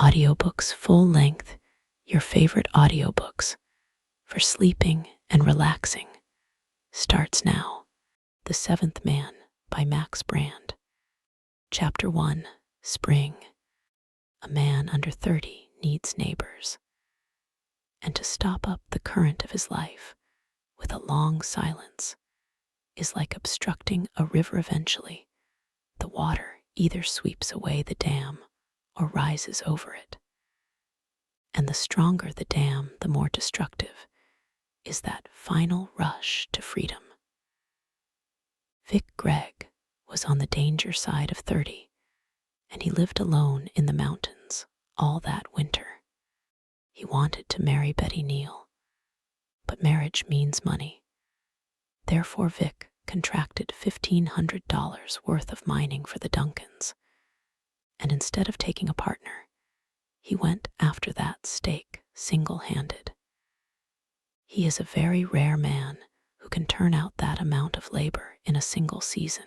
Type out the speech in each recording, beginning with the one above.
Audiobooks full length, your favorite audiobooks for sleeping and relaxing, starts now. The Seventh Man by Max Brand. Chapter 1, Spring. A man under 30 needs neighbors. And to stop up the current of his life with a long silence is like obstructing a river eventually. The water either sweeps away the dam or rises over it. And the stronger the dam, the more destructive is that final rush to freedom. Vic Gregg was on the danger side of 30, and he lived alone in the mountains all that winter. He wanted to marry Betty Neal, but marriage means money. Therefore Vic contracted $1,500 worth of mining for the Duncans, and instead of taking a partner, he went after that stake single-handed. He is a very rare man who can turn out that amount of labor in a single season,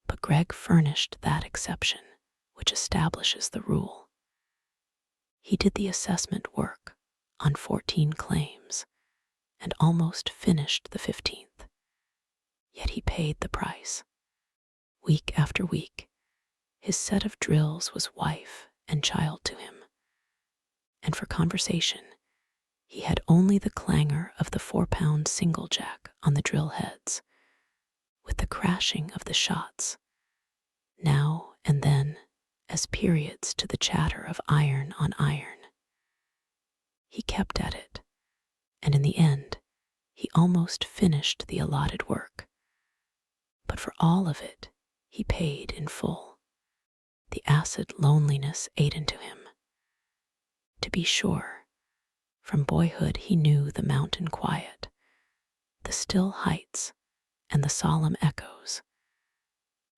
but Gregg furnished that exception which establishes the rule. He did the assessment work on 14 claims and almost finished the 15th, yet he paid the price. Week after week, his set of drills was wife and child to him, and for conversation, he had only the clangor of the 4-pound single jack on the drill heads, with the crashing of the shots, now and then as periods to the chatter of iron on iron. He kept at it, and in the end, he almost finished the allotted work. But for all of it, he paid in full. The acid loneliness ate into him. To be sure, from boyhood he knew the mountain quiet, the still heights, and the solemn echoes.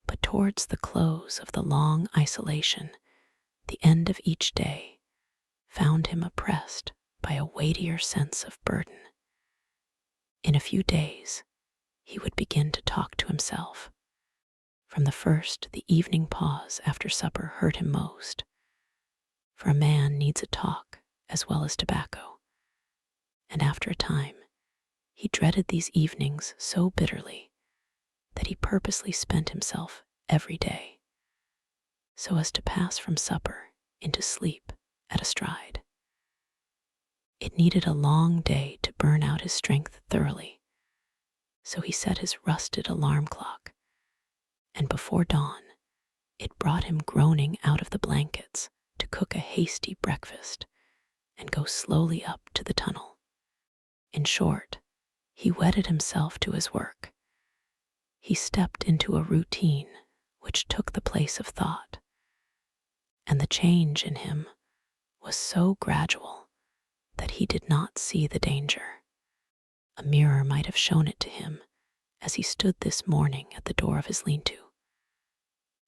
But towards the close of the long isolation, the end of each day found him oppressed by a weightier sense of burden. In a few days, he would begin to talk to himself. From the first, the evening pause after supper hurt him most, for a man needs a talk as well as tobacco, and after a time, he dreaded these evenings so bitterly that he purposely spent himself every day, so as to pass from supper into sleep at a stride. It needed a long day to burn out his strength thoroughly, so he set his rusted alarm clock, and before dawn, it brought him groaning out of the blankets to cook a hasty breakfast and go slowly up to the tunnel. In short, he wedded himself to his work. He stepped into a routine which took the place of thought, and the change in him was so gradual that he did not see the danger. A mirror might have shown it to him as he stood this morning at the door of his lean-to,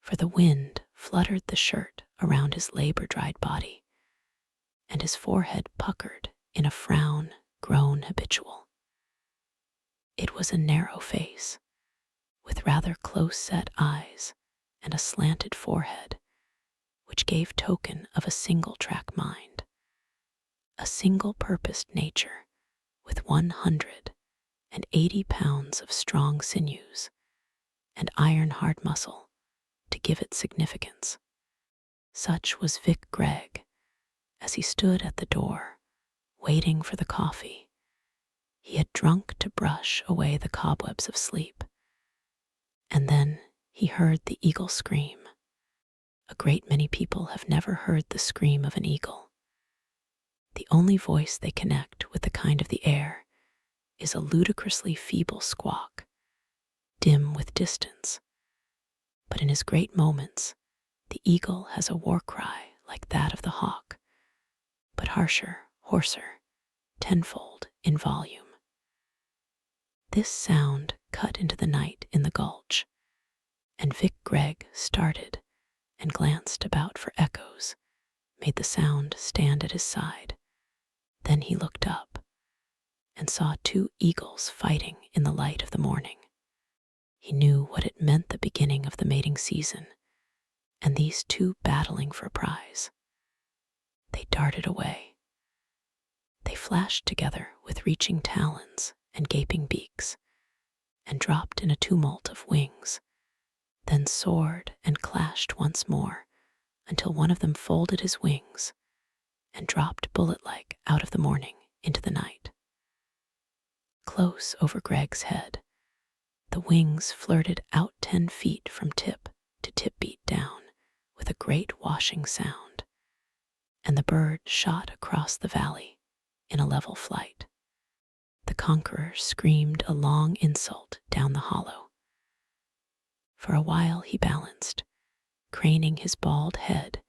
for the wind fluttered the shirt around his labor-dried body, and his forehead puckered in a frown grown habitual. It was a narrow face, with rather close-set eyes and a slanted forehead, which gave token of a single-track mind, a single-purposed nature with 180 pounds of strong sinews and iron-hard muscle to give it significance. Such was Vic Gregg as he stood at the door, waiting for the coffee he had drunk to brush away the cobwebs of sleep. And then he heard the eagle scream. A great many people have never heard the scream of an eagle. The only voice they connect with the kind of the air is a ludicrously feeble squawk, dim with distance. But in his great moments, the eagle has a war cry like that of the hawk, but harsher, hoarser, tenfold in volume. This sound cut into the night in the gulch, and Vic Gregg started and glanced about for echoes, made the sound stand at his side. Then he looked up and saw 2 eagles fighting in the light of the morning. He knew what it meant the beginning of the mating season, and these 2 battling for a prize. darted away. They flashed together with reaching talons and gaping beaks, and dropped in a tumult of wings, then soared and clashed once more until one of them folded his wings and dropped bullet-like out of the morning into the night. Close over Greg's head, the wings flirted out 10 feet from tip to tip beat down with a great washing sound, and the bird shot across the valley in a level flight. The conqueror screamed a long insult down the hollow. For a while he balanced, craning his bald head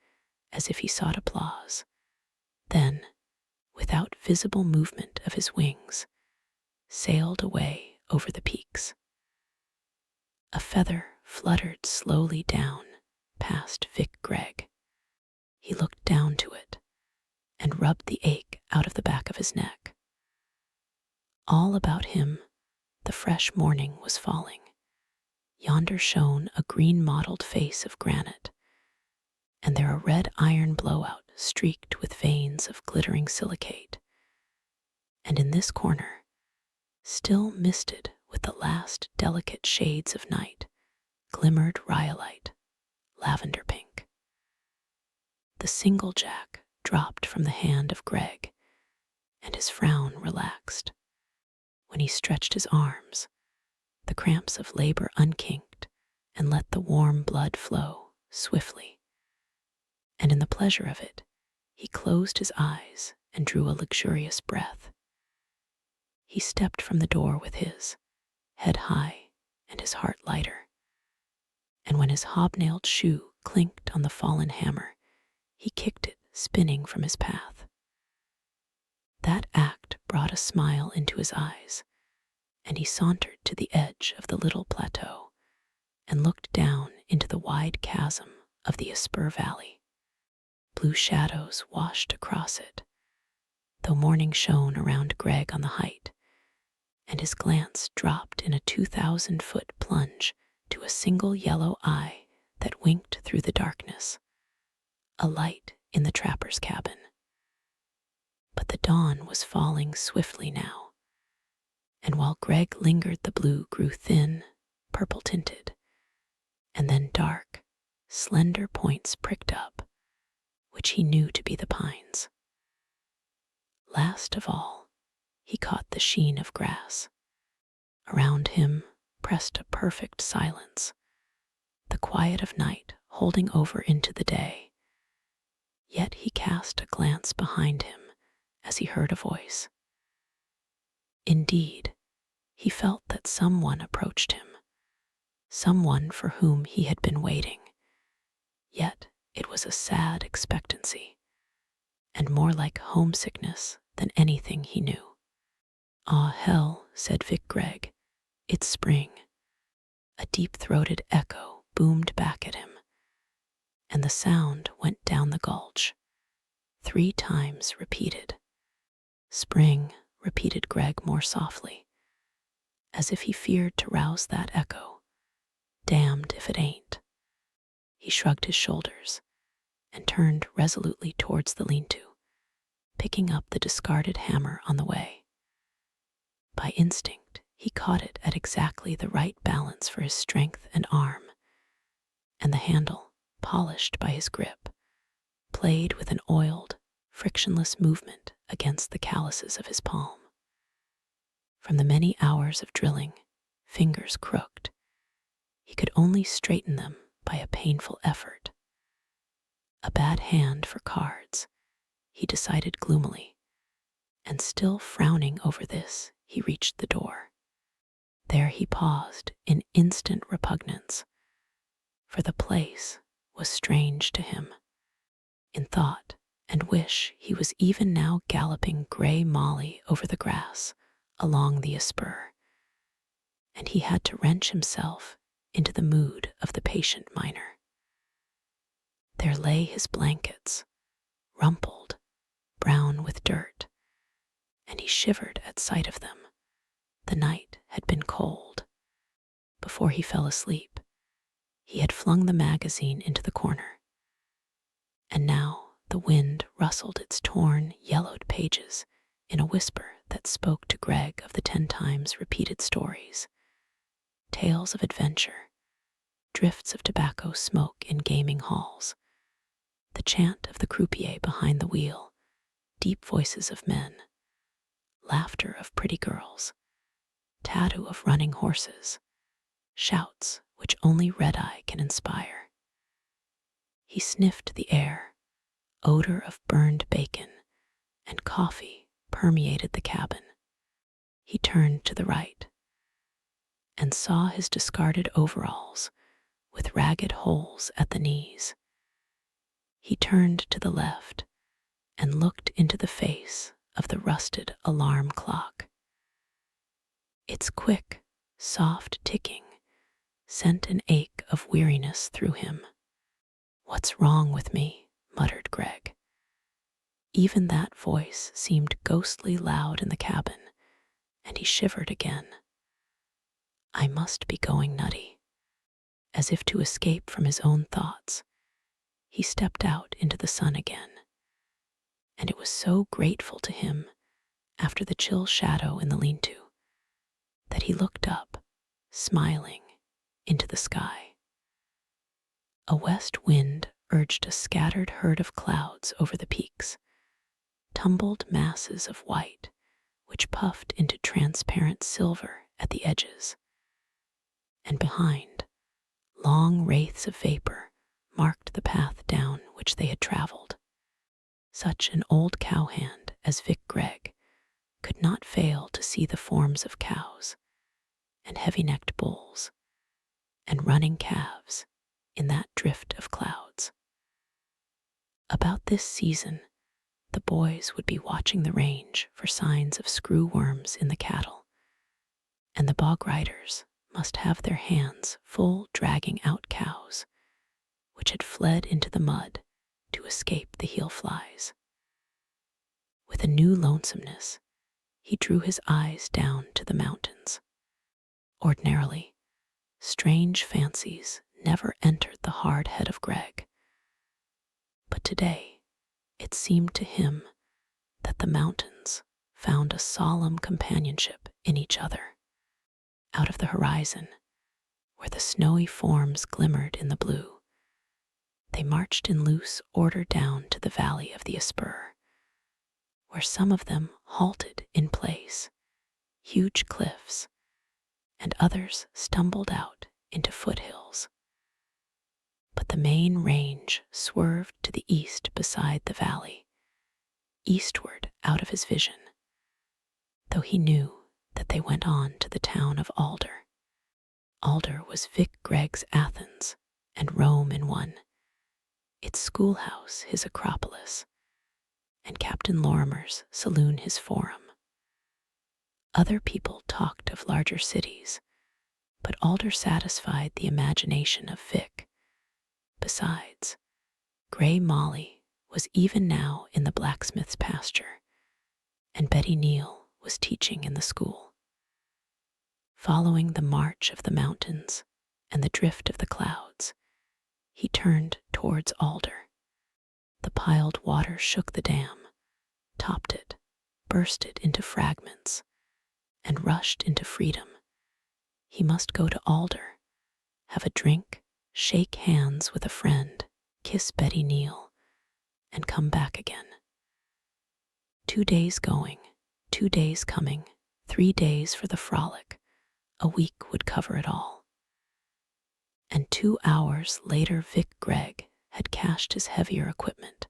as if he sought applause. Then, without visible movement of his wings, sailed away over the peaks. A feather fluttered slowly down past Vic Gregg. He looked down to it and rubbed the ache out of the back of his neck. All about him, the fresh morning was falling. Yonder shone a green-mottled face of granite, and there a red iron blowout streaked with veins of glittering silicate. And in this corner, still misted with the last delicate shades of night, glimmered rhyolite, lavender pink. The single jack dropped from the hand of Gregg, and his frown relaxed. When he stretched his arms, the cramps of labor unkinked and let the warm blood flow swiftly. And in the pleasure of it, he closed his eyes and drew a luxurious breath. He stepped from the door with his head high and his heart lighter. And when his hobnailed shoe clinked on the fallen hammer, he kicked it spinning from his path. That act brought a smile into his eyes, and he sauntered to the edge of the little plateau and looked down into the wide chasm of the Asper Valley. Blue shadows washed across it, though morning shone around Gregg on the height, and his glance dropped in a 2,000-foot plunge to a single yellow eye that winked through the darkness, a light in the trapper's cabin. But the dawn was falling swiftly now, and while Gregg lingered, the blue grew thin, purple-tinted, and then dark, slender points pricked up, which he knew to be the pines. Last of all, he caught the sheen of grass. Around him pressed a perfect silence, the quiet of night holding over into the day. Yet he cast a glance behind him as he heard a voice. Indeed, he felt that someone approached him, someone for whom he had been waiting. Yet it was a sad expectancy, and more like homesickness than anything he knew. "Ah, hell," said Vic Gregg, "it's spring." A deep-throated echo boomed back at him, and the sound went down the gulch, 3 times repeated. "Spring," repeated Gregg more softly, as if he feared to rouse that echo. "Damned if it ain't." He shrugged his shoulders and turned resolutely towards the lean-to, picking up the discarded hammer on the way. By instinct, he caught it at exactly the right balance for his strength and arm, and the handle, polished by his grip, played with an oiled, frictionless movement against the calluses of his palm. From the many hours of drilling, fingers crooked, he could only straighten them by a painful effort. A bad hand for cards, he decided gloomily, and still frowning over this, he reached the door. There he paused in instant repugnance, for the place was strange to him. In thought and wish he was even now galloping gray Molly over the grass along the Asper, and he had to wrench himself into the mood of the patient miner. There lay his blankets, rumpled, brown with dirt, and he shivered at sight of them. The night had been cold. Before he fell asleep, he had flung the magazine into the corner, and now the wind rustled its torn, yellowed pages in a whisper that spoke to Greg of the 10 times repeated stories, tales of adventure, drifts of tobacco smoke in gaming halls, the chant of the croupier behind the wheel, deep voices of men, laughter of pretty girls, tattoo of running horses, shouts which only red-eye can inspire. He sniffed the air. Odor of burned bacon and coffee permeated the cabin. He turned to the right and saw his discarded overalls with ragged holes at the knees. He turned to the left and looked into the face of the rusted alarm clock. Its quick, soft ticking sent an ache of weariness through him. "What's wrong with me?" muttered Greg. Even that voice seemed ghostly loud in the cabin, and he shivered again. I must be going nutty. As if to escape from his own thoughts, he stepped out into the sun again, and it was so grateful to him after the chill shadow in the lean-to that he looked up, smiling, into the sky. A west wind urged a scattered herd of clouds over the peaks, tumbled masses of white which puffed into transparent silver at the edges, and behind, long wraiths of vapor marked the path down which they had traveled. Such an old cowhand as Vic Gregg could not fail to see the forms of cows and heavy-necked bulls and running calves in that drift of clouds. About this season, the boys would be watching the range for signs of screw worms in the cattle, and the bog riders must have their hands full dragging out cows, which had fled into the mud to escape the heel flies. With a new lonesomeness, he drew his eyes down to the mountains. Ordinarily, strange fancies never entered the hard head of Greg, but today it seemed to him that the mountains found a solemn companionship in each other. Out of the horizon, where the snowy forms glimmered in the blue, they marched in loose order down to the valley of the Espur, where some of them halted in place, huge cliffs, and others stumbled out into foothills. But the main range swerved to the east beside the valley, eastward out of his vision, though he knew that they went on to the town of Alder. Alder was Vic Gregg's Athens and Rome in one, its schoolhouse his Acropolis, and Captain Lorimer's saloon his forum. Other people talked of larger cities, but Alder satisfied the imagination of Vic. Besides, Grey Molly was even now in the blacksmith's pasture, and Betty Neal was teaching in the school. Following the march of the mountains and the drift of the clouds, he turned towards Alder. The piled water shook the dam, topped it, burst it into fragments, and rushed into freedom. He must go to Alder, have a drink, shake hands with a friend, kiss Betty Neal, and come back again. 2 days going, 2 days coming, 3 days for the frolic. A week would cover it all. And 2 hours later, Vic Gregg had cached his heavier equipment,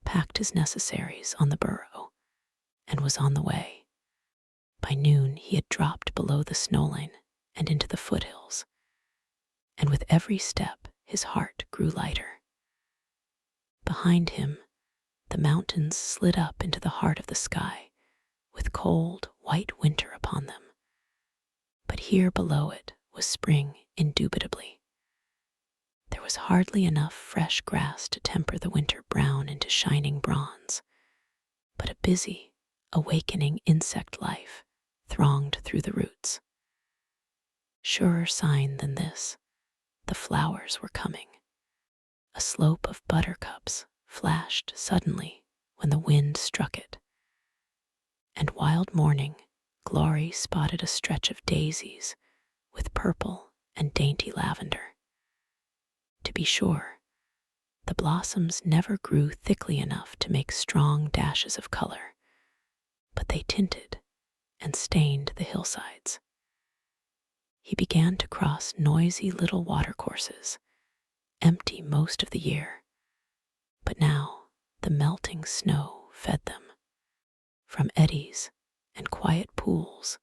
packed his necessaries on the burro, and was on the way. By noon, he had dropped below the snowline and into the foothills, and with every step, his heart grew lighter. Behind him, the mountains slid up into the heart of the sky, with cold, white winter upon them. But here below it was spring indubitably. There was hardly enough fresh grass to temper the winter brown into shining bronze, but a busy, awakening insect life thronged through the roots. Surer sign than this, the flowers were coming. A slope of buttercups flashed suddenly when the wind struck it, and wild morning glory spotted a stretch of daisies with purple and dainty lavender. To be sure, the blossoms never grew thickly enough to make strong dashes of color, but they tinted and stained the hillsides. He began to cross noisy little watercourses, empty most of the year, but now the melting snow fed them. From eddies and quiet pools,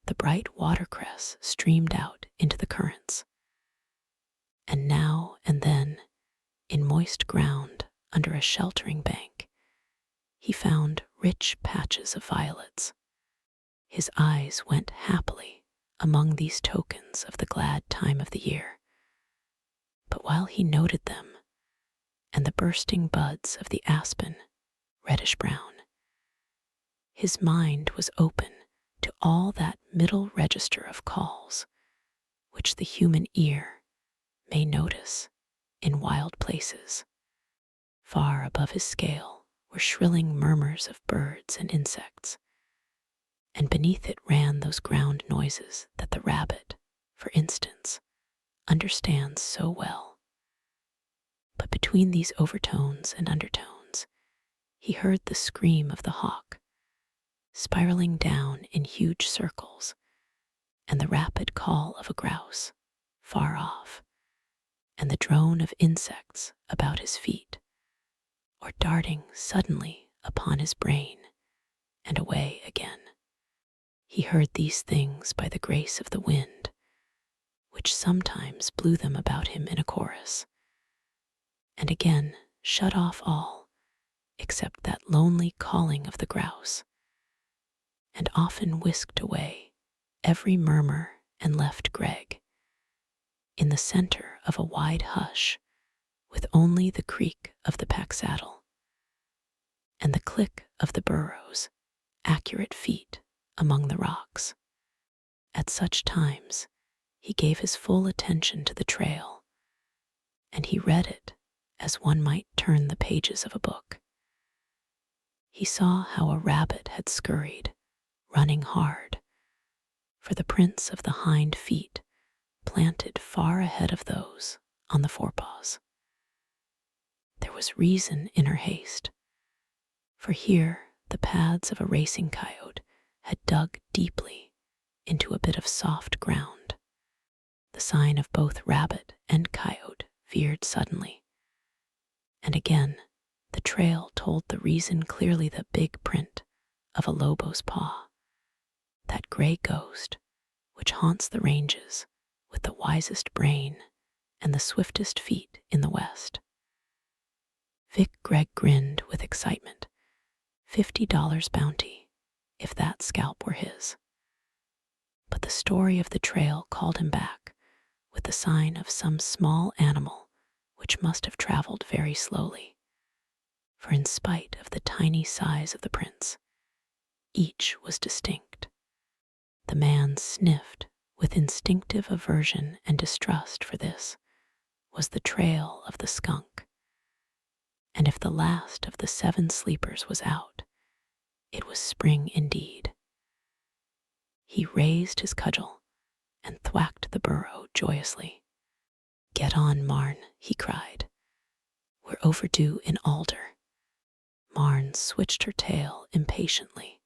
the bright watercress streamed out into the currents. And now and then, in moist ground under a sheltering bank, he found rich patches of violets. His eyes went happily among these tokens of the glad time of the year. But while he noted them, and the bursting buds of the aspen, reddish brown, his mind was open to all that middle register of calls which the human ear may notice in wild places. Far above his scale were shrilling murmurs of birds and insects, and beneath it ran those ground noises that the rabbit, for instance, understands so well. But between these overtones and undertones, he heard the scream of the hawk, spiraling down in huge circles, and the rapid call of a grouse, far off, and the drone of insects about his feet, or darting suddenly upon his brain and away again. He heard these things by the grace of the wind, which sometimes blew them about him in a chorus, and again shut off all except that lonely calling of the grouse, and often whisked away every murmur and left Greg in the center of a wide hush, with only the creak of the pack saddle and the click of the burro's accurate feet among the rocks. At such times, he gave his full attention to the trail, and he read it as one might turn the pages of a book. He saw how a rabbit had scurried, running hard, for the prints of the hind feet planted far ahead of those on the forepaws. There was reason in her haste, for here the pads of a racing coyote had dug deeply into a bit of soft ground. The sign of both rabbit and coyote veered suddenly, and again the trail told the reason clearly, the big print of a lobo's paw, that gray ghost which haunts the ranges with the wisest brain and the swiftest feet in the West. Vic Gregg grinned with excitement. $50 bounty, if that scalp were his. But the story of the trail called him back with the sign of some small animal which must have traveled very slowly, for in spite of the tiny size of the prints, each was distinct. The man sniffed with instinctive aversion and distrust, for this was the trail of the skunk, and if the last of the 7 sleepers was out, it was spring indeed. He raised his cudgel and thwacked the burro joyously. "Get on, Marn," he cried. "We're overdue in Alder." Marn switched her tail impatiently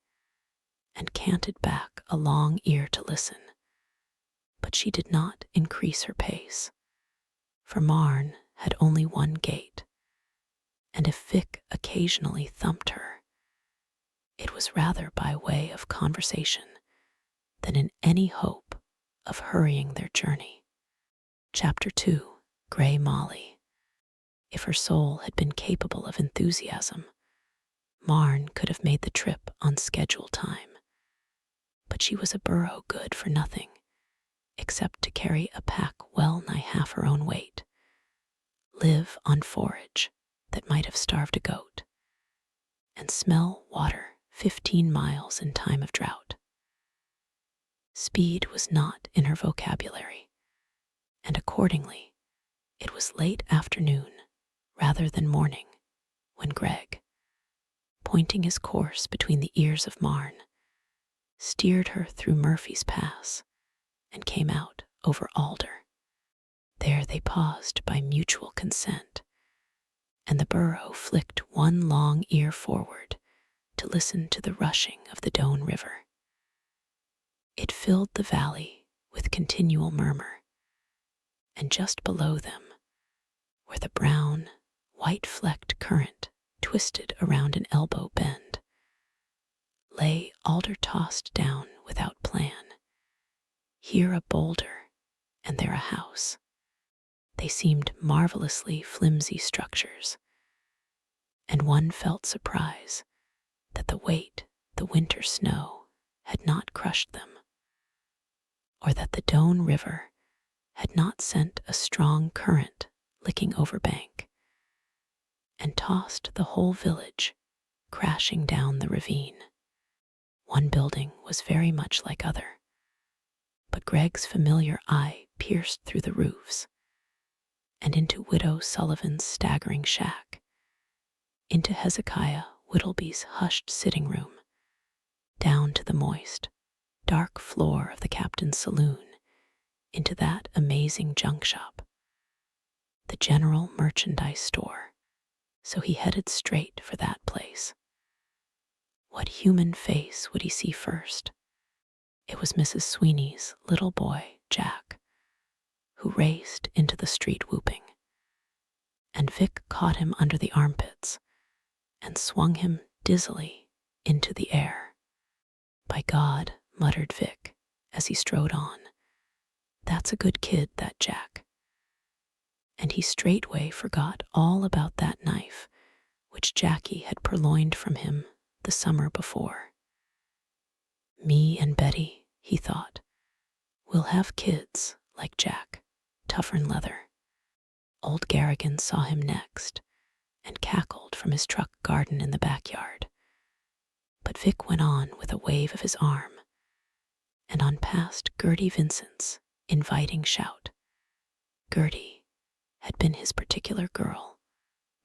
and canted back a long ear to listen, but she did not increase her pace, for Marn had only one gait, and if Vic occasionally thumped her, it was rather by way of conversation than in any hope of hurrying their journey. Chapter 2. Gray Molly. If her soul had been capable of enthusiasm, Marn could have made the trip on schedule time, but she was a burro good for nothing except to carry a pack well nigh half her own weight, live on forage that might have starved a goat, and smell water 15 miles in time of drought. Speed was not in her vocabulary, and accordingly, it was late afternoon rather than morning when Greg, pointing his course between the ears of Marn, steered her through Murphy's Pass and came out over Alder. There they paused by mutual consent, and the burro flicked one long ear forward to listen to the rushing of the Doan River. It filled the valley with continual murmur, and just below them, where the brown, white-flecked current twisted around an elbow bend, lay Alder tossed down without plan, here a boulder and there a house. They seemed marvelously flimsy structures, and one felt surprise that the winter snow, had not crushed them, or that the Doan River had not sent a strong current licking over bank and tossed the whole village crashing down the ravine. One building was very much like other, but Greg's familiar eye pierced through the roofs and into Widow Sullivan's staggering shack, into Hezekiah Whittleby's hushed sitting room, down to the moist, dark floor of the captain's saloon, into that amazing junk shop, the general merchandise store. So he headed straight for that place. What human face would he see first? It was Mrs. Sweeney's little boy, Jack, who raced into the street whooping, and Vic caught him under the armpits and swung him dizzily into the air. By God, muttered Vic as he strode on, that's a good kid, that Jack. And he straightway forgot all about that knife which Jackie had purloined from him the summer before. Me and Betty, he thought, will have kids like Jack, tougher'n leather. Old Garrigan saw him next and cackled from his truck garden in the backyard. But Vic went on with a wave of his arm, and on past Gertie Vincent's inviting shout. Gertie had been his particular girl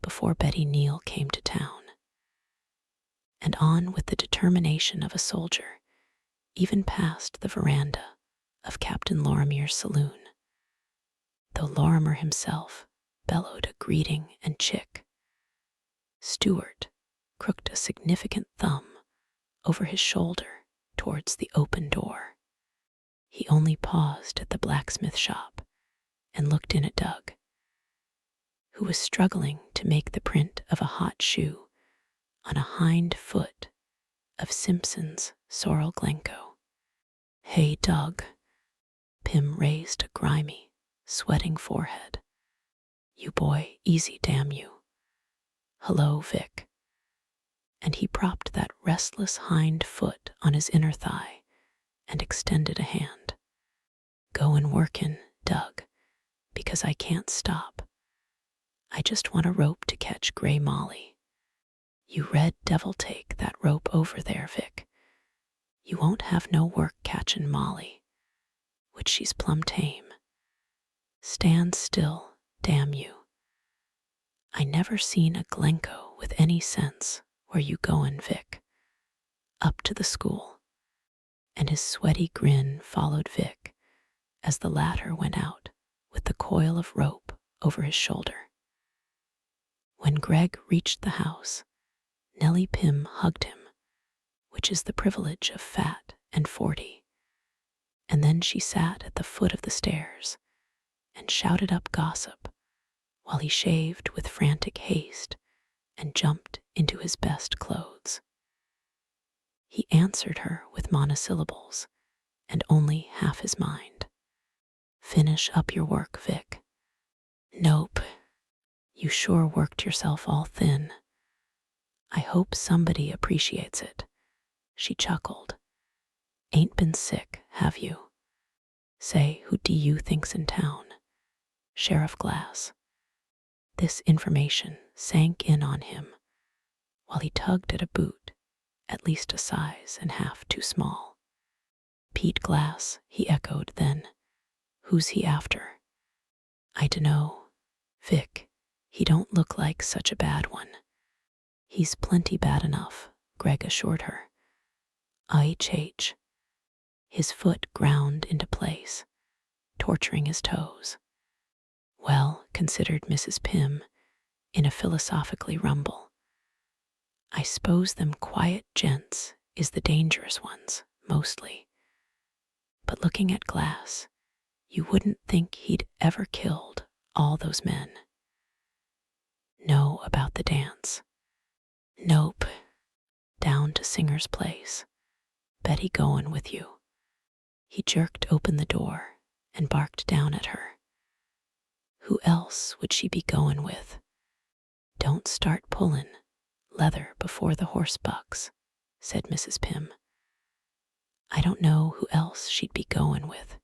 before Betty Neal came to town, and on with the determination of a soldier, even past the veranda of Captain Lorimer's saloon, though Lorimer himself bellowed a greeting and chick. Stewart crooked a significant thumb over his shoulder towards the open door. He only paused at the blacksmith shop and looked in at Doug, who was struggling to make the print of a hot shoe on a hind foot of Simpson's sorrel Glencoe. Hey, Doug. Pym raised a grimy, sweating forehead. You boy, easy, damn you. Hello, Vic. And he propped that restless hind foot on his inner thigh and extended a hand. Goin' workin', Doug, because I can't stop. I just want a rope to catch Gray Molly. You red devil, take that rope over there, Vic. You won't have no work catchin' Molly, which she's plumb tame. Stand still, damn you. I never seen a Glencoe with any sense. Where you goin', Vic? Up to the school. And his sweaty grin followed Vic as the latter went out with the coil of rope over his shoulder. When Greg reached the house, Nellie Pym hugged him, which is the privilege of fat and 40, and then she sat at the foot of the stairs and shouted up gossip while he shaved with frantic haste and jumped into his best clothes. He answered her with monosyllables and only half his mind. Finish up your work, Vic. Nope. You sure worked yourself all thin. I hope somebody appreciates it. She chuckled. Ain't been sick, have you? Say, who do you think's in town? Sheriff Glass. This information sank in on him while he tugged at a boot, at least a size and half too small. Pete Glass, he echoed then. Who's he after? I dunno. Vic, he don't look like such a bad one. "He's plenty bad enough," Greg assured her. IHH. His foot ground into place, torturing his toes. "Well," considered Mrs. Pym in a philosophically rumble, "I suppose them quiet gents is the dangerous ones, mostly. But looking at Glass, you wouldn't think he'd ever killed all those men." "Know about the dance?" "Nope. Down to Singer's place. Betty goin' with you." He jerked open the door and barked down at her. Who else would she be goin' with? "Don't start pullin' leather before the horse bucks," said Mrs. Pym. "I don't know who else she'd be goin' with.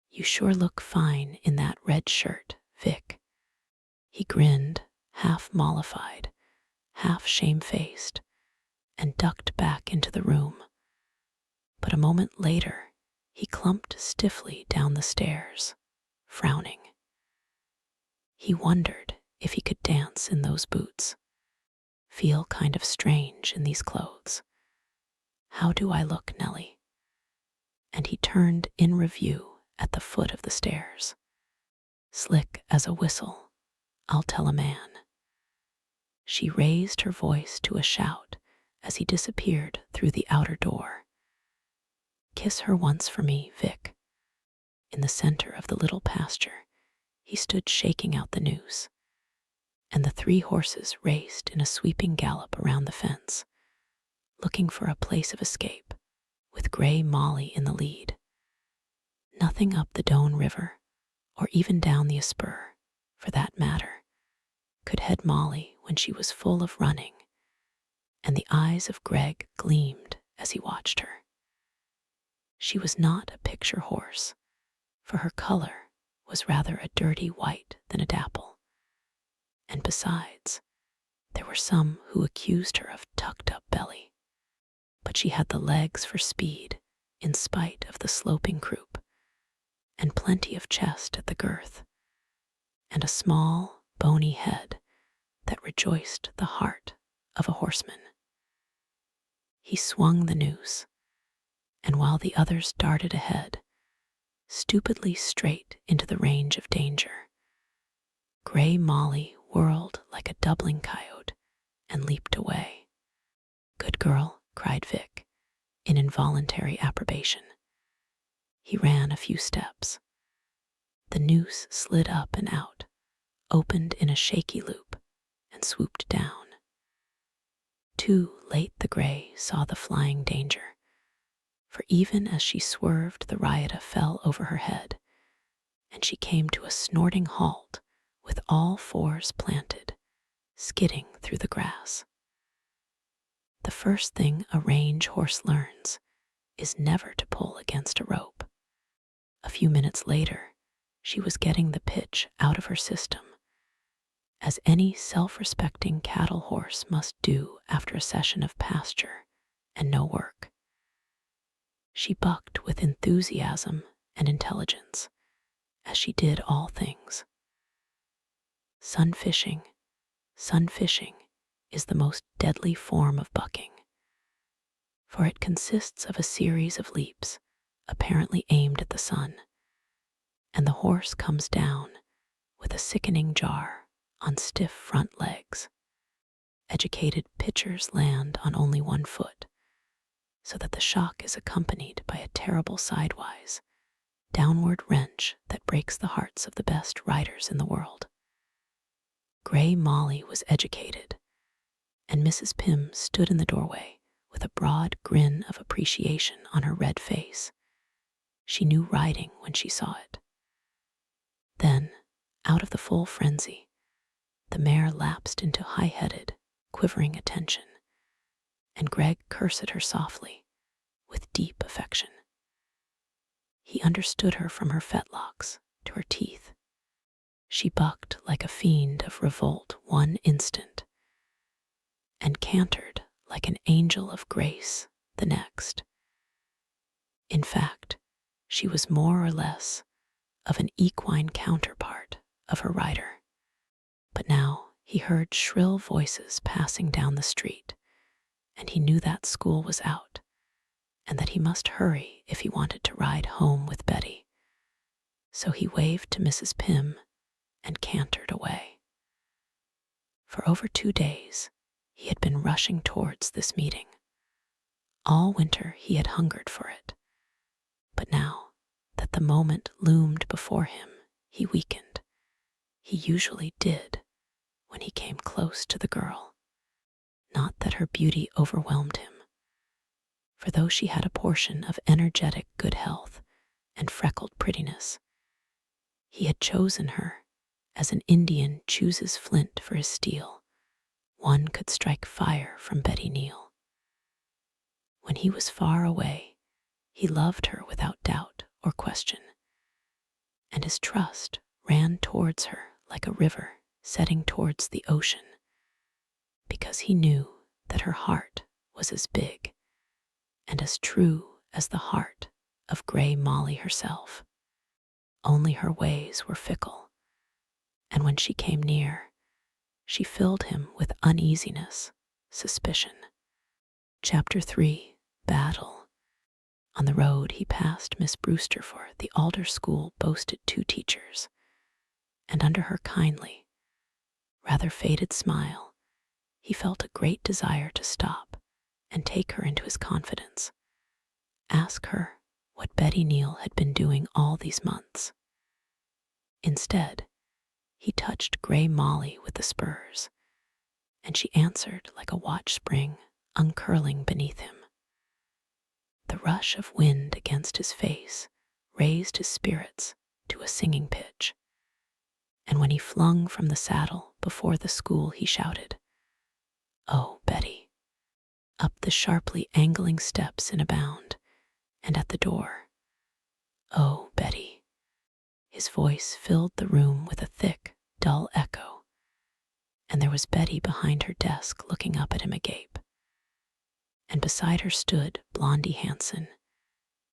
You sure look fine in that red shirt, Vic." He grinned, half mollified, half shamefaced, and ducked back into the room. But a moment later, he clumped stiffly down the stairs, frowning. He wondered if he could dance in those boots. Feel kind of strange in these clothes. How do I look, Nellie? And he turned in review at the foot of the stairs. Slick as a whistle, I'll tell a man. She raised her voice to a shout as he disappeared through the outer door. "Kiss her once for me, Vic." In the center of the little pasture, he stood shaking out the noose, and the 3 horses raced in a sweeping gallop around the fence, looking for a place of escape, with Gray Molly in the lead. Nothing up the Doane River, or even down the Spur, for that matter, could head Molly when she was full of running, and the eyes of Greg gleamed as he watched her. She was not a picture horse, for her color was rather a dirty white than a dapple. And besides, there were some who accused her of tucked-up belly. But she had the legs for speed, in spite of the sloping croup, and plenty of chest at the girth, and a small, bony head that rejoiced the heart of a horseman. He swung the noose, and while the others darted ahead, stupidly straight into the range of danger, Gray Molly whirled like a doubling coyote and leaped away. "Good girl," cried Vic, in involuntary approbation. He ran a few steps. The noose slid up and out, opened in a shaky loop, and swooped down. Too late the gray saw the flying danger, for even as she swerved, the riata fell over her head, and she came to a snorting halt with all 4s planted, skidding through the grass. The first thing a range horse learns is never to pull against a rope. A few minutes later, she was getting the pitch out of her system, as any self-respecting cattle horse must do after a session of pasture and no work. She bucked with enthusiasm and intelligence, as she did all things. Sunfishing is the most deadly form of bucking, for it consists of a series of leaps apparently aimed at the sun, and the horse comes down with a sickening jar on stiff front legs. Educated pitchers land on only one foot, so that the shock is accompanied by a terrible sidewise, downward wrench that breaks the hearts of the best riders in the world. Gray Molly was educated, and Mrs. Pym stood in the doorway with a broad grin of appreciation on her red face. She knew riding when she saw it. Then, out of the full frenzy, the mare lapsed into high-headed, quivering attention, and Greg cursed her softly, with deep affection. He understood her from her fetlocks to her teeth. She bucked like a fiend of revolt one instant, and cantered like an angel of grace the next. In fact, she was more or less of an equine counterpart of her rider. But now He heard shrill voices passing down the street, and he knew that school was out, and that he must hurry if he wanted to ride home with Betty. So he waved to Mrs. Pym and cantered away. For over 2 days, he had been rushing towards this meeting. All winter he had hungered for it, but now that the moment loomed before him, he weakened. He usually did when he came close to the girl. Not that her beauty overwhelmed him, for though she had a portion of energetic good health and freckled prettiness, he had chosen her as an Indian chooses flint for his steel. One could strike fire from Betty Neal. When he was far away, he loved her without doubt or question, and his trust ran towards her like a river setting towards the ocean, because he knew that her heart was as big and as true as the heart of Grey Molly herself. Only her ways were fickle, and when she came near, she filled him with uneasiness, suspicion. Chapter 3. Battle. On the road he passed Miss Brewster, for the Alder School boasted 2 teachers, and under her kindly, rather faded smile, he felt a great desire to stop and take her into his confidence, ask her what Betty Neal had been doing all these months. Instead, he touched Grey Molly with the spurs, and she answered like a watch spring uncurling beneath him. The rush of wind against his face raised his spirits to a singing pitch, and when he flung from the saddle before the school, he shouted, "Oh, Betty!" up the sharply angling steps in a bound, and at the door, "Oh, Betty!" His voice filled the room with a thick, dull echo, and there was Betty behind her desk looking up at him agape. And beside her stood Blondie Hanson,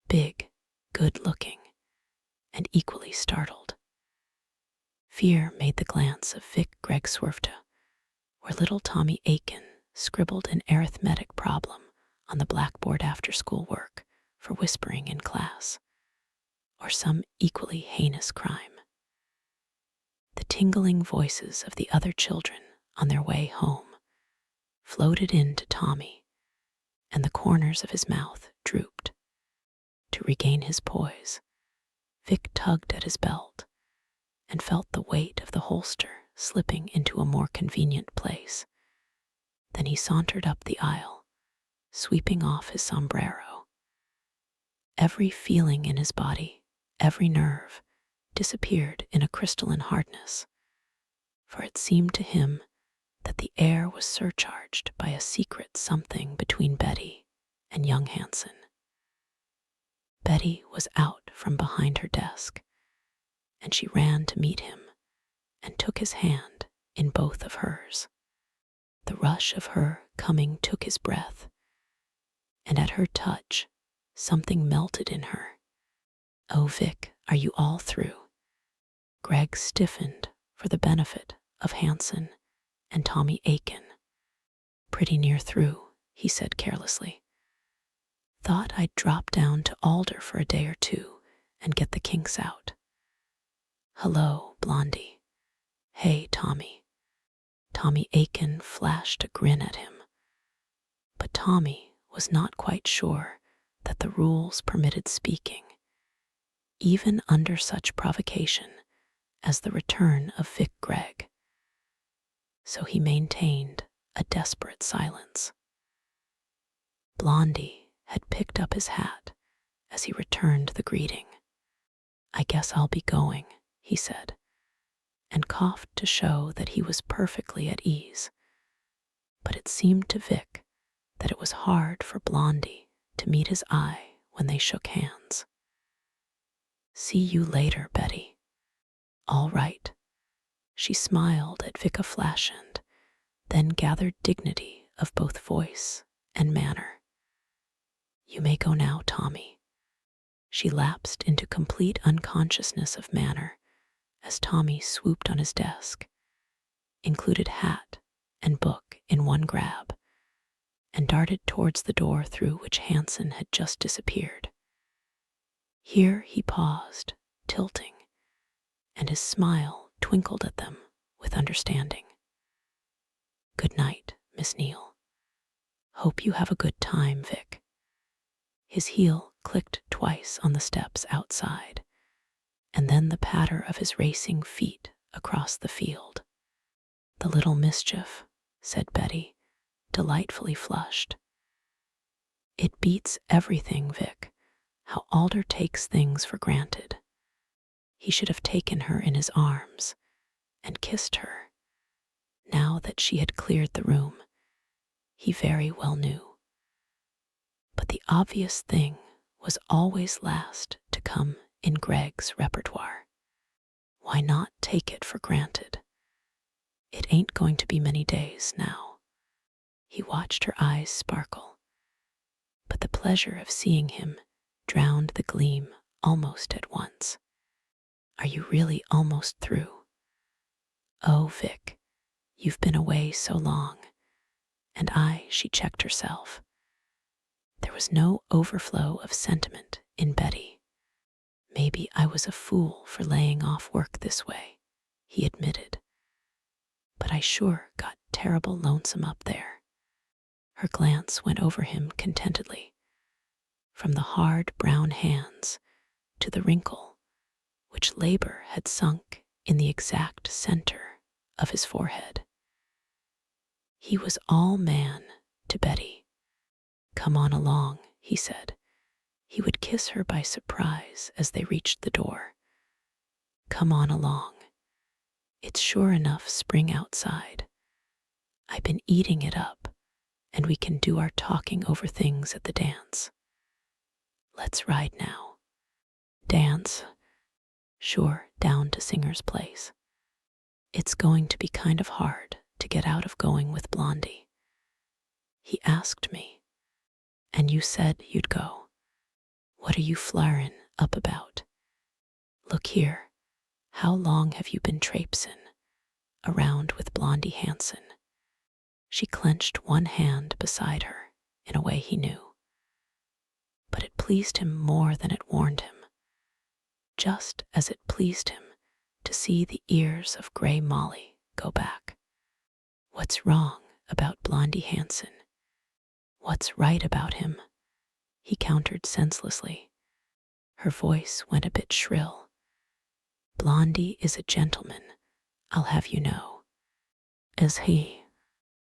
big, good-looking, and equally startled. Fear made the glance of Vic Gregg Swerfta, where little Tommy Aiken scribbled an arithmetic problem on the blackboard after school work for whispering in class, or some equally heinous crime. The tingling voices of the other children on their way home floated in to Tommy, and the corners of his mouth drooped. To regain his poise, Vic tugged at his belt and felt the weight of the holster slipping into a more convenient place. Then he sauntered up the aisle, sweeping off his sombrero. Every feeling in his body, every nerve, disappeared in a crystalline hardness, for it seemed to him that the air was surcharged by a secret something between Betty and young Hanson. Betty was out from behind her desk, and she ran to meet him and took his hand in both of hers. The rush of her coming took his breath, and at her touch, something melted in her. "Oh, Vic, are you all through?" Greg stiffened for the benefit of Hanson and Tommy Aiken. "Pretty near through," he said carelessly. "Thought I'd drop down to Alder for a day or 2 and get the kinks out." "Hello, Blondie." "Hey, Tommy." Tommy Aiken flashed a grin at him, but Tommy was not quite sure that the rules permitted speaking, even under such provocation as the return of Vic Gregg. So he maintained a desperate silence. Blondie had picked up his hat as he returned the greeting. "I guess I'll be going," he said, and coughed to show that he was perfectly at ease. But it seemed to Vic that it was hard for Blondie to meet his eye when they shook hands. "See you later, Betty." "All right." She smiled at Vic a flash and then gathered dignity of both voice and manner. "You may go now, Tommy." She lapsed into complete unconsciousness of manner as Tommy swooped on his desk. included hat and book in one grab, and darted towards the door through which Hansen had just disappeared. Here he paused, tilting, and his smile twinkled at them with understanding. "Good night, Miss Neal. Hope you have a good time, Vic." His heel clicked twice on the steps outside, and then the patter of his racing feet across the field. "The little mischief," said Betty, delightfully flushed. "It beats everything, Vic, how Alder takes things for granted. He should have taken her in his arms and kissed her. Now that she had cleared the room, he very well knew. But the obvious thing was always last to come in Greg's repertoire. Why not take it for granted? It ain't going to be many days now." He watched her eyes sparkle, but the pleasure of seeing him drowned the gleam almost at once. "Are you really almost through? Oh, Vic, you've been away so long." And she checked herself. There was no overflow of sentiment in Betty. "Maybe I was a fool for laying off work this way," he admitted. "But I sure got terrible lonesome up there." Her glance went over him contentedly, from the hard brown hands to the wrinkle which labor had sunk in the exact center of his forehead. He was all man to Betty. "Come on along," he said. He would kiss her by surprise as they reached the door. "Come on along. It's sure enough spring outside. I've been eating it up, and we can do our talking over things at the dance. Let's ride now." "Dance?" "Sure, down to Singer's place. It's going to be kind of hard to get out of going with Blondie. He asked me, and you said you'd go. What are you flaring up about? Look here, how long have you been traipsing around with Blondie Hansen?" She clenched one hand beside her in a way he knew, but it pleased him more than it warned him, just as it pleased him to see the ears of Gray Molly go back. "What's wrong about Blondie Hansen?" "What's right about him?" he countered senselessly. Her voice went a bit shrill. "Blondie is a gentleman, I'll have you know." "Is he?"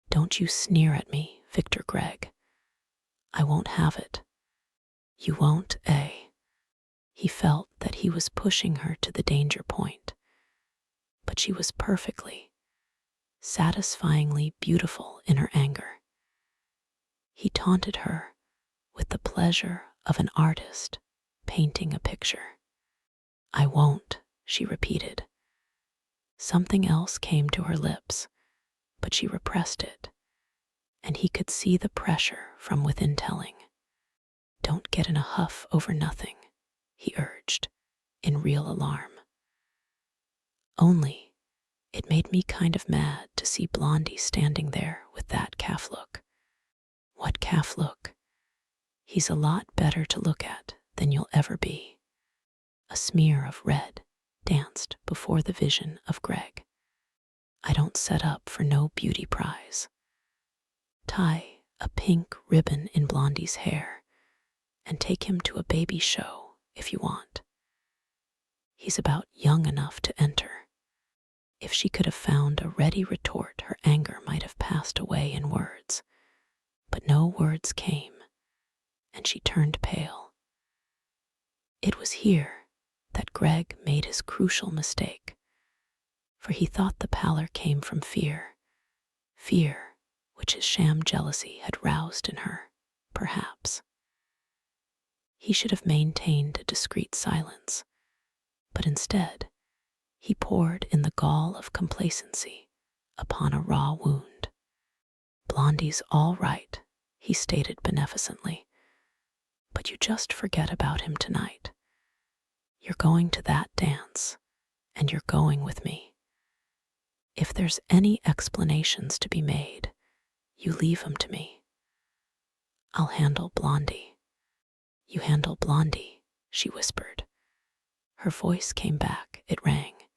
"Don't you sneer at me, Victor Gregg. I won't have it." "You won't, eh?" He felt that he was pushing her to the danger point, but she was perfectly, satisfyingly beautiful in her anger. He taunted her with the pleasure of an artist painting a picture. "I won't," she repeated. Something else came to her lips, but she repressed it, and he could see the pressure from within telling. "Don't get in a huff over nothing," he urged, in real alarm. "Only, it made me kind of mad to see Blondie standing there with that calf look." "What calf look?" "He's a lot better to look at than you'll ever be." A smear of red danced before the vision of Greg. "I don't set up for no beauty prize. Tie a pink ribbon in Blondie's hair and take him to a baby show if you want. He's about young enough to enter." If she could have found a ready retort, her anger might have passed away in words, but no words came, and she turned pale. It was here that Greg made his crucial mistake, for he thought the pallor came from fear which his sham jealousy had roused in her, perhaps. He should have maintained a discreet silence, but instead, he poured in the gall of complacency upon a raw wound. "Blondie's all right," he stated beneficently, "but you just forget about him tonight. You're going to that dance, and you're going with me. If there's any explanations to be made, you leave 'em to me. I'll handle Blondie." "You handle Blondie," she whispered. Her voice came back, it rang.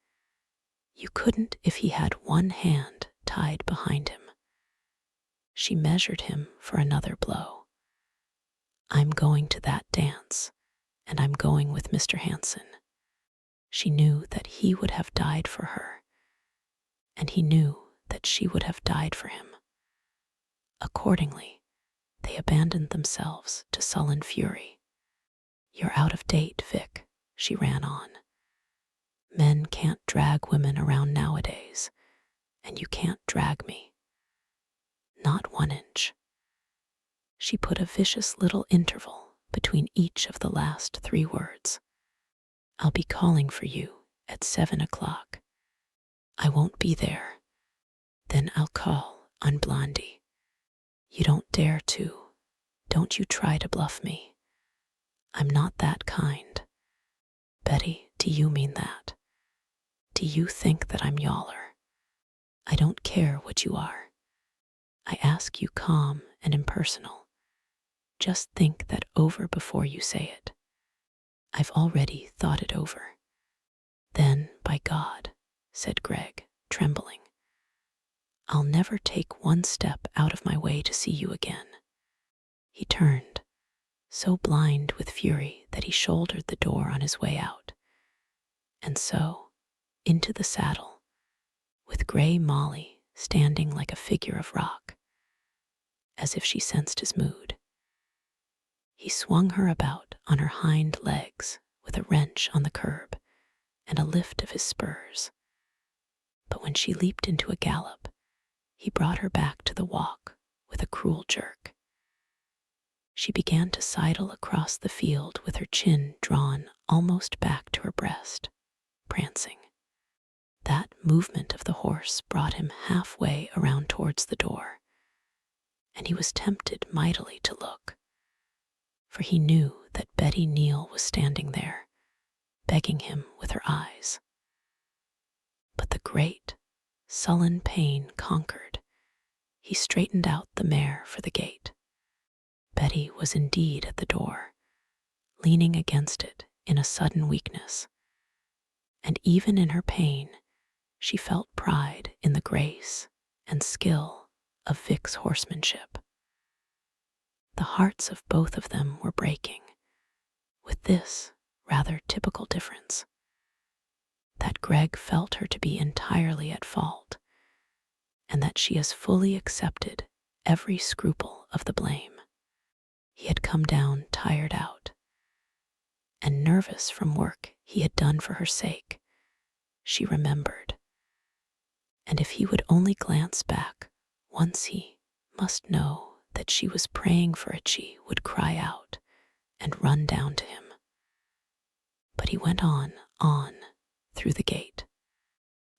"You couldn't if he had one hand tied behind him." She measured him for another blow. "I'm going to that dance, and I'm going with Mr. Hanson." She knew that he would have died for her, and he knew that she would have died for him. Accordingly, they abandoned themselves to sullen fury. "You're out of date, Vic," she ran on. "Men can't drag women around nowadays, and you can't drag me. Not 1 inch." She put a vicious little interval between each of the last 3 words. "I'll be calling for you at 7 o'clock. I won't be there. Then I'll call on Blondie. You don't dare to. Don't you try to bluff me. I'm not that kind. Betty, do you mean that? Do you think that I'm yaller? I don't care what you are. I ask you calm and impersonal. Just think that over before you say it. I've already thought it over." "Then, by God," said Greg, trembling, "I'll never take one step out of my way to see you again." He turned, so blind with fury that he shouldered the door on his way out. And so, into the saddle, with Gray Molly standing like a figure of rock, as if she sensed his mood. He swung her about on her hind legs with a wrench on the curb and a lift of his spurs. But when she leaped into a gallop, he brought her back to the walk with a cruel jerk. She began to sidle across the field with her chin drawn almost back to her breast, prancing. That movement of the horse brought him halfway around towards the door, and he was tempted mightily to look, for he knew that Betty Neal was standing there, begging him with her eyes. But the great, sullen pain conquered. He straightened out the mare for the gate. Betty was indeed at the door, leaning against it in a sudden weakness, and even in her pain, she felt pride in the grace and skill of Vic's horsemanship. The hearts of both of them were breaking, with this rather typical difference, that Greg felt her to be entirely at fault, and that she has fully accepted every scruple of the blame. He had come down tired out, and nervous from work he had done for her sake, she remembered. And if he would only glance back once, he must know that she was praying for it, she would cry out and run down to him. But he went on, through the gate.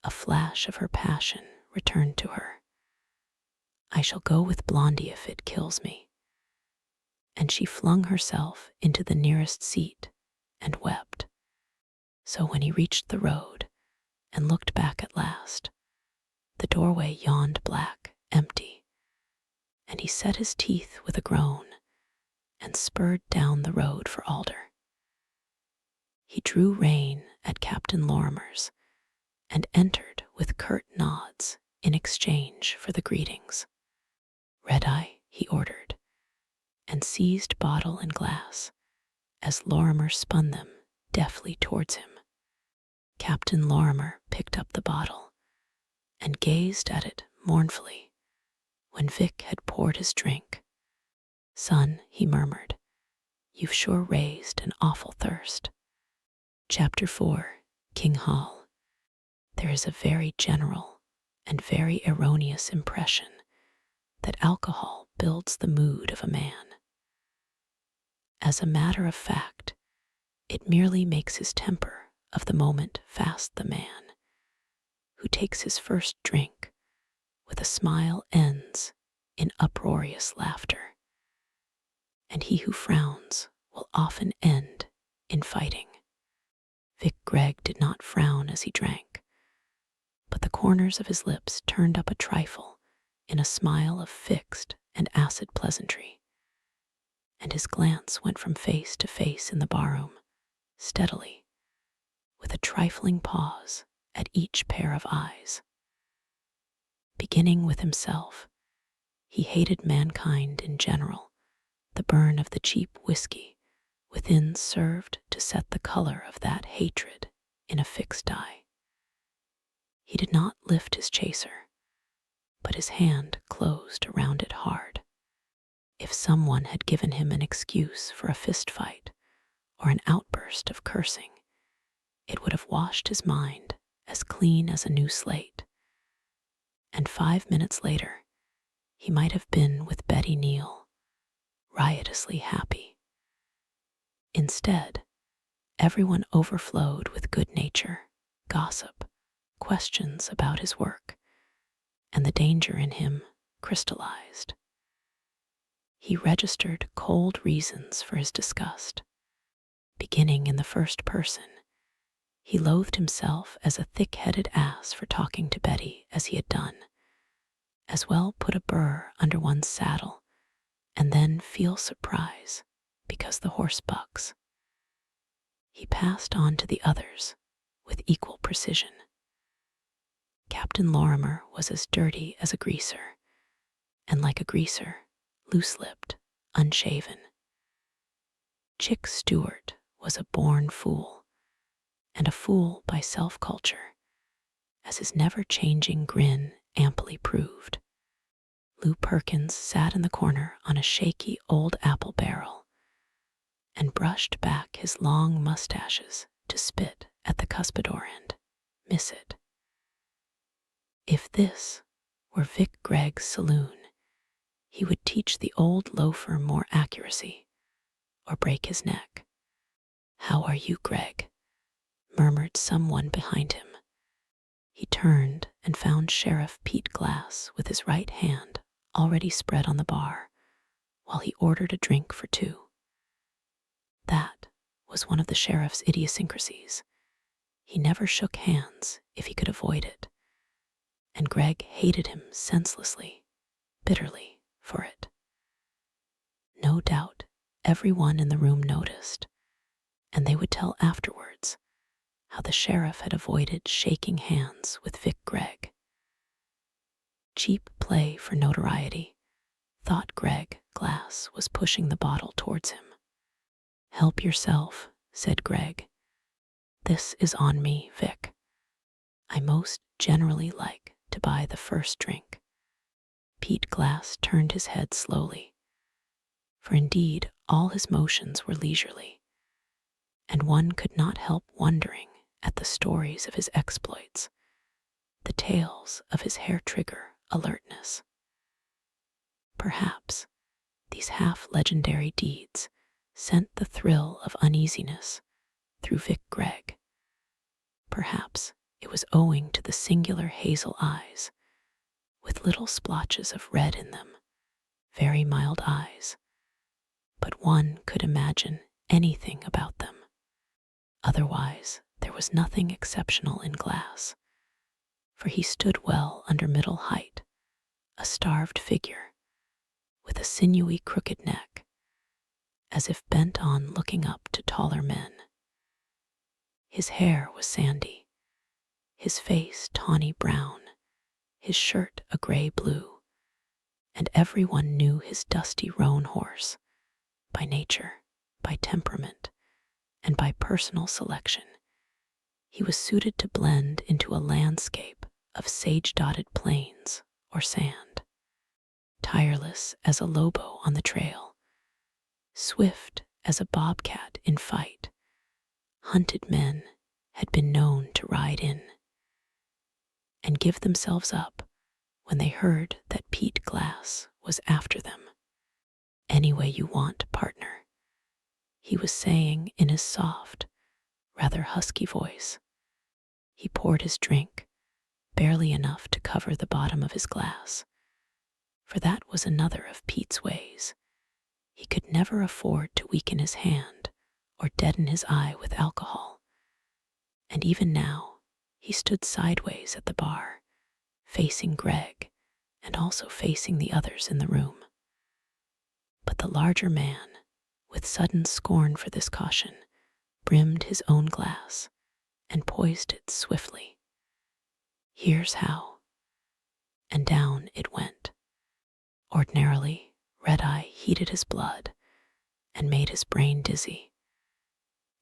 A flash of her passion returned to her. "I shall go with Blondie if it kills me." And she flung herself into the nearest seat and wept. So when he reached the road and looked back at last, the doorway yawned black, empty, and he set his teeth with a groan and spurred down the road for Alder. He drew rein at Captain Lorimer's and entered with curt nods in exchange for the greetings. "Red-Eye," he ordered, and seized bottle and glass as Lorimer spun them deftly towards him. Captain Lorimer picked up the bottle and gazed at it mournfully when Vic had poured his drink. "Son," he murmured, "you've sure raised an awful thirst." Chapter 4, King Hall. There is a very general and very erroneous impression that alcohol builds the mood of a man. As a matter of fact, it merely makes his temper of the moment fast. The man who takes his first drink with a smile ends in uproarious laughter, and he who frowns will often end in fighting. Vic Gregg did not frown as he drank, but the corners of his lips turned up a trifle in a smile of fixed and acid pleasantry, and his glance went from face to face in the barroom, steadily, with a trifling pause at each pair of eyes. Beginning with himself, he hated mankind in general. The burn of the cheap whiskey within served to set the color of that hatred in a fixed dye. He did not lift his chaser, but his hand closed around it hard. If someone had given him an excuse for a fist fight or an outburst of cursing, it would have washed his mind as clean as a new slate. And 5 minutes later, he might have been with Betty Neal, riotously happy. Instead, everyone overflowed with good nature, gossip, questions about his work, and the danger in him crystallized. He registered cold reasons for his disgust. Beginning in the first person, he loathed himself as a thick-headed ass for talking to Betty as he had done. As well put a burr under one's saddle and then feel surprise because the horse bucks. He passed on to the others with equal precision. Captain Lorimer was as dirty as a greaser, and like a greaser, loose-lipped, unshaven. Chick Stewart was a born fool, and a fool by self-culture, as his never-changing grin amply proved. Lou Perkins sat in the corner on a shaky old apple barrel and brushed back his long mustaches to spit at the cuspidor and miss it. If this were Vic Gregg's saloon, he would teach the old loafer more accuracy or break his neck. "How are you, Gregg?" murmured someone behind him. He turned and found Sheriff Pete Glass with his right hand already spread on the bar, while he ordered a drink for two. That was one of the sheriff's idiosyncrasies. He never shook hands if he could avoid it, and Gregg hated him senselessly, bitterly for it. No doubt everyone in the room noticed, and they would tell afterwards how the sheriff had avoided shaking hands with Vic Gregg. Cheap play for notoriety, thought Gregg Glass was pushing the bottle towards him. "Help yourself," said Gregg. "This is on me, Vic. I most generally like to buy the first drink." Pete Glass turned his head slowly, for indeed all his motions were leisurely, and one could not help wondering at the stories of his exploits, the tales of his hair-trigger alertness. Perhaps these half-legendary deeds sent the thrill of uneasiness through Vic Gregg. Perhaps it was owing to the singular hazel eyes, with little splotches of red in them, very mild eyes, but one could imagine anything about them. Otherwise, there was nothing exceptional in Glass, for he stood well under middle height, a starved figure, with a sinewy crooked neck, as if bent on looking up to taller men. His hair was sandy, his face tawny brown, his shirt a gray blue, and everyone knew his dusty roan horse, by nature, by temperament, and by personal selection. He was suited to blend into a landscape of sage-dotted plains or sand, tireless as a lobo on the trail, swift as a bobcat in fight. Hunted men had been known to ride in and give themselves up when they heard that Pete Glass was after them. "Any way you want, partner," he was saying in his soft, rather husky voice. He poured his drink, barely enough to cover the bottom of his glass, for that was another of Pete's ways. He could never afford to weaken his hand or deaden his eye with alcohol, and even now He stood sideways at the bar, facing Greg and also facing the others in the room. But the larger man, with sudden scorn for this caution, brimmed his own glass and poised it swiftly. "Here's how." And down it went. Ordinarily, red-eye heated his blood and made his brain dizzy.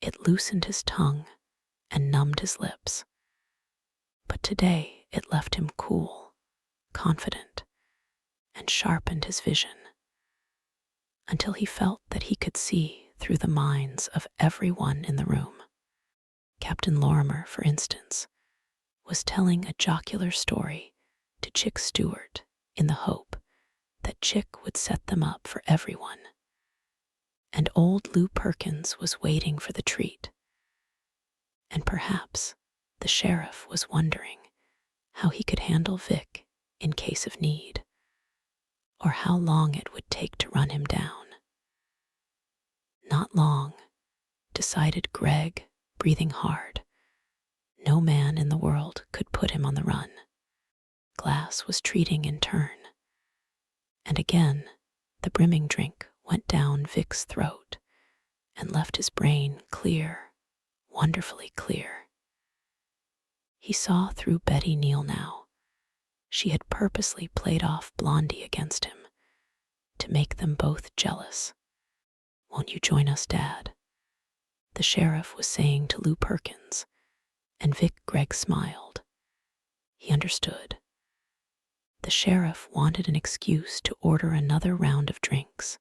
It loosened his tongue and numbed his lips. But today it left him cool, confident, and sharpened his vision until he felt that he could see through the minds of everyone in the room. Captain Lorimer, for instance, was telling a jocular story to Chick Stewart in the hope that Chick would set them up for everyone. And old Lou Perkins was waiting for the treat. And perhaps the sheriff was wondering how he could handle Vic in case of need, or how long it would take to run him down. Not long, decided Greg, breathing hard. No man in the world could put him on the run. Glass was treating in turn. And again, the brimming drink went down Vic's throat and left his brain clear, wonderfully clear. He saw through Betty Neal now. She had purposely played off Blondie against him to make them both jealous. "Won't you join us, Dad?" the sheriff was saying to Lou Perkins, and Vic Gregg smiled. He understood. The sheriff wanted an excuse to order another round of drinks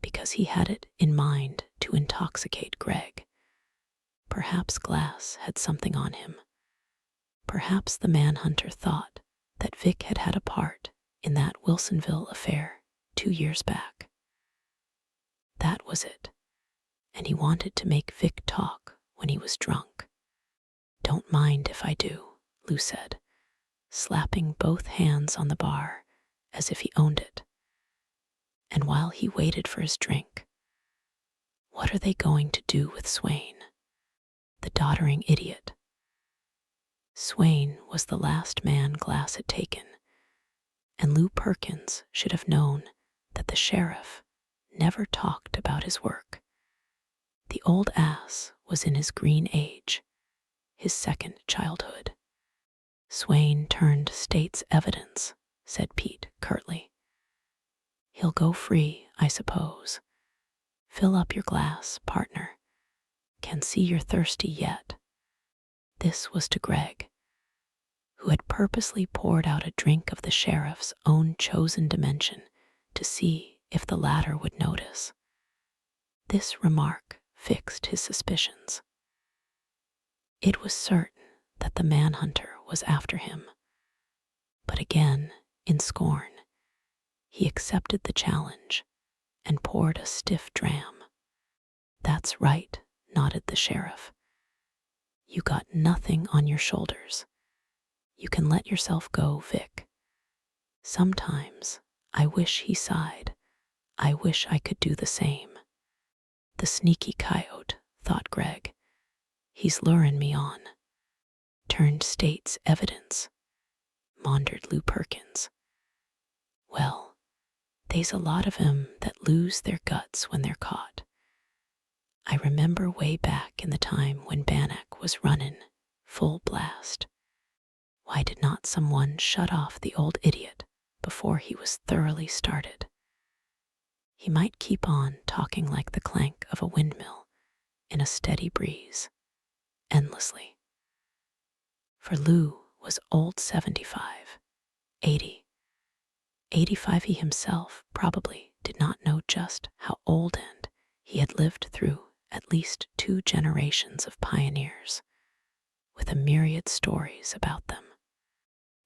because he had it in mind to intoxicate Greg. Perhaps Glass had something on him. Perhaps the manhunter thought that Vic had had a part in that Wilsonville affair 2 years back. That was it, and he wanted to make Vic talk when he was drunk. "Don't mind if I do," Lou said, slapping both hands on the bar as if he owned it. And while he waited for his drink, what are they going to do with Swain, the doddering idiot? Swain was the last man Glass had taken, and Lou Perkins should have known that the sheriff never talked about his work. The old ass was in his green age, his second childhood. "Swain turned state's evidence," said Pete curtly. "He'll go free, I suppose. Fill up your glass, partner. Can see you're thirsty yet." This was to Greg, who had purposely poured out a drink of the sheriff's own chosen dimension to see if the latter would notice. This remark fixed his suspicions. It was certain that the manhunter was after him. But again, in scorn, he accepted the challenge and poured a stiff dram. "That's right," nodded the sheriff. "You got nothing on your shoulders. You can let yourself go, Vic. Sometimes I wish," he sighed, "I wish I could do the same." "The sneaky coyote," thought Greg. "He's luring me on." "Turned state's evidence," maundered Lou Perkins. "Well, they's a lot of 'em that lose their guts when they're caught. I remember way back in the time when Bannock was runnin' full blast. Why did not someone shut off the old idiot before he was thoroughly started? He might keep on talking like the clank of a windmill in a steady breeze, endlessly. For Lou was old 75, 80. 85 he himself probably did not know just how old, and he had lived through at least 2 generations of pioneers, with a myriad stories about them.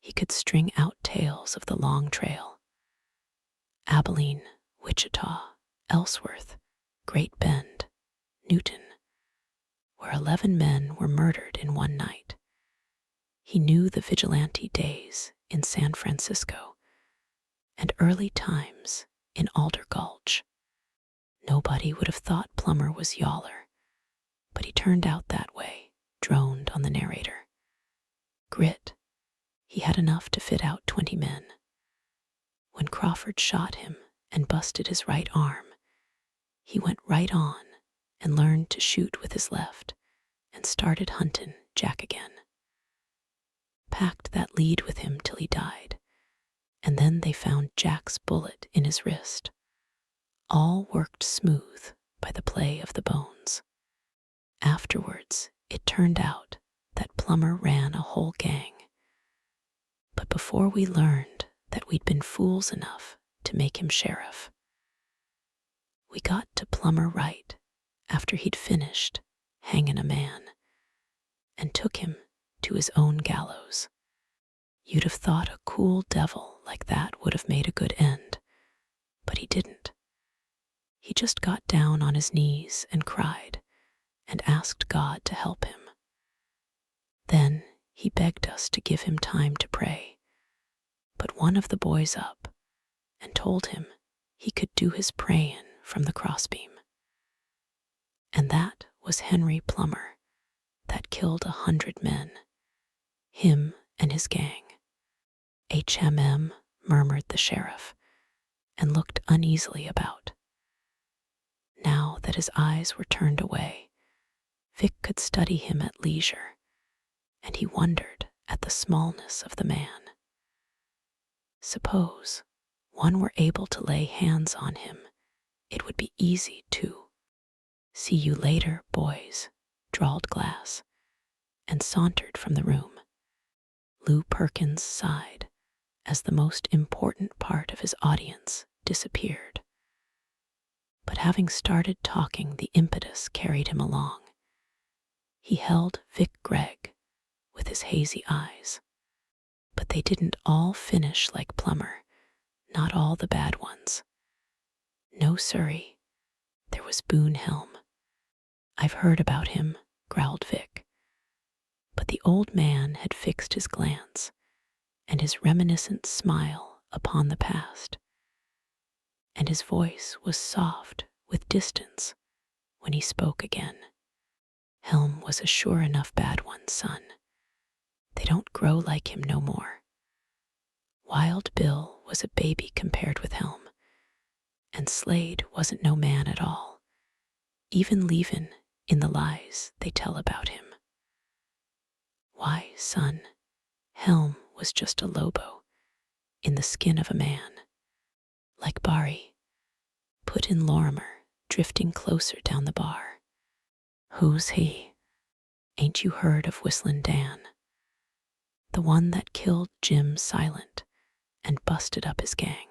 He could string out tales of the Long Trail, Abilene, Wichita, Ellsworth, Great Bend, Newton, where 11 men were murdered in one night. He knew the vigilante days in San Francisco and early times in Alder Gulch. Nobody would have thought Plummer was Yawler, but he turned out that way, droned on the narrator. Grit. He had enough to fit out 20 men. When Crawford shot him and busted his right arm, he went right on and learned to shoot with his left and started hunting Jack again. Packed that lead with him till he died, and then they found Jack's bullet in his wrist. All worked smooth by the play of the bones. Afterwards, it turned out that Plummer ran a whole gang. But before we learned that we'd been fools enough to make him sheriff, we got to Plummer right after he'd finished hanging a man and took him to his own gallows. You'd have thought a cool devil like that would have made a good end, but he didn't. He just got down on his knees and cried and asked God to help him. Then he begged us to give him time to pray, but one of the boys up and told him he could do his praying from the crossbeam. And that was Henry Plummer, that killed 100 men, him and his gang. HMM, murmured the sheriff, and looked uneasily about. Now that his eyes were turned away, Vic could study him at leisure, and he wondered at the smallness of the man. Suppose one were able to lay hands on him, it would be easy too. See you later, boys, drawled Glass, and sauntered from the room. Lou Perkins sighed as the most important part of his audience disappeared. But having started talking, the impetus carried him along. He held Vic Gregg with his hazy eyes. But they didn't all finish like Plummer, not all the bad ones. No, sirree, there was Boone Helm. I've heard about him, growled Vic. But the old man had fixed his glance and his reminiscent smile upon the past, and his voice was soft with distance when he spoke again. Helm was a sure enough bad one, son. They don't grow like him no more. Wild Bill was a baby compared with Helm, and Slade wasn't no man at all, even leavin' in the lies they tell about him. Why, son, Helm was just a lobo in the skin of a man, like Barry, put in Lorimer, drifting closer down the bar. Who's he? Ain't you heard of Whistlin' Dan? The one that killed Jim Silent and busted up his gang.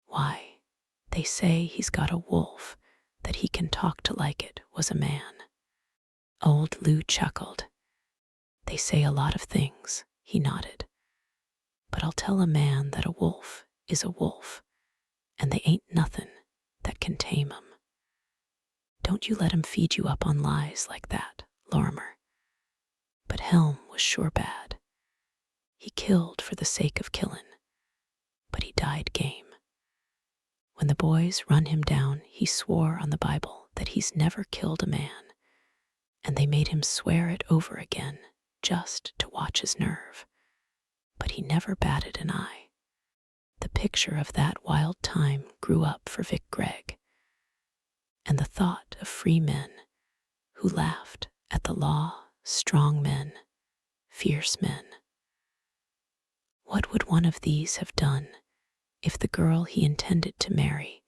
Why, they say he's got a wolf that he can talk to like it was a man. Old Lou chuckled. They say a lot of things, he nodded. But I'll tell a man that a wolf is a wolf, and they ain't nothin' that can tame 'em. Don't you let 'em feed you up on lies like that, Lorimer. But Helm was sure bad. He killed for the sake of killin', but he died game. When the boys run him down, he swore on the Bible that he's never killed a man, and they made him swear it over again just to watch his nerve. But he never batted an eye. The picture of that wild time grew up for Vic Gregg, and the thought of free men who laughed at the law, strong men, fierce men. What would one of these have done if the girl he intended to marry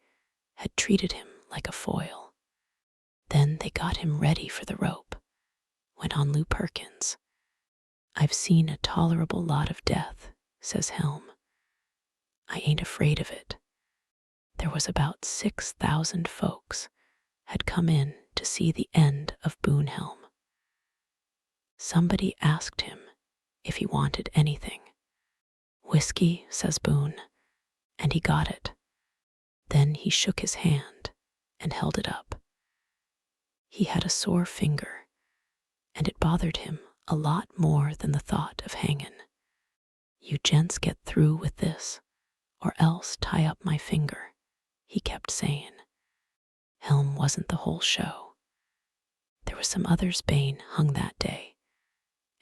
had treated him like a foil? Then they got him ready for the rope, went on Lou Perkins. I've seen a tolerable lot of death, says Helm. I ain't afraid of it. There was about 6,000 folks had come in to see the end of Boone Helm. Somebody asked him if he wanted anything. Whiskey, says Boone, and he got it. Then he shook his hand and held it up. He had a sore finger, and it bothered him a lot more than the thought of hangin'. You gents get through with this, or else tie up my finger, he kept saying. Helm wasn't the whole show. There was some others Bane hung that day,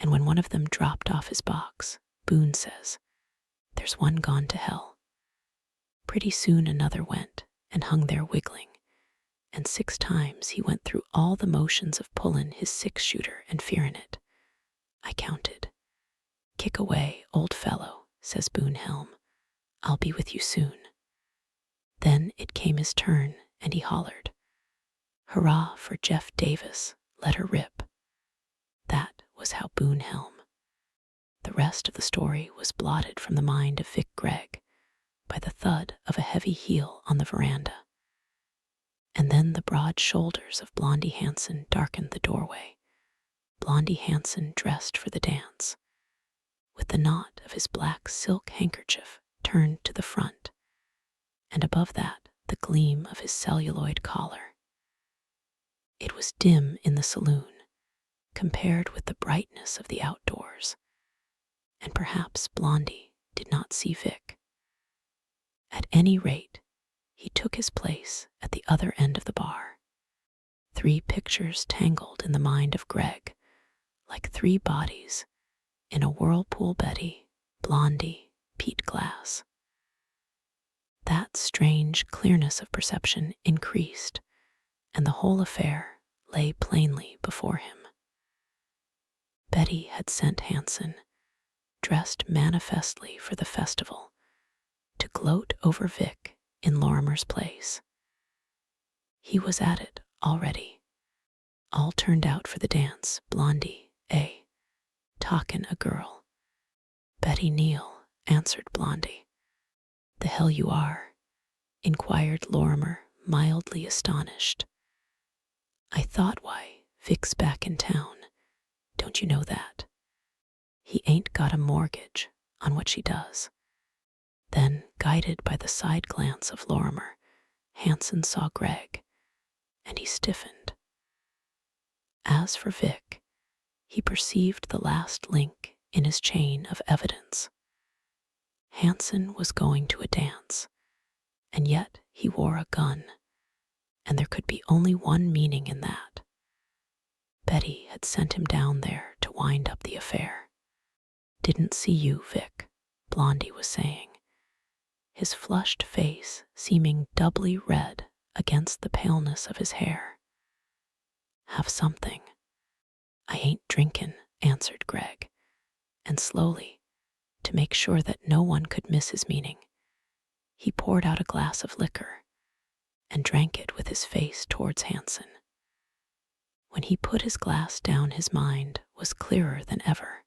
And when one of them dropped off his box, Boone says, "There's one gone to hell." Pretty soon another went and hung there wiggling, and 6 times he went through all the motions of pullin' his 6-shooter and fearin' it. I counted. "Kick away, old fellow," says Boone Helm. "I'll be with you soon." Then it came his turn, and he hollered, "Hurrah for Jeff Davis, let her rip." That was how Boone Helm. The rest of the story was blotted from the mind of Vic Gregg by the thud of a heavy heel on the veranda. And then the broad shoulders of Blondie Hanson darkened the doorway. Blondie Hanson dressed for the dance, with the knot of his black silk handkerchief turned to the front, and above that the gleam of his celluloid collar. It was dim in the saloon, compared with the brightness of the outdoors, and perhaps Blondie did not see Vic. At any rate, he took his place at the other end of the bar. 3 pictures tangled in the mind of Gregg, like 3 bodies in a whirlpool. Betty, Blondie, Pete Glass. That strange clearness of perception increased, and the whole affair lay plainly before him. Betty had sent Hanson, dressed manifestly for the festival, to gloat over Vic in Lorimer's place. He was at it already. All turned out for the dance. Blondie, talkin' a girl. "Betty Neal," answered Blondie. "The hell you are?" inquired Lorimer, mildly astonished. "I thought, why, Vic's back in town. Don't you know that? He ain't got a mortgage on what she does." Then, guided by the side glance of Lorimer, Hanson saw Gregg, and he stiffened. As for Vic, he perceived the last link in his chain of evidence. Hanson was going to a dance, and yet he wore a gun, and there could be only one meaning in that. Betty had sent him down there to wind up the affair. "Didn't see you, Vic," Blondie was saying, his flushed face seeming doubly red against the paleness of his hair. "Have something?" "I ain't drinkin'," answered Gregg, and slowly, to make sure that no one could miss his meaning, he poured out a glass of liquor and drank it with his face towards Hanson. When he put his glass down, his mind was clearer than ever,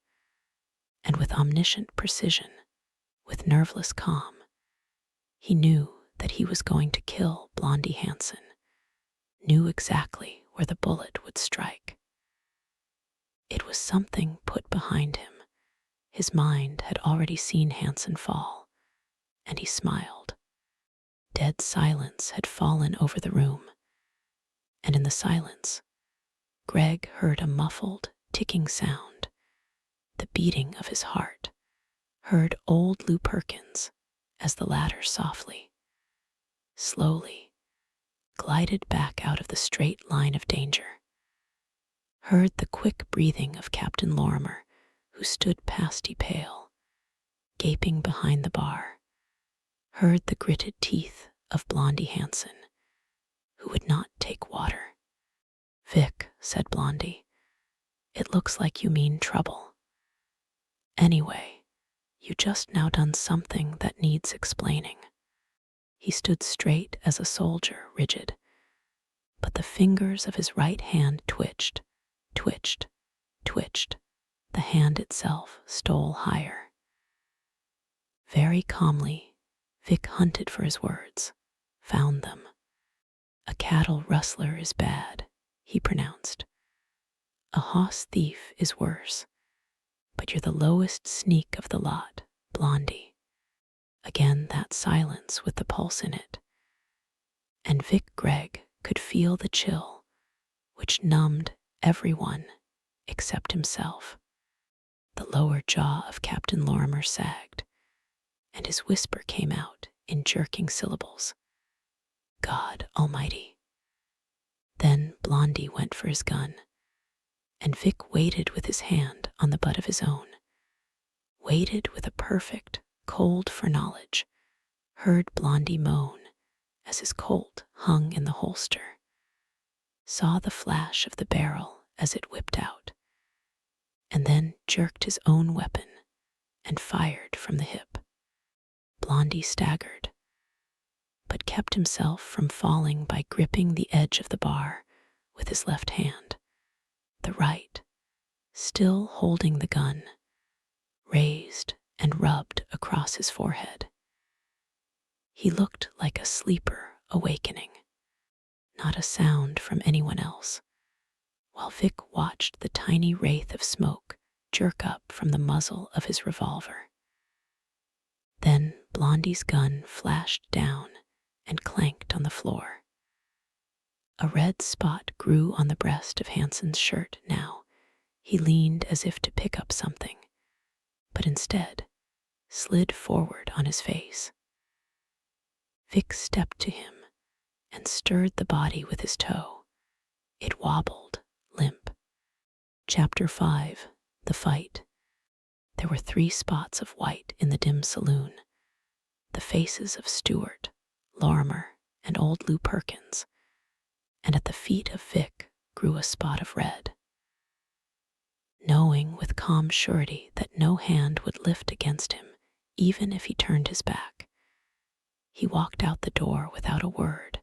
and with omniscient precision, with nerveless calm, he knew that he was going to kill Blondie Hanson, knew exactly where the bullet would strike. It was something put behind him. His mind had already seen Hanson fall, and he smiled. Dead silence had fallen over the room, and in the silence, Gregg heard a muffled, ticking sound, the beating of his heart, heard old Lou Perkins as the latter softly, slowly, glided back out of the straight line of danger, heard the quick breathing of Captain Lorimer, who stood pasty pale, gaping behind the bar, heard the gritted teeth of Blondie Hanson, who would not take water. "Vic," said Blondie, "it looks like you mean trouble. Anyway, you just now done something that needs explaining." He stood straight as a soldier, rigid, but the fingers of his right hand twitched, twitched, twitched. The hand itself stole higher. Very calmly, Vic hunted for his words, found them. "A cattle rustler is bad," he pronounced. "A hoss thief is worse, but you're the lowest sneak of the lot, Blondie." Again that silence with the pulse in it, and Vic Gregg could feel the chill which numbed everyone except himself. The lower jaw of Captain Lorimer sagged, and his whisper came out in jerking syllables. "God Almighty." Then Blondie went for his gun, and Vic waited with his hand on the butt of his own, waited with a perfect, cold for knowledge, heard Blondie moan as his Colt hung in the holster, saw the flash of the barrel as it whipped out, and then jerked his own weapon and fired from the hip. Blondie staggered, but kept himself from falling by gripping the edge of the bar with his left hand, the right, still holding the gun, raised and rubbed across his forehead. He looked like a sleeper awakening, not a sound from anyone else, while Vic watched the tiny wraith of smoke jerk up from the muzzle of his revolver. Then Blondie's gun flashed down and clanked on the floor. A red spot grew on the breast of Hanson's shirt now. He leaned as if to pick up something, but instead slid forward on his face. Vic stepped to him and stirred the body with his toe. It wobbled, limp. Chapter 5. The Fight. There were 3 spots of white in the dim saloon, the faces of Stewart, Lorimer, and old Lou Perkins, and at the feet of Vic grew a spot of red. Knowing with calm surety that no hand would lift against him, even if he turned his back, he walked out the door without a word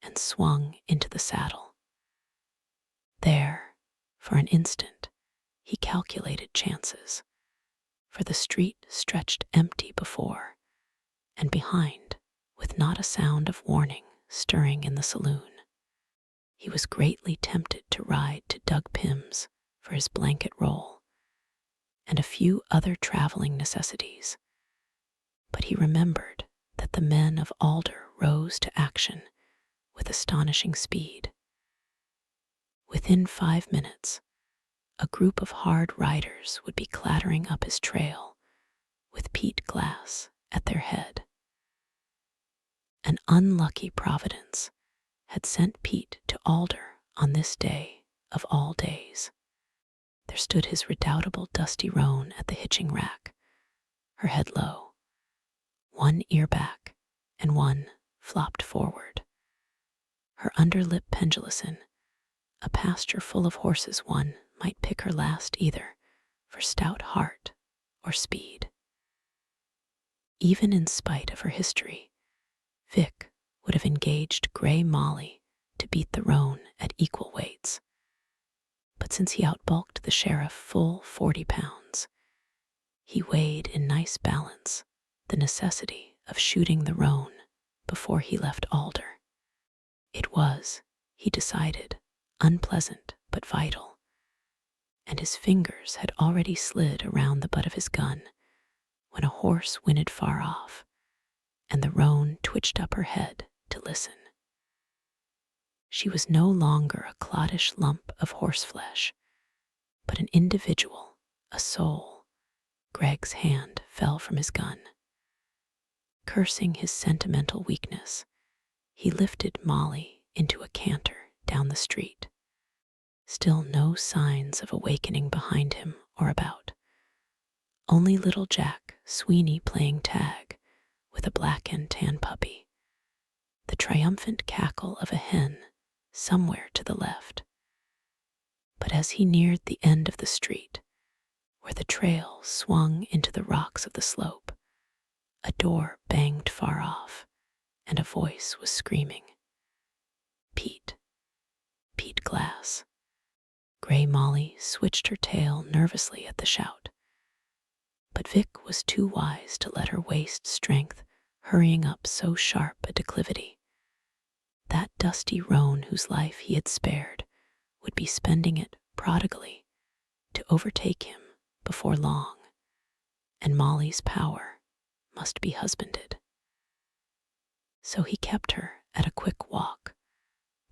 and swung into the saddle. There, for an instant, he calculated chances, for the street stretched empty before, and behind, with not a sound of warning stirring in the saloon. He was greatly tempted to ride to Doug Pym's for his blanket roll and a few other traveling necessities, but he remembered that the men of Alder rose to action with astonishing speed. Within 5 minutes, a group of hard riders would be clattering up his trail, with Pete Glass at their head. An unlucky providence had sent Pete to Alder on this day of all days. There stood his redoubtable Dusty Roan at the hitching rack, her head low, one ear back and one flopped forward, her underlip pendulous in a pasture full of horses. One might pick her last either for stout heart or speed. Even in spite of her history, Vic would have engaged Grey Molly to beat the roan at equal weights. But since he outbulked the sheriff full 40 pounds, he weighed in nice balance the necessity of shooting the roan before he left Alder. It was, he decided, unpleasant but vital, and his fingers had already slid around the butt of his gun when a horse whinnied far off, and the roan twitched up her head to listen. She was no longer a cloddish lump of horseflesh, but an individual, a soul. Greg's hand fell from his gun. Cursing his sentimental weakness, he lifted Molly into a canter down the street. Still no signs of awakening behind him or about. Only little Jack Sweeney playing tag with a black and tan puppy. The triumphant cackle of a hen somewhere to the left. But as he neared the end of the street, where the trail swung into the rocks of the slope, a door banged far off, and a voice was screaming. Pete. Pete Glass. Grey Molly switched her tail nervously at the shout. But Vic was too wise to let her waste strength hurrying up so sharp a declivity. That dusty roan whose life he had spared would be spending it prodigally to overtake him before long, and Molly's power must be husbanded. So he kept her at a quick walk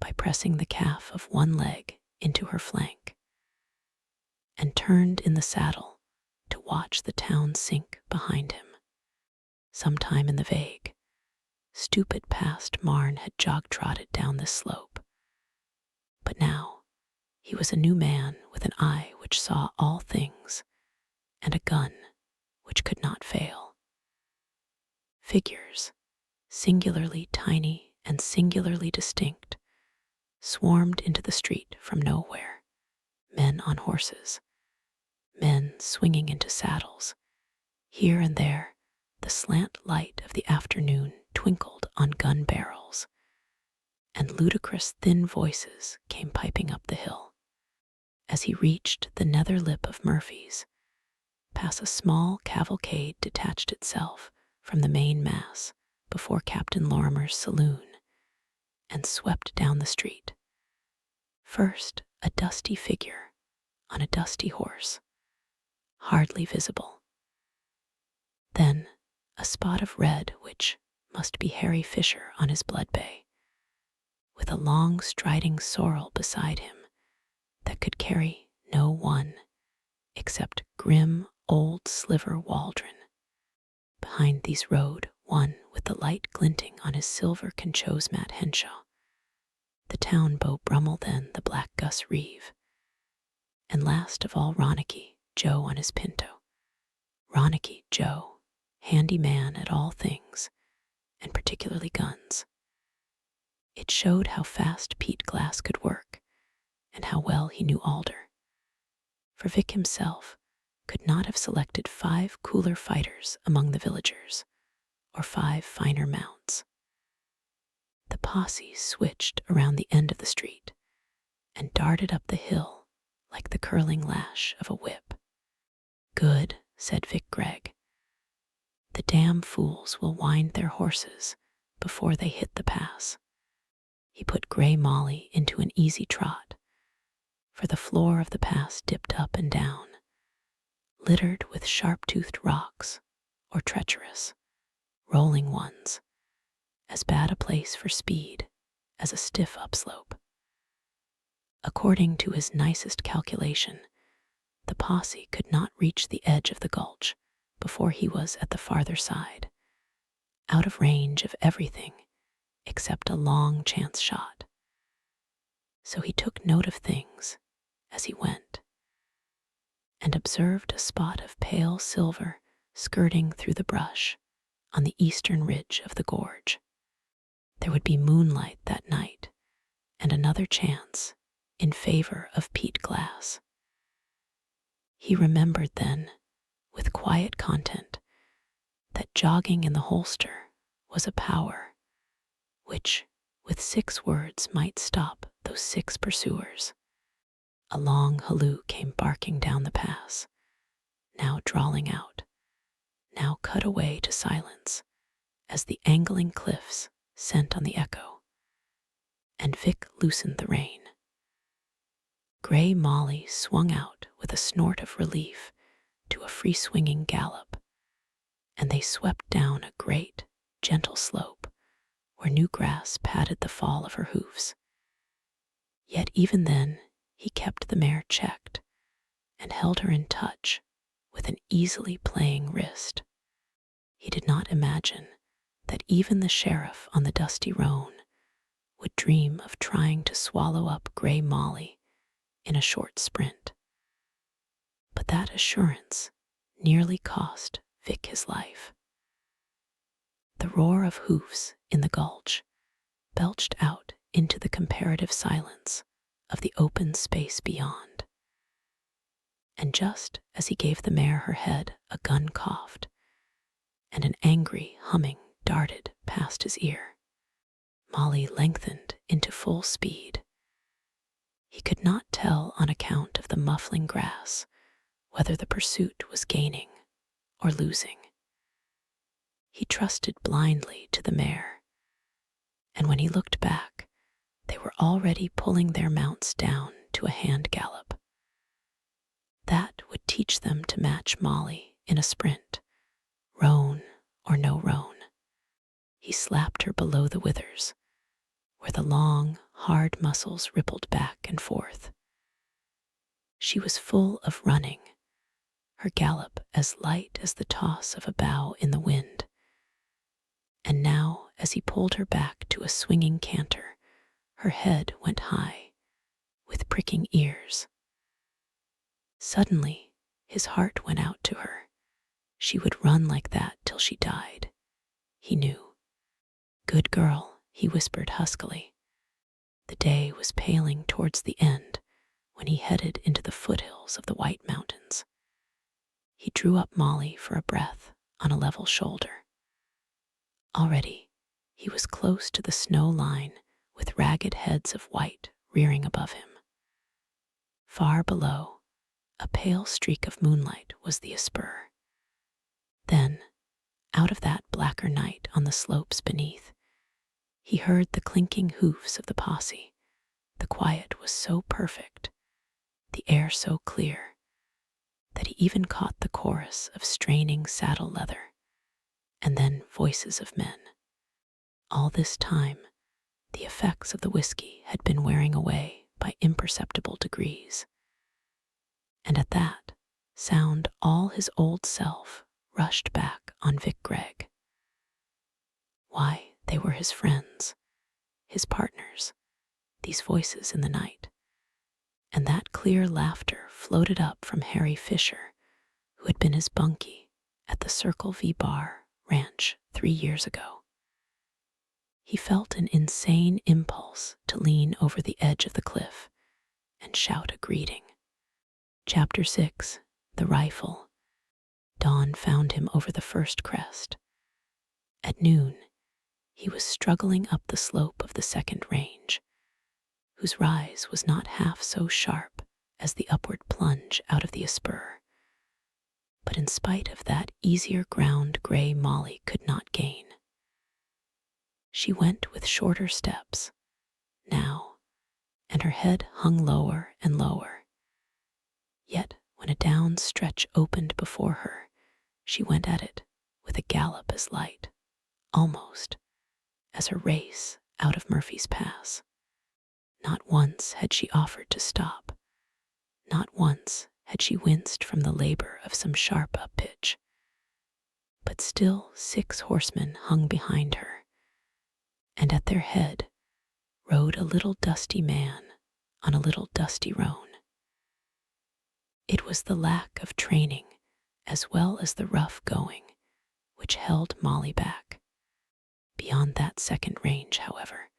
by pressing the calf of one leg into her flank, and turned in the saddle to watch the town sink behind him. Sometime in the vague, stupid past Marn had jog-trotted down this slope, but now, He was a new man with an eye which saw all things, and a gun which could not fail. Figures, singularly tiny and singularly distinct, swarmed into the street from nowhere, men on horses, men swinging into saddles. Here and there, the slant light of the afternoon twinkled on gun barrels, and ludicrous thin voices came piping up the hill. As he reached the nether lip of Murphy's, past a small cavalcade detached itself from the main mass before Captain Lorimer's saloon and swept down the street. First, a dusty figure on a dusty horse, hardly visible. Then, a spot of red which must be Harry Fisher on his blood bay, with a long striding sorrel beside him that could carry no one except grim old Sliver Waldron. Behind these rode one with the light glinting on his silver Concho's-mat Henshaw, the town Beau Brummel, then the black Gus Reeve, and last of all Ronicky Joe on his pinto. Ronicky Joe, handy man at all things, and particularly guns. It showed how fast Pete Glass could work, and how well he knew Alder. For Vic himself could not have selected 5 cooler fighters among the villagers, or 5 finer mounts. The posse switched around the end of the street and darted up the hill like the curling lash of a whip. "Good," said Vic Gregg. "The damn fools will wind their horses before they hit the pass." He put Gray Molly into an easy trot, for the floor of the pass dipped up and down, littered with sharp-toothed rocks or treacherous, rolling ones, as bad a place for speed as a stiff upslope. According to his nicest calculation, the posse could not reach the edge of the gulch before he was at the farther side, out of range of everything except a long chance shot. So he took note of things as he went, and observed a spot of pale silver skirting through the brush on the eastern ridge of the gorge. There would be moonlight that night, and another chance in favor of Pete Glass. He remembered then, with quiet content, that jogging in the holster was a power which, with 6 words, might stop those 6 pursuers. A long halloo came barking down the pass, now drawling out, now cut away to silence as the angling cliffs sent on the echo, and Vic loosened the rein. Gray Molly swung out with a snort of relief to a free-swinging gallop, and they swept down a great, gentle slope where new grass padded the fall of her hoofs. Yet even then he kept the mare checked and held her in touch with an easily playing wrist. He did not imagine that even the sheriff on the dusty roan would dream of trying to swallow up Gray Molly in a short sprint. But that assurance nearly cost Vic his life. The roar of hoofs in the gulch belched out into the comparative silence of the open space beyond. And just as he gave the mare her head, a gun coughed, and an angry humming darted past his ear. Molly lengthened into full speed. He could not tell on account of the muffling grass whether the pursuit was gaining or losing. He trusted blindly to the mare, and when he looked back, they were already pulling their mounts down to a hand gallop. That would teach them to match Molly in a sprint, roan or no roan. He slapped her below the withers, where the long, hard muscles rippled back and forth. She was full of running, her gallop as light as the toss of a bough in the wind. And now, as he pulled her back to a swinging canter, her head went high, with pricking ears. Suddenly, his heart went out to her. She would run like that till she died, he knew. "Good girl," he whispered huskily. The day was paling towards the end when he headed into the foothills of the White Mountains. He drew up Molly for a breath on a level shoulder. Already, he was close to the snow line with ragged heads of white rearing above him. Far below, a pale streak of moonlight was the spur. Then, out of that blacker night on the slopes beneath, he heard the clinking hoofs of the posse. The quiet was so perfect, the air so clear, that he even caught the chorus of straining saddle leather, and then voices of men. All this time, the effects of the whiskey had been wearing away by imperceptible degrees. And at that sound, all his old self rushed back on Vic Gregg. Why, they were his friends, his partners, these voices in the night. And that clear laughter floated up from Harry Fisher, who had been his bunkie at the Circle V Bar ranch 3 years ago. He felt an insane impulse to lean over the edge of the cliff and shout a greeting. Chapter 6, The Rifle. Dawn found him over the first crest. At noon, he was struggling up the slope of the second range, whose rise was not half so sharp as the upward plunge out of the spur. But in spite of that easier ground, gray Molly could not gain. She went with shorter steps now, and her head hung lower and lower. Yet when a down stretch opened before her, she went at it with a gallop as light, almost, as her race out of Murphy's Pass. Not once had she offered to stop. Not once had she winced from the labor of some sharp up-pitch. But still 6 horsemen hung behind her, and at their head rode a little dusty man on a little dusty roan. It was the lack of training as well as the rough going which held Molly back. Beyond that second range, however,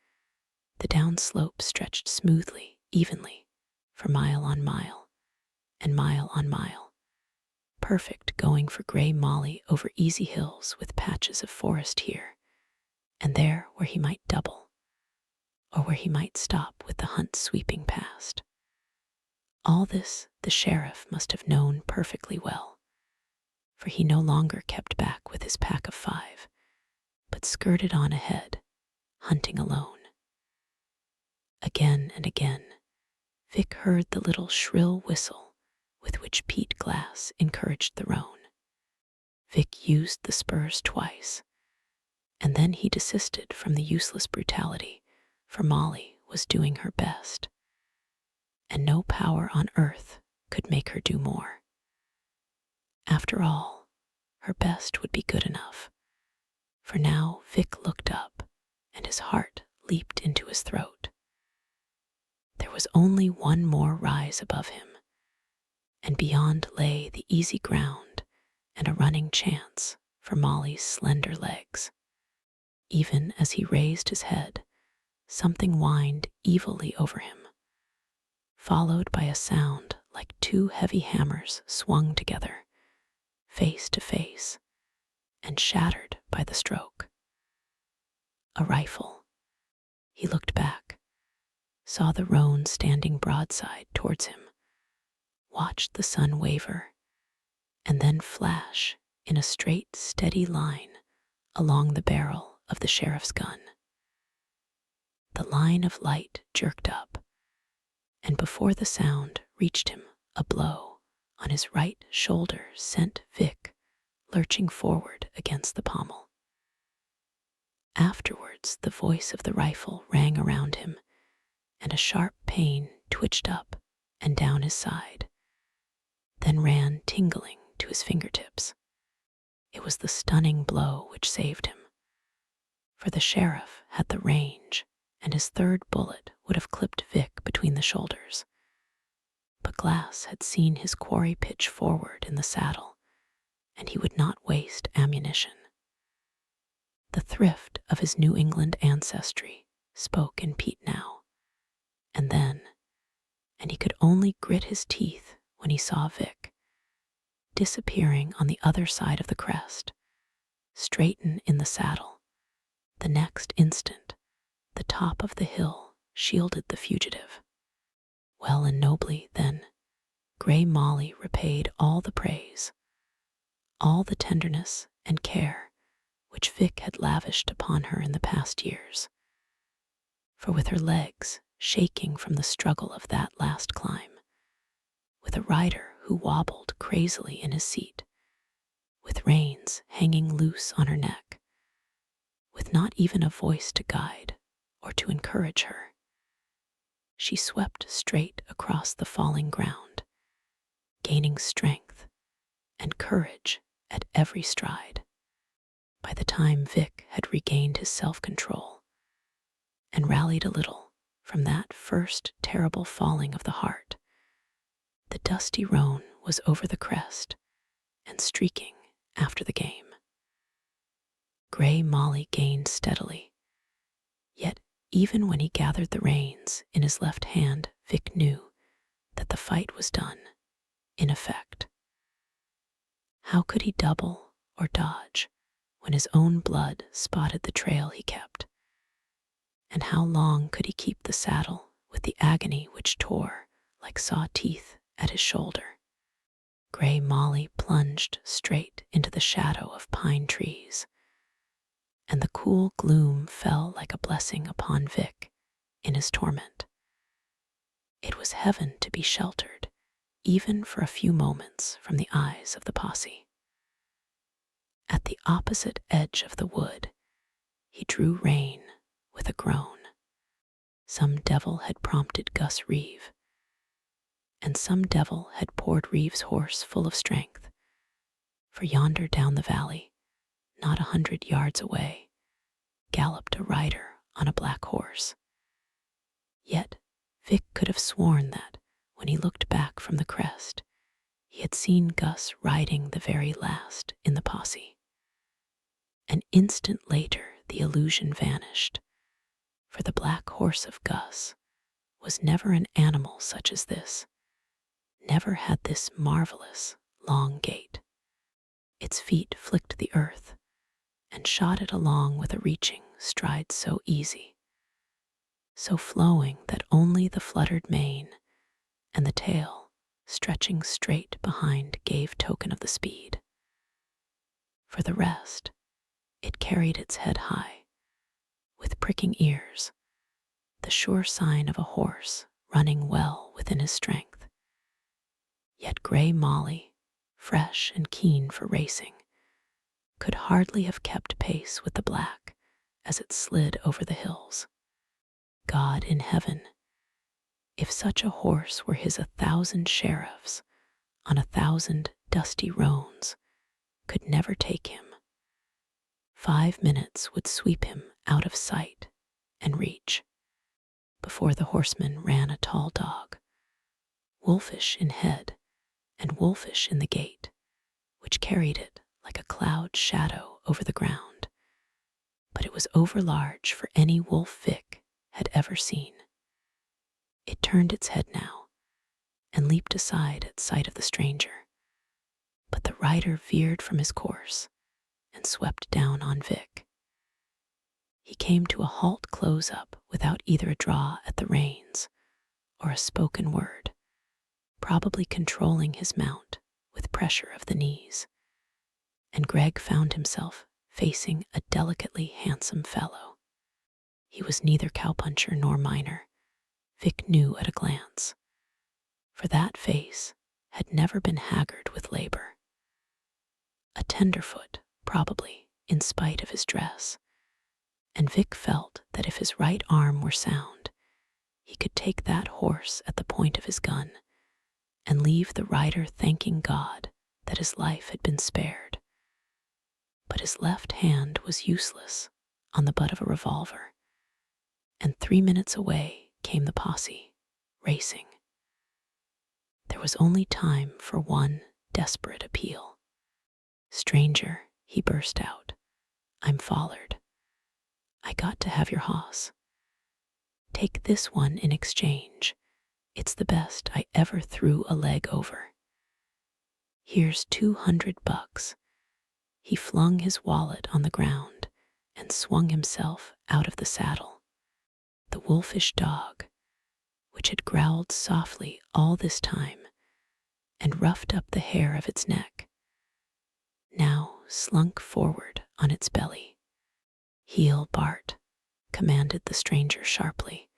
the downslope stretched smoothly, evenly, for mile on mile, and mile on mile, perfect going for gray Molly over easy hills with patches of forest here and there where he might double, or where he might stop with the hunt sweeping past. All this the sheriff must have known perfectly well, for he no longer kept back with his pack of 5, but skirted on ahead, hunting alone. Again and again, Vic heard the little shrill whistle with which Pete Glass encouraged the roan. Vic used the spurs twice, and then he desisted from the useless brutality, for Molly was doing her best, and no power on earth could make her do more. After all, her best would be good enough, for now Vic looked up, and his heart leaped into his throat. There was only one more rise above him, and beyond lay the easy ground and a running chance for Molly's slender legs. Even as he raised his head, something whined evilly over him, followed by a sound like 2 heavy hammers swung together, face to face, and shattered by the stroke. A rifle. He looked back, saw the roan standing broadside towards him, watched the sun waver, and then flash in a straight, steady line along the barrel of the sheriff's gun. The line of light jerked up, and before the sound reached him, a blow on his right shoulder sent Vic lurching forward against the pommel. Afterwards, the voice of the rifle rang around him, and a sharp pain twitched up and down his side, then ran tingling to his fingertips. It was the stunning blow which saved him, for the sheriff had the range and his third bullet would have clipped Vic between the shoulders. But Glass had seen his quarry pitch forward in the saddle, and he would not waste ammunition. The thrift of his New England ancestry spoke in Pete now, and he could only grit his teeth when he saw Vic, disappearing on the other side of the crest, straighten in the saddle. The next instant, the top of the hill shielded the fugitive. Well and nobly, then, Grey Molly repaid all the praise, all the tenderness and care which Vic had lavished upon her in the past years. For with her legs shaking from the struggle of that last climb, with a rider who wobbled crazily in his seat, with reins hanging loose on her neck, with not even a voice to guide or to encourage her, she swept straight across the falling ground, gaining strength and courage at every stride. By the time Vic had regained his self-control and rallied a little from that first terrible falling of the heart, the dusty roan was over the crest and streaking after the game. Grey Molly gained steadily, yet even when he gathered the reins in his left hand, Vic knew that the fight was done, in effect. How could he double or dodge when his own blood spotted the trail he kept? And how long could he keep the saddle with the agony which tore like saw teeth at his shoulder? Grey Molly plunged straight into the shadow of pine trees, and the cool gloom fell like a blessing upon Vic in his torment. It was heaven to be sheltered, even for a few moments, from the eyes of the posse. At the opposite edge of the wood, he drew rein with a groan. Some devil had prompted Gus Reeve, and some devil had poured Reeve's horse full of strength, for yonder down the valley, not 100 yards away, galloped a rider on a black horse. Yet Vic could have sworn that, when he looked back from the crest, he had seen Gus riding the very last in the posse. An instant later the illusion vanished, for the black horse of Gus was never an animal such as this, never had this marvelous long gait. Its feet flicked the earth and shot it along with a reaching stride so easy, so flowing that only the fluttered mane and the tail stretching straight behind gave token of the speed. For the rest, it carried its head high, with pricking ears, the sure sign of a horse running well within his strength. Yet Grey Molly, fresh and keen for racing, could hardly have kept pace with the black as it slid over the hills. God in heaven, if such a horse were his 1,000 sheriffs on 1,000 dusty roans, could never take him. 5 minutes would sweep him out of sight and reach. Before the horseman ran a tall dog, wolfish in head and wolfish in the gait, which carried it like a cloud shadow over the ground, but it was overlarge for any wolf Vic had ever seen. It turned its head now and leaped aside at sight of the stranger, but the rider veered from his course and swept down on Vic. He came to a halt close up without either a draw at the reins or a spoken word, probably controlling his mount with pressure of the knees, and Greg found himself facing a delicately handsome fellow. He was neither cowpuncher nor miner, Vic knew at a glance, for that face had never been haggard with labor. A tenderfoot, probably, in spite of his dress, and Vic felt that if his right arm were sound, he could take that horse at the point of his gun and leave the rider thanking God that his life had been spared. But his left hand was useless on the butt of a revolver, and 3 minutes away came the posse, racing. There was only time for one desperate appeal. "Stranger," he burst out, "I'm follered. I got to have your hoss. Take this one in exchange. It's the best I ever threw a leg over. Here's $200. He flung his wallet on the ground and swung himself out of the saddle. The wolfish dog, which had growled softly all this time and roughed up the hair of its neck, now slunk forward on its belly. "Heel, Bart," commanded the stranger sharply,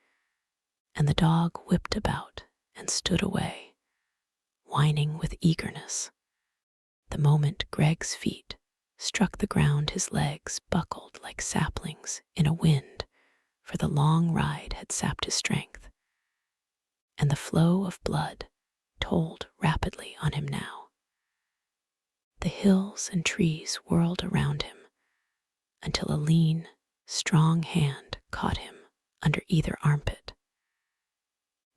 and the dog whipped about and stood away, whining with eagerness. The moment Greg's feet struck the ground, his legs buckled like saplings in a wind, for the long ride had sapped his strength, and the flow of blood told rapidly on him now. The hills and trees whirled around him until a lean, strong hand caught him under either armpit.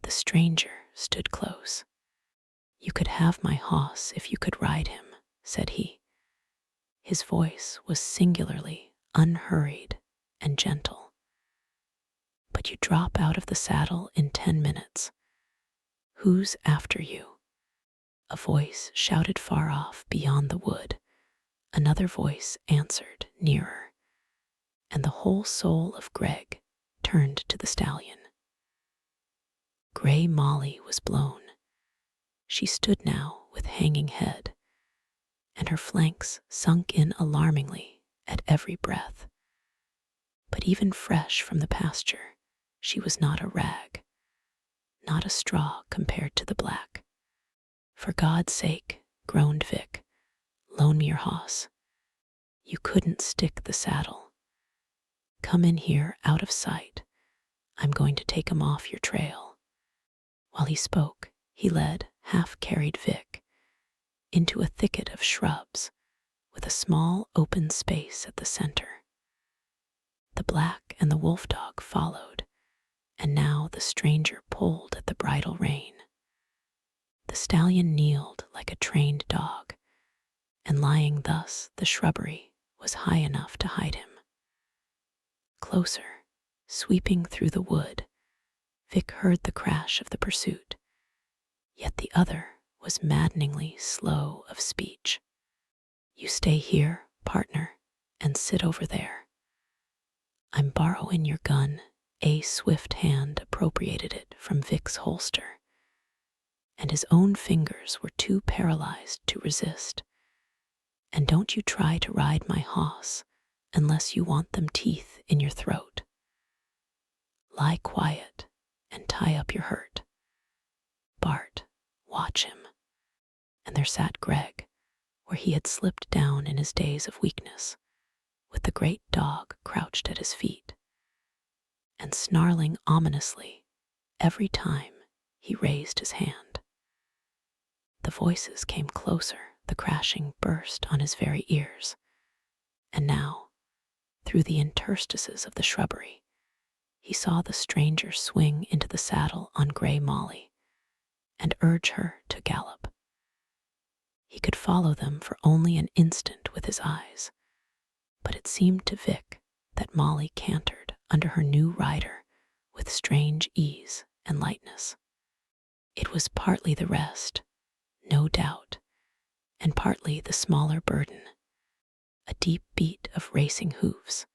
The stranger stood close. "You could have my hoss if you could ride him," said he. His voice was singularly unhurried and gentle. "But you drop out of the saddle in 10 minutes. Who's after you?" A voice shouted far off beyond the wood. Another voice answered nearer, and the whole soul of Greg turned to the stallion. Gray Molly was blown. She stood now with hanging head, and her flanks sunk in alarmingly at every breath. But even fresh from the pasture, she was not a rag, not a straw compared to the black. "For God's sake," groaned Vic, "loan me your hoss. You couldn't stick the saddle. Come in here out of sight. I'm going to take 'em off your trail." While he spoke, he led half-carried Vic into a thicket of shrubs with a small open space at the center. The black and the wolf dog followed, and now the stranger pulled at the bridle rein. The stallion kneeled like a trained dog, and lying thus, the shrubbery was high enough to hide him. Closer, sweeping through the wood, Vic heard the crash of the pursuit, yet the other was maddeningly slow of speech. "You stay here, partner, and sit over there. I'm borrowing your gun." A swift hand appropriated it from Vic's holster, and his own fingers were too paralyzed to resist. "And don't you try to ride my hoss unless you want them teeth in your throat. Lie quiet and tie up your hurt. Bart, watch him." And there sat Greg, where he had slipped down in his days of weakness, with the great dog crouched at his feet, and snarling ominously every time he raised his hand. The voices came closer, the crashing burst on his very ears, and now, through the interstices of the shrubbery, he saw the stranger swing into the saddle on Gray Molly and urge her to gallop. He could follow them for only an instant with his eyes, but it seemed to Vic that Molly cantered under her new rider with strange ease and lightness. It was partly the rest, no doubt, and partly the smaller burden, a deep beat of racing hoofs,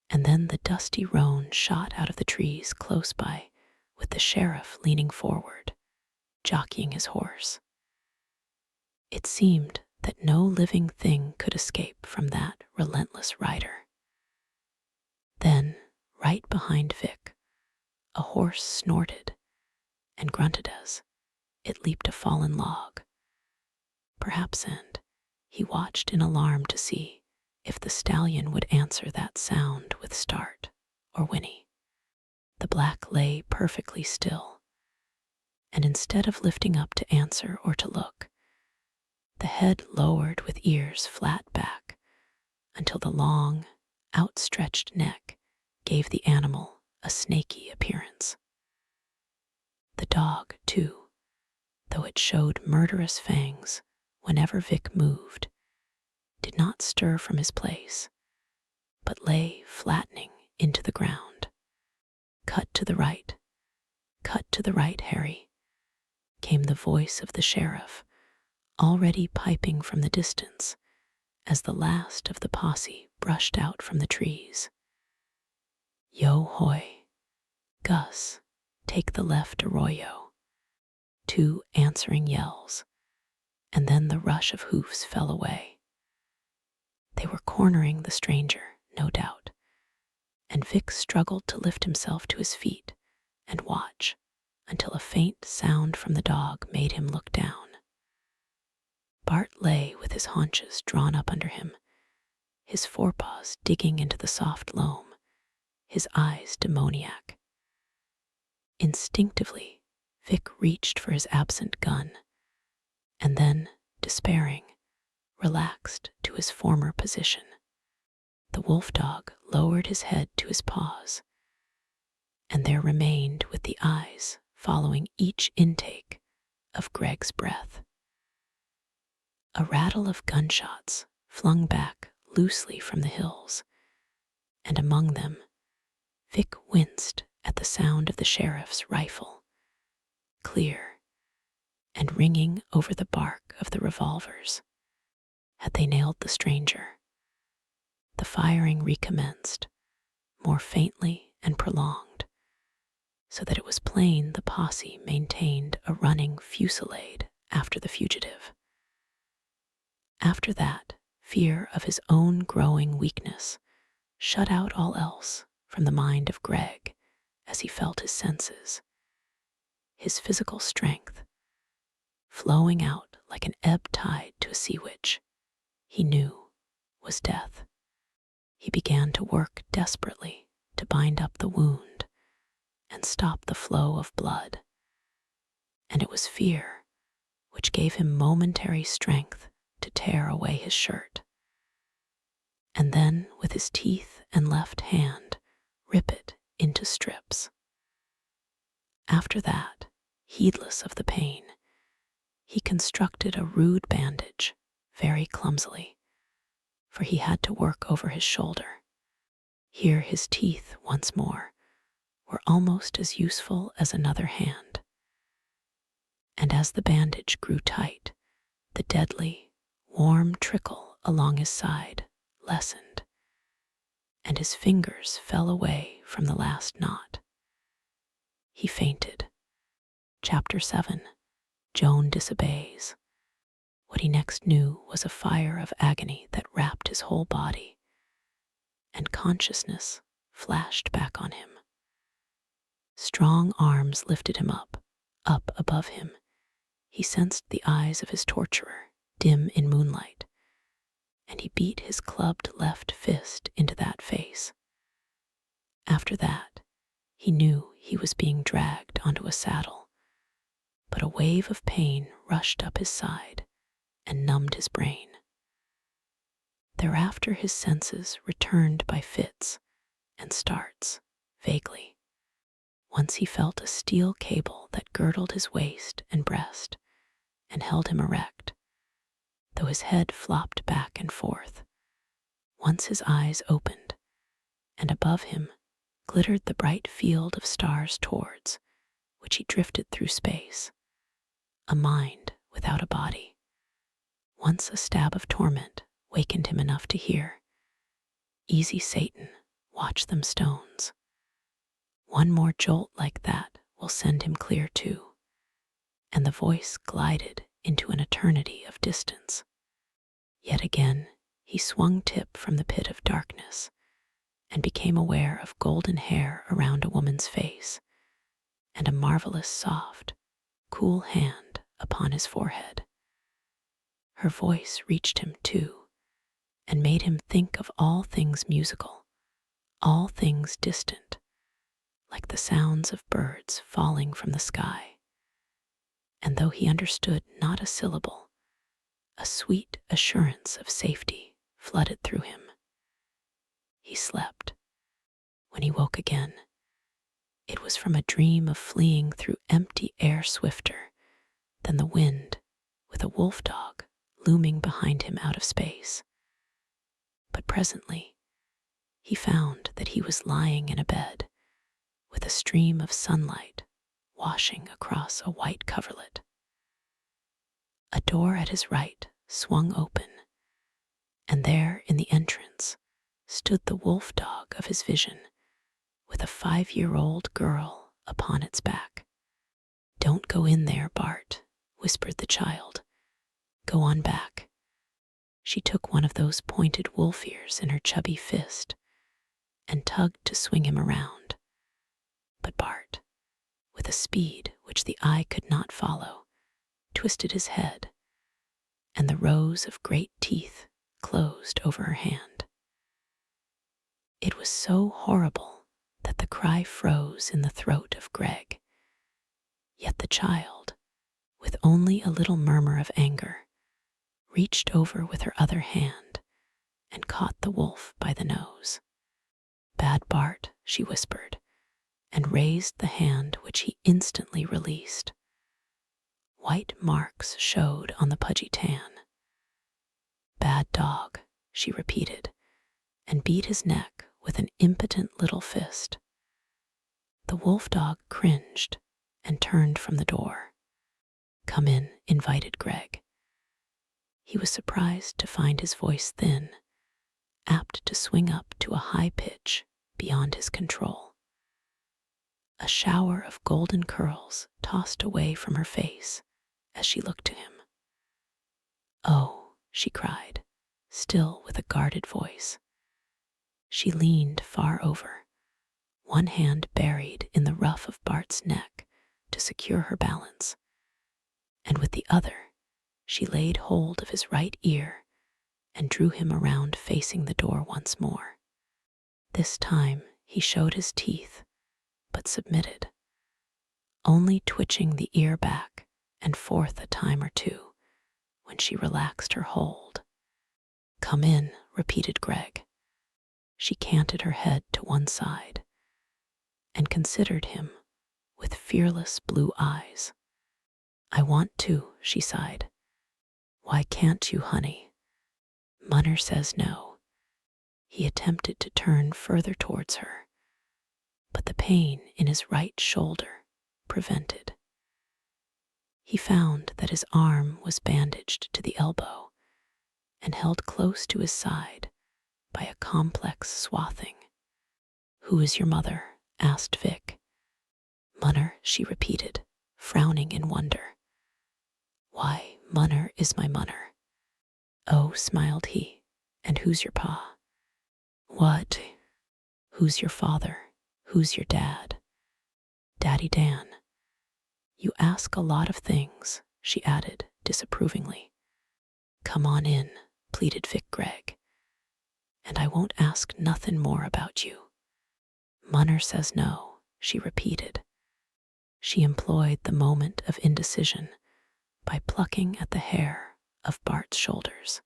and then the dusty roan shot out of the trees close by, with the sheriff leaning forward, jockeying his horse. It seemed that no living thing could escape from that relentless rider. Then, right behind Vic, a horse snorted and grunted as it leaped a fallen log. Perhaps, and he watched in alarm to see if the stallion would answer that sound with start or whinny. The black lay perfectly still, and instead of lifting up to answer or to look, the head lowered with ears flat back until the long, outstretched neck gave the animal a snaky appearance. The dog, too, though it showed murderous fangs whenever Vic moved, did not stir from his place, but lay flattening into the ground. "Cut to the right, cut to the right, Harry," came the voice of the sheriff, already piping from the distance as the last of the posse brushed out from the trees. "Yo hoy, Gus, take the left arroyo." Two answering yells, and then the rush of hoofs fell away. They were cornering the stranger, no doubt, and Vic struggled to lift himself to his feet and watch until a faint sound from the dog made him look down. Bart lay with his haunches drawn up under him, his forepaws digging into the soft loam, his eyes demoniac. Instinctively, Vic reached for his absent gun, and then, despairing, relaxed to his former position. The wolf dog lowered his head to his paws, and there remained with the eyes following each intake of Greg's breath. A rattle of gunshots flung back loosely from the hills, and among them, Vic winced at the sound of the sheriff's rifle, clear and ringing over the bark of the revolvers. Had they nailed the stranger? The firing recommenced, more faintly and prolonged, so that it was plain the posse maintained a running fusillade after the fugitive. After that, fear of his own growing weakness shut out all else from the mind of Greg as he felt his senses. His physical strength, flowing out like an ebb tide to a sea witch, he knew was death. He began to work desperately to bind up the wound and stop the flow of blood. And it was fear which gave him momentary strength to tear away his shirt, and then with his teeth and left hand rip it into strips. After that, heedless of the pain, he constructed a rude bandage very clumsily, for he had to work over his shoulder. Here his teeth, once more, were almost as useful as another hand. And as the bandage grew tight, the deadly, warm trickle along his side lessened, and his fingers fell away from the last knot. He fainted. Chapter 7. Joan Disobeys. What he next knew was a fire of agony that wrapped his whole body, and consciousness flashed back on him. Strong arms lifted him up above him. He sensed the eyes of his torturer, dim in moonlight, and he beat his clubbed left fist into that face. After that, he knew he was being dragged onto a saddle, but a wave of pain rushed up his side and numbed his brain. Thereafter his senses returned by fits and starts, vaguely. Once he felt a steel cable that girdled his waist and breast and held him erect, though his head flopped back and forth. Once his eyes opened, and above him glittered the bright field of stars towards which he drifted through space, a mind without a body. Once a stab of torment wakened him enough to hear, "Easy, Satan, watch them stones." One more jolt like that will send him clear too, and the voice glided into an eternity of distance. Yet again he swung tip from the pit of darkness and became aware of golden hair around a woman's face and a marvelous soft, cool hand upon his forehead. Her voice reached him too, and made him think of all things musical, all things distant, like the sounds of birds falling from the sky. And though he understood not a syllable, a sweet assurance of safety flooded through him. He slept. When he woke again, was from a dream of fleeing through empty air swifter than the wind, with a wolf dog looming behind him out of space. But presently, he found that he was lying in a bed with a stream of sunlight washing across a white coverlet. A door at his right swung open, and there in the entrance stood the wolf dog of his vision, with a 5-year-old girl upon its back. "Don't go in there, Bart," whispered the child. "Go on back." She took one of those pointed wolf ears in her chubby fist and tugged to swing him around. But Bart, with a speed which the eye could not follow, twisted his head, and the rows of great teeth closed over her hand. It was so horrible that the cry froze in the throat of Greg. Yet the child, with only a little murmur of anger, reached over with her other hand and caught the wolf by the nose. "Bad Bart," she whispered, and raised the hand which he instantly released. White marks showed on the pudgy tan. "Bad dog," she repeated, and beat his neck with an impotent little fist. The wolf dog cringed and turned from the door. "Come in," invited Greg. He was surprised to find his voice thin, apt to swing up to a high pitch beyond his control. A shower of golden curls tossed away from her face as she looked to him. "Oh," she cried, still with a guarded voice. She leaned far over, one hand buried in the ruff of Bart's neck to secure her balance, and with the other she laid hold of his right ear and drew him around facing the door once more. This time he showed his teeth, but submitted, only twitching the ear back and forth a time or two when she relaxed her hold. "Come in," repeated Greg. She canted her head to one side and considered him with fearless blue eyes. "I want to," she sighed. "Why can't you, honey?" "Munner says no." He attempted to turn further towards her, but the pain in his right shoulder prevented. He found that his arm was bandaged to the elbow and held close to his side by a complex swathing. "Who is your mother?" asked Vic. "Munner," she repeated, frowning in wonder. "Why, Munner is my munner." "Oh," smiled he, "and who's your pa?" "What?" "Who's your father? Who's your dad?" "Daddy Dan." "You ask a lot of things," she added disapprovingly. "Come on in," pleaded Vic Gregg, "and I won't ask nothin' more about you." "Munner says no," she repeated. She employed the moment of indecision by plucking at the hair of Bart's shoulders.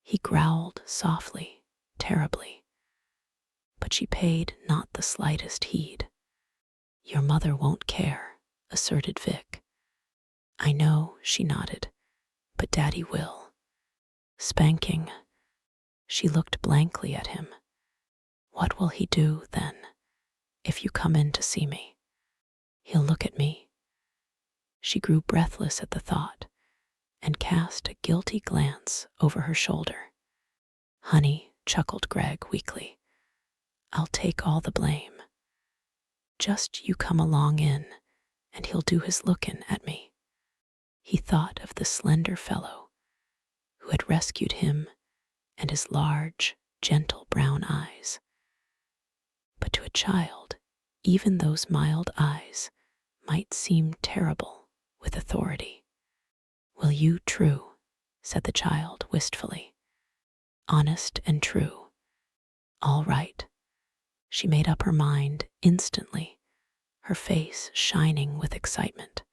He growled softly, terribly, but she paid not the slightest heed. "Your mother won't care," asserted Vic. "I know," she nodded, "but Daddy will." "Spanking." She looked blankly at him. "What will he do, then, if you come in to see me?" "He'll look at me." She grew breathless at the thought and cast a guilty glance over her shoulder. "Honey," chuckled Greg weakly, "I'll take all the blame. Just you come along in, and he'll do his lookin' at me." He thought of the slender fellow who had rescued him and his large, gentle brown eyes. But to a child, even those mild eyes might seem terrible with authority. "Will you, true?" said the child wistfully. "Honest and true." "All right." She made up her mind instantly, her face shining with excitement.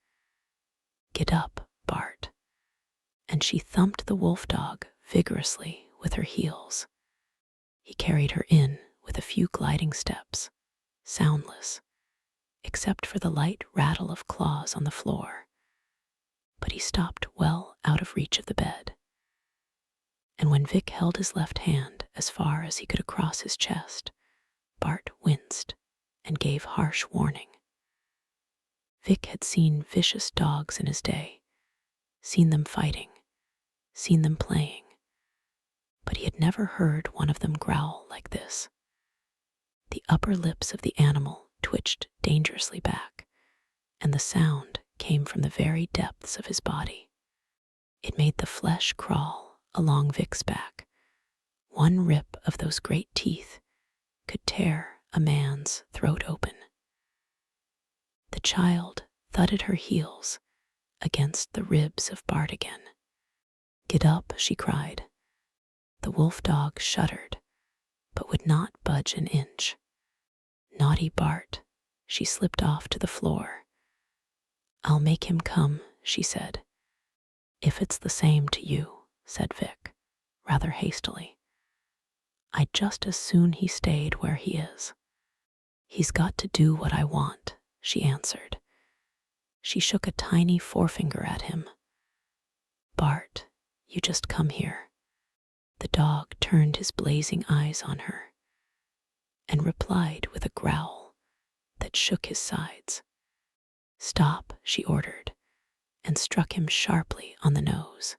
"Get up, Bart." And she thumped the wolf dog vigorously with her heels. He carried her in with a few gliding steps, soundless, except for the light rattle of claws on the floor. But he stopped well out of reach of the bed. And when Vic held his left hand as far as he could across his chest, Bart winced and gave harsh warning. Vic had seen vicious dogs in his day, seen them fighting, seen them playing, but he had never heard one of them growl like this. The upper lips of the animal twitched dangerously back, and the sound came from the very depths of his body. It made the flesh crawl along Vic's back. One rip of those great teeth could tear a man's throat open. The child thudded her heels against the ribs of Bart again. "Get up," she cried. The wolf dog shuddered, but would not budge an inch. "Naughty Bart," she slipped off to the floor. "I'll make him come," she said. "If it's the same to you," said Vic, rather hastily. "I'd just as soon he stayed where he is." "He's got to do what I want," she answered. She shook a tiny forefinger at him. "Bart, you just come here." The dog turned his blazing eyes on her and replied with a growl that shook his sides. "Stop," she ordered, and struck him sharply on the nose.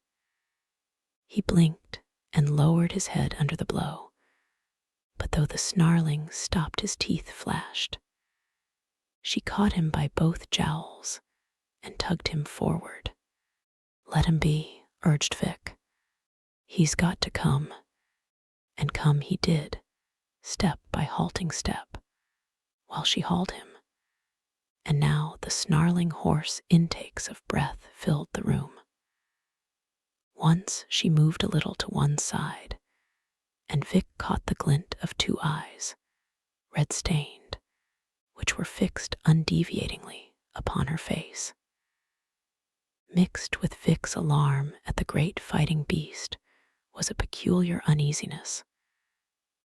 He blinked and lowered his head under the blow, but though the snarling stopped his teeth flashed. She caught him by both jowls and tugged him forward. "Let him be," urged Vic. "He's got to come." And come he did, step by halting step, while she hauled him. And now the snarling hoarse intakes of breath filled the room. Once she moved a little to one side, and Vic caught the glint of two eyes, red-stained, which were fixed undeviatingly upon her face. Mixed with Vic's alarm at the great fighting beast was a peculiar uneasiness,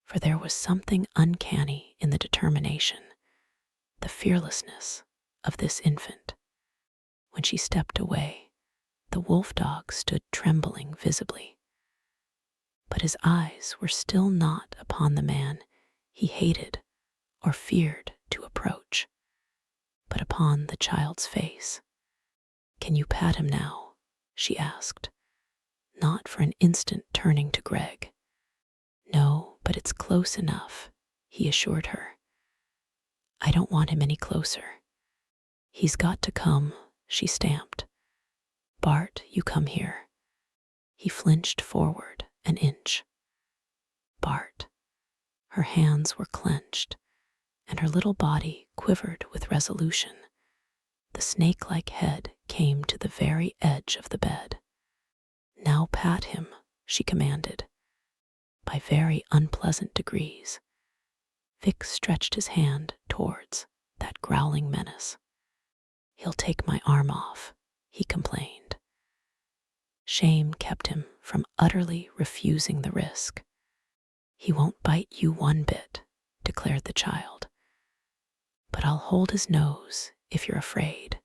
for there was something uncanny in the determination, the fearlessness of this infant. When she stepped away, the wolf dog stood trembling visibly, but his eyes were still not upon the man he hated or feared to approach, but upon the child's face. "Can you pat him now?" she asked, not for an instant turning to Greg. "No, but it's close enough," he assured her. "I don't want him any closer." "He's got to come," she stamped. "Bart, you come here." He flinched forward an inch. "Bart." Her hands were clenched, and her little body quivered with resolution. The snake-like head came to the very edge of the bed. "Now pat him," she commanded. By very unpleasant degrees, Vic stretched his hand towards that growling menace. "He'll take my arm off," he complained. Shame kept him from utterly refusing the risk. "He won't bite you one bit," declared the child. "But I'll hold his nose if you're afraid."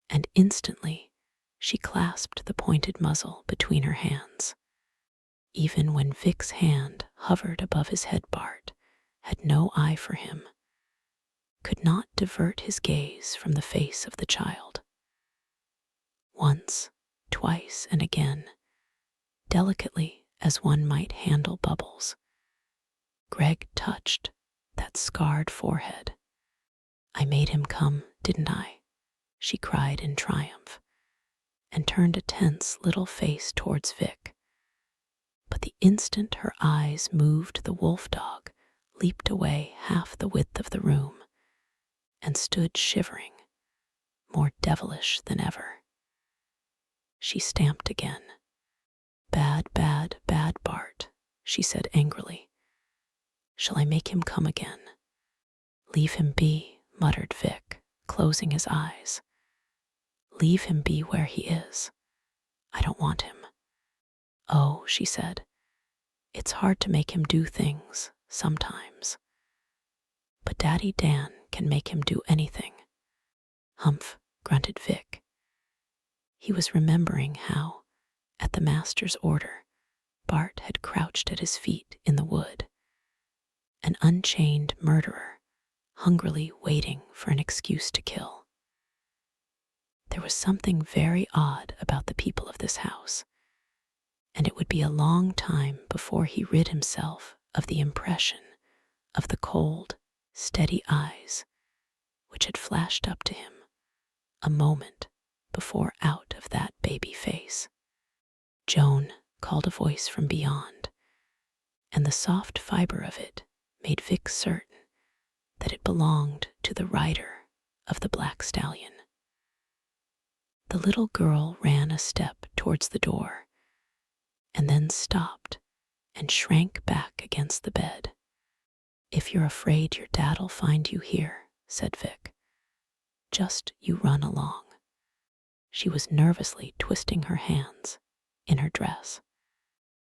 And instantly she clasped the pointed muzzle between her hands. Even when Vic's hand hovered above his head, Bart had no eye for him, could not divert his gaze from the face of the child. Once, twice, and again, delicately as one might handle bubbles, Greg touched that scarred forehead. "I made him come, didn't I?" she cried in triumph, and turned a tense little face towards Vic. But the instant her eyes moved, the wolf dog leaped away half the width of the room and stood shivering, more devilish than ever. She stamped again. "Bad, bad, bad, Bart," she said angrily. "Shall I make him come again?" "Leave him be," muttered Vic, closing his eyes. "Leave him be where he is. I don't want him." "Oh," she said, "it's hard to make him do things, sometimes. But Daddy Dan can make him do anything. Humph, grunted Vic. He was remembering how, at the master's order, Bart had crouched at his feet in the wood, an unchained murderer, hungrily waiting for an excuse to kill. There was something very odd about the people of this house, and it would be a long time before he rid himself of the impression of the cold, steady eyes which had flashed up to him a moment before out of that baby face. "Joan," called a voice from beyond, and the soft fiber of it made Vic certain that it belonged to the rider of the black stallion. The little girl ran a step towards the door, and then stopped and shrank back against the bed. "If you're afraid your dad'll find you here," said Vic, "just you run along." She was nervously twisting her hands in her dress.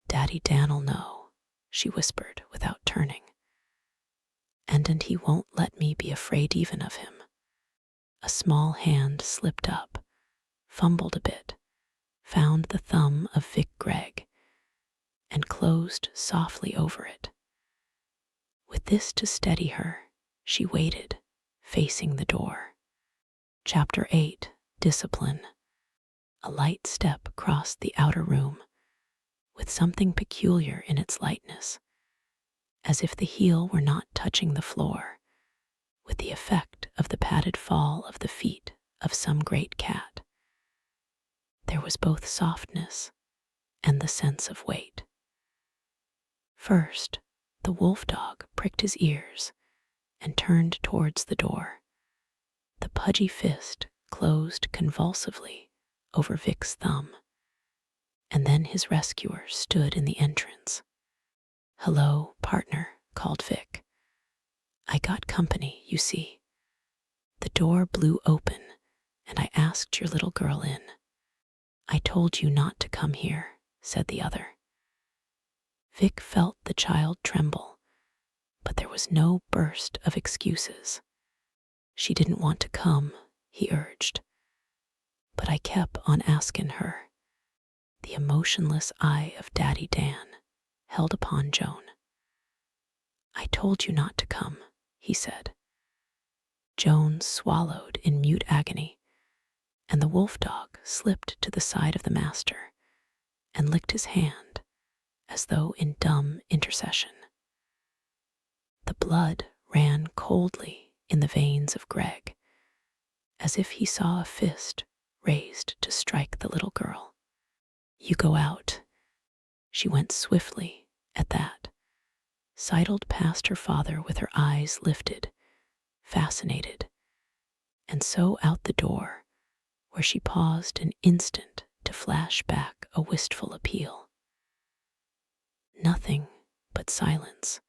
"Daddy Dan'll know," she whispered without turning. And he won't let me be afraid even of him." A small hand slipped up, fumbled a bit, found the thumb of Vic Gregg, and closed softly over it. With this to steady her, she waited, facing the door. Chapter 8, Discipline. A light step crossed the outer room, with something peculiar in its lightness, as if the heel were not touching the floor, with the effect of the padded fall of the feet of some great cat. There was both softness and the sense of weight. First, the wolf dog pricked his ears and turned towards the door. The pudgy fist closed convulsively over Vic's thumb, and then his rescuer stood in the entrance. "Hello, partner," called Vic. "I got company, you see. The door blew open, and I asked your little girl in." "I told you not to come here," said the other. Vic felt the child tremble, but there was no burst of excuses. "She didn't want to come," he urged, "but I kept on asking her." The emotionless eye of Daddy Dan held upon Joan. "I told you not to come," he said. Joan swallowed in mute agony, and the wolf dog slipped to the side of the master and licked his hand as though in dumb intercession. The blood ran coldly in the veins of Gregg, as if he saw a fist raised to strike the little girl. "You go out." She went swiftly at that, sidled past her father with her eyes lifted, fascinated, and so out the door, where she paused an instant to flash back a wistful appeal. Nothing but silence,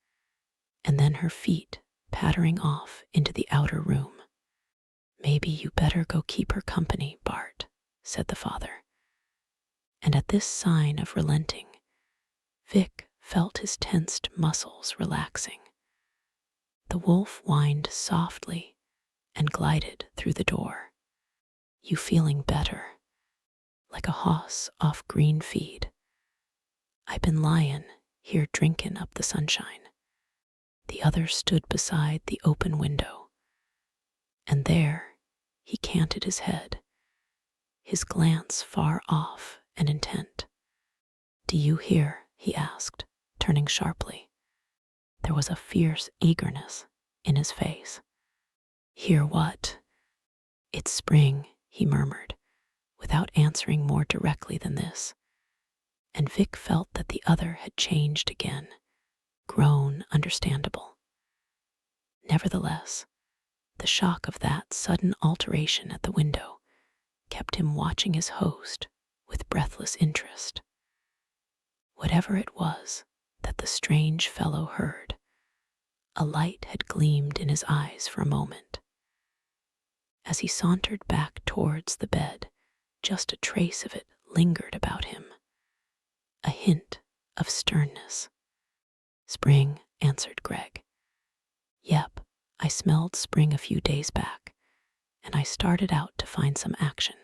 and then her feet pattering off into the outer room. "Maybe you better go keep her company, Bart," said the father. And at this sign of relenting, Vic felt his tensed muscles relaxing. The wolf whined softly and glided through the door. "You feeling better?" "Like a hoss off green feed. I been lyin' here drinkin' up the sunshine." The other stood beside the open window, and there he canted his head, his glance far off and intent. "Do you hear?" he asked, turning sharply. There was a fierce eagerness in his face. "Hear what?" "It's spring," he murmured, without answering more directly than this, and Vic felt that the other had changed again, grown understandable. Nevertheless, the shock of that sudden alteration at the window kept him watching his host with breathless interest. Whatever it was that the strange fellow heard, a light had gleamed in his eyes for a moment. As he sauntered back towards the bed, just a trace of it lingered about him, a hint of sternness. "Spring," answered Gregg. "Yep, I smelled spring a few days back, and I started out to find some action.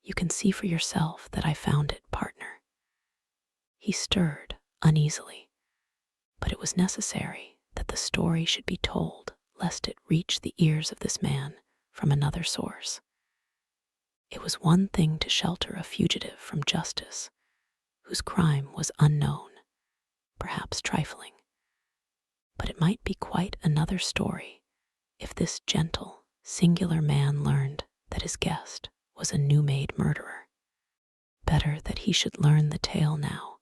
You can see for yourself that I found it, partner." He stirred uneasily, but it was necessary that the story should be told lest it reach the ears of this man from another source. It was one thing to shelter a fugitive from justice whose crime was unknown, perhaps trifling, but it might be quite another story if this gentle, singular man learned that his guest was a new-made murderer. Better that he should learn the tale now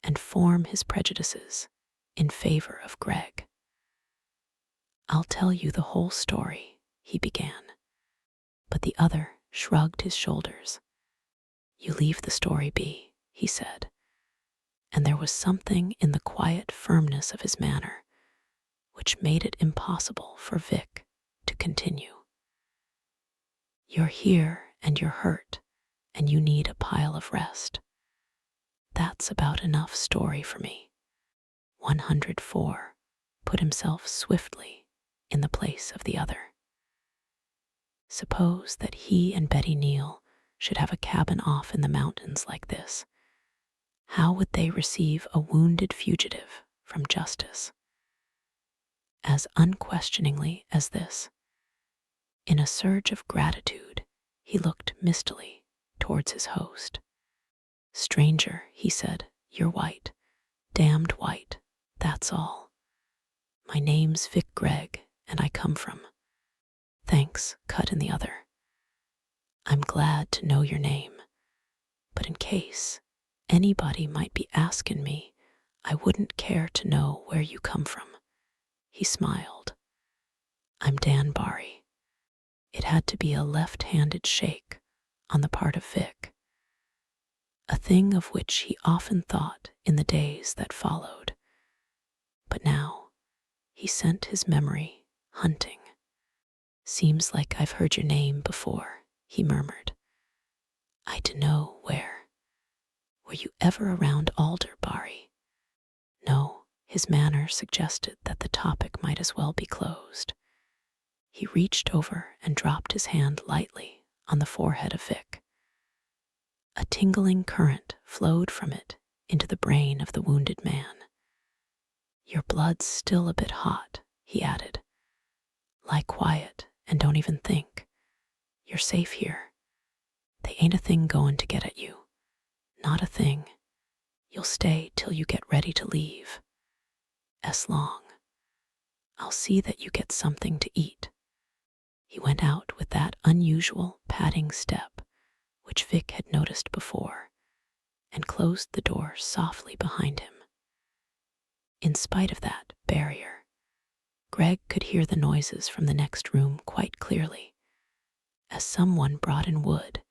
and form his prejudices in favor of Greg. "I'll tell you the whole story," he began, but the other shrugged his shoulders. "You leave the story be," he said, and there was something in the quiet firmness of his manner which made it impossible for Vic to continue. "You're here and you're hurt, and you need a pile of rest. That's about enough story for me." 104 put himself swiftly in the place of the other. Suppose that he and Betty Neal should have a cabin off in the mountains like this. How would they receive a wounded fugitive from justice? As unquestioningly as this. In a surge of gratitude, he looked mistily towards his host. "Stranger," he said, "you're white, damned white, that's all. My name's Vic Gregg, and I come from—" "Thanks," cut in the other. "I'm glad to know your name, but in case anybody might be asking me, I wouldn't care to know where you come from." He smiled. "I'm Dan Barry." It had to be a left-handed shake on the part of Vic, a thing of which he often thought in the days that followed. But now he sent his memory hunting. "Seems like I've heard your name before," he murmured. "I dunno where. Were you ever around Alder, Barry?" No, his manner suggested that the topic might as well be closed. He reached over and dropped his hand lightly on the forehead of Vic. A tingling current flowed from it into the brain of the wounded man. "Your blood's still a bit hot," he added. "Lie quiet and don't even think. You're safe here. They ain't a thing going to get at you. Not a thing. You'll stay till you get ready to leave. 'S long. I'll see that you get something to eat." He went out with that unusual padding step which Vic had noticed before, and closed the door softly behind him. In spite of that barrier, Greg could hear the noises from the next room quite clearly, as someone brought in wood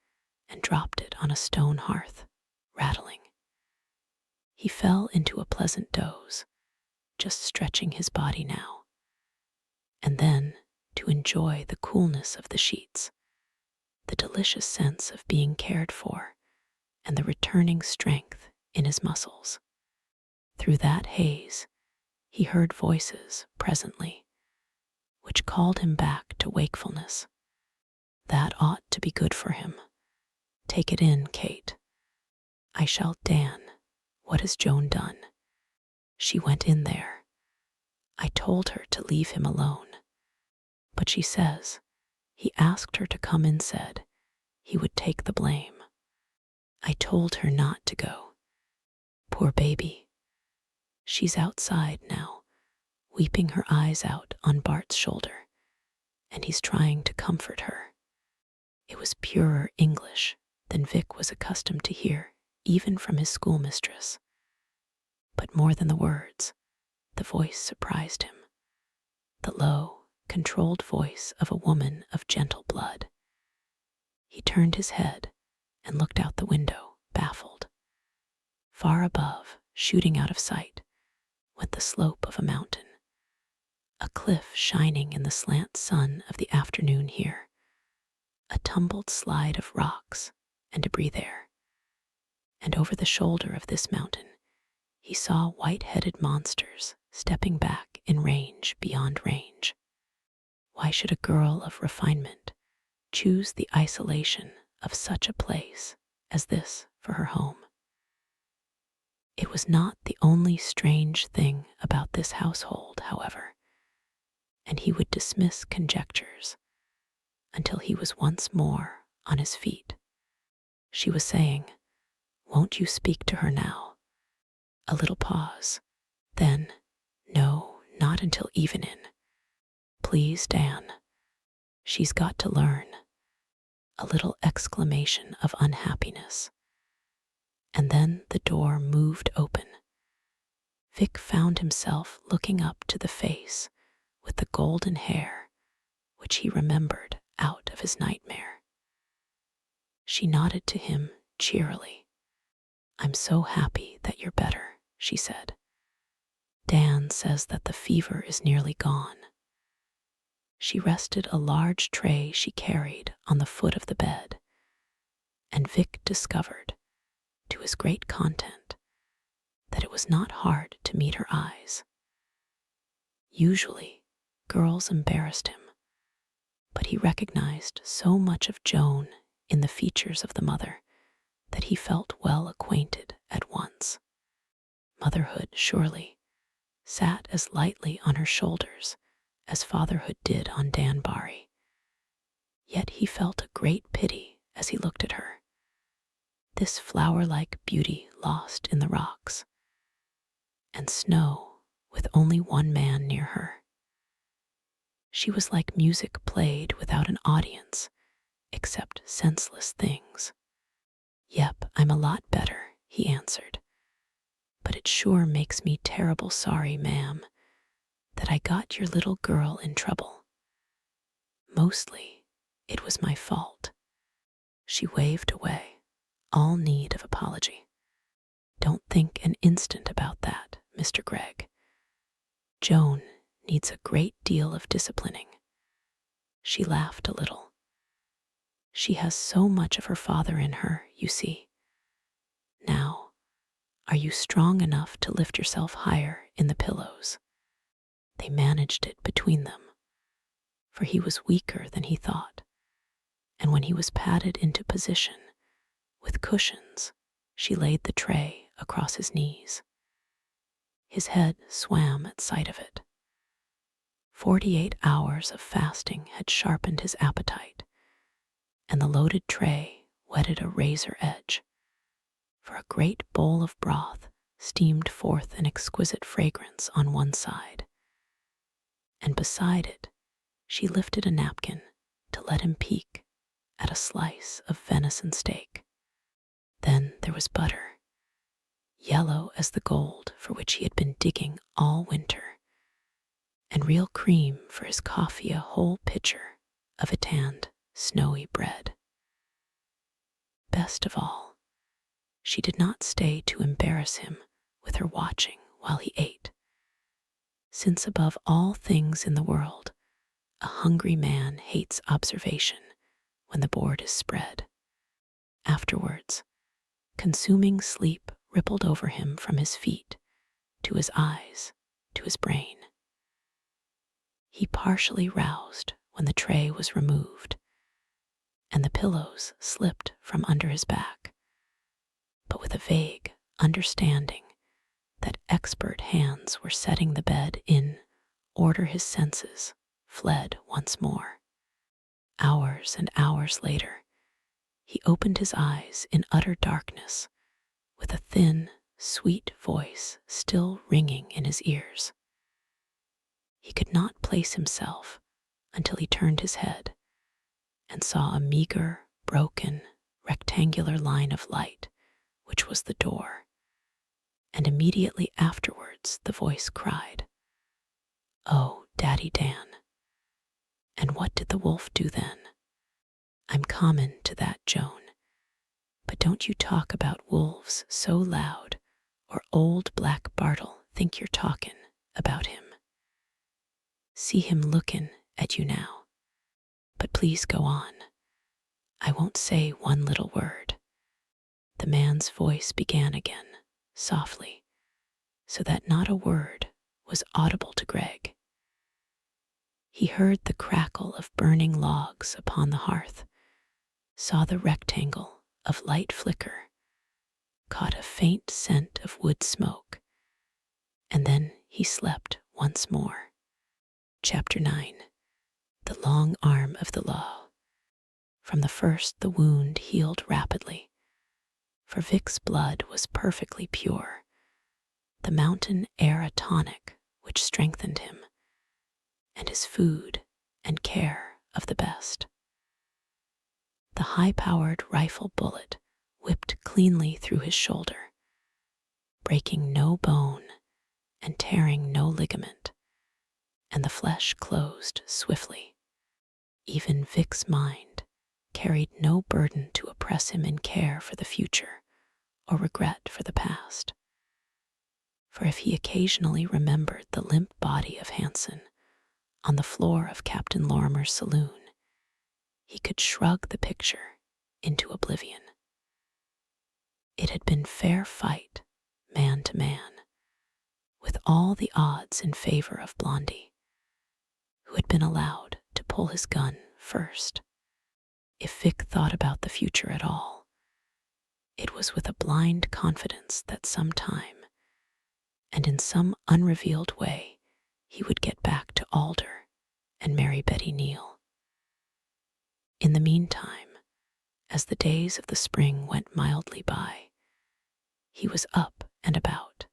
and dropped it on a stone hearth, rattling. He fell into a pleasant doze, just stretching his body now, and then to enjoy the coolness of the sheets, the delicious sense of being cared for, and the returning strength in his muscles. Through that haze, he heard voices presently, which called him back to wakefulness. That ought to be good for him. "Take it in, Kate. I shall Dan. What has Joan done? She went in there. I told her to leave him alone. But she says he asked her to come and said he would take the blame. I told her not to go. Poor baby. She's outside now, weeping her eyes out on Bart's shoulder, and he's trying to comfort her." It was purer English than Vic was accustomed to hear, even from his schoolmistress. But more than the words, the voice surprised him. The low, controlled voice of a woman of gentle blood. He turned his head and looked out the window, baffled. Far above, shooting out of sight, went the slope of a mountain, a cliff shining in the slant sun of the afternoon here, a tumbled slide of rocks and debris there. And over the shoulder of this mountain, he saw white-headed monsters stepping back in range beyond range. Why should a girl of refinement choose the isolation of such a place as this for her home? It was not the only strange thing about this household, however, and he would dismiss conjectures until he was once more on his feet. She was saying, "Won't you speak to her now?" A little pause. Then, "No, not until evening. Please, Dan. She's got to learn." A little exclamation of unhappiness. And then the door moved open. Vic found himself looking up to the face with the golden hair, which he remembered out of his nightmare. She nodded to him cheerily. "I'm so happy that you're better," she said. "Dan says that the fever is nearly gone." She rested a large tray she carried on the foot of the bed, and Vic discovered, to his great content, that it was not hard to meet her eyes. Usually, girls embarrassed him, but he recognized so much of Joan in the features of the mother that he felt well acquainted at once. Motherhood, surely, sat as lightly on her shoulders as fatherhood did on Dan Barry. Yet he felt a great pity as he looked at her, this flower-like beauty lost in the rocks, and snow with only one man near her. She was like music played without an audience, except senseless things. "Yep, I'm a lot better," he answered. "But it sure makes me terrible sorry, ma'am, that I got your little girl in trouble. Mostly, it was my fault." She waved away all need of apology. "Don't think an instant about that, Mr. Gregg. Joan needs a great deal of disciplining." She laughed a little. "She has so much of her father in her, you see. Now, are you strong enough to lift yourself higher in the pillows?" They managed it between them, for he was weaker than he thought, and when he was patted into position with cushions, she laid the tray across his knees. His head swam at sight of it. 48 hours of fasting had sharpened his appetite, and the loaded tray whetted a razor edge, for a great bowl of broth steamed forth an exquisite fragrance on one side, and beside it she lifted a napkin to let him peek at a slice of venison steak. Then there was butter, yellow as the gold for which he had been digging all winter, and real cream for his coffee, a whole pitcher of a tanned, snowy bread. Best of all, she did not stay to embarrass him with her watching while he ate, since above all things in the world, a hungry man hates observation when the board is spread. Afterwards, consuming sleep rippled over him from his feet to his eyes to his brain. He partially roused when the tray was removed and the pillows slipped from under his back, but with a vague understanding that expert hands were setting the bed in order, his senses fled once more. Hours and hours later, he opened his eyes in utter darkness, with a thin, sweet voice still ringing in his ears. He could not place himself until he turned his head and saw a meager, broken, rectangular line of light, which was the door, and immediately afterwards the voice cried, "Oh, Daddy Dan." And what did the wolf do then? "I'm common to that, Joan, but don't you talk about wolves so loud, or old Black Bartle think you're talkin' about him. See him lookin' at you now. But please go on. I won't say one little word." The man's voice began again, softly, so that not a word was audible to Greg. He heard the crackle of burning logs upon the hearth, saw the rectangle of light flicker, caught a faint scent of wood smoke, and then he slept once more. Chapter 9. The Long Arm of the Law. From the first, the wound healed rapidly, for Vic's blood was perfectly pure, the mountain air a tonic which strengthened him, and his food and care of the best. The high-powered rifle bullet whipped cleanly through his shoulder, breaking no bone and tearing no ligament, and the flesh closed swiftly. Even Vic's mind carried no burden to oppress him in care for the future or regret for the past. For if he occasionally remembered the limp body of Hansen on the floor of Captain Lorimer's saloon, he could shrug the picture into oblivion. It had been fair fight, man to man, with all the odds in favor of Blondie, who had been allowed to pull his gun first. If Vic thought about the future at all, it was with a blind confidence that sometime, and in some unrevealed way, he would get back to Alder and marry Betty Neal. In the meantime, as the days of the spring went mildly by, he was up and about.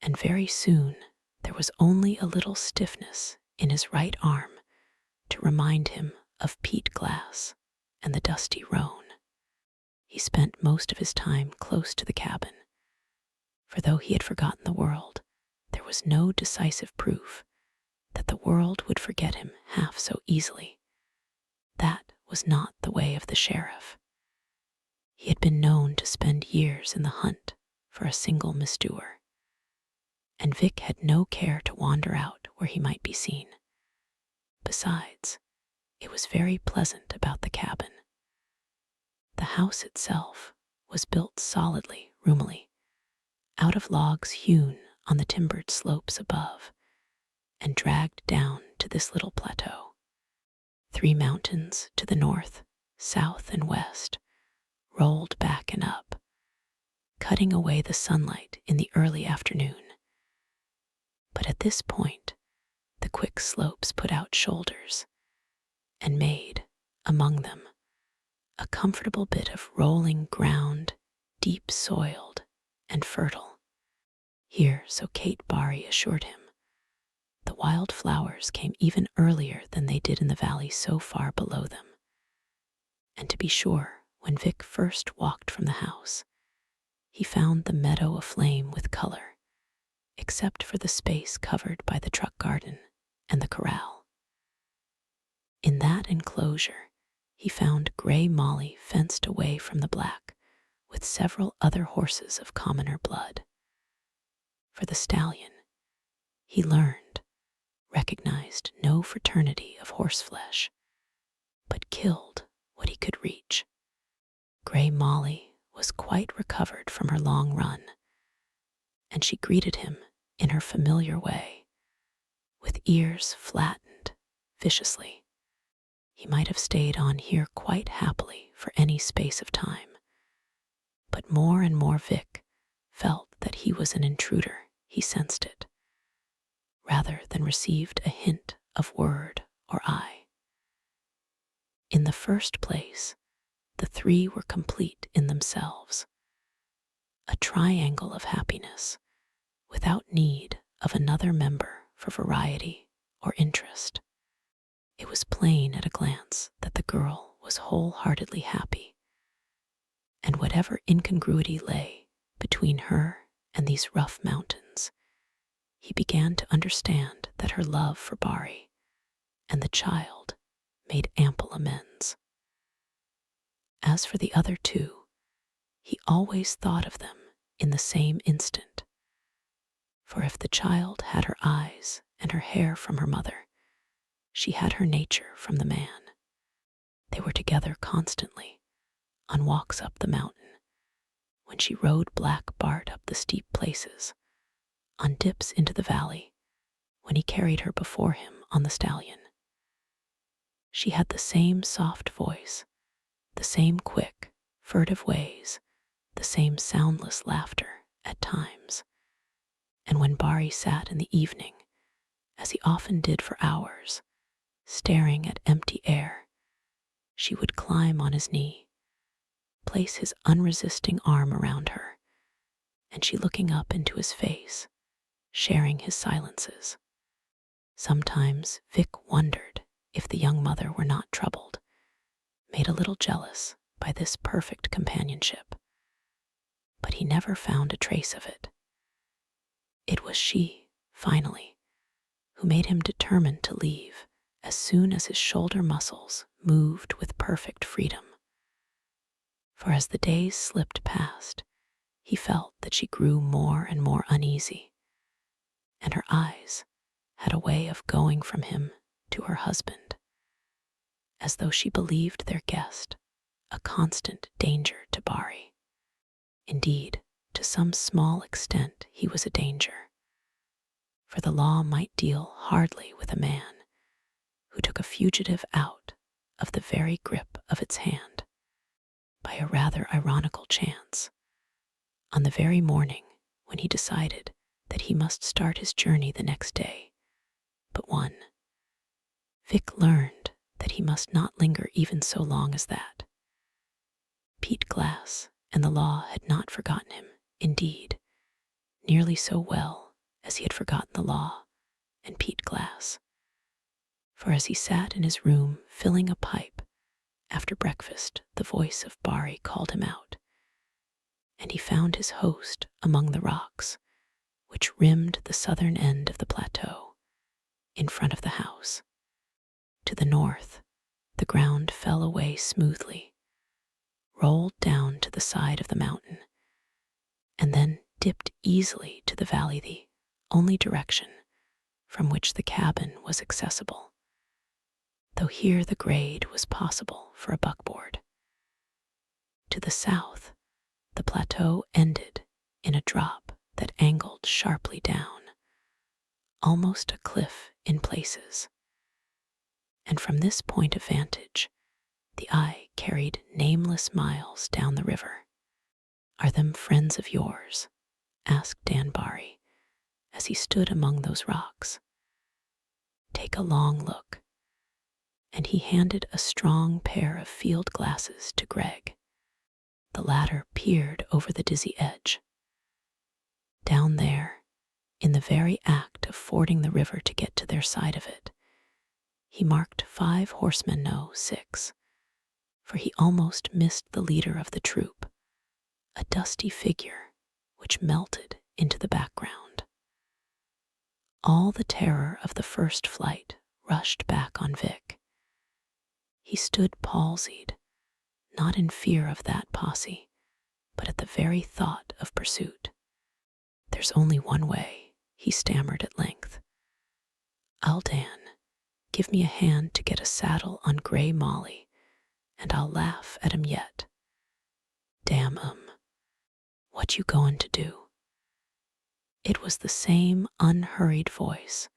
And very soon there was only a little stiffness in his right arm to remind him of peat glass and the dusty roan. He spent most of his time close to the cabin, for though he had forgotten the world, there was no decisive proof that the world would forget him half so easily. That was not the way of the sheriff. He had been known to spend years in the hunt for a single misdoer, and Vic had no care to wander out where he might be seen. Besides, it was very pleasant about the cabin. The house itself was built solidly, roomily, out of logs hewn on the timbered slopes above and dragged down to this little plateau. 3 mountains to the north, south, and west rolled back and up, cutting away the sunlight in the early afternoon. But at this point, the quick slopes put out shoulders and made, among them, a comfortable bit of rolling ground, deep-soiled and fertile. Here, so Kate Barry assured him, the wild flowers came even earlier than they did in the valley so far below them. And to be sure, when Vic first walked from the house, he found the meadow aflame with color, except for the space covered by the truck garden and the corral. In that enclosure, he found Gray Molly fenced away from the black, with several other horses of commoner blood. For the stallion, he learned, recognized no fraternity of horseflesh, but killed what he could reach. Gray Molly was quite recovered from her long run, and she greeted him in her familiar way, with ears flattened viciously. He might have stayed on here quite happily for any space of time, but more and more Vic felt that he was an intruder. He sensed it, rather than received a hint of word or eye. In the first place, the 3 were complete in themselves, a triangle of happiness, without need of another member for variety or interest. It was plain at a glance that the girl was wholeheartedly happy, and whatever incongruity lay between her and these rough mountains, he began to understand that her love for Barry and the child made ample amends. As for the other 2, he always thought of them in the same instant, for if the child had her eyes and her hair from her mother, she had her nature from the man. They were together constantly, on walks up the mountain, when she rode Black Bart up the steep places, on dips into the valley when he carried her before him on the stallion. She had the same soft voice, the same quick, furtive ways, the same soundless laughter at times. And when Bari sat in the evening, as he often did for hours, staring at empty air, she would climb on his knee, place his unresisting arm around her, and she looking up into his face, sharing his silences. Sometimes Vic wondered if the young mother were not troubled, made a little jealous by this perfect companionship. But he never found a trace of it. It was she, finally, who made him determined to leave as soon as his shoulder muscles moved with perfect freedom. For as the days slipped past, he felt that she grew more and more uneasy, and her eyes had a way of going from him to her husband, as though she believed their guest a constant danger to Bari. Indeed, to some small extent he was a danger, for the law might deal hardly with a man who took a fugitive out of the very grip of its hand by a rather ironical chance, on the very morning when he decided that he must start his journey the next day but one. Vic learned that he must not linger even so long as that. Pete Glass and the law had not forgotten him, indeed, nearly so well as he had forgotten the law and Pete Glass. For as he sat in his room filling a pipe after breakfast, the voice of Bari called him out, and he found his host among the rocks which rimmed the southern end of the plateau in front of the house. To the north, the ground fell away smoothly, rolled down to the side of the mountain, and then dipped easily to the valley, the only direction from which the cabin was accessible, though here the grade was possible for a buckboard. To the south, the plateau ended in a drop that angled sharply down, almost a cliff in places. And from this point of vantage, the eye carried nameless miles down the river. "Are them friends of yours?" asked Dan Bari as he stood among those rocks. "Take a long look." And he handed a strong pair of field glasses to Greg. The latter peered over the dizzy edge. Down there, in the very act of fording the river to get to their side of it, he marked 5 horsemen, no, 6, for he almost missed the leader of the troop, a dusty figure which melted into the background. All the terror of the first flight rushed back on Vic. He stood palsied, not in fear of that posse, but at the very thought of pursuit. "There's only one way," he stammered at length. "I'll Dan, give me a hand to get a saddle on Gray Molly, and I'll laugh at 'em yet. Damn 'em. What you goin' to do?" It was the same unhurried voice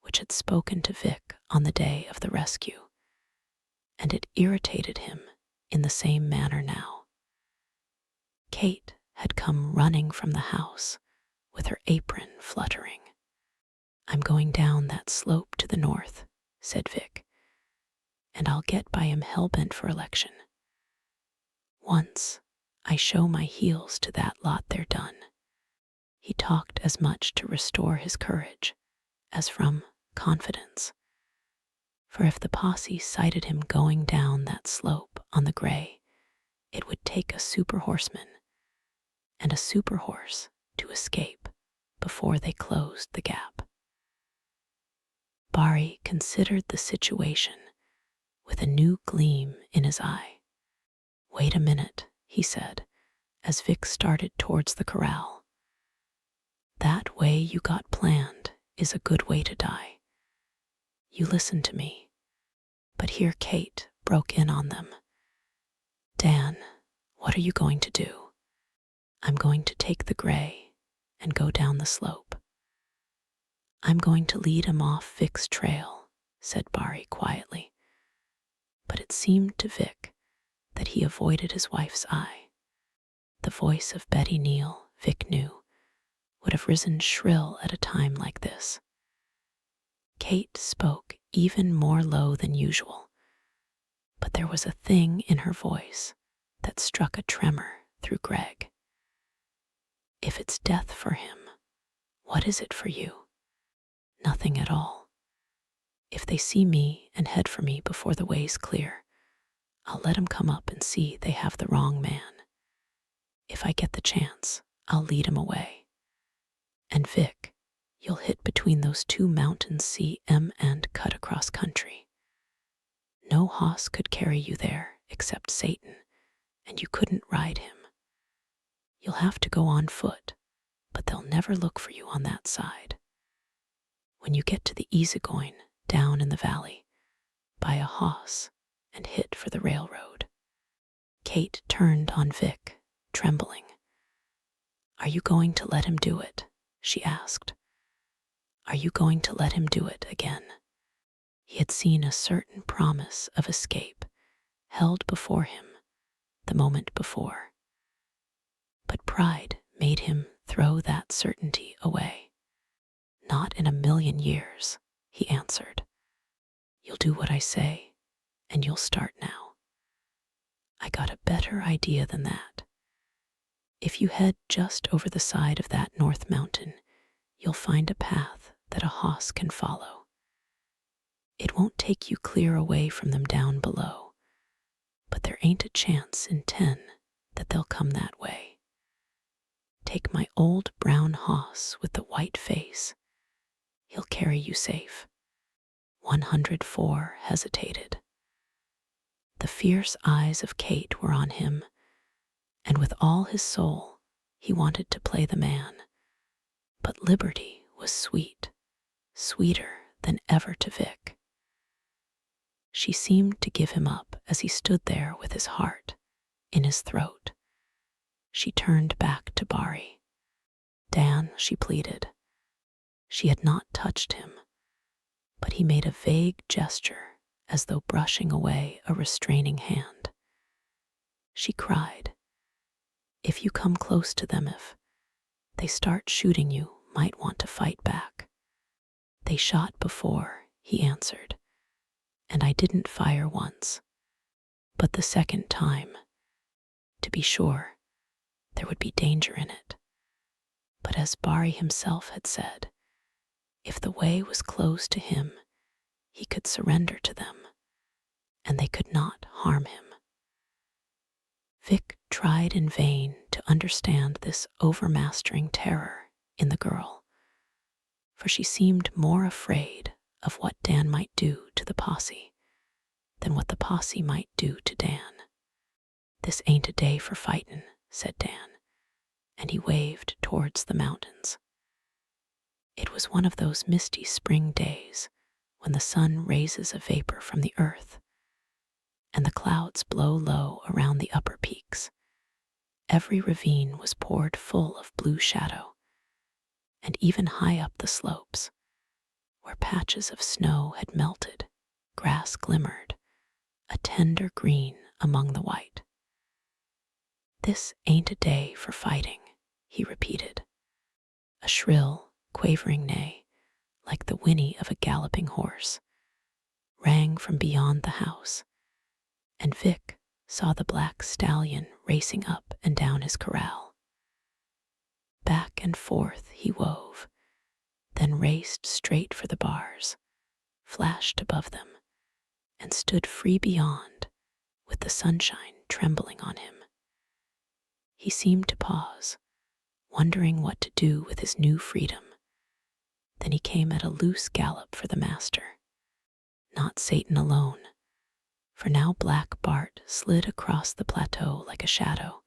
which had spoken to Vic on the day of the rescue, and it irritated him in the same manner now. Kate had come running from the house with her apron fluttering. "I'm going down that slope to the north," said Vic, "and I'll get by 'em hell-bent for election. Once I show my heels to that lot, they're done." He talked as much to restore his courage as from confidence. For if the posse sighted him going down that slope on the Gray, it would take a super horseman and a super horse to escape before they closed the gap. Bari considered the situation with a new gleam in his eye. "Wait a minute," he said, as Vic started towards the corral. "That way you got planned is a good way to die. You listen to me." But here Kate broke in on them. "Dan, what are you going to do?" "I'm going to take the Gray and go down the slope." I'm going to lead him off Vic's trail, said Barry quietly. But it seemed to Vic that he avoided his wife's eye. The voice of Betty Neal, Vic knew, would have risen shrill at a time like this. Kate spoke even more low than usual, but there was a thing in her voice that struck a tremor through Greg. If it's death for him, what is it for you? Nothing at all. If they see me and head for me before the way's clear, I'll let 'em come up and see they have the wrong man. If I get the chance, I'll lead 'em away. And Vic, you'll hit between those two mountains, see 'em, and cut across country. No hoss could carry you there except Satan, and you couldn't ride him. You'll have to go on foot, but they'll never look for you on that side. When you get to the Easygoin down in the valley, buy a hoss and hit for the railroad. Kate turned on Vic, trembling. Are you going to let him do it? She asked. Are you going to let him do it again? He had seen a certain promise of escape held before him the moment before. But pride made him throw that certainty away. Not in a million years, he answered. You'll do what I say, and you'll start now. I got a better idea than that. If you head just over the side of that north mountain, you'll find a path that a hoss can follow. It won't take you clear away from them down below, but there ain't a chance in 10 that they'll come that way. Take my old brown hoss with the white face. He'll carry you safe. 104 hesitated. The fierce eyes of Kate were on him, and with all his soul he wanted to play the man. But liberty was sweet, sweeter than ever to Vic. She seemed to give him up as he stood there with his heart in his throat. She turned back to Barry. Dan, she pleaded. She had not touched him, but he made a vague gesture as though brushing away a restraining hand. She cried, if you come close to them, if they start shooting, you might want to fight back. They shot before, he answered, and I didn't fire once, but the second time. To be sure, there would be danger in it. But as Barry himself had said, if the way was closed to him, he could surrender to them, and they could not harm him. Vic tried in vain to understand this overmastering terror in the girl, for she seemed more afraid of what Dan might do to the posse than what the posse might do to Dan. This ain't a day for fightin', said Dan, and he waved towards the mountains. It was one of those misty spring days when the sun raises a vapor from the earth, and the clouds blow low around the upper peaks. Every ravine was poured full of blue shadow, and even high up the slopes, where patches of snow had melted, grass glimmered, a tender green among the white. This ain't a day for fighting, he repeated. A shrill, quavering neigh, like the whinny of a galloping horse, rang from beyond the house, and Vic saw the black stallion racing up and down his corral. Back and forth he wove, then raced straight for the bars, flashed above them, and stood free beyond, with the sunshine trembling on him. He seemed to pause, wondering what to do with his new freedom. Then he came at a loose gallop for the master. Not Satan alone, for now Black Bart slid across the plateau like a shadow,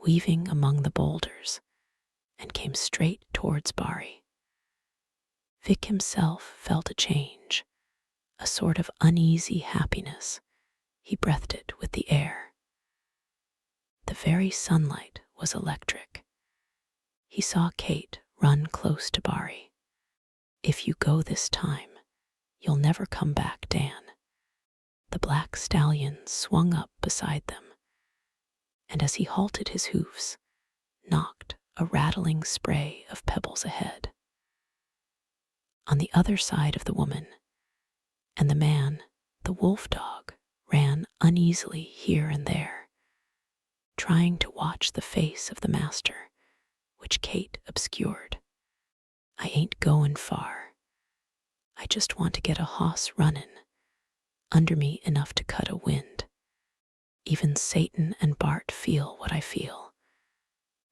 weaving among the boulders, and came straight towards Barry. Vic himself felt a change, a sort of uneasy happiness. He breathed it with the air. The very sunlight was electric. He saw Kate run close to Barry. "If you go this time, you'll never come back, Dan." The black stallion swung up beside them, and as he halted his hoofs, knocked a rattling spray of pebbles ahead. On the other side of the woman and the man, the wolf dog ran uneasily here and there, trying to watch the face of the master, which Kate obscured. "I ain't goin' far. I just want to get a hoss runnin' under me enough to cut a wind. Even Satan and Bart feel what I feel.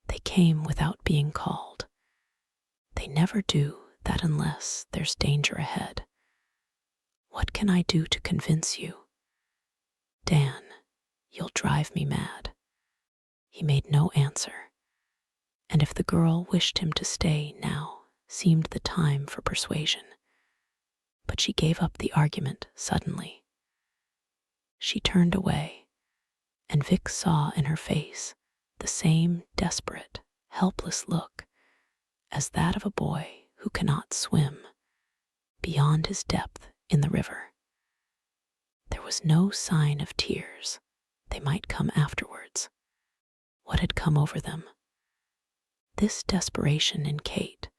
They came without being called. They never do that unless there's danger ahead. What can I do to convince you? Dan, you'll drive me mad." He made no answer, and if the girl wished him to stay, now seemed the time for persuasion. But she gave up the argument suddenly. She turned away, and Vic saw in her face the same desperate, helpless look as that of a boy who cannot swim beyond his depth in the river. There was no sign of tears. They might come afterwards. What had come over them? This desperation in Kate,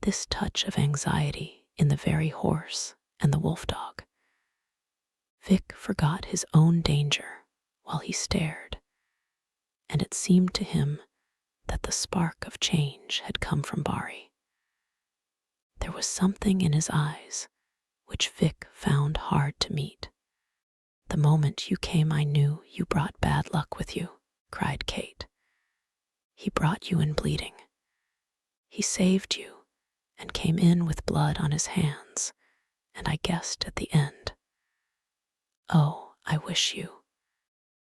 this touch of anxiety in the very horse and the wolf dog. Vic forgot his own danger while he stared, and it seemed to him that the spark of change had come from Bari. There was something in his eyes which Vic found hard to meet. "The moment you came, I knew you brought bad luck with you," cried Kate. "He brought you in bleeding. He saved you and came in with blood on his hands, and I guessed at the end. Oh, I wish you—"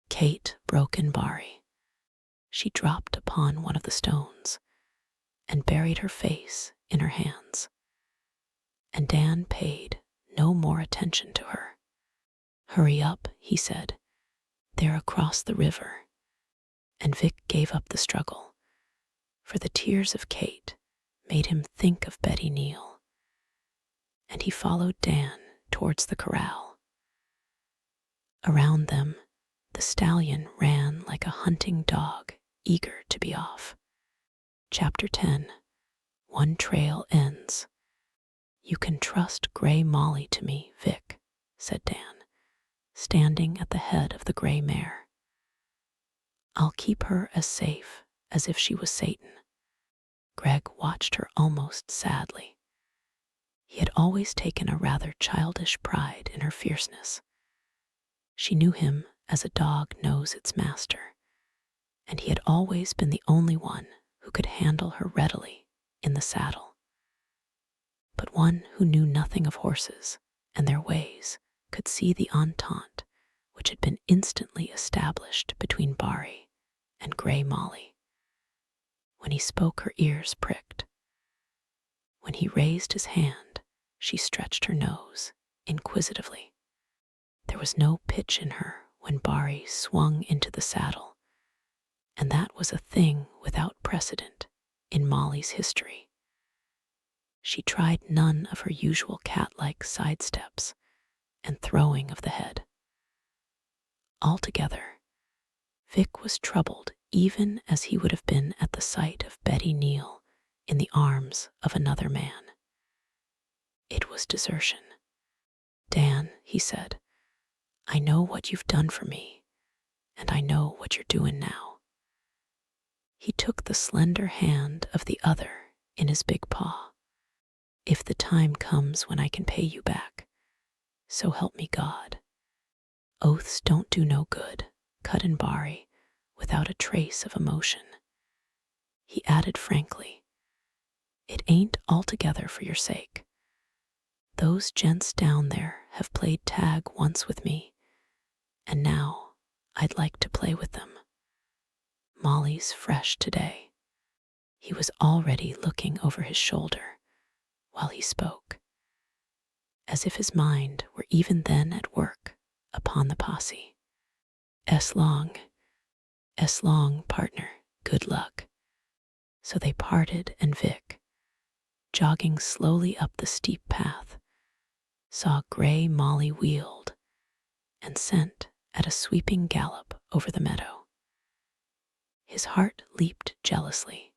Kate broke in Bari. She dropped upon one of the stones and buried her face in her hands, and Dan paid no more attention to her. "Hurry up," he said. "They're across the river." And Vic gave up the struggle, for the tears of Kate made him think of Betty Neal, and he followed Dan towards the corral. Around them, the stallion ran like a hunting dog, eager to be off. Chapter 10. One trail ends. "You can trust Gray Molly to me, Vic," said Dan, standing at the head of the gray mare. "I'll keep her as safe as if she was Satan." Greg watched her almost sadly. He had always taken a rather childish pride in her fierceness. She knew him as a dog knows its master, and he had always been the only one who could handle her readily in the saddle. But one who knew nothing of horses and their ways could see the entente which had been instantly established between Bari and Gray Molly. When he spoke, her ears pricked. When he raised his hand, she stretched her nose inquisitively. There was no pitch in her when Bari swung into the saddle, and that was a thing without precedent in Molly's history. She tried none of her usual cat-like sidesteps and throwing of the head. Altogether, Vic was troubled even as he would have been at the sight of Betty Neal in the arms of another man. It was desertion. "Dan," he said, "I know what you've done for me, and I know what you're doing now." He took the slender hand of the other in his big paw. "If the time comes when I can pay you back, so help me God." Oaths don't do no good, cut in Bari without a trace of emotion. He added frankly, "It ain't altogether for your sake. Those gents down there have played tag once with me, and now I'd like to play with them. Molly's fresh today." He was already looking over his shoulder while he spoke, as if his mind were even then at work upon the posse. S long, partner, good luck." So they parted, and Vic, jogging slowly up the steep path, saw gray Molly wheeled and sent at a sweeping gallop over the meadow. His heart leaped jealously,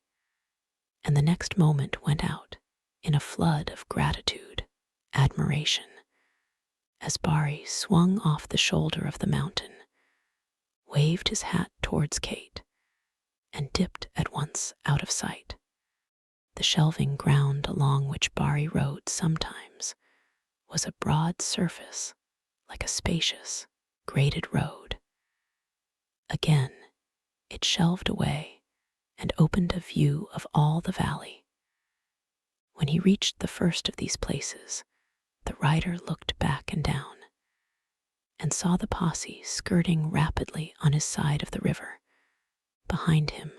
and the next moment went out in a flood of gratitude, admiration, as Barry swung off the shoulder of the mountain, waved his hat towards Kate, and dipped at once out of sight. The shelving ground along which Barry rode sometimes was a broad surface like a spacious, graded road. Again, it shelved away and opened a view of all the valley. When he reached the first of these places, the rider looked back and down and saw the posse skirting rapidly on his side of the river, behind him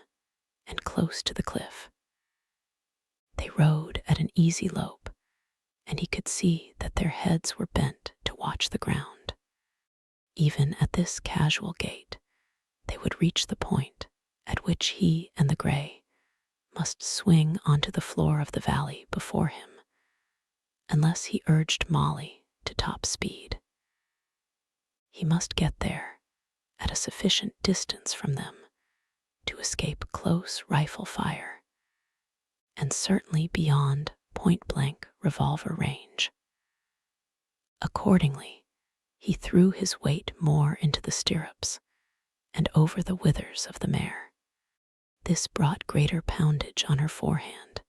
and close to the cliff. They rode at an easy lope, and he could see that their heads were bent to watch the ground. Even at this casual gait, they would reach the point at which he and the gray must swing onto the floor of the valley before him, unless he urged Molly to top speed. He must get there at a sufficient distance from them to escape close rifle fire, and certainly beyond point-blank revolver range. Accordingly, he threw his weight more into the stirrups and over the withers of the mare. This brought greater poundage on her forehand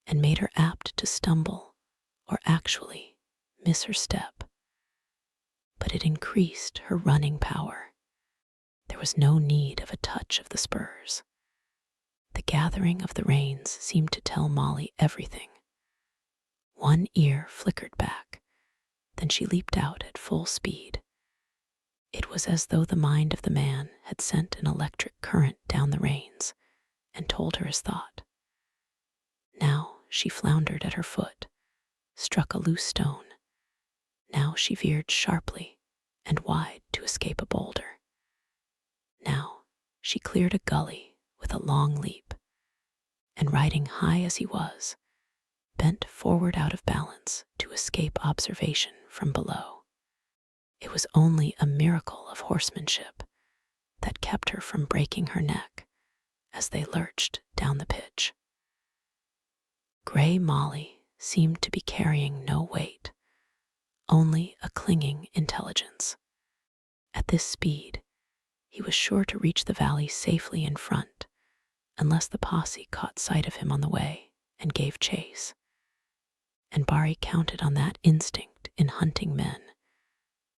and made her apt to stumble or actually miss her step. But it increased her running power. There was no need of a touch of the spurs. The gathering of the reins seemed to tell Molly everything. One ear flickered back, then she leaped out at full speed. It was as though the mind of the man had sent an electric current down the reins and told her his thought. Now she floundered at her foot, struck a loose stone. Now she veered sharply and wide to escape a boulder. Now she cleared a gully with a long leap, and riding high as he was, bent forward out of balance to escape observation from below. It was only a miracle of horsemanship that kept her from breaking her neck as they lurched down the pitch. Gray Molly seemed to be carrying no weight, only a clinging intelligence. At this speed, he was sure to reach the valley safely in front, unless the posse caught sight of him on the way and gave chase. And Barry counted on that instinct in hunting men,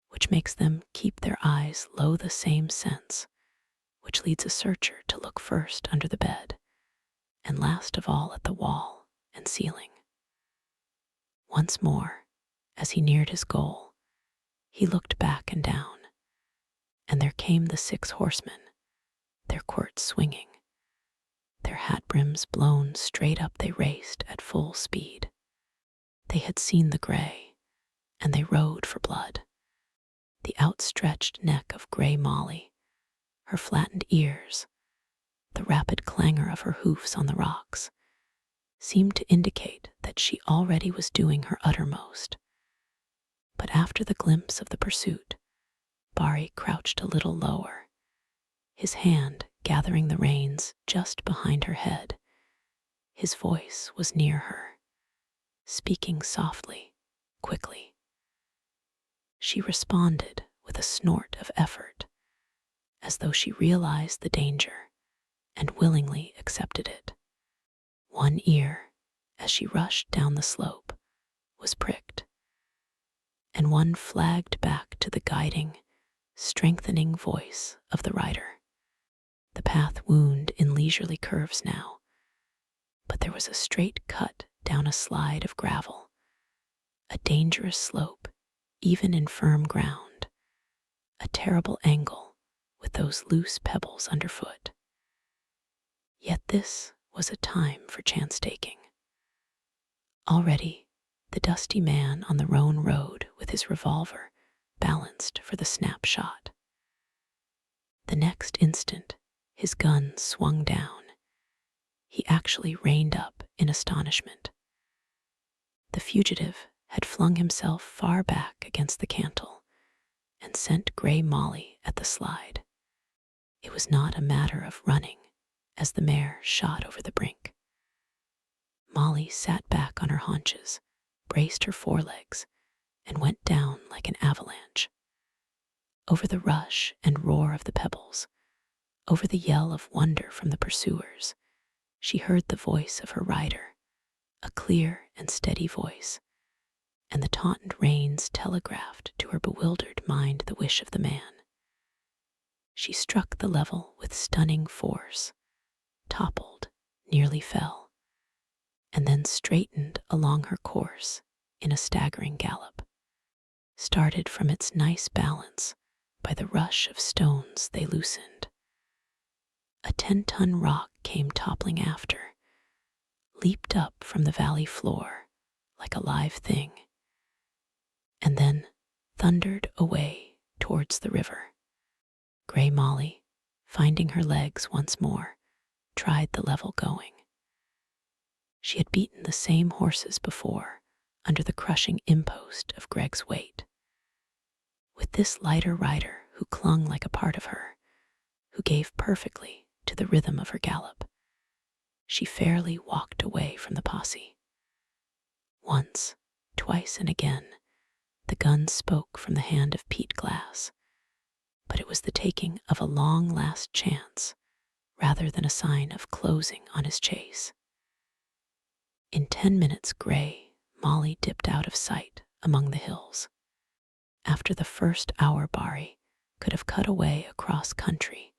which makes them keep their eyes low, the same sense which leads a searcher to look first under the bed and last of all at the wall and ceiling. Once more, as he neared his goal, he looked back and down, and there came the 6 horsemen, their quirts swinging. Their hat brims blown straight up, they raced at full speed. They had seen the gray, and they rode for blood. The outstretched neck of Gray Molly, her flattened ears, the rapid clangor of her hoofs on the rocks, seemed to indicate that she already was doing her uttermost. But after the glimpse of the pursuit, Barry crouched a little lower, his hand gathering the reins just behind her head. His voice was near her, speaking softly, quickly. She responded with a snort of effort, as though she realized the danger and willingly accepted it. One ear, as she rushed down the slope, was pricked, and one flagged back to the guiding, strengthening voice of the rider. The path wound in leisurely curves now, but there was a straight cut down a slide of gravel, a dangerous slope even in firm ground, a terrible angle with those loose pebbles underfoot. Yet this was a time for chance-taking. Already, the dusty man on the roan road with his revolver balanced for the snapshot. The next instant, his gun swung down. He actually reined up in astonishment, The fugitive had flung himself far back against the cantle and sent Grey Molly at the slide. It was not a matter of running as the mare shot over the brink. Molly sat back on her haunches, braced her forelegs, and went down like an avalanche. Over the rush and roar of the pebbles, over the yell of wonder from the pursuers, she heard the voice of her rider, a clear and steady voice, and the tautened reins telegraphed to her bewildered mind the wish of the man. She struck the level with stunning force, toppled, nearly fell, and then straightened along her course in a staggering gallop. Started from its nice balance by the rush of stones they loosened. A 10-ton rock came toppling after, leaped up from the valley floor like a live thing, and then thundered away towards the river. Grey Molly, finding her legs once more, tried the level going. She had beaten the same horses before under the crushing impost of Greg's weight. With this lighter rider who clung like a part of her, who gave perfectly to the rhythm of her gallop, she fairly walked away from the posse. Once, twice, and again, the gun spoke from the hand of Pete Glass, but it was the taking of a long last chance rather than a sign of closing on his chase. In 10 minutes, Grey Molly dipped out of sight among the hills. After the first hour, Barry could have cut away across country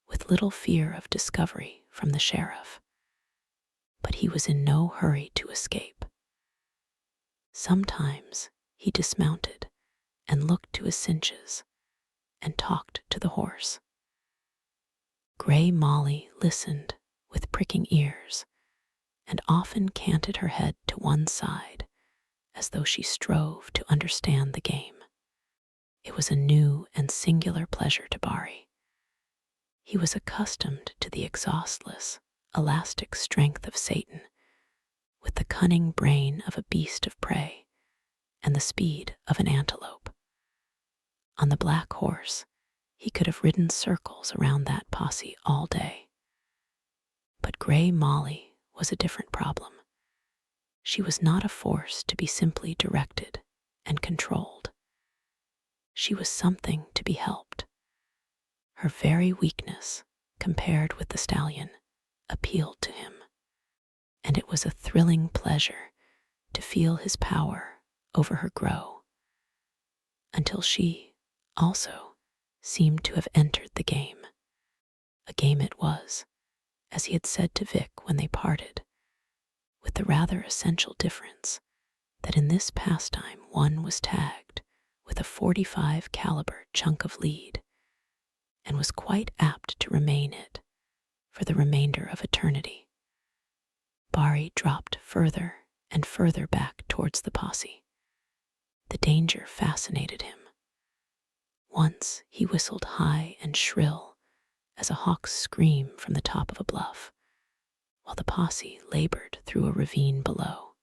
with little fear of discovery from the sheriff. But he was in no hurry to escape. Sometimes he dismounted and looked to his cinches and talked to the horse. Grey Molly listened with pricking ears and often canted her head to one side as though she strove to understand the game. It was a new and singular pleasure to Barry. He was accustomed to the exhaustless, elastic strength of Satan, with the cunning brain of a beast of prey and the speed of an antelope. On the black horse, he could have ridden circles around that posse all day. But Grey Molly was a different problem. She was not a force to be simply directed and controlled. She was something to be helped. Her very weakness, compared with the stallion, appealed to him, and it was a thrilling pleasure to feel his power over her grow, until she, also, seemed to have entered the game. A game it was, as he had said to Vic when they parted, with the rather essential difference that in this pastime one was tagged with a .45 caliber chunk of lead and was quite apt to remain it for the remainder of eternity. Barry dropped further and further back towards the posse. The danger fascinated him. Once he whistled high and shrill as a hawk's scream from the top of a bluff, while the posse labored through a ravine below.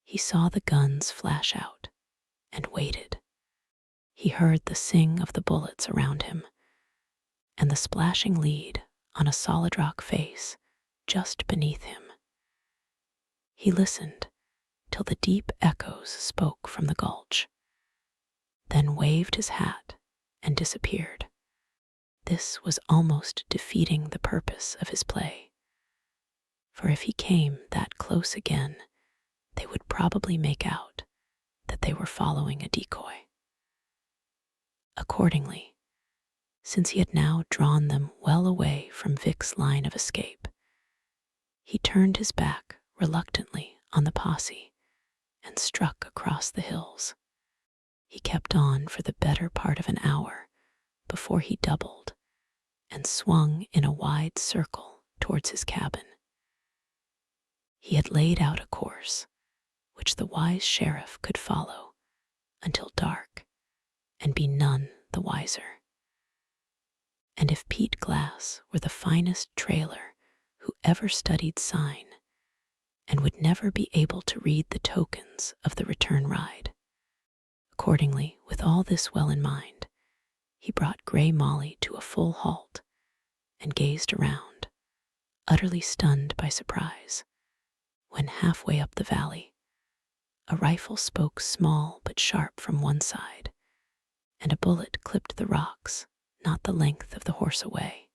He saw the guns flash out and waited. He heard the sing of the bullets around him and the splashing lead on a solid rock face just beneath him. He listened till the deep echoes spoke from the gulch, then waved his hat and disappeared. This was almost defeating the purpose of his play, for if he came that close again, they would probably make out that they were following a decoy. Accordingly, since he had now drawn them well away from Vic's line of escape, he turned his back reluctantly on the posse and struck across the hills. He kept on for the better part of an hour before he doubled and swung in a wide circle towards his cabin. He had laid out a course which the wise sheriff could follow until dark and be none the wiser. And if Pete Glass were the finest trailer who ever studied sign, and would never be able to read the tokens of the return ride. Accordingly, with all this well in mind, he brought Gray Molly to a full halt and gazed around, utterly stunned by surprise, when halfway up the valley, a rifle spoke small but sharp from one side, and a bullet clipped the rocks not the length of the horse away.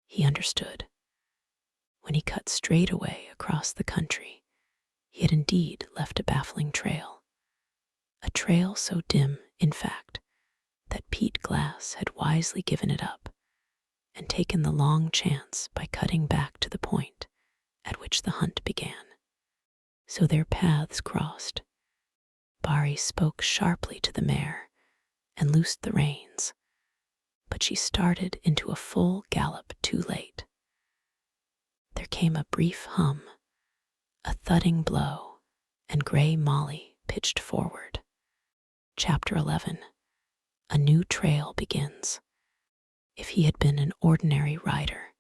He understood. When he cut straight away across the country, he had indeed left a baffling trail. A trail so dim, in fact, that Pete Glass had wisely given it up and taken the long chance by cutting back to the point at which the hunt began. So their paths crossed. Bari spoke sharply to the mare and loosed the reins, but she started into a full gallop too late. There came a brief hum, a thudding blow, and Gray Molly pitched forward. Chapter 11. A new trail begins. If he had been an ordinary rider,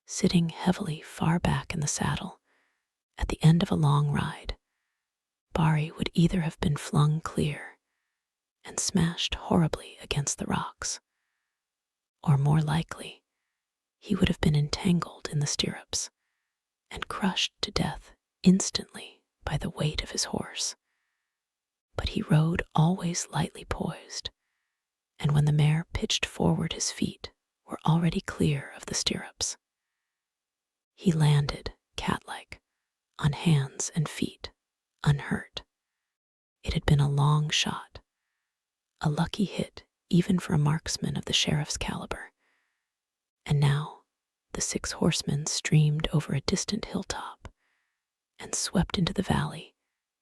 sitting heavily far back in the saddle at the end of a long ride, Bari would either have been flung clear and smashed horribly against the rocks, or more likely, he would have been entangled in the stirrups and crushed to death instantly by the weight of his horse. But he rode always lightly poised, and when the mare pitched forward, his feet were already clear of the stirrups. He landed, cat-like, on hands and feet, unhurt. It had been a long shot, a lucky hit even for a marksman of the sheriff's caliber. And now the 6 horsemen streamed over a distant hilltop and swept into the valley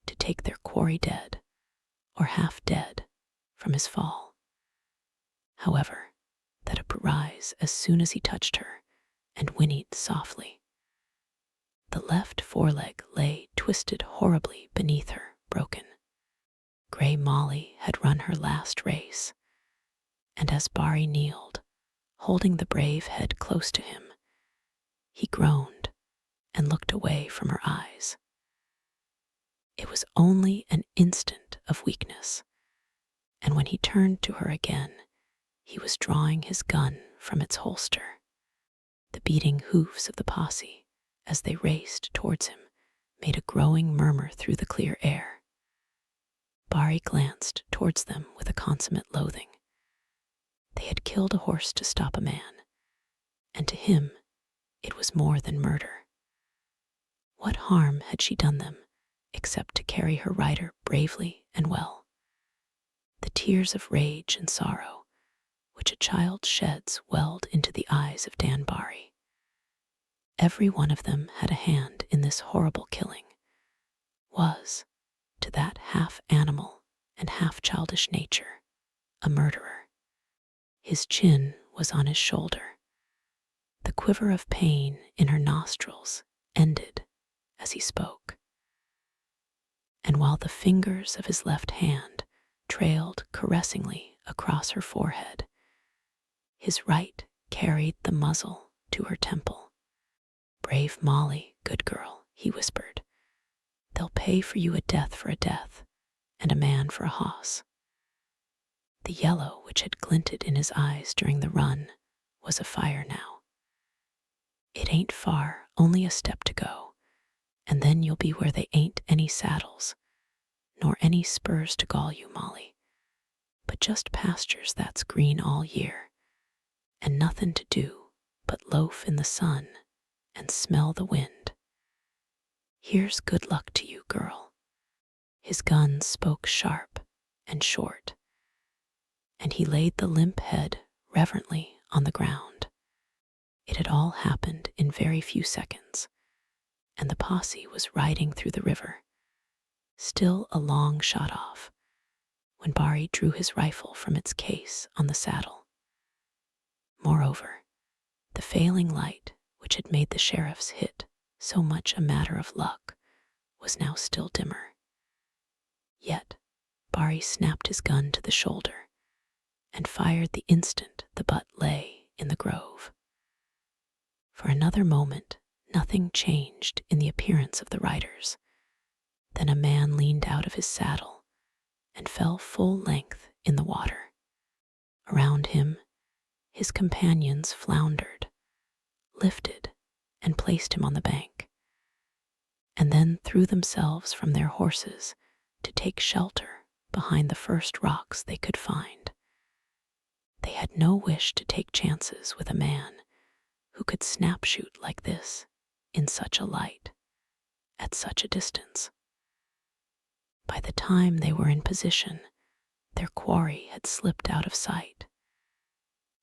to take their quarry dead, or half dead, from his fall. However, that would rise as soon as he touched her and whinnied softly. The left foreleg lay twisted horribly beneath her, broken. Gray Molly had run her last race, and as Bari kneeled, holding the brave head close to him, he groaned and looked away from her eyes. It was only an instant of weakness, and when he turned to her again, he was drawing his gun from its holster. The beating hoofs of the posse, as they raced towards him, made a growing murmur through the clear air. Bari glanced towards them with a consummate loathing. They had killed a horse to stop a man, and to him it was more than murder. What harm had she done them except to carry her rider bravely and well? The tears of rage and sorrow which a child sheds welled into the eyes of Dan Bari. Every one of them had a hand in this horrible killing, was, to that half-animal and half-childish nature, a murderer. His chin was on his shoulder. The quiver of pain in her nostrils ended as he spoke. And while the fingers of his left hand trailed caressingly across her forehead, his right carried the muzzle to her temple. "Brave Molly, good girl," he whispered. "They'll pay for you a death for a death, and a man for a hoss." The yellow which had glinted in his eyes during the run was afire now. "It ain't far, only a step to go, and then you'll be where they ain't any saddles, nor any spurs to gall you, Molly, but just pastures that's green all year, and nothin' to do but loaf in the sun and smell the wind. Here's good luck to you, girl." His gun spoke sharp and short, and he laid the limp head reverently on the ground. It had all happened in very few seconds, and the posse was riding through the river, still a long shot off, when Bari drew his rifle from its case on the saddle. Moreover, the failing light which had made the sheriff's hit so much a matter of luck was now still dimmer. Yet Bari snapped his gun to the shoulder and fired the instant the butt lay in the grove. For another moment nothing changed in the appearance of the riders. Then a man leaned out of his saddle and fell full length in the water. Around him, his companions floundered, lifted, and placed him on the bank, and then threw themselves from their horses to take shelter behind the first rocks they could find. They had no wish to take chances with a man who could snapshoot like this in such a light, at such a distance. By the time they were in position, their quarry had slipped out of sight,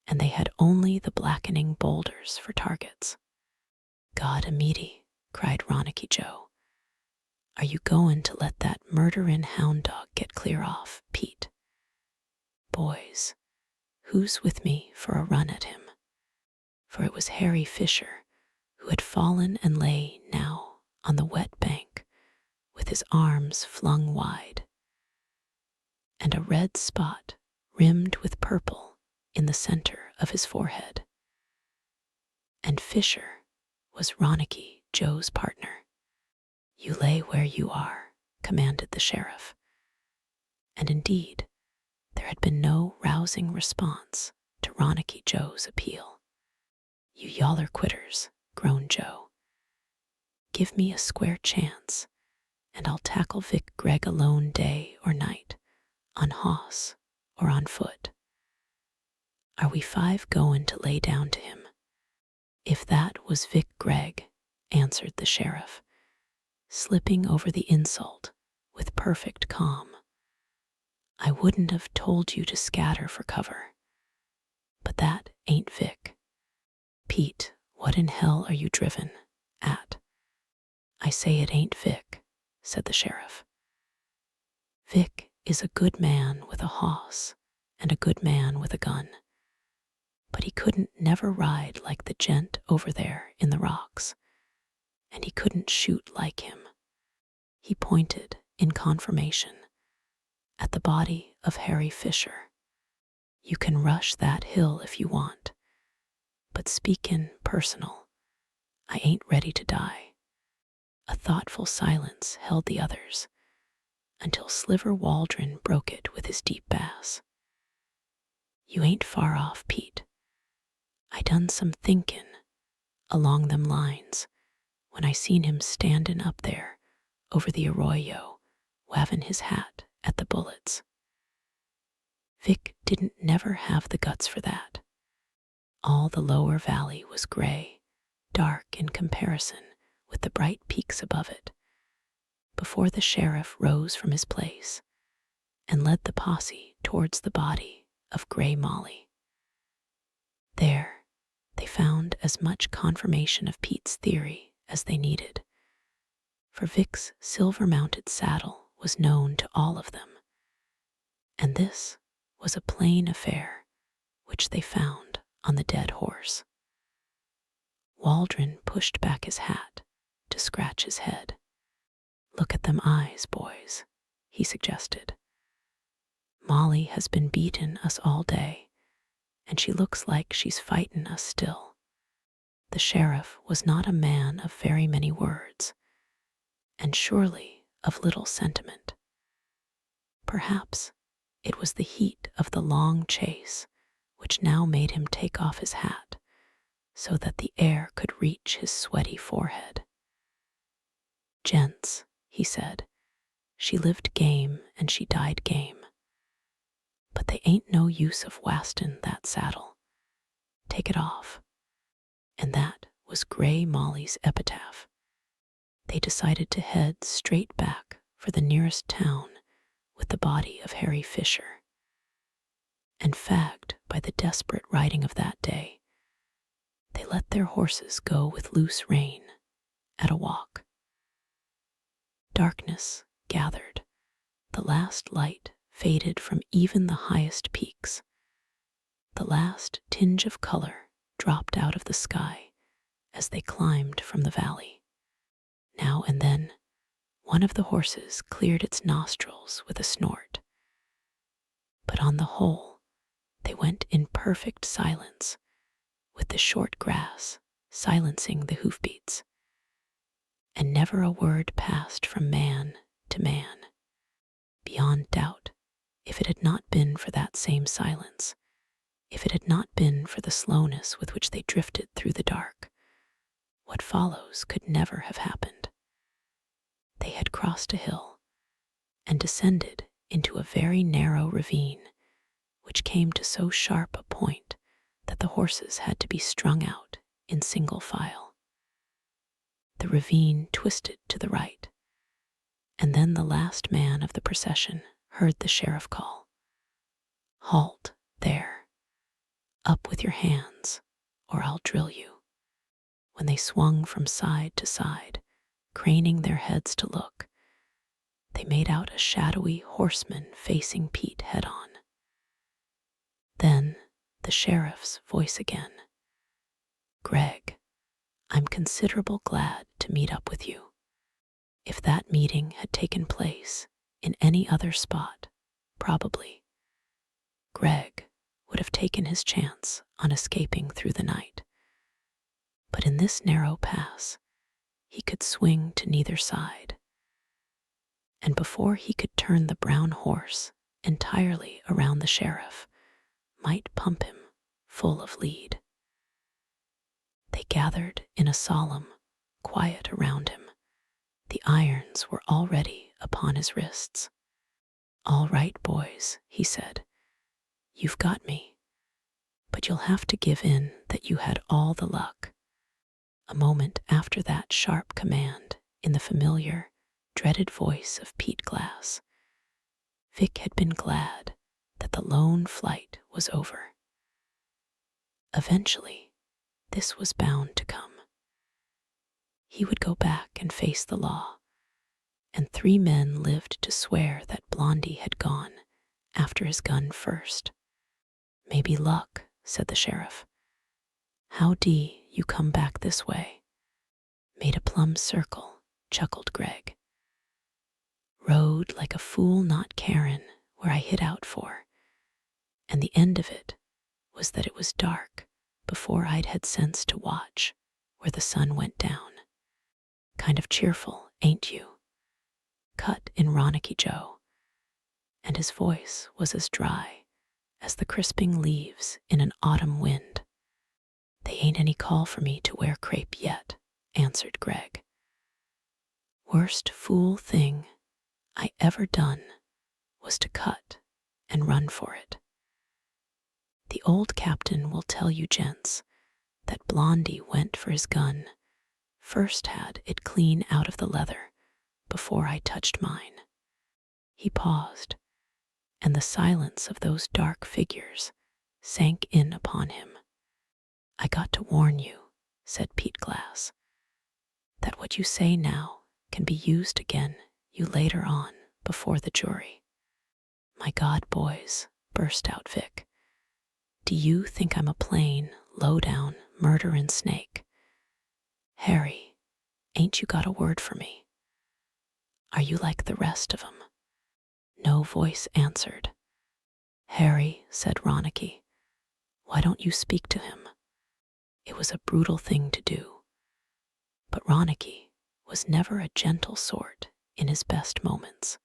and they had only the blackening boulders for targets. "God Amidy," cried Ronicky Joe, "are you goin' to let that murderin' hound dog get clear off, Pete? Boys, who's with me for a run at him?" For it was Harry Fisher, who had fallen and lay now on the wet bank with his arms flung wide, and a red spot rimmed with purple in the center of his forehead. And Fisher was Ronicky Joe's partner. "You lay where you are," commanded the sheriff. And indeed, there had been no rousing response to Ronicky Joe's appeal. "You yaller quitters," groaned Joe. "Give me a square chance, and I'll tackle Vic Gregg alone day or night, on hoss or on foot. Are we 5 goin' to lay down to him?" "If that was Vic Gregg," answered the sheriff, slipping over the insult with perfect calm, "I wouldn't have told you to scatter for cover. But that ain't Vic. Pete, what in hell are you driven at?" "I say it ain't Vic," said the sheriff. "Vic is a good man with a hoss and a good man with a gun, but he couldn't never ride like the gent over there in the rocks, and he couldn't shoot like him." He pointed in confirmation at the body of Harry Fisher. "You can rush that hill if you want, but speakin' personal, I ain't ready to die." A thoughtful silence held the others until Sliver Waldron broke it with his deep bass. "You ain't far off, Pete. I done some thinkin' along them lines when I seen him standin' up there over the arroyo, wavin' his hat at the bullets. Vic didn't never have the guts for that. All the lower valley was gray, dark in comparison with the bright peaks above it, before the sheriff rose from his place and led the posse towards the body of Gray Molly. There, they found as much confirmation of Pete's theory as they needed, for Vic's silver-mounted saddle was known to all of them, and this was a plain affair which they found on the dead horse. Waldron pushed back his hat to scratch his head. "Look at them eyes, boys," he suggested. "Molly has been beatin' us all day, and she looks like she's fightin' us still." The sheriff was not a man of very many words, and surely of little sentiment. Perhaps it was the heat of the long chase which now made him take off his hat so that the air could reach his sweaty forehead. "Gents," he said, "she lived game and she died game. But they ain't no use of wastin' that saddle. Take it off." And that was Gray Molly's epitaph. They decided to head straight back for the nearest town with the body of Harry Fisher. And fagged by the desperate riding of that day, they let their horses go with loose rein at a walk. Darkness gathered. The last light faded from even the highest peaks. The last tinge of color dropped out of the sky as they climbed from the valley. Now and then, one of the horses cleared its nostrils with a snort. But on the whole, they went in perfect silence, with the short grass silencing the hoofbeats. and never a word passed from man to man. Beyond doubt, if it had not been for that same silence, if it had not been for the slowness with which they drifted through the dark, what follows could never have happened. They had crossed a hill and descended into a very narrow ravine, which came to so sharp a point that the horses had to be strung out in single file. The ravine twisted to the right, and then the last man of the procession heard the sheriff call, "Halt there! Up with your hands, or I'll drill you." When they swung from side to side, craning their heads to look, they made out a shadowy horseman facing Pete head on. Then the sheriff's voice again. "Greg, I'm considerable glad to meet up with you. If that meeting had taken place in any other spot, probably Greg would have taken his chance on escaping through the night. But in this narrow pass, he could swing to neither side. And before he could turn the brown horse entirely around the sheriff, might pump him full of lead. They gathered in a solemn quiet around him. The irons were already upon his wrists. "All right, boys," he said. "You've got me, but you'll have to give in that you had all the luck." A moment after that sharp command, in the familiar, dreaded voice of Pete Glass, Vic had been glad that the lone flight was over. Eventually, this was bound to come. He would go back and face the law, and 3 men lived to swear that Blondie had gone after his gun first. "Maybe luck," said the sheriff. "How'd you come back this way?" "Made a plumb circle," chuckled Greg. "Rode like a fool not carin' where I hid out for, and the end of it was that it was dark before I'd had sense to watch where the sun went down. Kind of cheerful, ain't you?" Cut in Ronicky Joe, and his voice was as dry as the crisping leaves in an autumn wind. "They ain't any call for me to wear crepe yet," answered Greg. "Worst fool thing I ever done was to cut and run for it. The old captain will tell you gents that Blondie went for his gun, first had it clean out of the leather before I touched mine." He paused, and the silence of those dark figures sank in upon him. "I got to warn you," said Pete Glass, "that what you say now can be used again you later on before the jury." "My God, boys," burst out Vic, "do you think I'm a plain, low-down, murderin' snake? Harry, ain't you got a word for me? Are you like the rest of 'em?" No voice answered. "Harry," said Ronicky, "why don't you speak to him?" It was a brutal thing to do, but Ronicky was never a gentle sort in his best moments.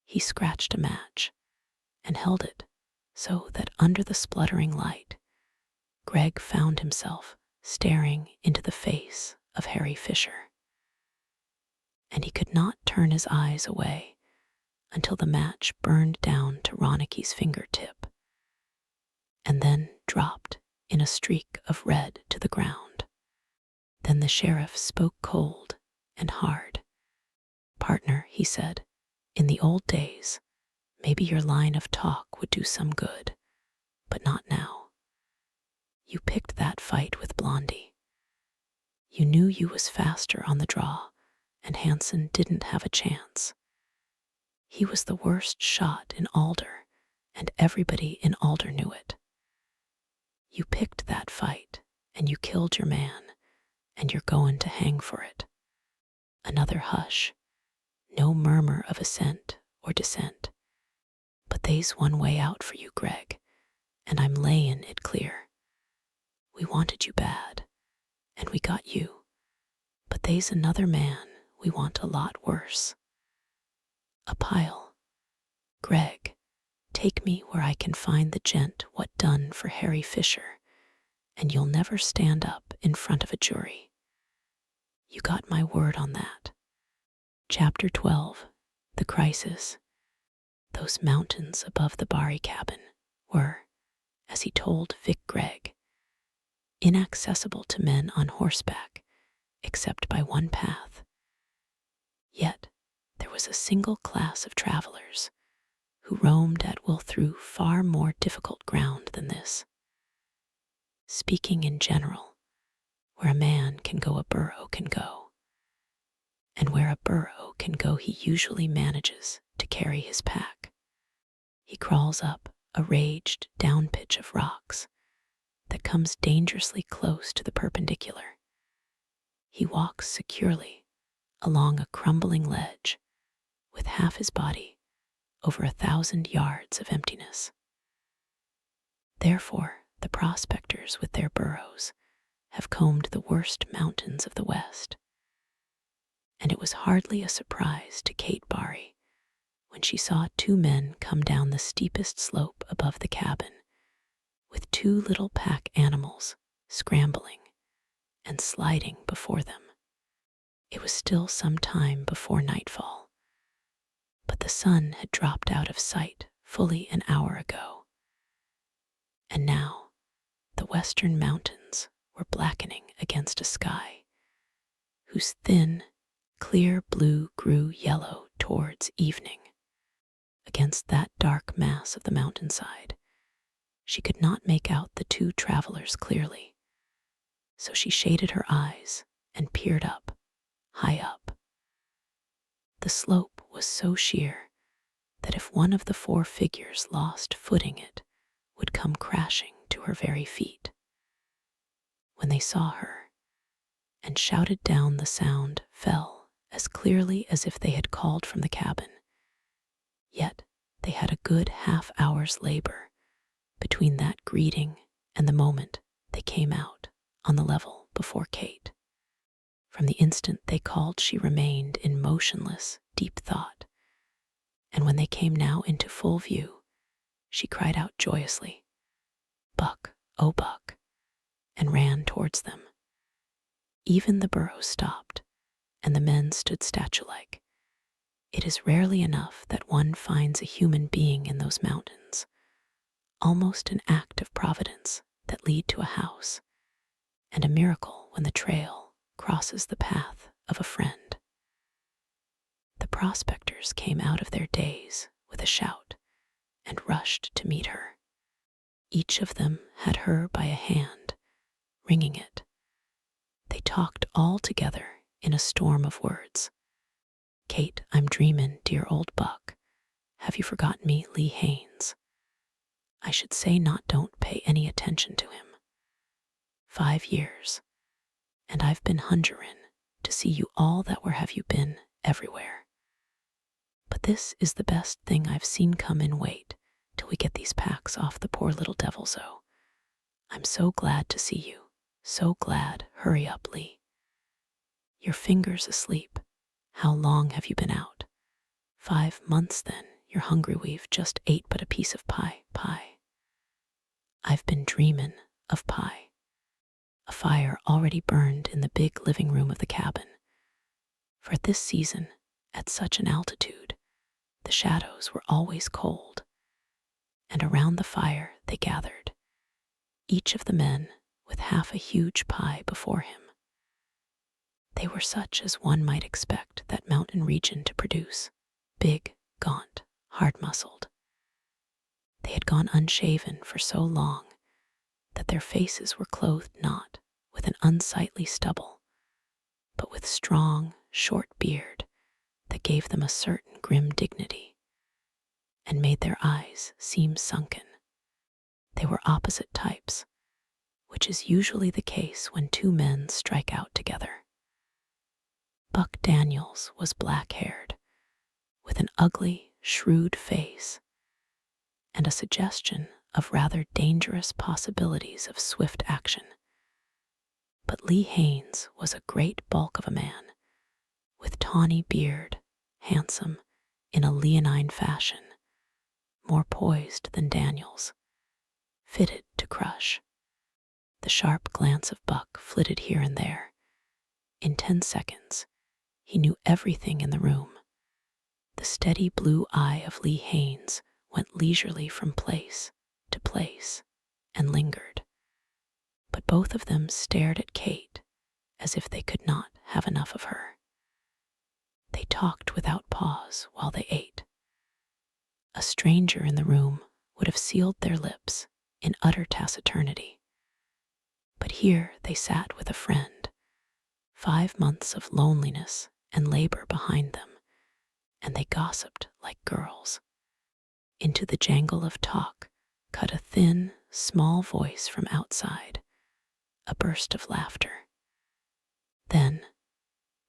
He scratched a match and held it so that under the spluttering light, Greg found himself staring into the face of Harry Fisher. And he could not turn his eyes away until the match burned down to Ronicky's fingertip, and then dropped in a streak of red to the ground. Then the sheriff spoke cold and hard. "Partner," he said, "in the old days, maybe your line of talk would do some good, but not now. You picked that fight with Blondie. You knew you was faster on the draw, and Hanson didn't have a chance. He was the worst shot in Alder, and everybody in Alder knew it. You picked that fight, and you killed your man, and you're goin' to hang for it." Another hush, no murmur of assent or dissent. "But they's one way out for you, Greg, and I'm layin' it clear. We wanted you bad, and we got you, But they's another man we want a lot worse. A pile. Greg, take me where I can find the gent what done for Harry Fisher, and you'll never stand up in front of a jury. You got my word on that. Chapter 12. The Crisis. Those mountains above the Bari cabin were, as he told Vic Gregg, inaccessible to men on horseback except by one path. Yet there was a single class of travelers who roamed at will through far more difficult ground than this. Speaking in general, where a man can go a burro can go, and where a burro can go he usually manages to carry his pack. He crawls up a raged down pitch of rocks that comes dangerously close to the perpendicular. He walks securely along a crumbling ledge with half his body over 1,000 yards of emptiness. Therefore, the prospectors with their burros have combed the worst mountains of the West. And it was hardly a surprise to Kate Barry when she saw two men come down the steepest slope above the cabin with two little pack animals scrambling and sliding before them. It was still some time before nightfall, but the sun had dropped out of sight fully an hour ago. And now the western mountains were blackening against a sky whose thin, clear blue grew yellow towards evening. Against that dark mass of the mountainside, she could not make out the two travelers clearly, so she shaded her eyes and peered up, high up. The slope was so sheer that if one of the four figures lost footing it would come crashing to her very feet. When they saw her and shouted down, the sound fell as clearly as if they had called from the cabin. Yet they had a good half-hour's labor between that greeting and the moment they came out on the level before Kate. From the instant they called, she remained in motionless, deep thought, and when they came now into full view, she cried out joyously, "Buck, oh Buck," and ran towards them. Even the burro stopped, and the men stood statue-like. It is rarely enough that one finds a human being in those mountains, almost an act of providence that lead to a house, and a miracle when the trail crosses the path of a friend. The prospectors came out of their daze with a shout and rushed to meet her. Each of them had her by a hand, wringing it. They talked all together in a storm of words. "Kate, I'm dreamin', dear old Buck. Have you forgotten me, Lee Haines? I should say not, don't pay any attention to him. 5 years, and I've been hungerin' to see you all that where have you been everywhere. But this is the best thing I've seen come in. Wait till we get these packs off the poor little devils. Oh, I'm so glad to see you, so glad. Hurry up, Lee. Your finger's asleep. How long have you been out? 5 months then. You're hungry. We've just ate but a piece of pie. I've been dreamin' of pie." A fire already burned in the big living room of the cabin, for at this season, at such an altitude, the shadows were always cold, and around the fire they gathered, each of the men with half a huge pie before him. They were such as one might expect that mountain region to produce, big, gaunt, hard-muscled. They had gone unshaven for so long that their faces were clothed not with an unsightly stubble, but with strong, short beard that gave them a certain grim dignity and made their eyes seem sunken. They were opposite types, which is usually the case when two men strike out together. Buck Daniels was black-haired, with an ugly, shrewd face, and a suggestion of rather dangerous possibilities of swift action. But Lee Haines was a great bulk of a man, with tawny beard, handsome in a leonine fashion, more poised than Daniel's, fitted to crush. The sharp glance of Buck flitted here and there. In 10 seconds, he knew everything in the room. The steady blue eye of Lee Haines went leisurely from place to place and lingered. But both of them stared at Kate as if they could not have enough of her. They talked without pause while they ate. A stranger in the room would have sealed their lips in utter taciturnity. But here they sat with a friend, 5 months of loneliness and labor behind them, and they gossiped like girls. Into the jangle of talk cut a thin, small voice from outside, a burst of laughter. Then,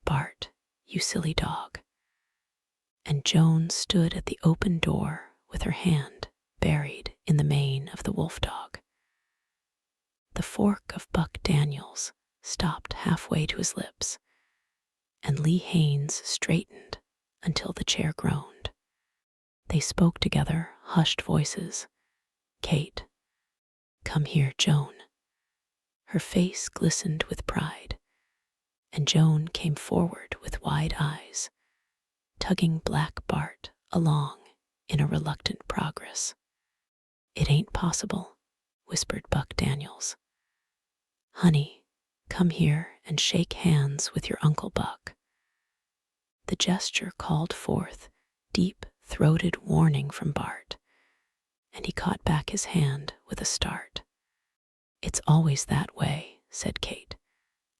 "Bart, you silly dog." And Joan stood at the open door with her hand buried in the mane of the wolf dog. The fork of Buck Daniels stopped halfway to his lips, and Lee Haines straightened until the chair groaned. They spoke together, hushed voices. "Kate, come here, Joan." Her face glistened with pride, and Joan came forward with wide eyes, tugging Black Bart along in a reluctant progress. "It ain't possible," whispered Buck Daniels. "Honey, come here and shake hands with your Uncle Buck." The gesture called forth deep-throated warning from Bart, and he caught back his hand with a start. "It's always that way," said Kate,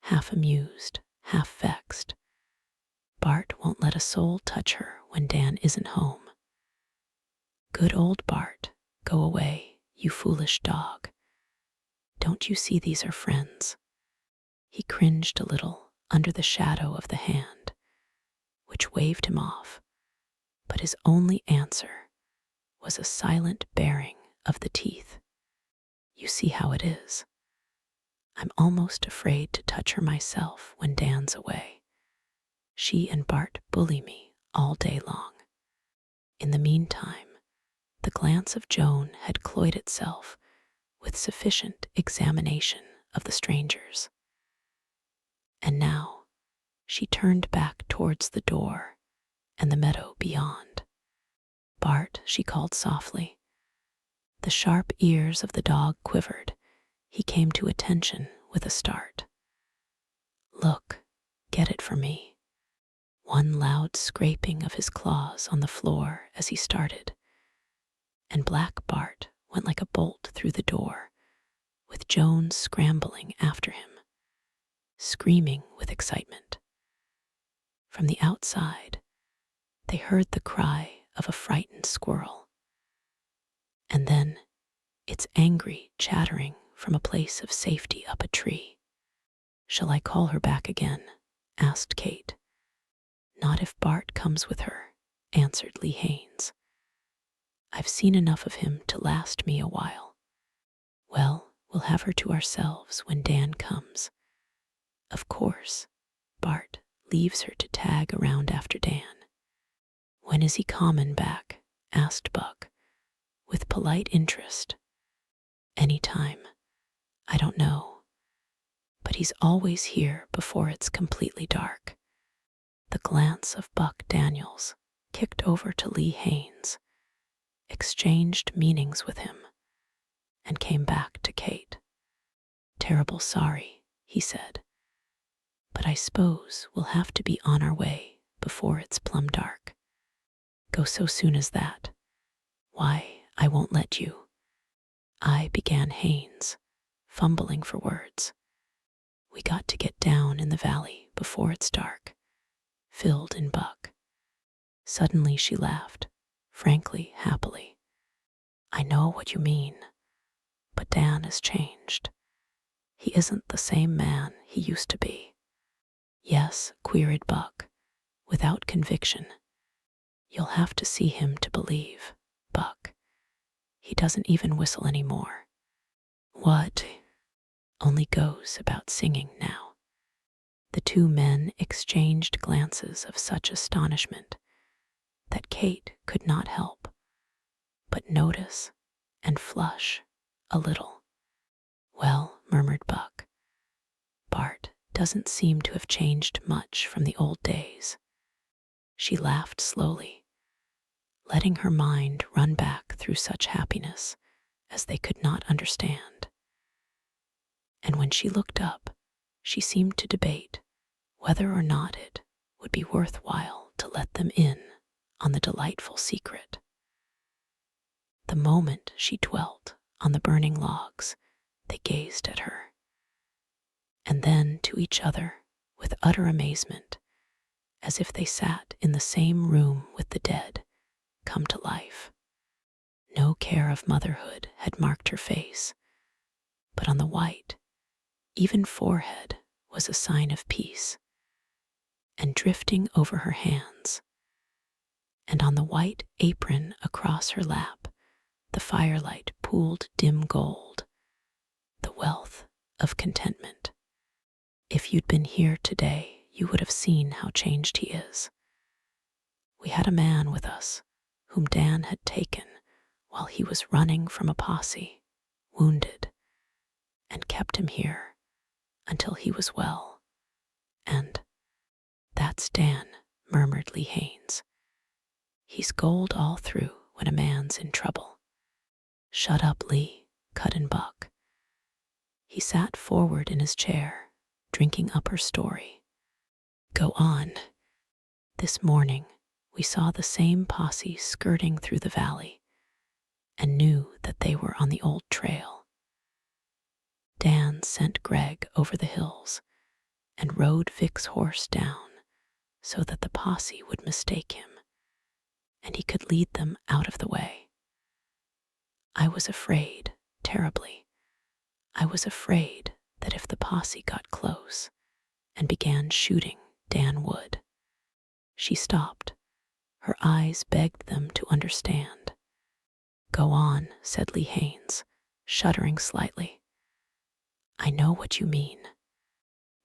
half amused, half vexed. "Bart won't let a soul touch her when Dan isn't home." "Good old Bart, go away, you foolish dog. Don't you see these are friends?" He cringed a little under the shadow of the hand, which waved him off, but his only answer was a silent baring of the teeth. "You see how it is. I'm almost afraid to touch her myself when Dan's away. She and Bart bully me all day long." In the meantime, the glance of Joan had cloyed itself with sufficient examination of the strangers. And now she turned back towards the door and the meadow beyond. "Bart," she called softly. The sharp ears of the dog quivered. He came to attention with a start. "Look, get it for me." One loud scraping of his claws on the floor as he started, and Black Bart went like a bolt through the door, with Joan scrambling after him, screaming with excitement. From the outside, they heard the cry of a frightened squirrel, and then its angry chattering from a place of safety up a tree. "Shall I call her back again?" asked Kate. "Not if Bart comes with her," answered Lee Haines. "I've seen enough of him to last me a while." "Well, we'll have her to ourselves when Dan comes. Of course, Bart leaves her to tag around after Dan." "When is he comin' back?" asked Buck, with polite interest. "Anytime. I don't know. But he's always here before it's completely dark." The glance of Buck Daniels kicked over to Lee Haines, exchanged meanings with him, and came back to Kate. "Terrible sorry," he said, "but I suppose we'll have to be on our way before it's plumb dark." "Go so soon as that? Why, I won't let you." Began Haines, fumbling for words. "We got to get down in the valley before it's dark," filled in Buck. Suddenly she laughed, frankly, happily. "I know what you mean, but Dan has changed. He isn't the same man he used to be." "Yes," queried Buck, without conviction. "You'll have to see him to believe, Buck. He doesn't even whistle anymore." "What?" only goes about singing now." The two men exchanged glances of such astonishment that Kate could not help but notice and flush a little. "Well," murmured Buck, "Bart doesn't seem to have changed much from the old days." She laughed slowly, letting her mind run back through such happiness as they could not understand. And when she looked up, she seemed to debate whether or not it would be worthwhile to let them in on the delightful secret. The moment she dwelt on the burning logs, they gazed at her, and then to each other with utter amazement, as if they sat in the same room with the dead come to life. No care of motherhood had marked her face, but on the white, even forehead was a sign of peace, and drifting over her hands, and on the white apron across her lap, the firelight pooled dim gold, the wealth of contentment. "If you'd been here today, you would have seen how changed he is. We had a man with us whom Dan had taken while he was running from a posse, wounded, and kept him here until he was well. And that's Dan," murmured Lee Haines. "He's gold all through when a man's in trouble." "Shut up, Lee," cut in Buck. He sat forward in his chair, drinking up her story. "Go on." "This morning, we saw the same posse skirting through the valley and knew that they were on the old trail. Dan sent Greg over the hills and rode Vic's horse down so that the posse would mistake him and he could lead them out of the way. I was afraid, terribly. I was afraid that if the posse got close and began shooting, Dan would." She stopped. Her eyes begged them to understand. "Go on," said Lee Haines, shuddering slightly. "I know what you mean.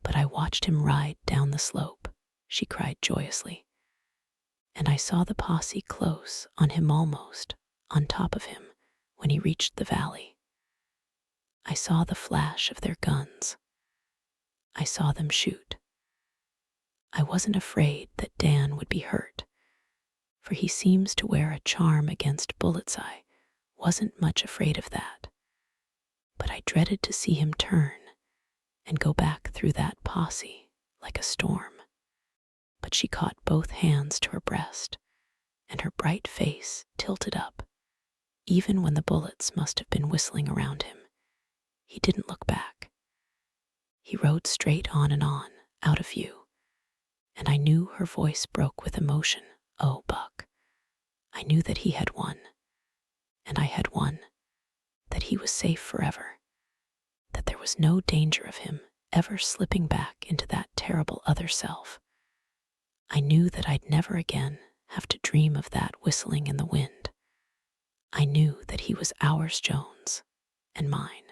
But I watched him ride down the slope," she cried joyously. "And I saw the posse close on him, almost on top of him, when he reached the valley. I saw the flash of their guns. I saw them shoot. I wasn't afraid that Dan would be hurt, for he seems to wear a charm against bullets. I wasn't much afraid of that. But I dreaded to see him turn and go back through that posse like a storm." But she caught both hands to her breast, and her bright face tilted up. Even when the bullets must have been whistling around him, he didn't look back. He rode straight on and on, out of view, and I knew her voice broke with emotion. "Oh, Buck, I knew that he had won, and I had won, that he was safe forever, that there was no danger of him ever slipping back into that terrible other self. I knew that I'd never again have to dream of that whistling in the wind. I knew that he was ours, Jones, and mine."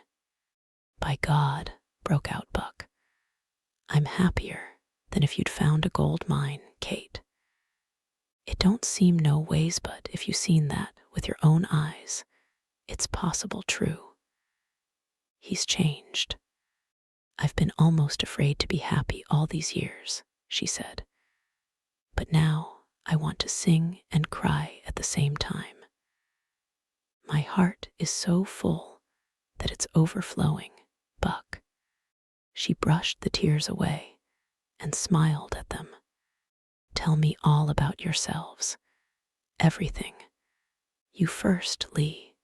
"By God," broke out Buck, "I'm happier than if you'd found a gold mine, Kate. It don't seem no ways, but if you seen that with your own eyes, it's possible true. He's changed. I've been almost afraid to be happy all these years," she said. "But now I want to sing and cry at the same time. My heart is so full that it's overflowing, Buck." She brushed the tears away and smiled at them. "Tell me all about yourselves. Everything. You first, Lee.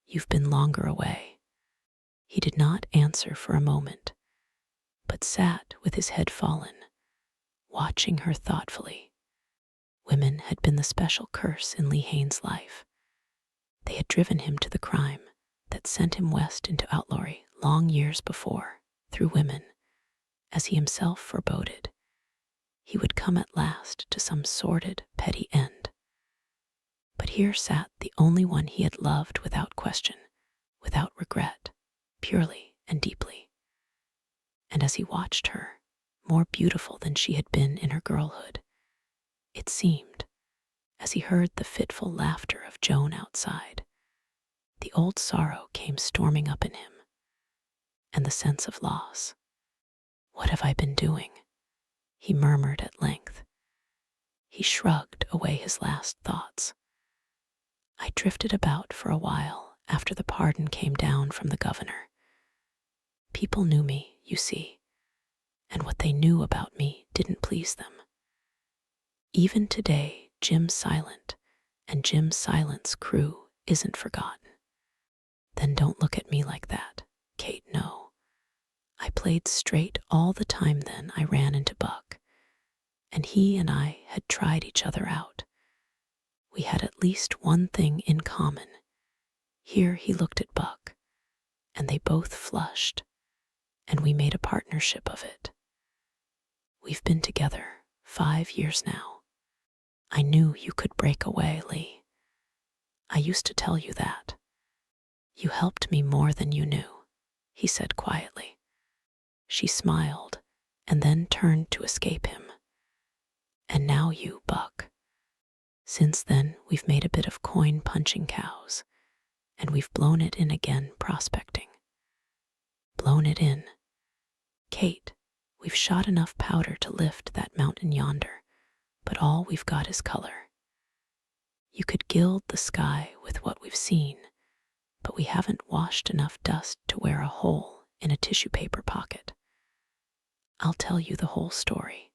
You've been longer away." He did not answer for a moment, but sat with his head fallen, watching her thoughtfully. Women had been the special curse in Lee Haines' life. They had driven him to the crime that sent him west into outlawry long years before. Through women, as he himself foreboded, he would come at last to some sordid, petty end. But here sat the only one he had loved without question, without regret, purely and deeply. And as he watched her, more beautiful than she had been in her girlhood, it seemed, as he heard the fitful laughter of Joan outside, the old sorrow came storming up in him, and the sense of loss. "What have I been doing?" he murmured at length. He shrugged away his last thoughts. "I drifted about for a while after the pardon came down from the governor. People knew me, you see, and what they knew about me didn't please them. Even today, Jim's silent, and Jim's silence crew isn't forgotten." "Then don't look at me like that, Kate, no. I played straight all the time then I ran into Buck, and he and I had tried each other out. We had at least one thing in common." Here he looked at Buck, and they both flushed, and we made a partnership of it. We've been together 5 years now. I knew you could break away, Lee. I used to tell you that. You helped me more than you knew, he said quietly. She smiled, and then turned to escape him. "And now you, Buck. Since then, we've made a bit of coin punching cows, and we've blown it in again prospecting." "Blown it in? Kate, we've shot enough powder to lift that mountain yonder, but all we've got is color. You could gild the sky with what we've seen, but we haven't washed enough dust to wear a hole in a tissue paper pocket. I'll tell you the whole story.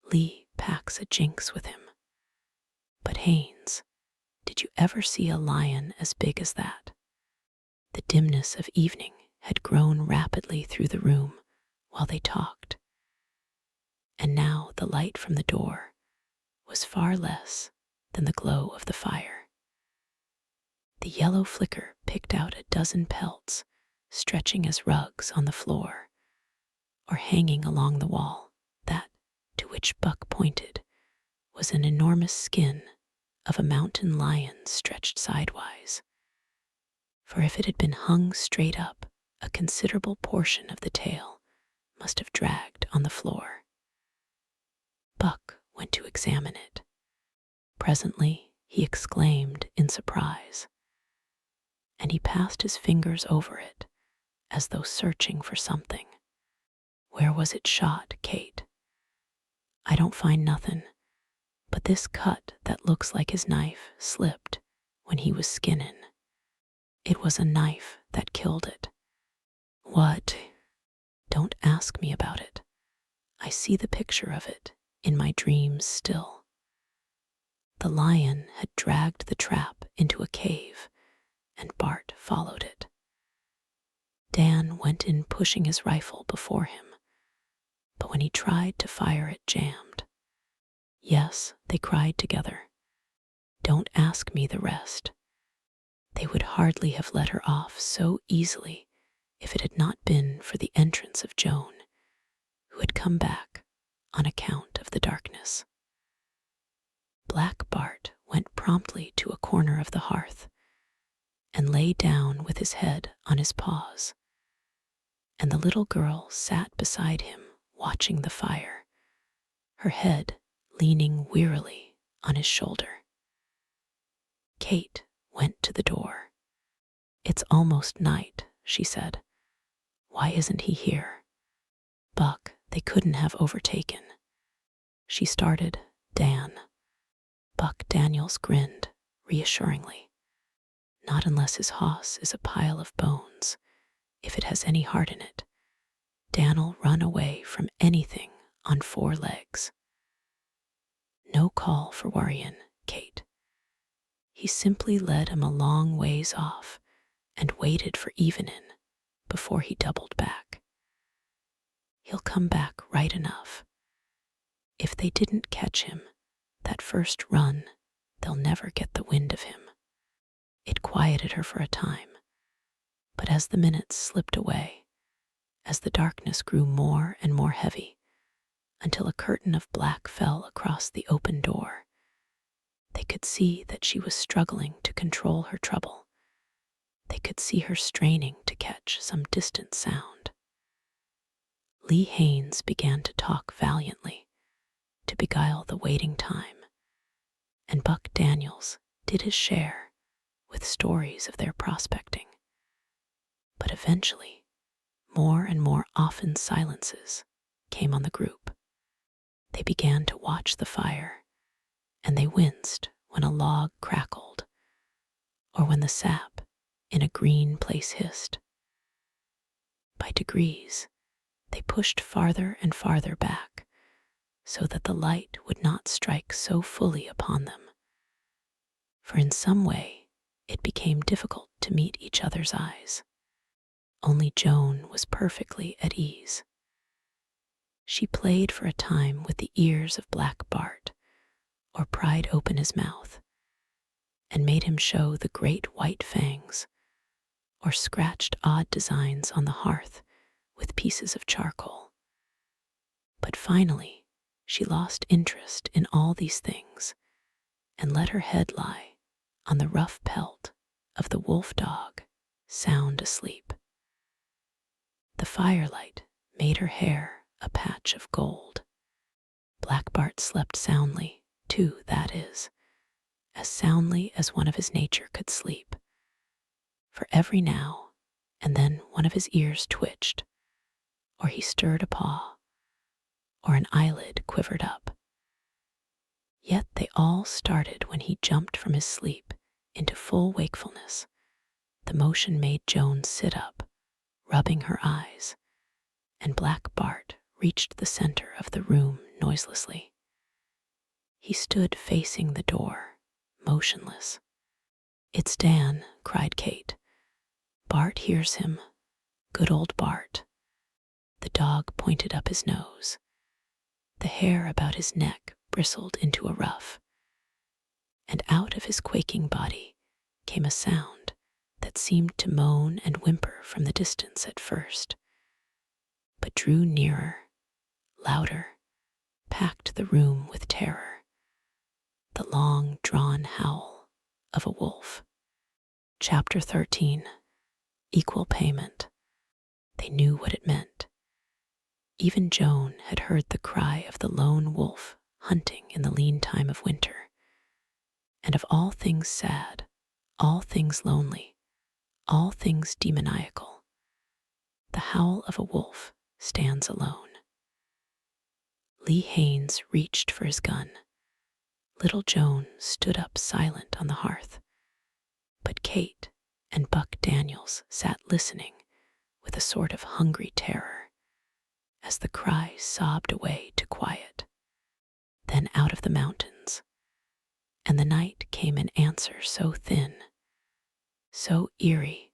Lee packs a jinx with him. But Haynes, did you ever see a lion as big as that?" The dimness of evening had grown rapidly through the room while they talked, and now the light from the door was far less than the glow of the fire. The yellow flicker picked out a dozen pelts, stretching as rugs on the floor, or hanging along the wall. That, to which Buck pointed, was an enormous skin of a mountain lion stretched sidewise. For if it had been hung straight up, a considerable portion of the tail must have dragged on the floor. Buck went to examine it. Presently he exclaimed in surprise, and he passed his fingers over it as though searching for something. "Where was it shot, Kate?" "I don't find nothin', but this cut that looks like his knife slipped when he was skinnin'. It was a knife that killed it." "What?" "Don't ask me about it. I see the picture of it in my dreams still." The lion had dragged the trap into a cave, and Bart followed it. Dan went in pushing his rifle before him, but when he tried to fire it jammed. "Yes," they cried together. "Don't ask me the rest." They would hardly have let her off so easily if it had not been for the entrance of Joan, who had come back on account of the darkness. Black Bart went promptly to a corner of the hearth and lay down with his head on his paws, and the little girl sat beside him watching the fire, her head leaning wearily on his shoulder. Kate went to the door. "It's almost night," she said. "Why isn't he here? Buck, they couldn't have overtaken." She started Dan. Buck Daniels grinned reassuringly. "Not unless his hoss is a pile of bones. If it has any heart in it, Dan'll run away from anything on 4 legs." No call for worryin', Kate. He simply led him a long ways off and waited for evenin' before he doubled back. He'll come back right enough. If they didn't catch him that first run, they'll never get the wind of him. It quieted her for a time, but as the minutes slipped away, as the darkness grew more and more heavy, until a curtain of black fell across the open door, they could see that she was struggling to control her trouble. They could see her straining to catch some distant sound. Lee Haines began to talk valiantly to beguile the waiting time, and Buck Daniels did his share with stories of their prospecting. But eventually, more and more often silences came on the group. They began to watch the fire, and they winced when a log crackled or when the sap in a green place hissed. By degrees, they pushed farther and farther back so that the light would not strike so fully upon them. For in some way, it became difficult to meet each other's eyes. Only Joan was perfectly at ease. She played for a time with the ears of Black Bart, or pried open his mouth, and made him show the great white fangs, or scratched odd designs on the hearth with pieces of charcoal. But finally, she lost interest in all these things and let her head lie on the rough pelt of the wolf dog, sound asleep. The firelight made her hair a patch of gold. Black Bart slept soundly, too, that is, as soundly as one of his nature could sleep. For every now and then one of his ears twitched, or he stirred a paw, or an eyelid quivered up. Yet they all started when he jumped from his sleep into full wakefulness. The motion made Joan sit up, rubbing her eyes, and Black Bart reached the center of the room noiselessly. He stood facing the door, motionless. "It's Dan," cried Kate. "Bart hears him. Good old Bart." The dog pointed up his nose. The hair about his neck bristled into a ruff, and out of his quaking body came a sound that seemed to moan and whimper from the distance at first, but drew nearer, louder, packed the room with terror. The long-drawn howl of a wolf. Chapter 13. Equal Payment. They knew what it meant. Even Joan had heard the cry of the lone wolf hunting in the lean time of winter. And of all things sad, all things lonely, all things demoniacal, the howl of a wolf stands alone. Lee Haines reached for his gun. Little Joan stood up silent on the hearth, but Kate and Buck Daniels sat listening with a sort of hungry terror as the cry sobbed away to quiet. Then out of the mountains, and the night came an answer so thin, so eerie,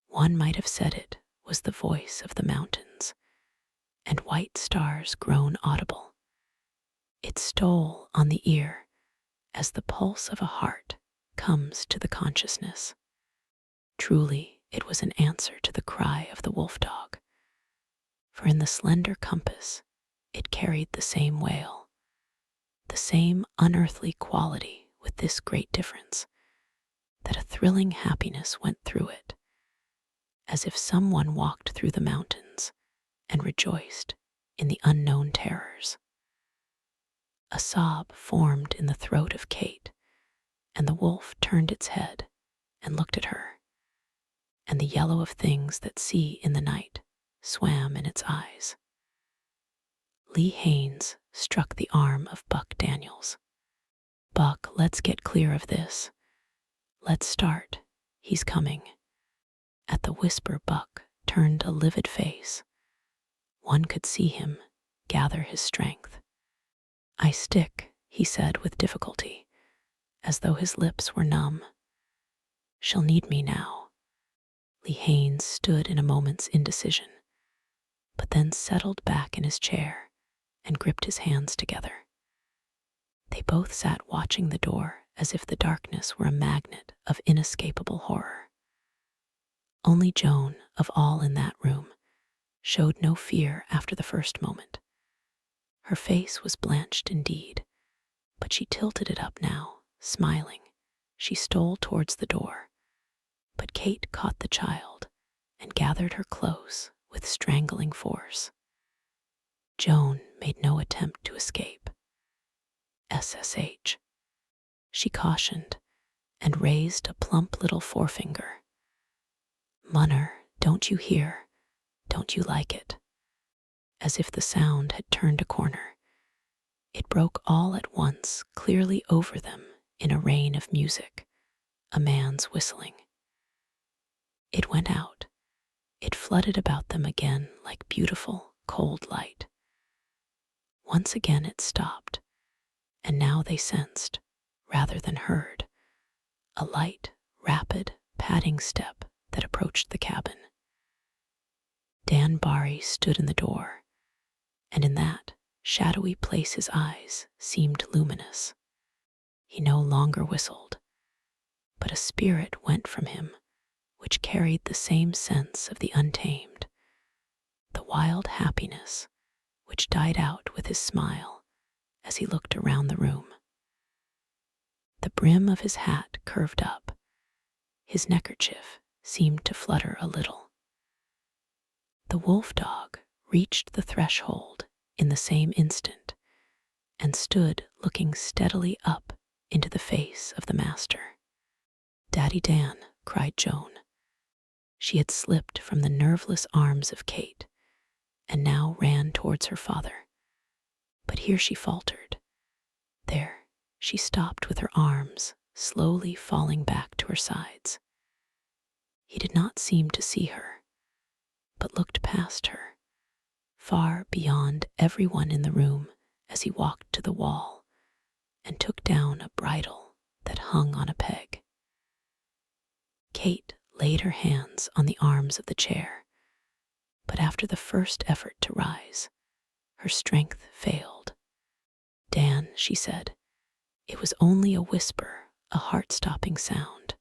one might have said it was the voice of the mountains, and white stars grown audible. It stole on the ear as the pulse of a heart comes to the consciousness. Truly, it was an answer to the cry of the wolf dog, for in the slender compass it carried the same wail, the same unearthly quality, with this great difference, that a thrilling happiness went through it, as if someone walked through the mountains and rejoiced in the unknown terrors. A sob formed in the throat of Kate, and the wolf turned its head and looked at her, and the yellow of things that see in the night swam in its eyes. Lee Haines struck the arm of Buck Daniels. "Buck, let's get clear of this. Let's start. He's coming." At the whisper, Buck turned a livid face. One could see him gather his strength. "I stick," he said with difficulty, as though his lips were numb. "She'll need me now." Lee Haines stood in a moment's indecision, but then settled back in his chair and gripped his hands together. They both sat watching the door as if the darkness were a magnet of inescapable horror. Only Joan, of all in that room, showed no fear after the first moment. Her face was blanched indeed, but she tilted it up now, smiling. She stole towards the door, but Kate caught the child and gathered her close with strangling force. Joan made no attempt to escape. SSH, she cautioned, and raised a plump little forefinger. Munner, don't you hear? Don't you like it? As if the sound had turned a corner, it broke all at once clearly over them in a rain of music, a man's whistling. It went out. It flooded about them again like beautiful, cold light. Once again it stopped, and now they sensed, rather than heard, a light, rapid, padding step that approached the cabin. Dan Barry stood in the door, and in that shadowy place his eyes seemed luminous. He no longer whistled, but a spirit went from him which carried the same sense of the untamed, the wild happiness which died out with his smile as he looked around the room. The brim of his hat curved up. His neckerchief seemed to flutter a little. The wolf dog reached the threshold in the same instant and stood looking steadily up into the face of the master. "Daddy Dan," cried Joan. She had slipped from the nerveless arms of Kate and now ran towards her father. But here she faltered. There, she stopped with her arms slowly falling back to her sides. He did not seem to see her, but looked past her, far beyond everyone in the room as he walked to the wall and took down a bridle that hung on a peg. Kate laid her hands on the arms of the chair, but after the first effort to rise, her strength failed. "Dan," she said, "it was only a whisper, a heart-stopping sound."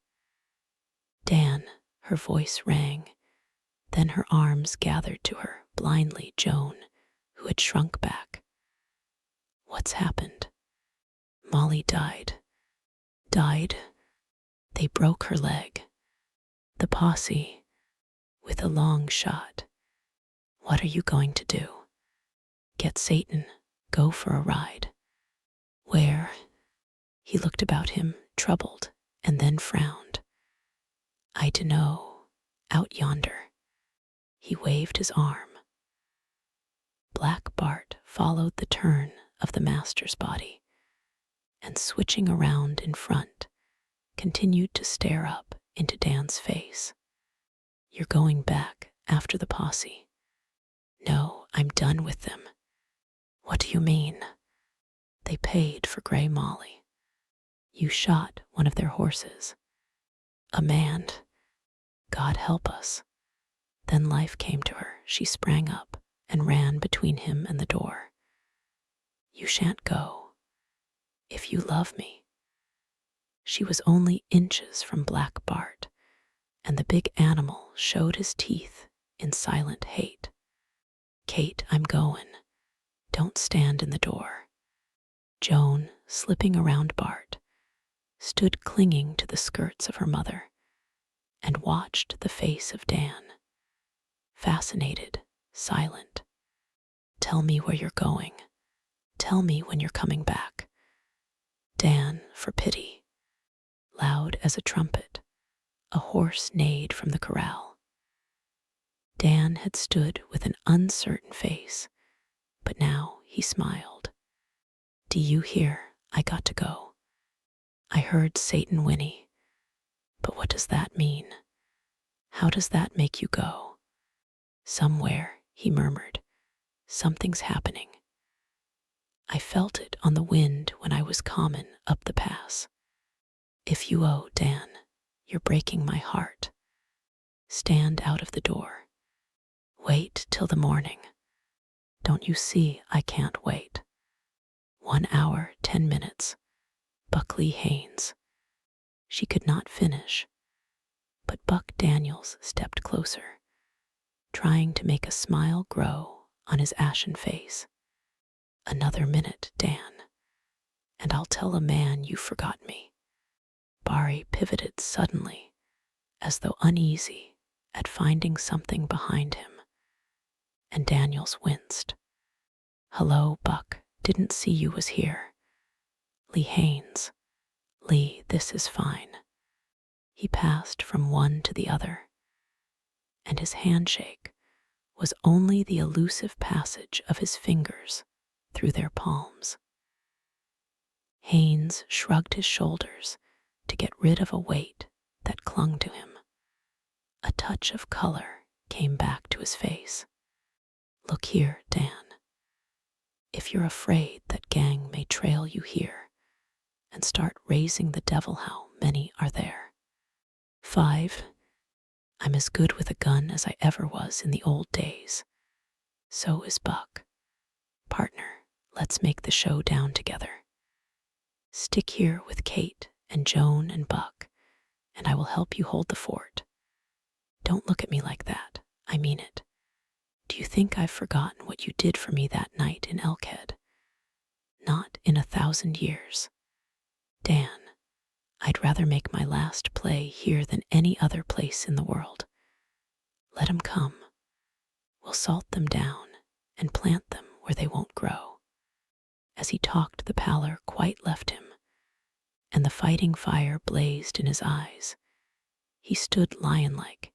"Dan," her voice rang. Then her arms gathered to her blindly Joan, who had shrunk back. "What's happened?" "Molly died. Died. They broke her leg. The posse, with a long shot. What are you going to do?" "Get Satan. Go for a ride." "Where?" He looked about him, troubled, and then frowned. "I dunno. Out yonder." He waved his arm. Black Bart followed the turn of the master's body, and switching around in front, continued to stare up into Dan's face. "You're going back after the posse?" "No, I'm done with them." "What do you mean?" "They paid for Grey Molly. You shot one of their horses. A man. God help us." Then life came to her. She sprang up and ran between him and the door. "You shan't go. If you love me." She was only inches from Black Bart, and the big animal showed his teeth in silent hate. "Kate, I'm goin'. Don't stand in the door." Joan, slipping around Bart, stood clinging to the skirts of her mother and watched the face of Dan, fascinated, silent. "Tell me where you're going. Tell me when you're coming back." "Dan, for pity." Loud as a trumpet, a horse neighed from the corral. Dan had stood with an uncertain face, but now he smiled. "Do you hear? I got to go. I heard Satan whinny. But what does that mean? How does that make you go?" "Somewhere," he murmured. "Something's happening. I felt it on the wind when I was common up the pass. If you owe, Dan, you're breaking my heart. Stand out of the door. Wait till the morning. Don't you see I can't wait? 1 hour, 10 minutes. Buckley Haynes." She could not finish, but Buck Daniels stepped closer, trying to make a smile grow on his ashen face. "Another minute, Dan, and I'll tell a man you forgot me." Barry pivoted suddenly, as though uneasy at finding something behind him, and Daniels winced. "Hello, Buck. Didn't see you was here." "Lee Haines." "Lee, this is fine." He passed from one to the other, and his handshake was only the elusive passage of his fingers through their palms. Haines shrugged his shoulders to get rid of a weight that clung to him. A touch of color came back to his face. "Look here, Dan. If you're afraid that gang may trail you here and start raising the devil, how many are there?" "5. I'm as good with a gun as I ever was in the old days. So is Buck. Partner, let's make the show down together. Stick here with Kate and Joan and Buck, and I will help you hold the fort. Don't look at me like that. I mean it. Do you think I've forgotten what you did for me that night in Elkhead? Not in 1,000 years. Dan, I'd rather make my last play here than any other place in the world. Let 'em come. We'll salt them down and plant them where they won't grow." As he talked, the pallor quite left him, and the fighting fire blazed in his eyes. He stood lion-like,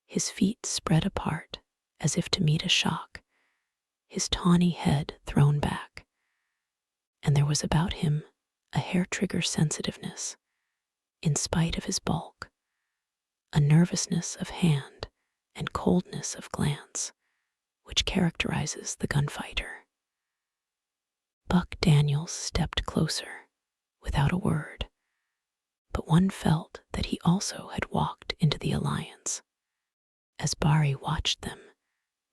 his feet spread apart as if to meet a shock, his tawny head thrown back, and there was about him a hair-trigger sensitiveness, in spite of his bulk, a nervousness of hand and coldness of glance, which characterizes the gunfighter. Buck Daniels stepped closer, without a word, but one felt that he also had walked into the alliance. As Barry watched them,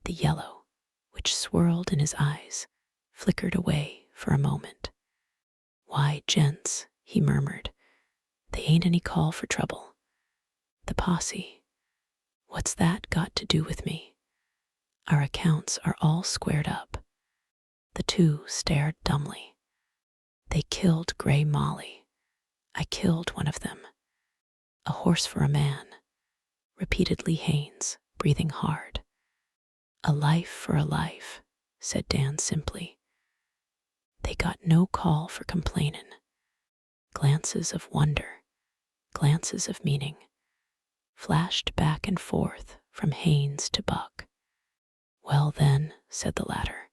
the yellow, which swirled in his eyes, flickered away for a moment. "Why, gents," he murmured, "they ain't any call for trouble. The posse. What's that got to do with me? Our accounts are all squared up." The two stared dumbly. "They killed Gray Molly. I killed one of them." "A horse for a man," repeated Lee Haines, breathing hard. "A life for a life," said Dan simply. They got no call for complainin'. Glances of wonder, glances of meaning, flashed back and forth from Haines to Buck. "Well then," said the latter,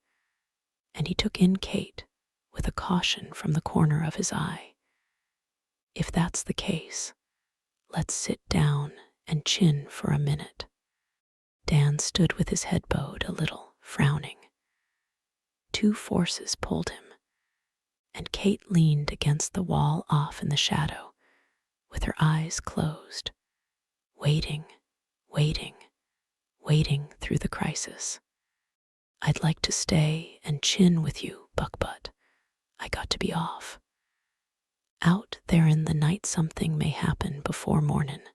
and he took in Kate with a caution from the corner of his eye. "If that's the case, let's sit down and chin for a minute." Dan stood with his head bowed a little, frowning. Two forces pulled him, and Kate leaned against the wall off in the shadow, with her eyes closed, waiting, waiting, waiting through the crisis. "I'd like to stay and chin with you, Buck, but I got to be off. Out there in the night something may happen before mornin'."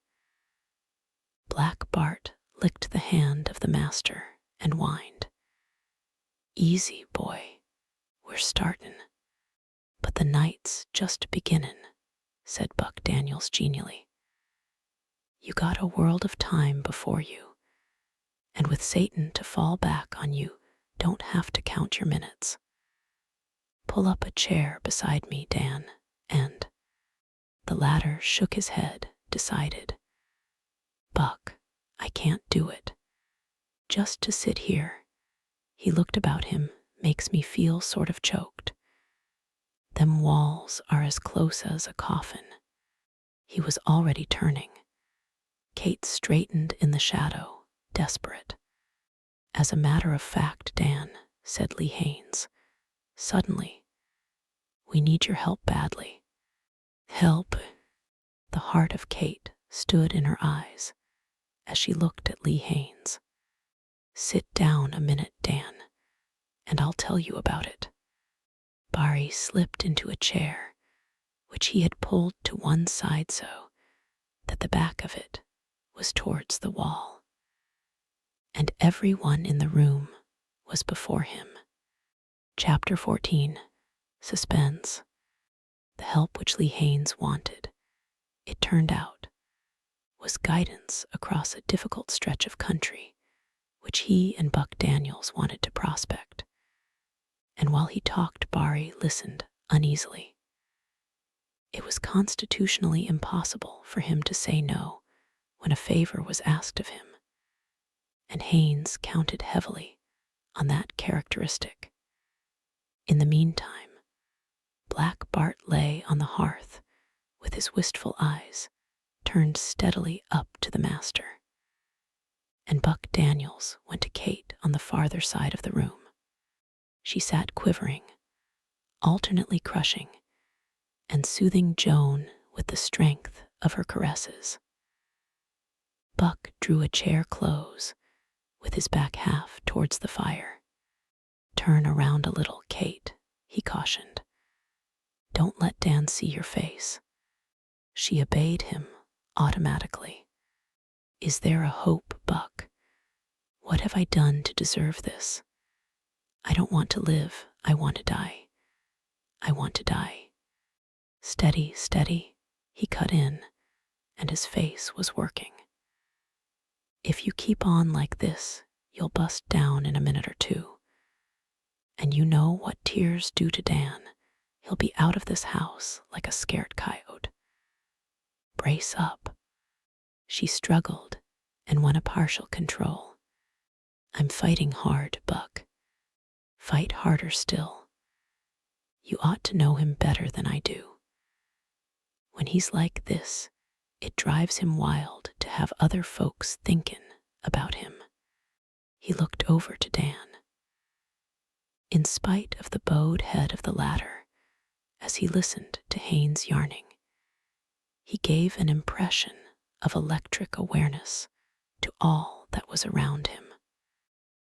Black Bart licked the hand of the master and whined. "Easy, boy. We're startin'. But the night's just beginnin'," said Buck Daniels genially. "You got a world of time before you, and with Satan to fall back on, you don't have to count your minutes. Pull up a chair beside me, Dan, and—" The latter shook his head, decided. "Buck, I can't do it. Just to sit here," he looked about him, "makes me feel sort of choked. Them walls are as close as a coffin." He was already turning. Kate straightened in the shadow, desperate. "As a matter of fact, Dan," said Lee Haines, suddenly, "we need your help badly." "Help?" The heart of Kate stood in her eyes as she looked at Lee Haines. "Sit down a minute, Dan, and I'll tell you about it." Barry slipped into a chair, which he had pulled to one side so that the back of it was towards the wall, and everyone in the room was before him. Chapter 14. Suspense. The help which Lee Haines wanted, it turned out, was guidance across a difficult stretch of country which he and Buck Daniels wanted to prospect. and while he talked, Barry listened uneasily. It was constitutionally impossible for him to say no when a favor was asked of him, and Haynes counted heavily on that characteristic. In the meantime, Black Bart lay on the hearth with his wistful eyes turned steadily up to the master, and Buck Daniels went to Kate on the farther side of the room. She sat quivering, alternately crushing and soothing Joan with the strength of her caresses. Buck drew a chair close, with his back half towards the fire. "Turn around a little, Kate," he cautioned. "Don't let Dan see your face." She obeyed him automatically. "Is there a hope, Buck? What have I done to deserve this? I don't want to live. I want to die. I want to die." "Steady, steady," he cut in, and his face was working. "If you keep on like this, you'll bust down in a minute or two. And you know what tears do to Dan. He'll be out of this house like a scared coyote. Brace up." She struggled and won a partial control. "I'm fighting hard, Buck. Fight harder still. You ought to know him better than I do. When he's like this, it drives him wild to have other folks thinkin' about him." He looked over to Dan. In spite of the bowed head of the latter, as he listened to Haynes yarning, he gave an impression of electric awareness to all that was around him.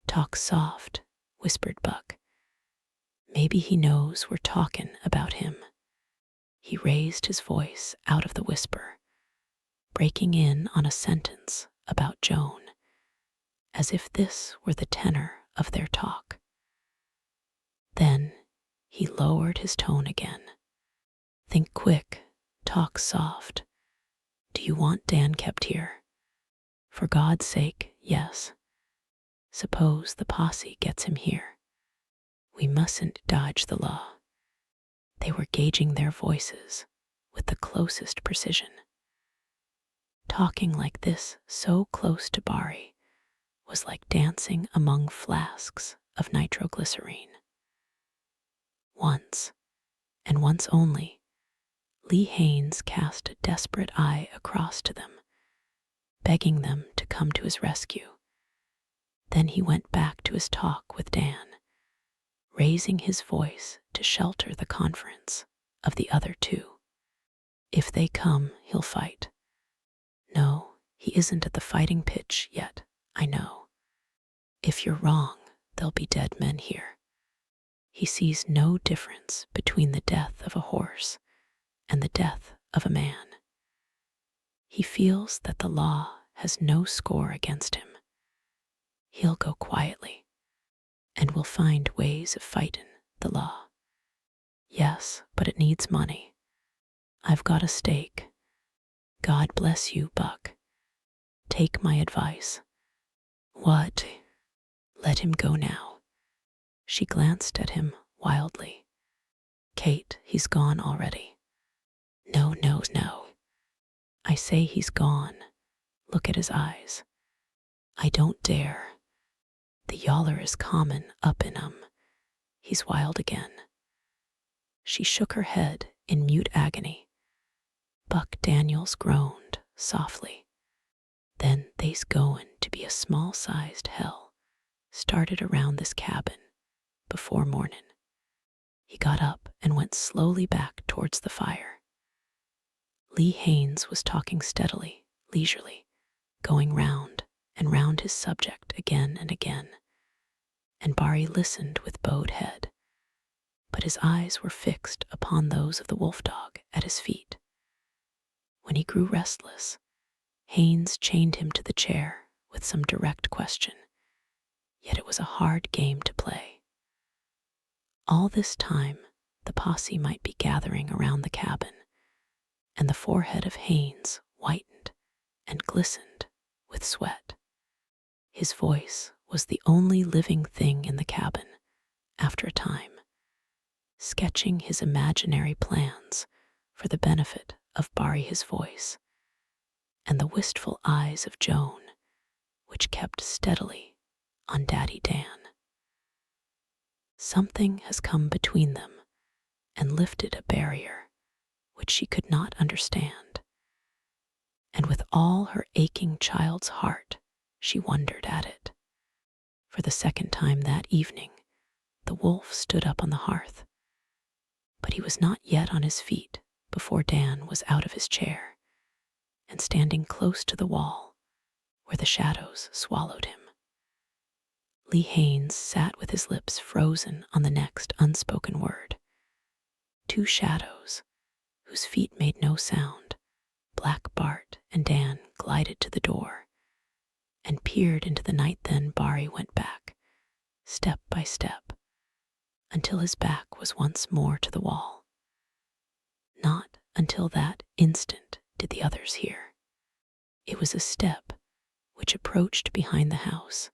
"Talk soft," whispered Buck. "Maybe he knows we're talkin' about him." He raised his voice out of the whisper, breaking in on a sentence about Joan, as if this were the tenor of their talk. Then he lowered his tone again. "Think quick, talk soft. Do you want Dan kept here?" "For God's sake, yes. Suppose the posse gets him here. We mustn't dodge the law." They were gauging their voices with the closest precision. Talking like this so close to Barry was like dancing among flasks of nitroglycerine. Once, and once only, Lee Haynes cast a desperate eye across to them, begging them to come to his rescue. Then he went back to his talk with Dan, raising his voice to shelter the conference of the other two. "If they come, he'll fight. No, he isn't at the fighting pitch yet, I know. If you're wrong, there'll be dead men here. He sees no difference between the death of a horse and the death of a man. He feels that the law has no score against him. He'll go quietly, and we'll find ways of fightin' the law. Yes, but it needs money. I've got a stake. God bless you, Buck. Take my advice." "What? Let him go now." She glanced at him wildly. "Kate, he's gone already." "No, no, no. I say he's gone. Look at his eyes." "I don't dare. The yaller is common up in 'em. He's wild again." She shook her head in mute agony. Buck Daniels groaned softly. "Then they's goin' to be a small-sized hell started around this cabin before mornin'." He got up and went slowly back towards the fire. Lee Haynes was talking steadily, leisurely, going round and round his subject again and again, and Barry listened with bowed head, but his eyes were fixed upon those of the wolf dog at his feet. When he grew restless, Haynes chained him to the chair with some direct question, yet it was a hard game to play. All this time, the posse might be gathering around the cabin, and the forehead of Haynes whitened and glistened with sweat. His voice was the only living thing in the cabin after a time, sketching his imaginary plans for the benefit of Barry his voice, and the wistful eyes of Joan, which kept steadily on Daddy Dan. Something has come between them and lifted a barrier which she could not understand, and with all her aching child's heart she wondered at it. For the second time that evening, the wolf stood up on the hearth, but he was not yet on his feet before Dan was out of his chair and standing close to the wall where the shadows swallowed him. Lee Haines sat with his lips frozen on the next unspoken word. Two shadows, whose feet made no sound, Black Bart and Dan, glided to the door and peered into the night. Then Barry went back, step by step, until his back was once more to the wall. Not until that instant did the others hear. It was a step which approached behind the house,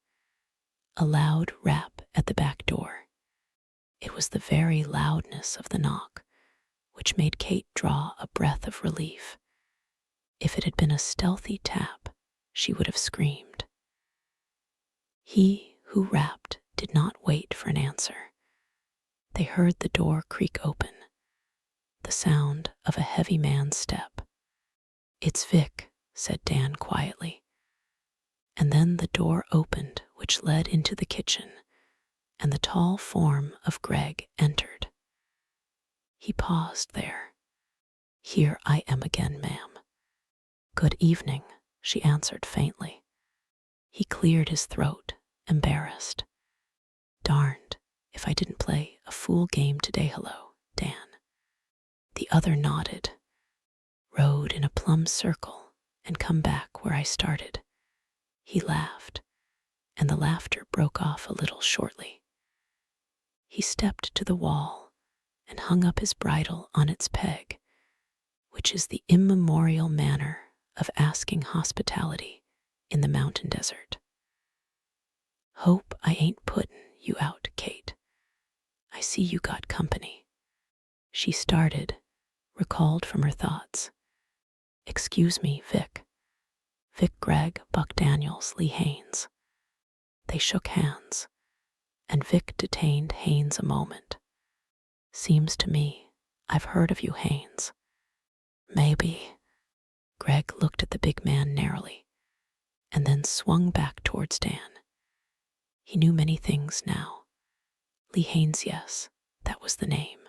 a loud rap at the back door. It was the very loudness of the knock which made Kate draw a breath of relief. If it had been a stealthy tap, she would have screamed. He who rapped did not wait for an answer. They heard the door creak open, the sound of a heavy man's step. "It's Vic," said Dan quietly. And then the door opened which led into the kitchen, and the tall form of Greg entered. He paused there. "Here I am again, ma'am." "Good evening," she answered faintly. He cleared his throat, embarrassed. "Darned if I didn't play a fool game today. Hello, Dan." The other nodded. "Rode in a plumb circle and come back where I started." He laughed, and the laughter broke off a little shortly. He stepped to the wall and hung up his bridle on its peg, which is the immemorial manner of asking hospitality in the mountain desert. "Hope I ain't puttin' you out, Kate. I see you got company." She started, recalled from her thoughts. "Excuse me, Vic. Vic Gregg, Buck Daniels, Lee Haines." They shook hands, and Vic detained Haines a moment. "Seems to me I've heard of you, Haines." "Maybe." Greg looked at the big man narrowly, and then swung back towards Dan. He knew many things now. Lee Haines, yes, that was the name.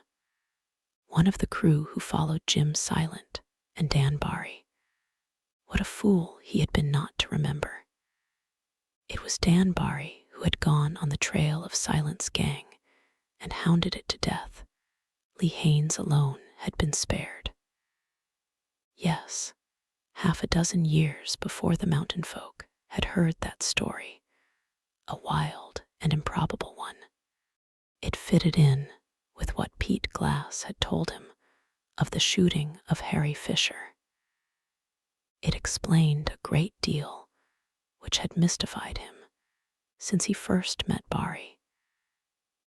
One of the crew who followed Jim Silent and Dan Barry. What a fool he had been not to remember. It was Dan Barry who had gone on the trail of Silent's gang and hounded it to death. Lee Haines alone had been spared. Yes, 6 years before the mountain folk had heard that story, a wild and improbable one. It fitted in with what Pete Glass had told him of the shooting of Harry Fisher. It explained a great deal which had mystified him since he first met Barry.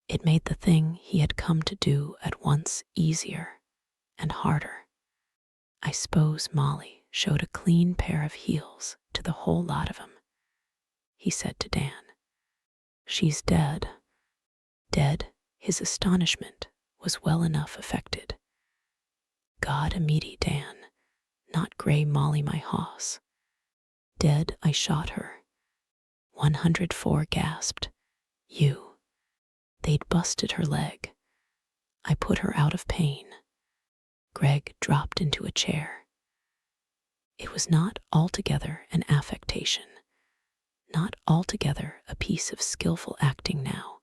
It made the thing he had come to do at once easier and harder. "I suppose Molly showed a clean pair of heels to the whole lot of 'em," he said to Dan. "She's dead." Dead, his astonishment was well enough affected. "God Amidy, Dan, not Grey Molly my hoss. Dead, I shot her." 104 gasped. "You." "They'd busted her leg. I put her out of pain." Greg dropped into a chair. It was not altogether an affectation, not altogether a piece of skillful acting now,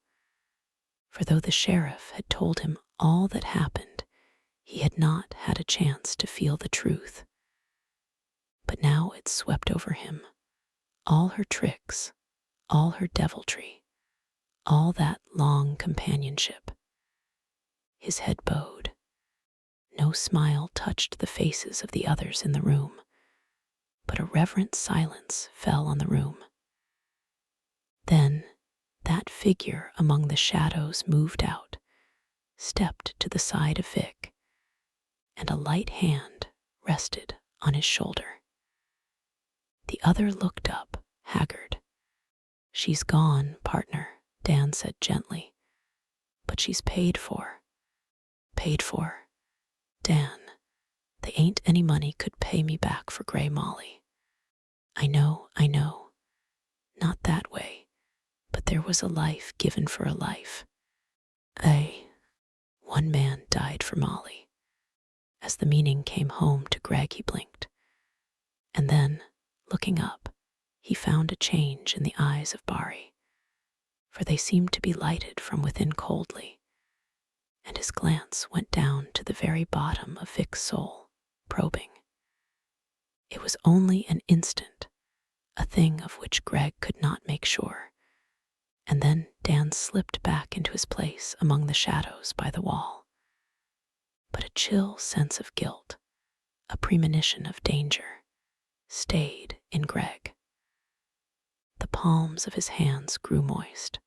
for though the sheriff had told him all that happened, he had not had a chance to feel the truth. But now it swept over him, all her tricks, all her deviltry, all that long companionship. His head bowed. No smile touched the faces of the others in the room, but a reverent silence fell on the room. Then that figure among the shadows moved out, stepped to the side of Vic, and a light hand rested on his shoulder. The other looked up, haggard. "She's gone, partner," Dan said gently. "But she's paid for." "Paid for?" "Dan, they ain't any money could pay me back for Grey Molly." I know. Not that way. But there was a life given for a life. One man died for Molly." As the meaning came home to Greg, he blinked. And then, looking up, he found a change in the eyes of Bari, for they seemed to be lighted from within coldly, and his glance went down to the very bottom of Vic's soul, probing. It was only an instant, a thing of which Greg could not make sure, and then Dan slipped back into his place among the shadows by the wall. But a chill sense of guilt, a premonition of danger, stayed in Greg. The palms of his hands grew moist.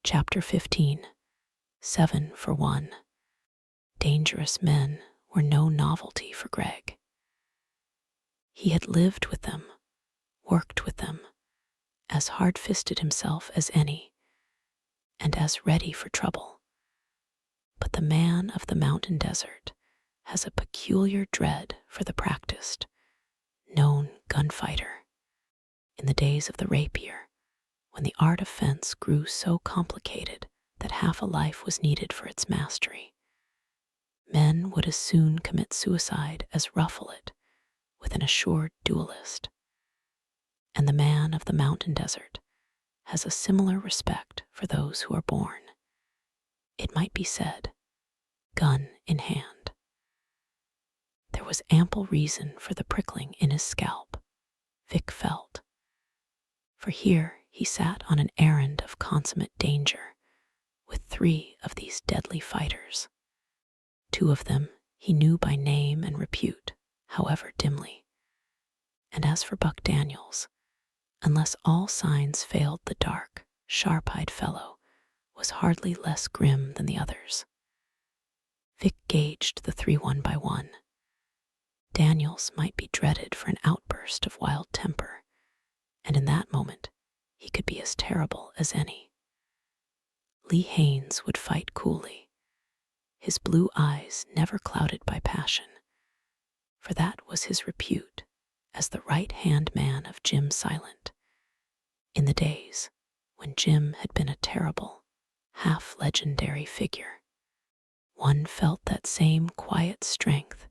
Chapter 15. 7 for 1. Dangerous men were no novelty for Greg. He had lived with them, worked with them, as hard-fisted himself as any, and as ready for trouble. But the man of the mountain desert has a peculiar dread for the practiced, known gunfighter. In the days of the rapier, when the art of fence grew so complicated that half a life was needed for its mastery, men would as soon commit suicide as ruffle it with an assured duelist. And the man of the mountain desert has a similar respect for those who are born, it might be said, gun in hand. There was ample reason for the prickling in his scalp, Vic felt. For here he sat on an errand of consummate danger with 3 of these deadly fighters. 2 of them he knew by name and repute, however dimly. And as for Buck Daniels, unless all signs failed, the dark, sharp-eyed fellow was hardly less grim than the others. Vic gauged the 3 one by one. Daniels might be dreaded for an outburst of wild temper, and in that moment he could be as terrible as any. Lee Haines would fight coolly, his blue eyes never clouded by passion, for that was his repute as the right-hand man of Jim Silent, in the days when Jim had been a terrible, half-legendary figure. One felt that same quiet strength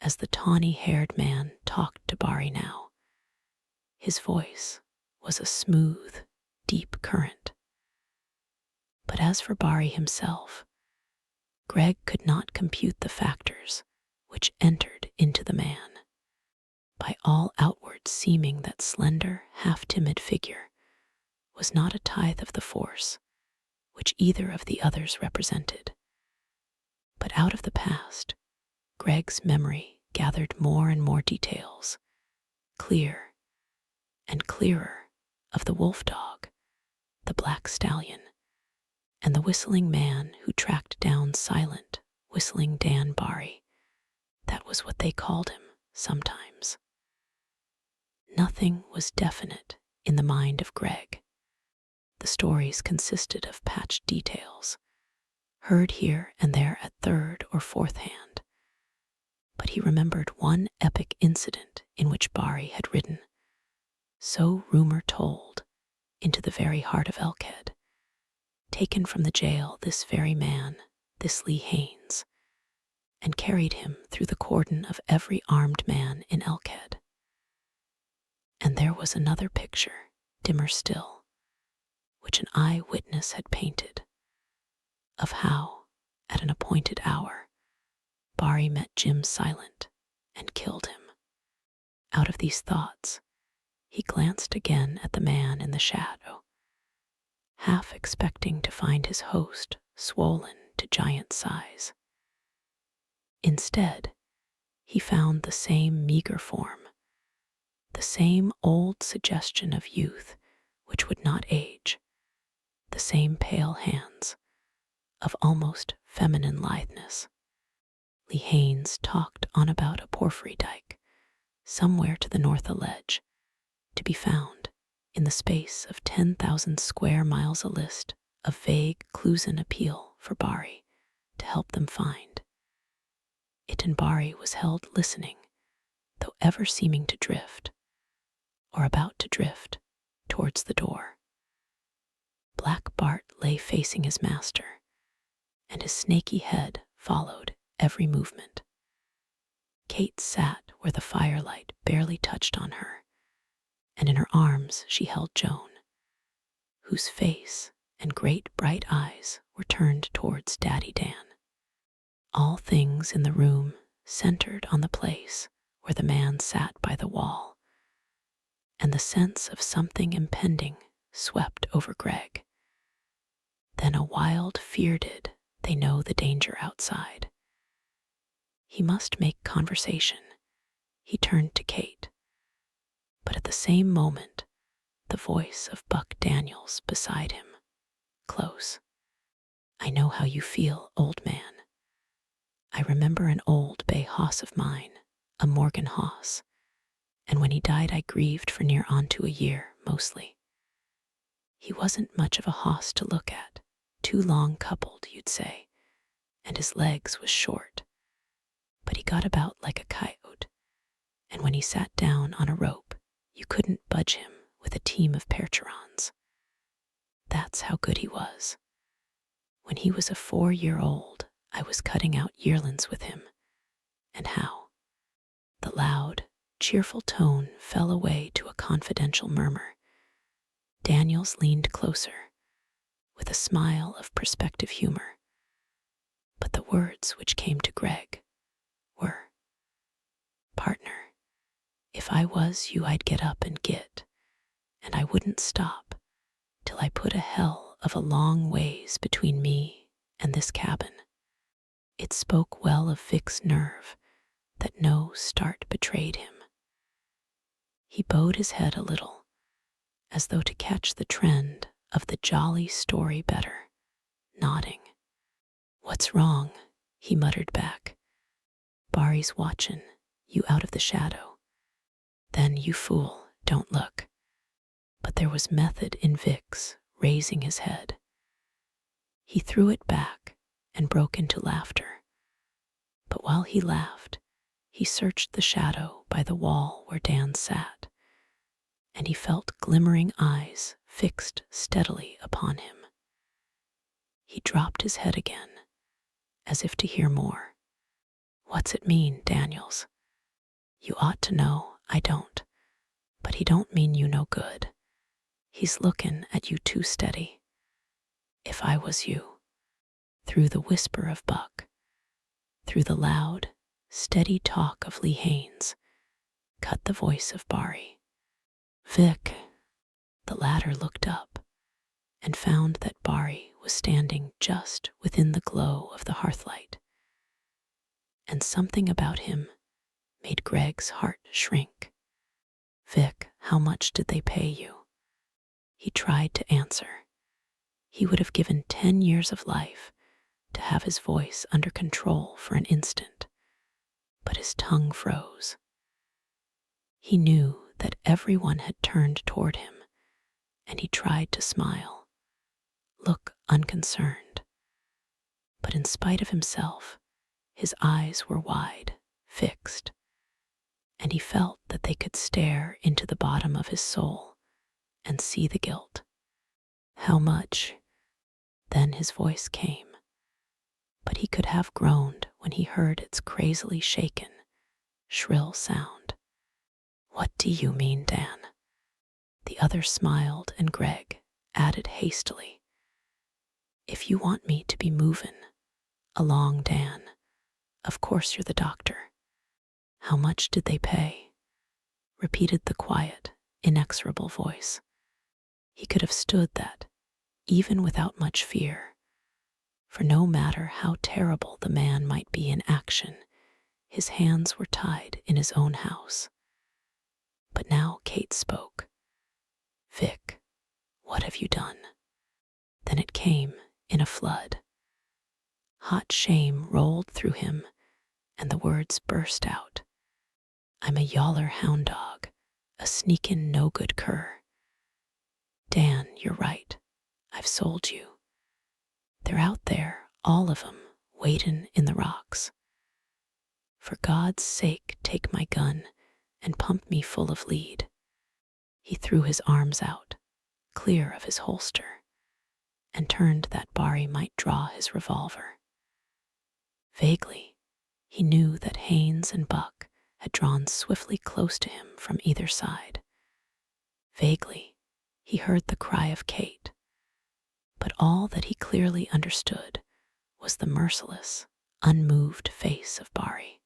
as the tawny-haired man talked to Bari now. His voice was a smooth, deep current. But as for Bari himself, Greg could not compute the factors which entered into the man. By all outward seeming, that slender, half-timid figure was not a tithe of the force which either of the others represented. But out of the past, Greg's memory gathered more and more details, clear and clearer, of the wolf dog, the black stallion, and the whistling man who tracked down Silent, whistling Dan Bari. That was what they called him sometimes. Nothing was definite in the mind of Greg. The stories consisted of patched details, heard here and there at third or fourth hand. But he remembered one epic incident in which Bari had ridden, so rumor told, into the very heart of Elkhead, taken from the jail this very man, this Lee Haines, and carried him through the cordon of every armed man in Elkhead. And there was another picture, dimmer still, which an eyewitness had painted, of how, at an appointed hour, Bari met Jim Silent and killed him. Out of these thoughts, he glanced again at the man in the shadow, half expecting to find his host swollen to giant size. Instead, he found the same meager form, the same old suggestion of youth which would not age, the same pale hands, of almost feminine litheness. Lee Haines talked on about a porphyry dike, somewhere to the north a ledge, to be found in the space of 10,000 square miles, a list of vague clues and appeal for Bari to help them find. It and Bari was held listening, though ever seeming to drift, or about to drift, towards the door. Black Bart lay facing his master, and his snaky head followed every movement. Kate sat where the firelight barely touched on her, and in her arms she held Joan, whose face and great bright eyes were turned towards Daddy Dan. All things in the room centered on the place where the man sat by the wall, and the sense of something impending swept over Greg. Then a wild fear did they know the danger outside. He must make conversation. He turned to Kate, but at the same moment, the voice of Buck Daniels beside him, close. "I know how you feel, old man. I remember an old bay hoss of mine, a Morgan hoss, and when he died I grieved for near onto a year, mostly. He wasn't much of a hoss to look at, too long coupled, you'd say, and his legs was short, but he got about like a coyote, and when he sat down on a rope, you couldn't budge him with a team of percherons. That's how good he was. When he was a 4-year-old, I was cutting out yearlings with him, and how." The loud, cheerful tone fell away to a confidential murmur. Daniels leaned closer, with a smile of prospective humor, but the words which came to Greg were, "Partner, if I was you I'd get up and git, and I wouldn't stop till I put a hell of a long ways between me and this cabin." It spoke well of Vic's nerve that no start betrayed him. He bowed his head a little, as though to catch the trend of the jolly story better, nodding. "What's wrong?" he muttered back. "Bari's watchin' you out of the shadow." "Then, you fool, don't look." But there was method in Vic's raising his head. He threw it back and broke into laughter. But while he laughed, he searched the shadow by the wall where Dan sat, and he felt glimmering eyes fixed steadily upon him. He dropped his head again, as if to hear more. "What's it mean, Daniels? You ought to know, I don't, but he don't mean you no good. He's lookin' at you too steady. If I was you," through the whisper of Buck, through the loud, steady talk of Lee Haines, cut the voice of Bari. "Vic." The latter looked up and found that Bari was standing just within the glow of the hearthlight, and something about him made Greg's heart shrink. "Vic, how much did they pay you?" He tried to answer. He would have given 10 years of life to have his voice under control for an instant, but his tongue froze. He knew that everyone had turned toward him, and he tried to smile, look unconcerned. But in spite of himself, his eyes were wide, fixed, and he felt that they could stare into the bottom of his soul and see the guilt. "How much?" Then his voice came, but he could have groaned when he heard its crazily shaken, shrill sound. "What do you mean, Dan?" The other smiled, and Greg added hastily, "If you want me to be movin' along, Dan, of course you're the doctor." "How much did they pay?" repeated the quiet, inexorable voice. He could have stood that, even without much fear, for no matter how terrible the man might be in action, his hands were tied in his own house. But now Kate spoke. "Vic, what have you done?" Then it came in a flood. Hot shame rolled through him, and the words burst out. I'm a yaller hound dog, a sneakin' no-good cur. Dan, you're right. I've sold you. They're out there, all of 'em, waitin' in the rocks. For God's sake, take my gun and pump me full of lead. He threw his arms out, clear of his holster, and turned that Barry might draw his revolver. Vaguely, he knew that Haynes and Buck had drawn swiftly close to him from either side. Vaguely, he heard the cry of Kate, but all that he clearly understood was the merciless, unmoved face of Barry.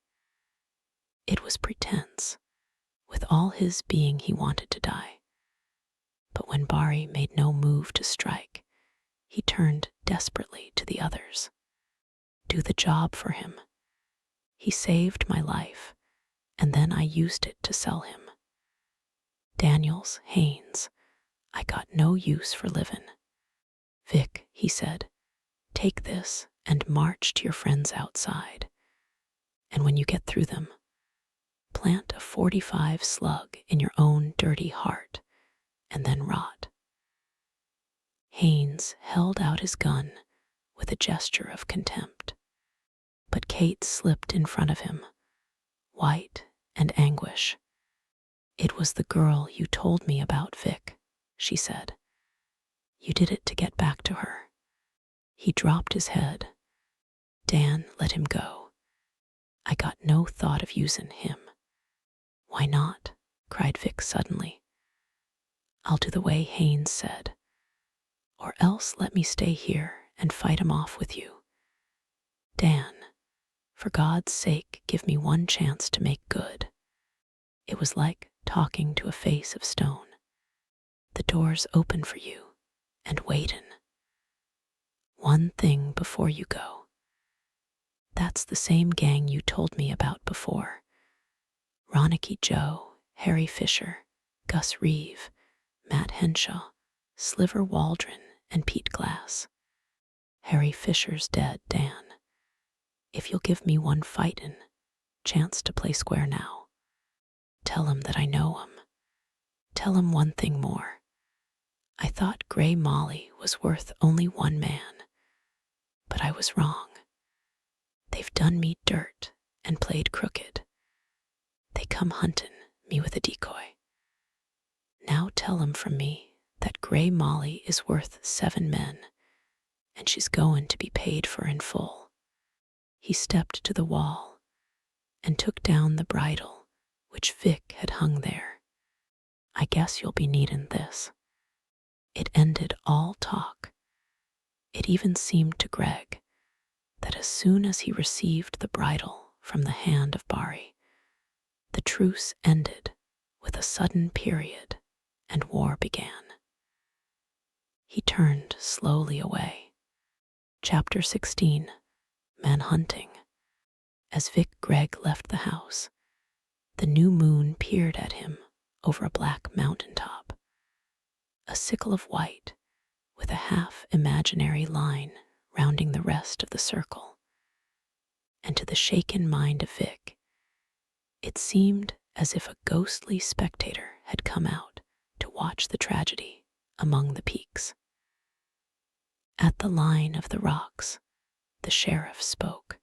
It was pretense. With all his being, he wanted to die. But when Barry made no move to strike, he turned desperately to the others. Do the job for him. He saved my life, and then I used it to sell him. Daniels, Haynes, I got no use for livin'. Vic, he said, take this and march to your friends outside. And when you get through them, plant a 45 slug in your own dirty heart and then rot. Haynes held out his gun with a gesture of contempt, but Kate slipped in front of him, white and anguish. It was the girl you told me about, Vic, she said. You did it to get back to her. He dropped his head. Dan, let him go. I got no thought of usin' him. Why not? Cried Vic suddenly. I'll do the way Haynes said. Or else let me stay here and fight him off with you. Dan, for God's sake, give me one chance to make good. It was like talking to a face of stone. The door's open for you, and waitin'. One thing before you go. That's the same gang you told me about before. Ronicky Joe, Harry Fisher, Gus Reeve, Matt Henshaw, Sliver Waldron, and Pete Glass. Harry Fisher's dead, Dan. If you'll give me one fightin' chance to play square now, tell him that I know him. Tell him one thing more. I thought Gray Molly was worth only one man, but I was wrong. They've done me dirt and played crooked. They come huntin' me with a decoy. Now tell 'em from me that Gray Molly is worth 7 men, and she's goin' to be paid for in full. He stepped to the wall and took down the bridle which Vic had hung there. I guess you'll be needin' this. It ended all talk. It even seemed to Greg that as soon as he received the bridle from the hand of Barry, the truce ended with a sudden period and war began. He turned slowly away. Chapter 16, Manhunting. As Vic Gregg left the house, the new moon peered at him over a black mountaintop, a sickle of white with a half-imaginary line rounding the rest of the circle. And to the shaken mind of Vic, it seemed as if a ghostly spectator had come out to watch the tragedy among the peaks. At the line of the rocks, the sheriff spoke.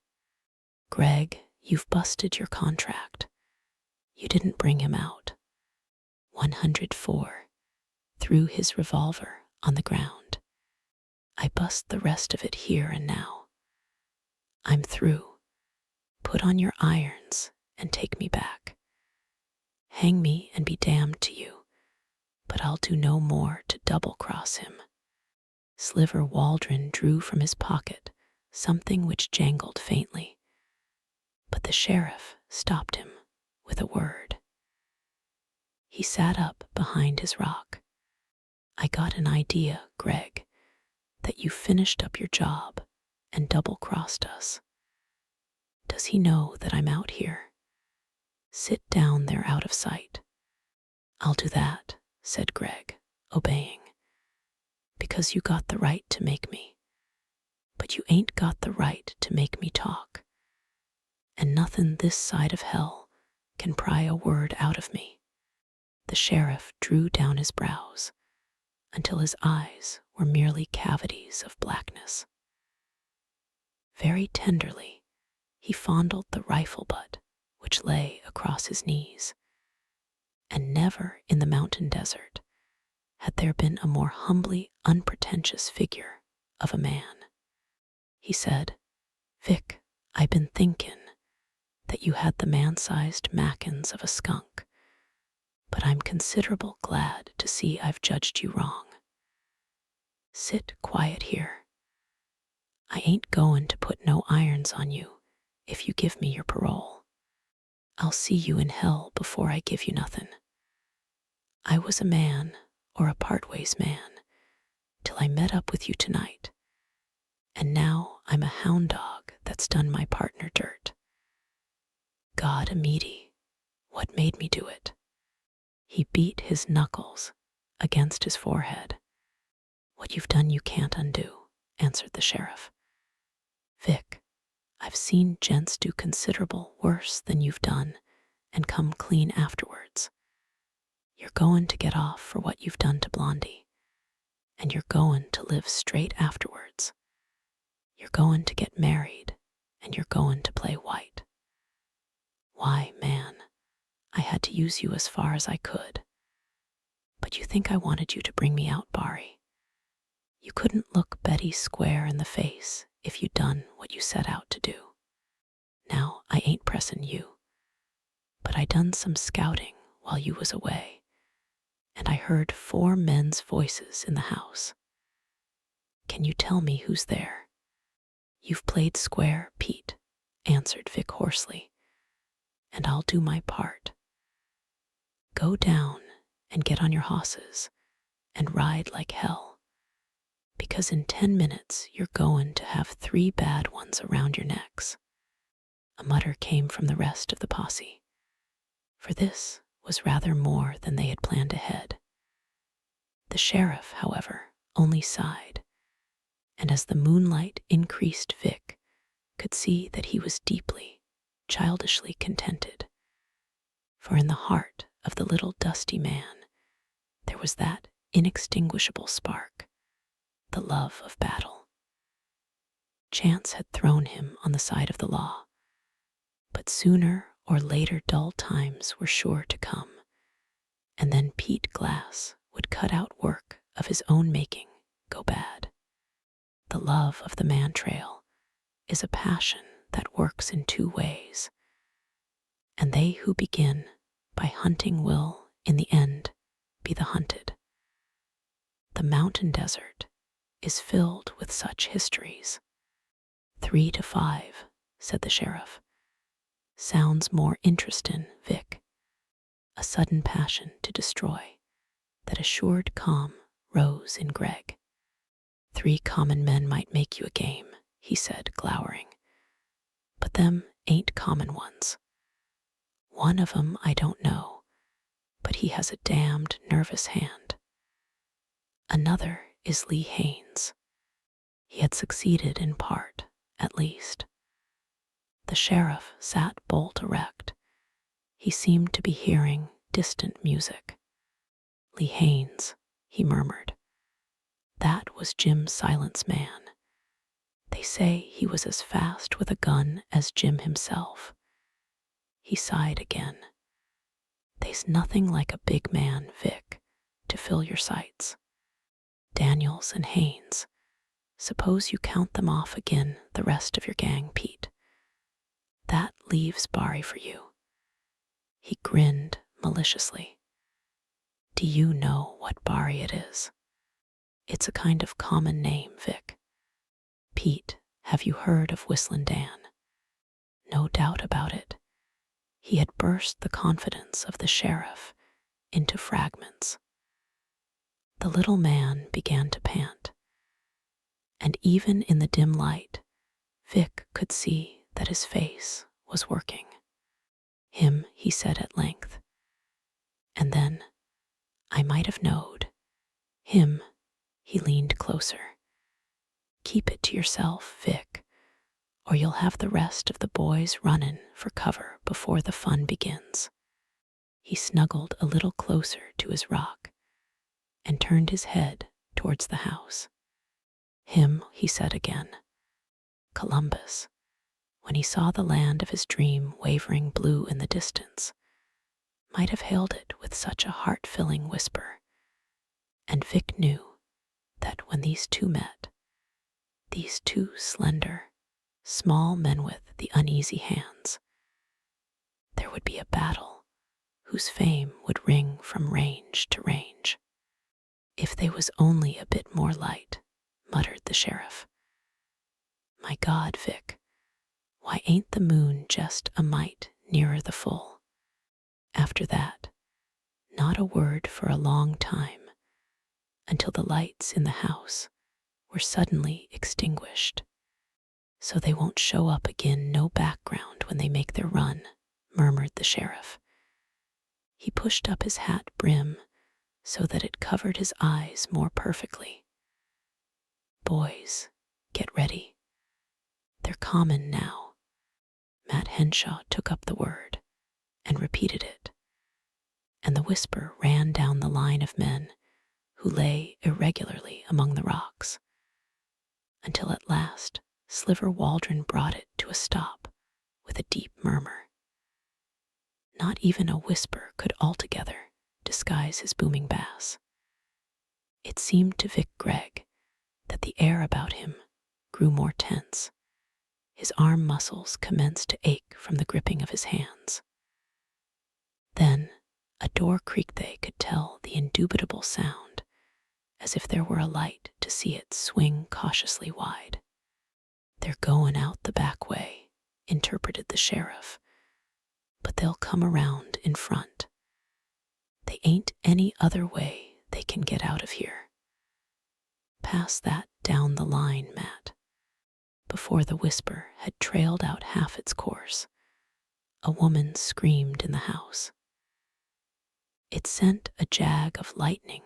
Greg, you've busted your contract. You didn't bring him out. 104 threw his revolver on the ground. I bust the rest of it here and now. I'm through. Put on your irons and take me back. Hang me and be damned to you, but I'll do no more to double-cross him. Sliver Waldron drew from his pocket something which jangled faintly, but the sheriff stopped him with a word. He sat up behind his rock. I got an idea, Greg, that you finished up your job and double-crossed us. Does he know that I'm out here? Sit down there out of sight. I'll do that, said Greg, obeying. Because you got the right to make me. but you ain't got the right to make me talk, and nothin' this side of hell can pry a word out of me." The sheriff drew down his brows until his eyes were merely cavities of blackness. Very tenderly, he fondled the rifle butt which lay across his knees, and never in the mountain desert had there been a more humbly unpretentious figure of a man. He said, "Vic, I been thinkin' that you had the man-sized makins of a skunk, but I'm considerable glad to see I've judged you wrong. Sit quiet here. I ain't goin' to put no irons on you if you give me your parole. I'll see you in hell before I give you nothin'. I was a man, or a partways man, till I met up with you tonight, and now I'm a hound dog that's done my partner dirt. God Amidy, what made me do it?" He beat his knuckles against his forehead. "What you've done you can't undo," answered the sheriff. "Vic, I've seen gents do considerable worse than you've done and come clean afterwards. You're goin' to get off for what you've done to Blondie, and you're goin' to live straight afterwards. You're goin' to get married, and you're goin' to play white. Why, man, I had to use you as far as I could. But you think I wanted you to bring me out, Barry? You couldn't look Betty square in the face if you'd done what you set out to do. Now, I ain't pressin' you, but I done some scouting while you was away, and I heard 4 men's voices in the house. Can you tell me who's there?" "You've played square, Pete," answered Vic hoarsely, "and I'll do my part. Go down and get on your hosses and ride like hell, because in 10 minutes you're goin' to have 3 bad ones around your necks." A mutter came from the rest of the posse, for this was rather more than they had planned ahead. The sheriff, however, only sighed, and as the moonlight increased, Vic could see that he was deeply, childishly contented, for in the heart of the little dusty man there was that inextinguishable spark, the love of battle. Chance had thrown him on the side of the law, but sooner or later dull times were sure to come, and then Pete Glass would cut out work of his own making go bad. The love of the man trail is a passion that works in 2 ways, and they who begin by hunting will, in the end, be the hunted. The mountain desert is filled with such histories. 3 to 5, said the sheriff. Sounds more interestin', Vic. A sudden passion to destroy that assured calm rose in Greg. 3 common men might make you a game, he said, glowering. But them ain't common ones. One of 'em I don't know, but he has a damned nervous hand. Another is Lee Haines. He had succeeded in part, at least. The sheriff sat bolt erect. He seemed to be hearing distant music. Lee Haines, he murmured. That was Jim Silent's man. They say he was as fast with a gun as Jim himself. He sighed again. They's nothing like a big man, Vic, to fill your sights. Daniels and Haines. Suppose you count them off again, the rest of your gang, Pete. That leaves Barry for you. He grinned maliciously. Do you know what Barry it is? It's a kind of common name, Vic. Pete, have you heard of Whistlin' Dan? No doubt about it. He had burst the confidence of the sheriff into fragments. The little man began to pant, and even in the dim light, Vic could see that his face was working. Him, he said at length. And then, I might have knowed. Him, he leaned closer. Keep it to yourself, Vic, or you'll have the rest of the boys runnin' for cover before the fun begins." He snuggled a little closer to his rock and turned his head towards the house. "Him," he said again. Columbus, when he saw the land of his dream wavering blue in the distance, might have hailed it with such a heart-filling whisper. And Vic knew that when these two met, these two slender, small men with the uneasy hands, there would be a battle whose fame would ring from range to range. "If they was only a bit more light," muttered the sheriff. "My God, Vic, why ain't the moon just a mite nearer the full?" After that, not a word for a long time, until the lights in the house were suddenly extinguished. "So they won't show up again no background when they make their run," murmured the sheriff. He pushed up his hat brim so that it covered his eyes more perfectly. "Boys, get ready. They're common now." Matt Henshaw took up the word and repeated it, and the whisper ran down the line of men who lay irregularly among the rocks, until at last Sliver Waldron brought it to a stop with a deep murmur. Not even a whisper could altogether disguise his booming bass. It seemed to Vic Gregg that the air about him grew more tense. His arm muscles commenced to ache from the gripping of his hands. Then a door creaked. They could tell the indubitable sound, as if there were a light to see it swing cautiously wide. "They're goin' out the back way," interpreted the sheriff, "but they'll come around in front. They ain't any other way they can get out of here. Pass that down the line, Matt." Before the whisper had trailed out half its course, a woman screamed in the house. It sent a jag of lightning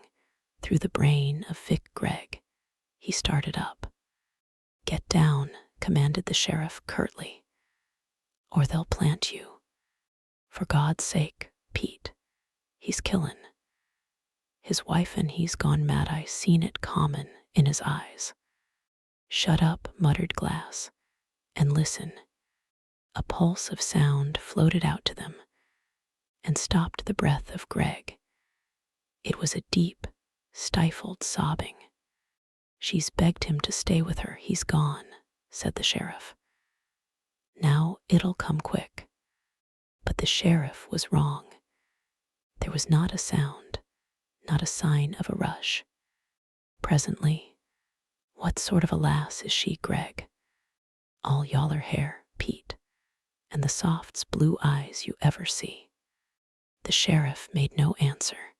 through the brain of Vic Gregg. He started up. "Get down," commanded the sheriff curtly, "or they'll plant you. For God's sake, Pete, he's killin'. His wife and he's gone mad. I seen it common in his eyes." "Shut up," muttered Glass, "and listen." A pulse of sound floated out to them and stopped the breath of Gregg. It was a deep, stifled sobbing. "She's begged him to stay with her. He's gone," said the sheriff. "Now it'll come quick." But the sheriff was wrong. There was not a sound, not a sign of a rush. Presently, "What sort of a lass is she, Gregg?" "All yaller hair, Pete, and the softest blue eyes you ever see." The sheriff made no answer,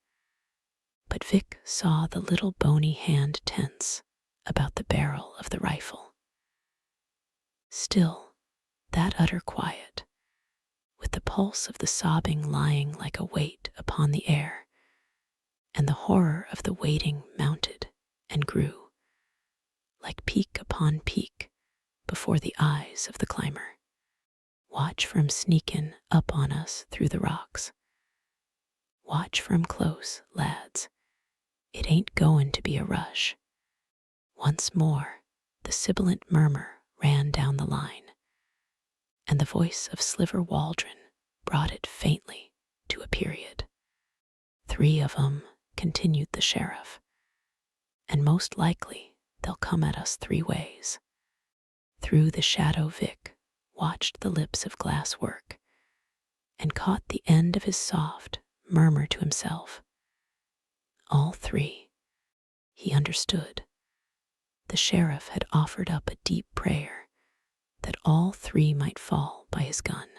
but Vic saw the little bony hand tense about the barrel of the rifle. Still, that utter quiet, with the pulse of the sobbing lying like a weight upon the air, and the horror of the waiting mounted and grew, like peak upon peak before the eyes of the climber. "Watch for him sneakin' up on us through the rocks. Watch for him close, lads. It ain't goin' to be a rush." Once more, the sibilant murmur ran down the line, and the voice of Sliver Waldron brought it faintly to a period. "3 of 'em," continued the sheriff, "and most likely they'll come at us 3 ways." Through the shadow Vic watched the lips of Glass work, and caught the end of his soft murmur to himself. All 3. He understood. The sheriff had offered up a deep prayer that all 3 might fall by his gun.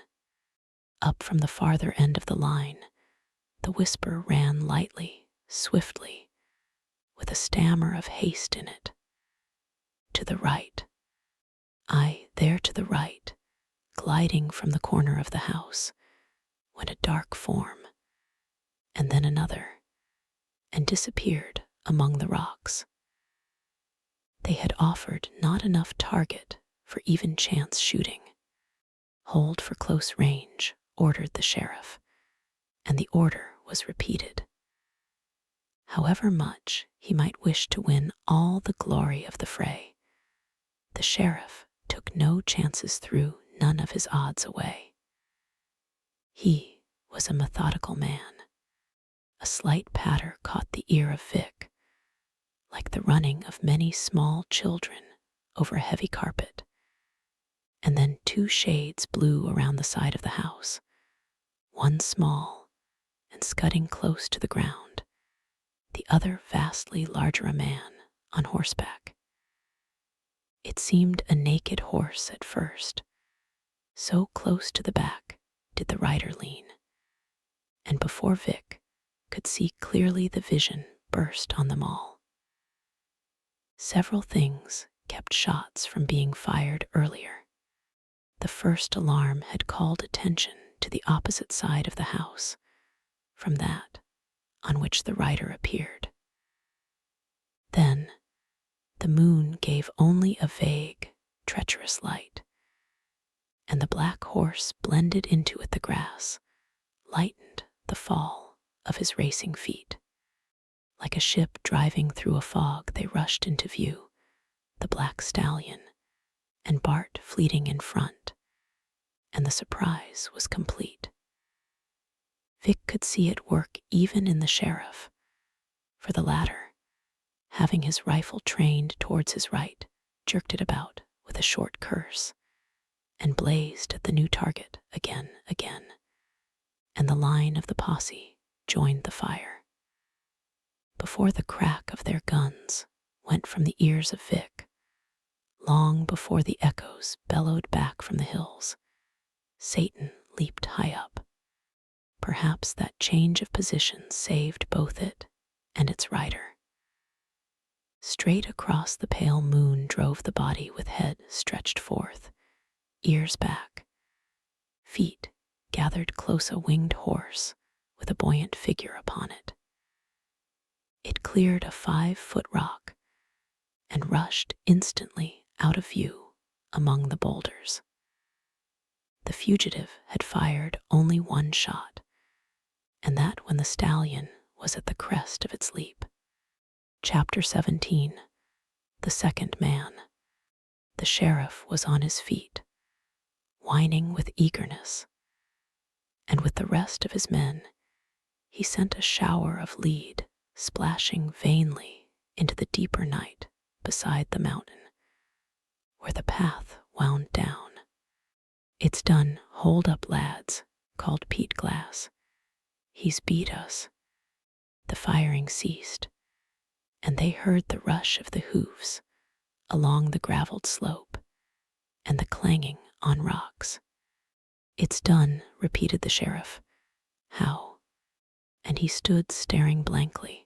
Up from the farther end of the line, the whisper ran lightly, swiftly, with a stammer of haste in it. "To the right. Aye, there to the right," gliding from the corner of the house, went a dark form, and then another, and disappeared among the rocks. They had offered not enough target for even chance shooting. "Hold for close range," ordered the sheriff, and the order was repeated. However much he might wish to win all the glory of the fray, the sheriff took no chances, threw none of his odds away. He was a methodical man. A slight patter caught the ear of Vic, like the running of many small children over a heavy carpet, and then 2 shades blew around the side of the house, one small and scudding close to the ground, the other vastly larger, a man on horseback. It seemed a naked horse at first, so close to the back did the rider lean, and before Vic could see clearly, the vision burst on them all. Several things kept shots from being fired earlier. The first alarm had called attention to the opposite side of the house from that on which the rider appeared. Then the moon gave only a vague, treacherous light, and the black horse blended into it. The grass lightened the fall of his racing feet. Like a ship driving through a fog, they rushed into view, the black stallion and Bart fleeting in front, and the surprise was complete. Vic could see it work even in the sheriff, for the latter, having his rifle trained towards his right, jerked it about with a short curse and blazed at the new target again, and the line of the posse joined the fire. Before the crack of their guns went from the ears of Vic, long before the echoes bellowed back from the hills, Satan leaped high up. Perhaps that change of position saved both it and its rider. Straight across the pale moon drove the body, with head stretched forth, ears back, feet gathered close, a winged horse with a buoyant figure upon it. It cleared a 5-foot rock and rushed instantly out of view among the boulders. The fugitive had fired only 1 shot, and that when the stallion was at the crest of its leap. Chapter 17. The Second Man. The sheriff was on his feet, whining with eagerness, and with the rest of his men he sent a shower of lead splashing vainly into the deeper night beside the mountain, where the path wound down. "It's done, hold up, lads," called Pete Glass. "He's beat us." The firing ceased, and they heard the rush of the hoofs along the graveled slope and the clanging on rocks. "It's done," repeated the sheriff. "How?" And he stood staring blankly,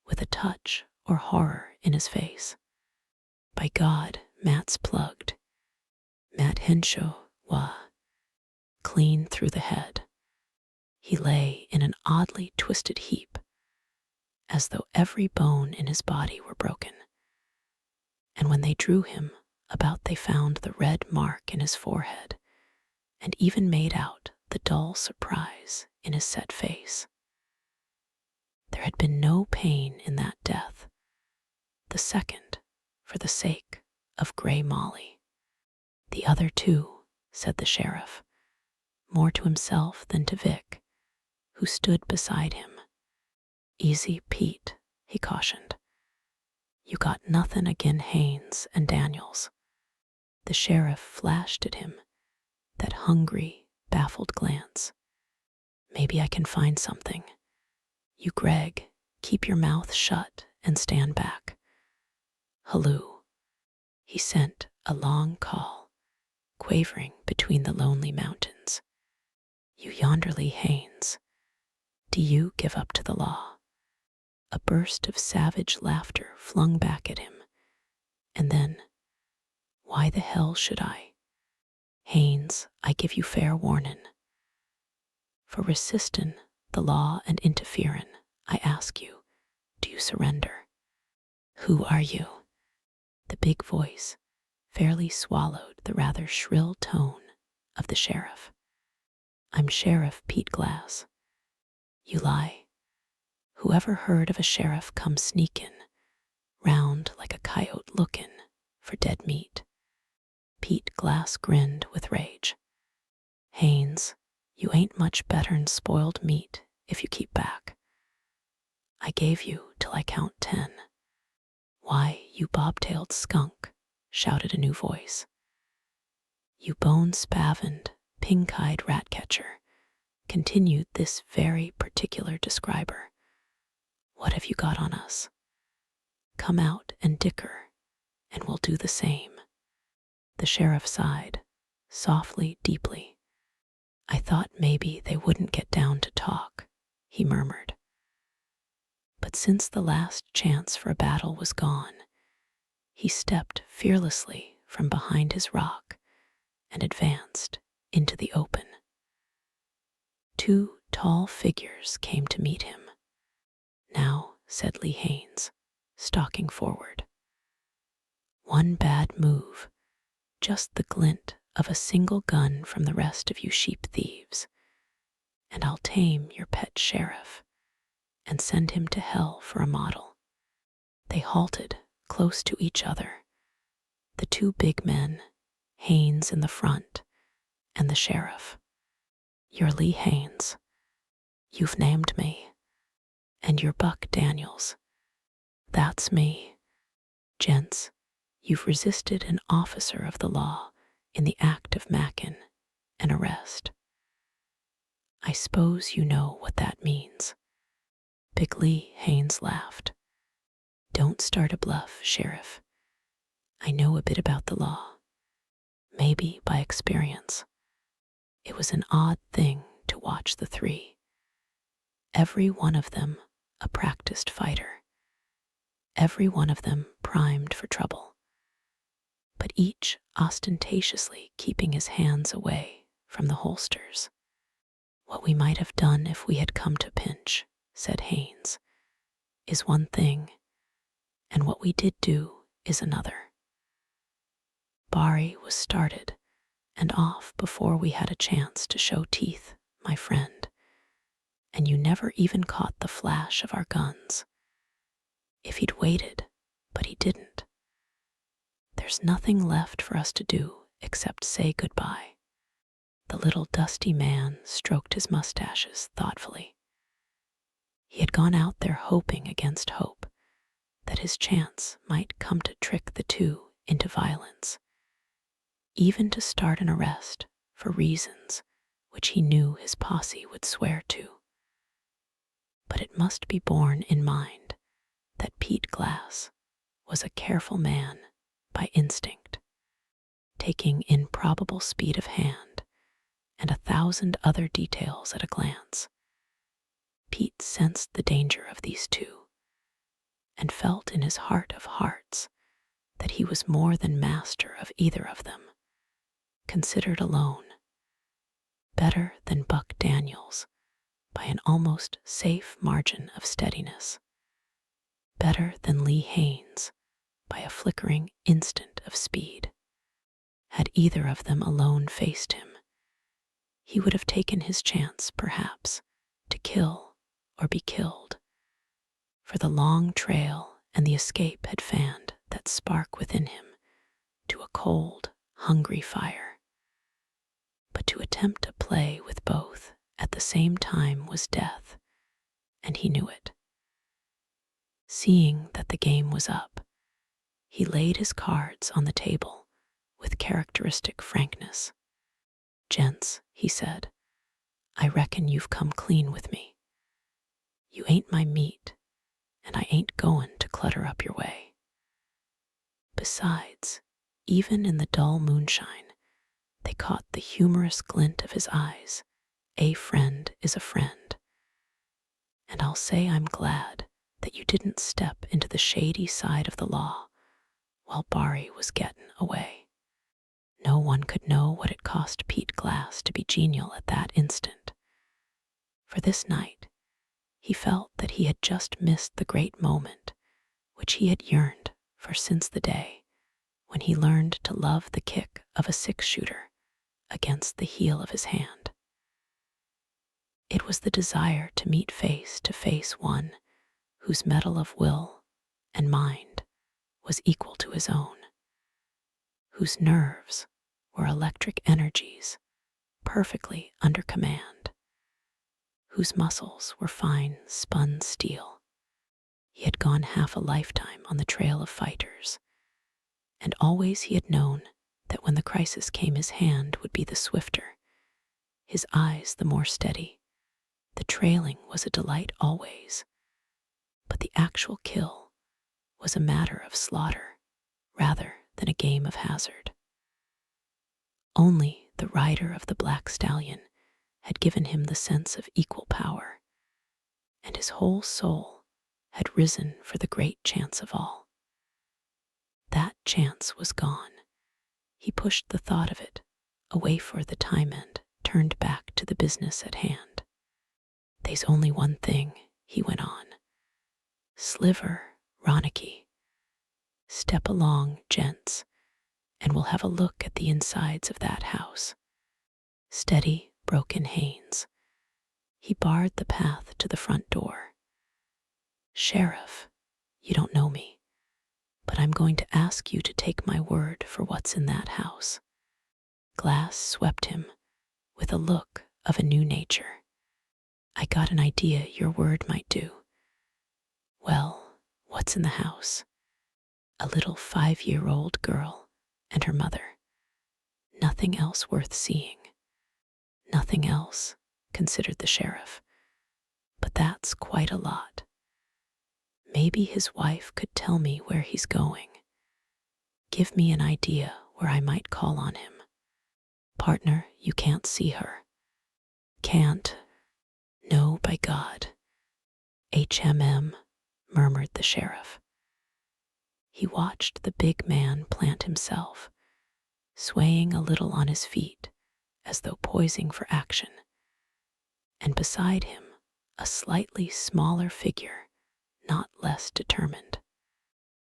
with a touch or horror in his face. "By God, Matt's plugged. Matt Henshaw, clean through the head." He lay in an oddly twisted heap, as though every bone in his body were broken. And when they drew him about, they found the red mark in his forehead, and even made out the dull surprise in his set face. There had been no pain in that death, the second for the sake of Grey Molly. "The other 2, said the sheriff, more to himself than to Vic, who stood beside him. "Easy, Pete," he cautioned. "You got nothing agin Haynes and Daniels." The sheriff flashed at him that hungry, baffled glance. "Maybe I can find something. You, Greg, keep your mouth shut and stand back. Halloo." He sent a long call, quavering between the lonely mountains. "You yonderly Haynes, do you give up to the law?" A burst of savage laughter flung back at him, and then, "Why the hell should I? Haynes, I give you fair warnin'. For resistin' the law and interferin', I ask you, do you surrender?" "Who are you?" The big voice fairly swallowed the rather shrill tone of the sheriff. "I'm Sheriff Pete Glass." "You lie. Whoever heard of a sheriff come sneakin' round like a coyote lookin' for dead meat?" Pete Glass grinned with rage. "Haynes, you ain't much better'n spoiled meat if you keep back. I gave you till I count 10. "Why, you bobtailed skunk," shouted a new voice. "You bone-spavined, pink-eyed rat-catcher," continued this very particular describer. "What have you got on us? Come out and dicker, and we'll do the same." The sheriff sighed, softly, deeply. "I thought maybe they wouldn't get down to talk," he murmured. But since the last chance for a battle was gone, he stepped fearlessly from behind his rock and advanced into the open. Two tall figures came to meet him. "Now," said Lee Haynes, stalking forward. "One bad move, just the glint of a single gun from the rest of you sheep thieves, and I'll tame your pet sheriff and send him to hell for a model." They halted close to each other, the two big men, Haynes in the front, and the sheriff. "You're Lee Haynes. You've named me. And you're Buck Daniels." "That's me. Gents, you've resisted an officer of the law in the act of mackin' an arrest. I suppose you know what that means." Big Lee Haynes laughed. "Don't start a bluff, Sheriff. I know a bit about the law, maybe by experience." It was an odd thing to watch the three. Every one of them a practiced fighter. Every one of them primed for trouble. But each ostentatiously keeping his hands away from the holsters. "What we might have done if we had come to pinch," said Haynes, "is one thing, and what we did do is another. Barry was started and off before we had a chance to show teeth, my friend, and you never even caught the flash of our guns. If he'd waited, but he didn't. There's nothing left for us to do except say goodbye." The little dusty man stroked his mustaches thoughtfully. He had gone out there hoping against hope that his chance might come to trick the two into violence, even to start an arrest for reasons which he knew his posse would swear to. But it must be borne in mind that Pete Glass was a careful man by instinct, taking in probable speed of hand and 1,000 other details at a glance. Pete sensed the danger of these two, and felt in his heart of hearts that he was more than master of either of them, considered alone, better than Buck Daniels by an almost safe margin of steadiness, better than Lee Haynes by a flickering instant of speed. Had either of them alone faced him, he would have taken his chance, perhaps, to kill or be killed, for the long trail and the escape had fanned that spark within him to a cold, hungry fire. But to attempt to play with both at the same time was death, and he knew it. Seeing that the game was up, he laid his cards on the table with characteristic frankness. "Gents," he said, "I reckon you've come clean with me. You ain't my meat, and I ain't goin' to clutter up your way." Besides, even in the dull moonshine, they caught the humorous glint of his eyes. "A friend is a friend. And I'll say I'm glad that you didn't step into the shady side of the law while Barry was gettin' away." No one could know what it cost Pete Glass to be genial at that instant. For this night, he felt that he had just missed the great moment which he had yearned for since the day when he learned to love the kick of a six-shooter against the heel of his hand. It was the desire to meet face to face one whose mettle of will and mind was equal to his own, whose nerves were electric energies perfectly under command, whose muscles were fine spun steel. He had gone half a lifetime on the trail of fighters, and always he had known that when the crisis came his hand would be the swifter, his eyes the more steady. The trailing was a delight always, but the actual kill was a matter of slaughter rather than a game of hazard. Only the rider of the black stallion had given him the sense of equal power, and his whole soul had risen for the great chance of all. That chance was gone. He pushed the thought of it away for the time and turned back to the business at hand. "They's only one thing," he went on. "Sliver, Ronicky. Step along, gents, and we'll have a look at the insides of that house." "Steady," broke in Haynes. He barred the path to the front door. "Sheriff, you don't know me, but I'm going to ask you to take my word for what's in that house." Glass swept him with a look of a new nature. "I got an idea your word might do." "Well, what's in the house?" "A little 5-year-old girl and her mother. Nothing else worth seeing." "Nothing else," considered the sheriff. "But that's quite a lot. Maybe his wife could tell me where he's going. Give me an idea where I might call on him." "Partner, you can't see her." "Can't? No, by God." "HMM," murmured the sheriff. He watched the big man plant himself, swaying a little on his feet as though poising for action, and beside him a slightly smaller figure, not less determined.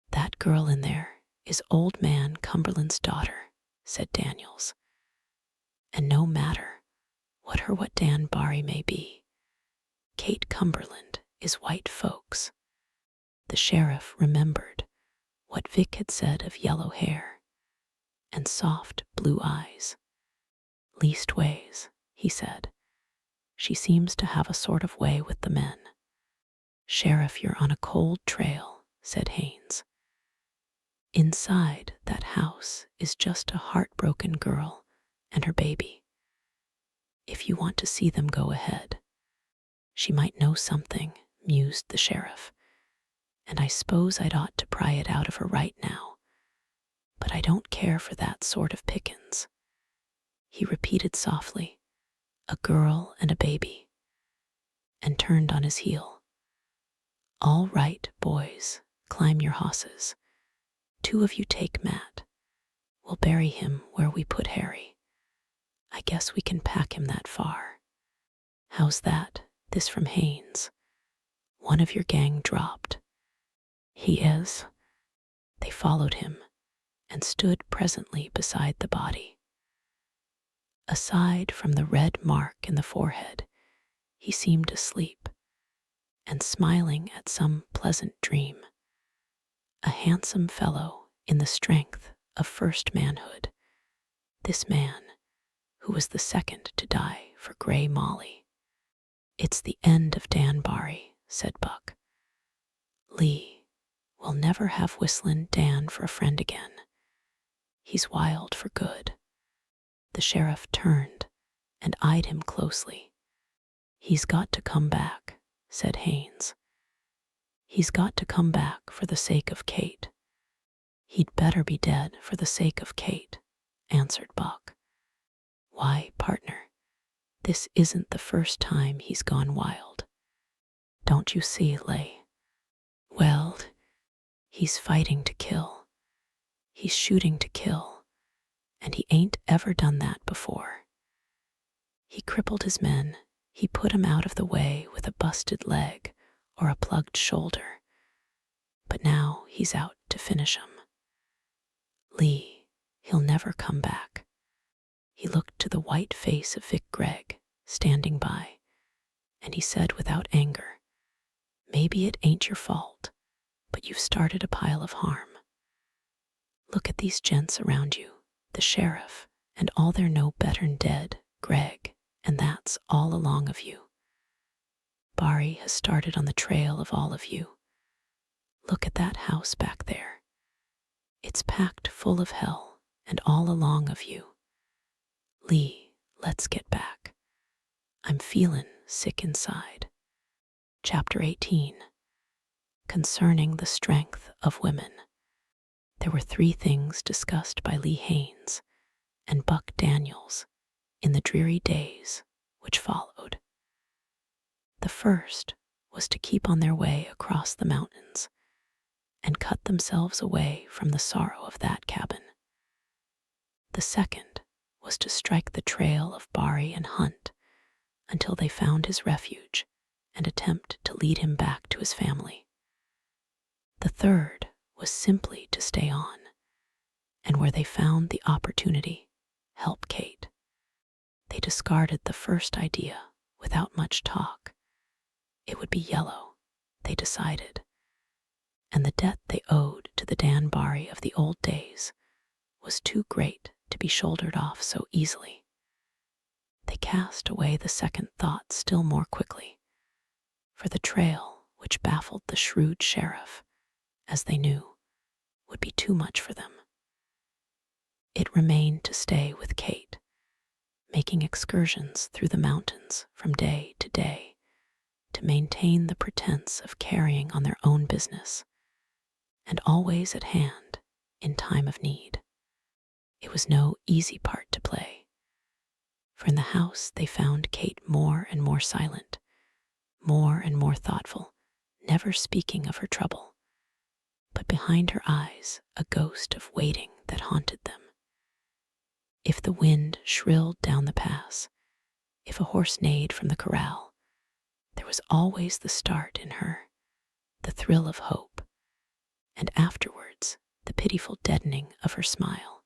"That girl in there is old man Cumberland's daughter," said Daniels. "And no matter what Dan Barry may be, Kate Cumberland is white folks." The sheriff remembered what Vic had said of yellow hair and soft blue eyes. "Leastways," he said, "she seems to have a sort of way with the men." "Sheriff, you're on a cold trail," said Haynes. "Inside that house is just a heartbroken girl and her baby. If you want to see them, go ahead." "She might know something," mused the sheriff, "and I suppose I'd ought to pry it out of her right now. But I don't care for that sort of pickins." He repeated softly, "A girl and a baby," and turned on his heel. "All right, boys, climb your hosses. 2 of you take Matt. We'll bury him where we put Harry. I guess we can pack him that far." "How's that?" This from Haynes. "One of your gang dropped." "He is." They followed him and stood presently beside the body. Aside from the red mark in the forehead, he seemed asleep and smiling at some pleasant dream. A handsome fellow in the strength of first manhood, this man who was the second to die for Grey Molly. "It's the end of Dan Barry," said Buck. "Lee, we'll never have Whistlin' Dan for a friend again. He's wild for good." The sheriff turned and eyed him closely. "He's got to come back," said Haynes. "He's got to come back for the sake of Kate." "He'd better be dead for the sake of Kate," answered Buck. "Why, partner, this isn't the first time he's gone wild. Don't you see, Lay? Well, he's fighting to kill. He's shooting to kill, and he ain't ever done that before. He crippled his men, he put 'em out of the way with a busted leg or a plugged shoulder, but now he's out to finish 'em. Lee, he'll never come back. He looked to the white face of Vic Gregg, standing by, and he said without anger, "Maybe it ain't your fault, but you've started a pile of harm. Look at these gents around you, the sheriff, and all they're no better'n dead, Gregg, and that's all along of you. Barry has started on the trail of all of you. Look at that house back there. It's packed full of hell, and all along of you. Lee, let's get back. I'm feelin' sick inside." Chapter 18. Concerning the Strength of Women. There were 3 things discussed by Lee Haines and Buck Daniels in the dreary days which followed. The first was to keep on their way across the mountains and cut themselves away from the sorrow of that cabin. The second was to strike the trail of Barry and Hunt until they found his refuge and attempt to lead him back to his family. The third was simply to stay on, and where they found the opportunity, help Kate. They discarded the first idea without much talk. It would be yellow, they decided, and the debt they owed to the Dan Barry of the old days was too great to be shouldered off so easily. They cast away the second thought still more quickly, for the trail which baffled the shrewd sheriff, as they knew, would be too much for them. It remained to stay with Kate, making excursions through the mountains from day to day to maintain the pretense of carrying on their own business, and always at hand in time of need. It was no easy part to play, for in the house they found Kate more and more silent, more and more thoughtful, never speaking of her trouble, but behind her eyes a ghost of waiting that haunted them. If the wind shrilled down the pass, if a horse neighed from the corral, there was always the start in her, the thrill of hope, and afterwards the pitiful deadening of her smile.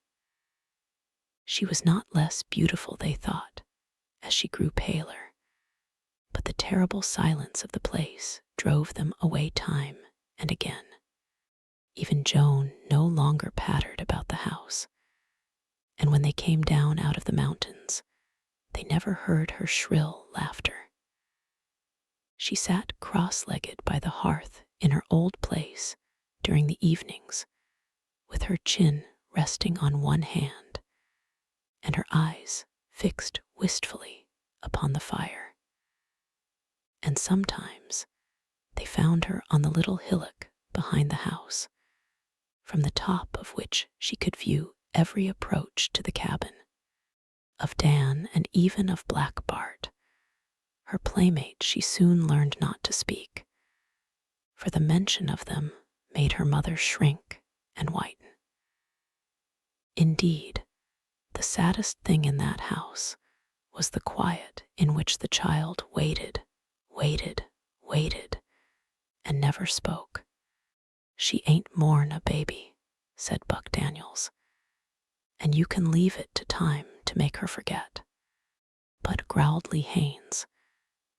She was not less beautiful, they thought, as she grew paler, but the terrible silence of the place drove them away time and again. Even Joan no longer pattered about the house, and when they came down out of the mountains, they never heard her shrill laughter. She sat cross-legged by the hearth in her old place during the evenings, with her chin resting on one hand and her eyes fixed wistfully upon the fire. And sometimes they found her on the little hillock behind the house, from the top of which she could view every approach to the cabin, of Dan and even of Black Bart. Her playmate she soon learned not to speak, for the mention of them made her mother shrink and whiten. Indeed, the saddest thing in that house was the quiet in which the child waited, and never spoke. "She ain't more'n a baby," said Buck Daniels, "and you can leave it to time to make her forget." "But," growled Lee Haines,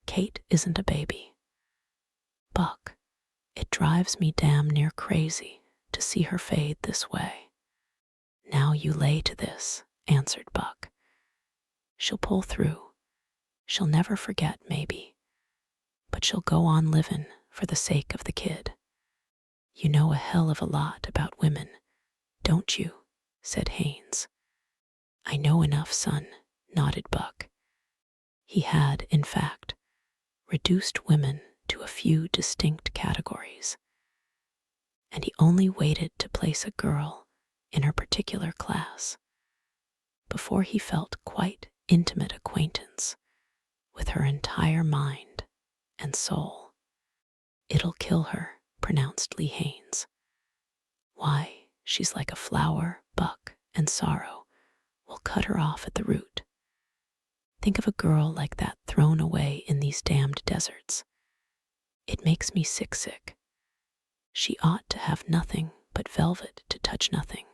"Kate isn't a baby. Buck, it drives me damn near crazy to see her fade this way." "Now you lay to this," answered Buck. "She'll pull through. She'll never forget, maybe, but she'll go on livin' for the sake of the kid. You know a hell of a lot about women, don't you?" said Haines. "I know enough, son," nodded Buck. He had, in fact, reduced women to a few distinct categories, and he only waited to place a girl in her particular class before he felt quite intimate acquaintance with her entire mind and soul. "It'll kill her," pronounced Lee Haines. "Why, she's like a flower, Buck, and sorrow will cut her off at the root. Think of a girl like that thrown away in these damned deserts. It makes me sick. She ought to have nothing but velvet to touch nothing,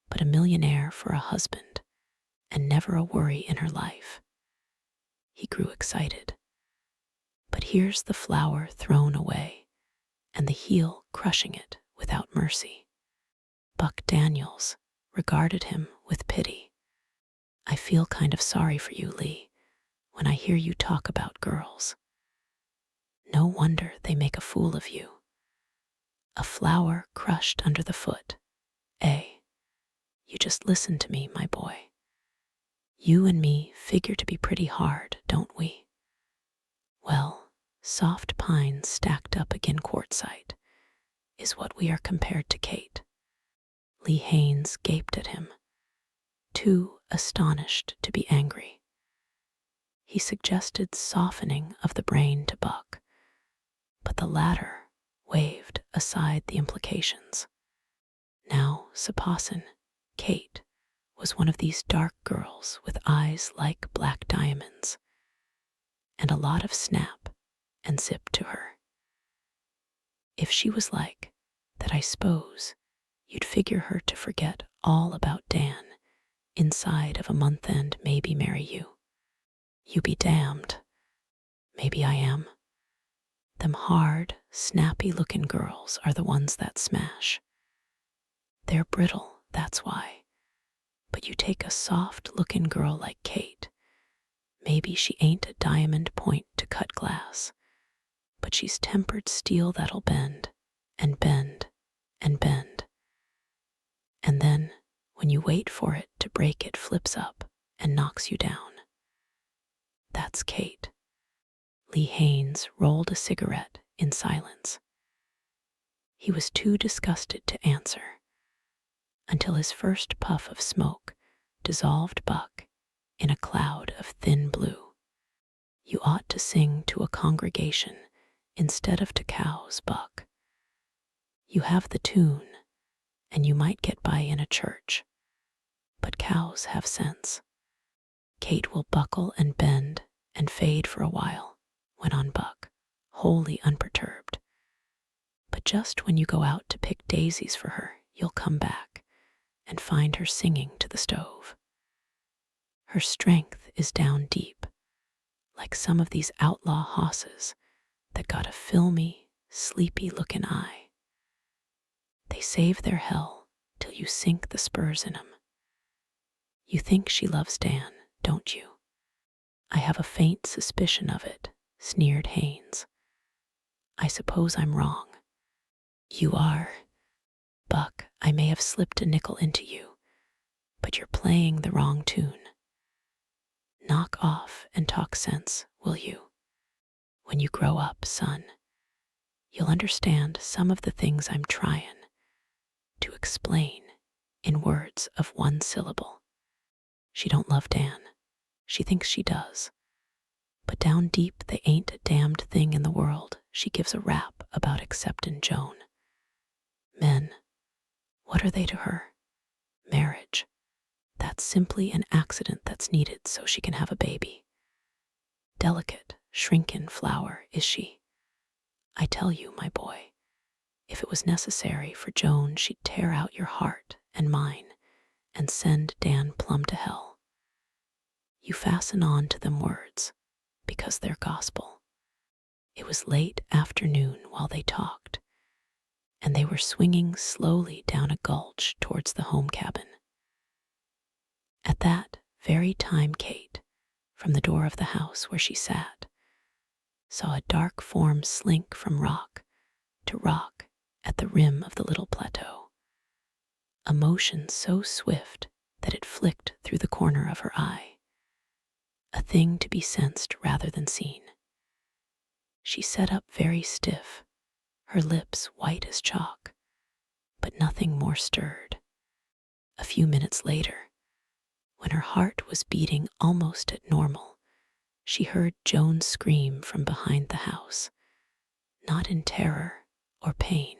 but a millionaire for a husband and never a worry in her life. He grew excited. But here's the flower thrown away and the heel crushing it without mercy. Buck Daniels regarded him with pity. I feel kind of sorry for you, Lee, when I hear you talk about girls. No wonder they make a fool of you. A flower crushed under the foot. You just listen to me, my boy. You and me figure to be pretty hard, don't we? Well, soft pines stacked up again quartzite is what we are compared to, Kate. Lee Haynes gaped at him, too astonished to be angry. He suggested softening of the brain to Buck, but the latter waved aside the implications. Now, Sapassin, Kate, was one of these dark girls with eyes like black diamonds, and a lot of snap and zip to her. If she was like that, I suppose you'd figure her to forget all about Dan inside of a month and maybe marry you. You be damned. Maybe I am. Them hard, snappy-looking girls are the ones that smash. They're brittle, that's why. But you take a soft-looking girl like Kate. Maybe she ain't a diamond point to cut glass, but she's tempered steel that'll bend, and bend, and bend. And then, when you wait for it to break, it flips up and knocks you down. That's Kate. Lee Haynes rolled a cigarette in silence. He was too disgusted to answer, until his first puff of smoke dissolved Buck in a cloud of thin blue. You ought to sing to a congregation instead of to cows, Buck. You have the tune, and you might get by in a church, but cows have sense. Kate will buckle and bend and fade for a while, went on Buck, wholly unperturbed. But just when you go out to pick daisies for her, you'll come back and find her singing to the stove. Her strength is down deep, like some of these outlaw hosses that got a filmy, sleepy-looking eye. They save their hell till you sink the spurs in 'em. You think she loves Dan, don't you? I have a faint suspicion of it, sneered Haynes. I suppose I'm wrong. You are. Buck, I may have slipped a nickel into you, but you're playing the wrong tune. Knock off and talk sense, will you? When you grow up, son, you'll understand some of the things I'm trying to explain in words of one syllable. She don't love Dan. She thinks she does. But down deep, they ain't a damned thing in the world she gives a rap about accepting Joan. Men, what are they to her? Marriage. That's simply an accident that's needed so she can have a baby. Delicate, shrinking flower, is she? I tell you, my boy, if it was necessary for Joan, she'd tear out your heart and mine and send Dan plumb to hell. You fasten on to them words because they're gospel. It was late afternoon while they talked, and they were swinging slowly down a gulch towards the home cabin. At that very time, Kate, from the door of the house where she sat, saw a dark form slink from rock to rock at the rim of the little plateau, a motion so swift that it flicked through the corner of her eye, a thing to be sensed rather than seen. She sat up very stiff, her lips white as chalk, but nothing more stirred. A few minutes later, when her heart was beating almost at normal, she heard Joan scream from behind the house, not in terror or pain,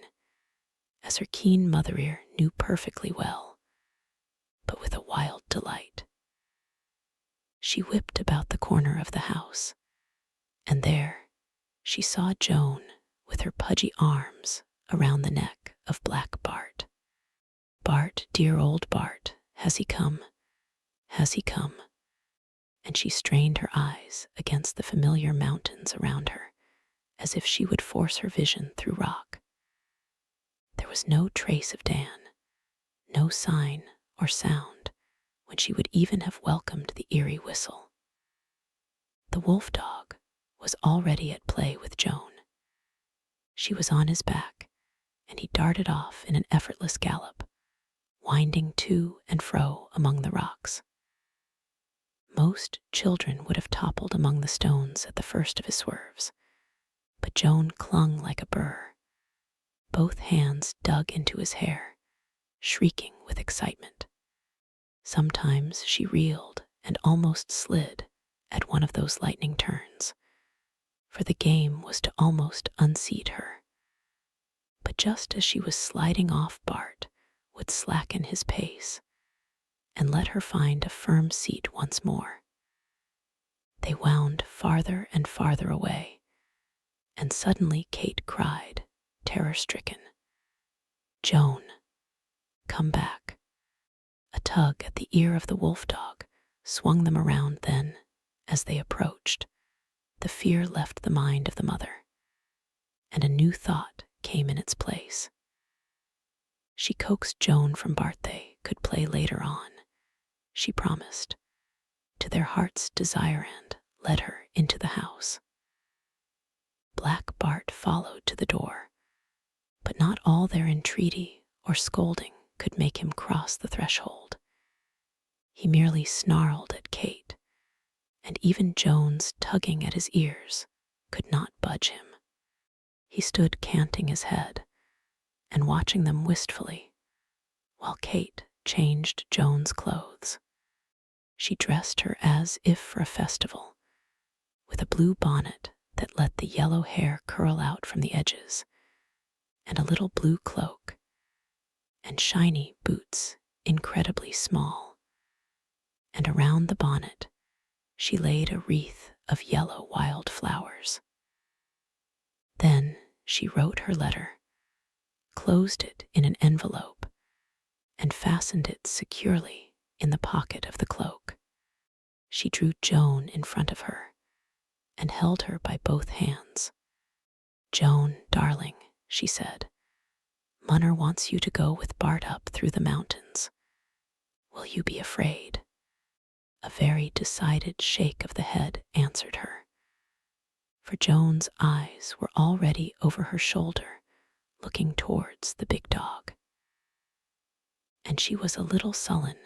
as her keen mother ear knew perfectly well, but with a wild delight. She whipped about the corner of the house, and there she saw Joan with her pudgy arms around the neck of Black Bart. Bart, dear old Bart, has he come? Has he come? And she strained her eyes against the familiar mountains around her, as if she would force her vision through rock. There was no trace of Dan, no sign or sound when she would even have welcomed the eerie whistle. The wolf dog was already at play with Joan. She was on his back, and he darted off in an effortless gallop, winding to and fro among the rocks. Most children would have toppled among the stones at the first of his swerves, but Joan clung like a burr. Both hands dug into his hair, shrieking with excitement. Sometimes she reeled and almost slid at one of those lightning turns, for the game was to almost unseat her. But just as she was sliding off, Bart would slacken his pace and let her find a firm seat once more. They wound farther and farther away, and suddenly Kate cried, terror-stricken, "Joan, come back." A tug at the ear of the wolf dog swung them around. Then, as they approached, the fear left the mind of the mother, and a new thought came in its place. She coaxed Joan from Bart. They could play later on, she promised, to their heart's desire, and led her into the house. Black Bart followed to the door, but not all their entreaty or scolding could make him cross the threshold. He merely snarled at Kate, and even Joan's tugging at his ears could not budge him. He stood canting his head and watching them wistfully, while Kate changed Joan's clothes. She dressed her as if for a festival, with a blue bonnet that let the yellow hair curl out from the edges, and a little blue cloak, and shiny boots incredibly small. And around the bonnet she laid a wreath of yellow wild flowers. Then she wrote her letter, closed it in an envelope, and fastened it securely in the pocket of the cloak. She drew Joan in front of her and held her by both hands. "Joan, darling," she said, "Munner wants you to go with Bart up through the mountains. Will you be afraid?" A very decided shake of the head answered her, for Joan's eyes were already over her shoulder, looking towards the big dog. And she was a little sullen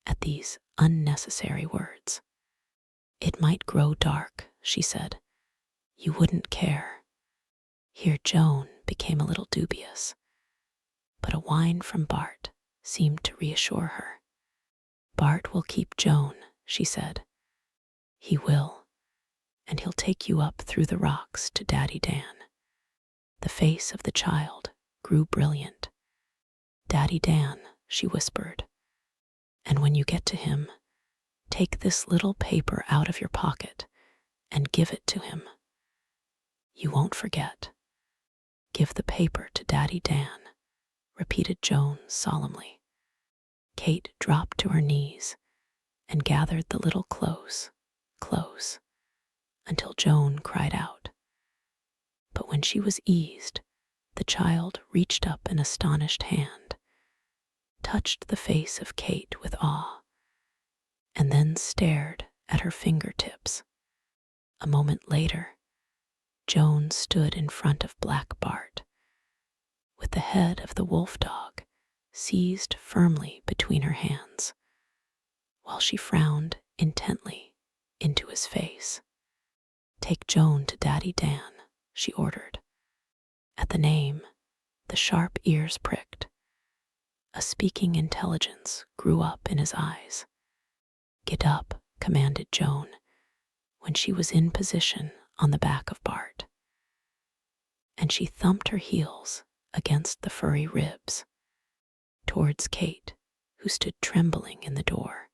at these unnecessary words. "It might grow dark," she said. "You wouldn't care." Here Joan became a little dubious, but a whine from Bart seemed to reassure her. "Bart will keep Joan," she said. "He will, and he'll take you up through the rocks to Daddy Dan." The face of the child grew brilliant. "Daddy Dan," she whispered, "and when you get to him, take this little paper out of your pocket and give it to him. You won't forget. Give the paper to Daddy Dan," repeated Joan solemnly. Kate dropped to her knees and gathered the little close, close, until Joan cried out. But when she was eased, the child reached up an astonished hand, touched the face of Kate with awe, and then stared at her fingertips. A moment later, Joan stood in front of Black Bart, with the head of the wolf dog seized firmly between her hands, while she frowned intently into his face. "Take Joan to Daddy Dan," she ordered. At the name, the sharp ears pricked. A speaking intelligence grew up in his eyes. "Get up," commanded Joan, when she was in position on the back of Bart. And she thumped her heels against the furry ribs, towards Kate, who stood trembling in the door.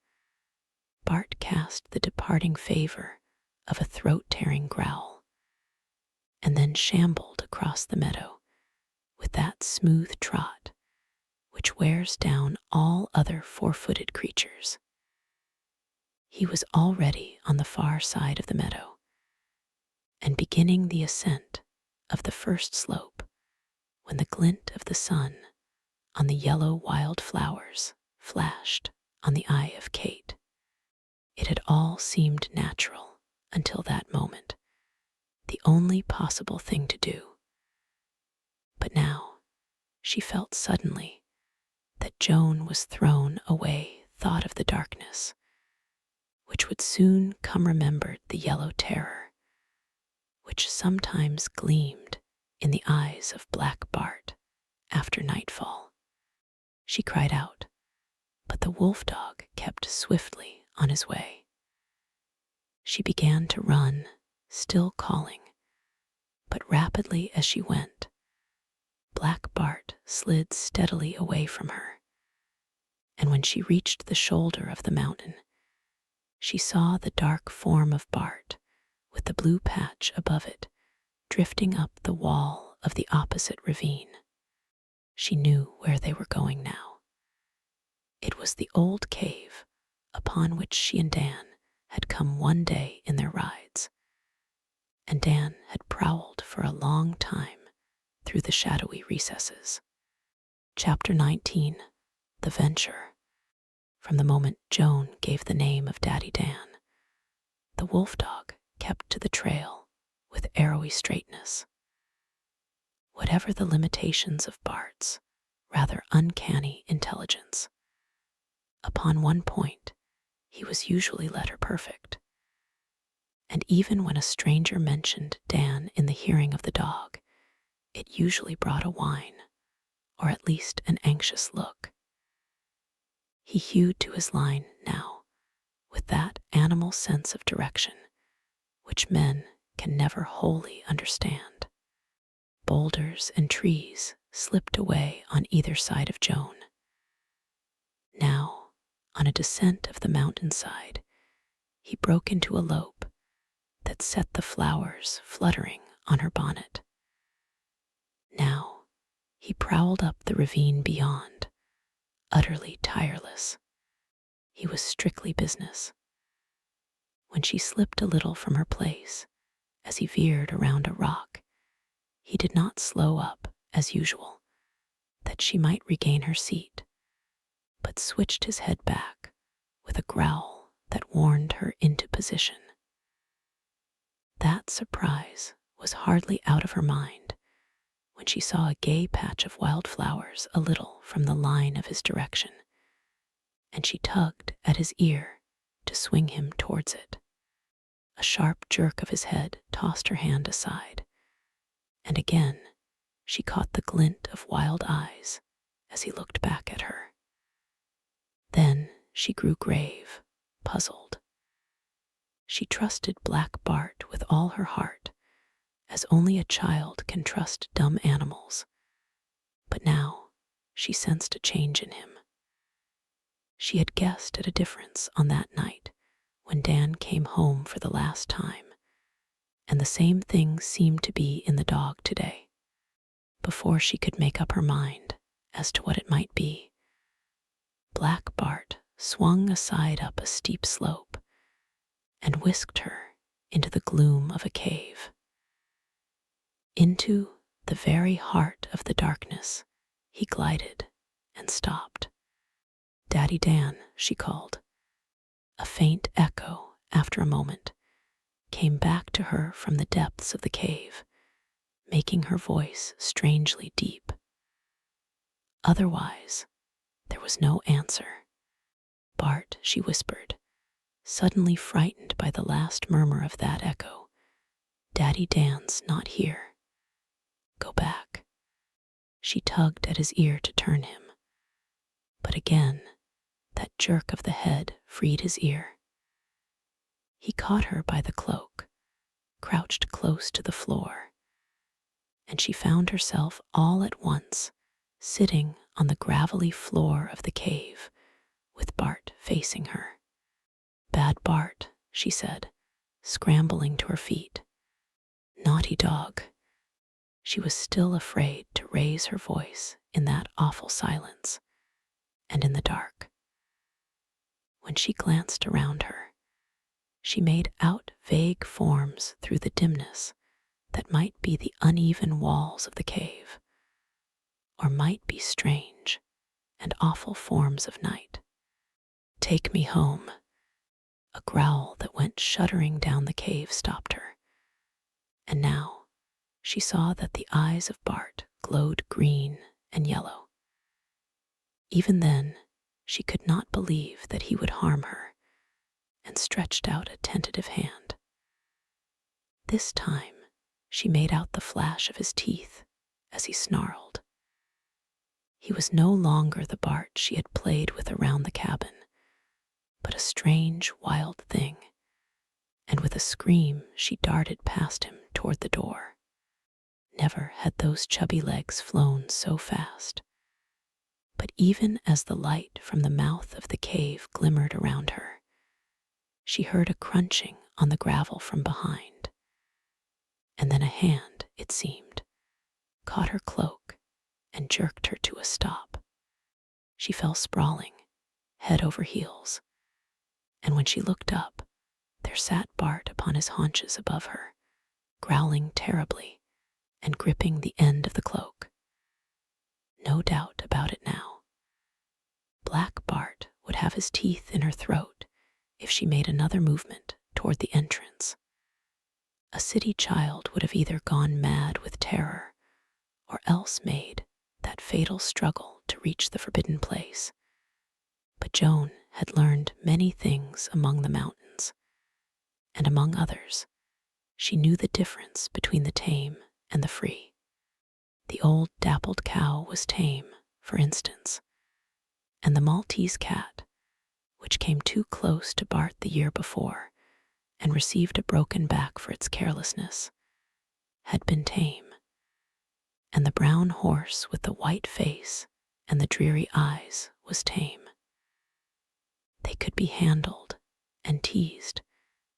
Bart cast the departing favor of a throat-tearing growl, and then shambled across the meadow with that smooth trot which wears down all other four-footed creatures. He was already on the far side of the meadow and beginning the ascent of the first slope when the glint of the sun on the yellow wild flowers flashed on the eye of Kate. It had all seemed natural until that moment, the only possible thing to do. But now she felt suddenly that Joan was thrown away thought of the darkness, which would soon come remembered the yellow terror, which sometimes gleamed in the eyes of Black Bart after nightfall. She cried out, but the wolf dog kept swiftly on his way. She began to run, still calling, but rapidly as she went, Black Bart slid steadily away from her, and when she reached the shoulder of the mountain, she saw the dark form of Bart with the blue patch above it drifting up the wall of the opposite ravine. She knew where they were going now. It was the old cave upon which she and Dan had come one day in their rides, and Dan had prowled for a long time through the shadowy recesses. Chapter 19, The Venture. From the moment Joan gave the name of Daddy Dan, the wolf dog kept to the trail with arrowy straightness. Whatever the limitations of Bart's rather uncanny intelligence, upon one point he was usually letter perfect. And even when a stranger mentioned Dan in the hearing of the dog, it usually brought a whine, or at least an anxious look. He hewed to his line now with that animal sense of direction which men can never wholly understand. Boulders and trees slipped away on either side of Joan. Now, on a descent of the mountainside, he broke into a lope that set the flowers fluttering on her bonnet. Now, he prowled up the ravine beyond, utterly tireless. He was strictly business. When she slipped a little from her place, as he veered around a rock, he did not slow up as usual, that she might regain her seat, but switched his head back with a growl that warned her into position. That surprise was hardly out of her mind when she saw a gay patch of wildflowers a little from the line of his direction, and she tugged at his ear to swing him towards it. A sharp jerk of his head tossed her hand aside, and again she caught the glint of wild eyes as he looked back at her. Then she grew grave, puzzled. She trusted Black Bart with all her heart, as only a child can trust dumb animals, but now she sensed a change in him. She had guessed at a difference on that night when Dan came home for the last time, and the same thing seemed to be in the dog today. Before she could make up her mind as to what it might be, Black Bart swung aside up a steep slope and whisked her into the gloom of a cave. Into the very heart of the darkness he glided and stopped. "Daddy Dan," she called. A faint echo, after a moment, came back to her from the depths of the cave, making her voice strangely deep. Otherwise, there was no answer. "Bart," she whispered, suddenly frightened by the last murmur of that echo, "Daddy Dan's not here. Go back." She tugged at his ear to turn him, but again that jerk of the head freed his ear. He caught her by the cloak, crouched close to the floor, and she found herself all at once sitting on the gravelly floor of the cave with Bart facing her. "Bad Bart," she said, scrambling to her feet. "Naughty dog." She was still afraid to raise her voice in that awful silence. and in the dark. When she glanced around her, she made out vague forms through the dimness that might be the uneven walls of the cave, or might be strange and awful forms of night. "Take me home." A growl that went shuddering down the cave stopped her, and now she saw that the eyes of Bart glowed green and yellow. Even then, she could not believe that he would harm her, and stretched out a tentative hand. This time, she made out the flash of his teeth as he snarled. He was no longer the Bart she had played with around the cabin, but a strange, wild thing, and with a scream she darted past him toward the door. Never had those chubby legs flown so fast. But even as the light from the mouth of the cave glimmered around her, she heard a crunching on the gravel from behind, and then a hand, it seemed, caught her cloak and jerked her to a stop. She fell sprawling, head over heels, and when she looked up, there sat Bart upon his haunches above her, growling terribly and gripping the end of the cloak. No doubt about it now. Black Bart would have his teeth in her throat if she made another movement toward the entrance. A city child would have either gone mad with terror or else made that fatal struggle to reach the forbidden place. But Joan had learned many things among the mountains, and among others, she knew the difference between the tame and the free. The old dappled cow was tame, for instance, and the Maltese cat, which came too close to Bart the year before and received a broken back for its carelessness, had been tame, and the brown horse with the white face and the dreary eyes was tame. They could be handled and teased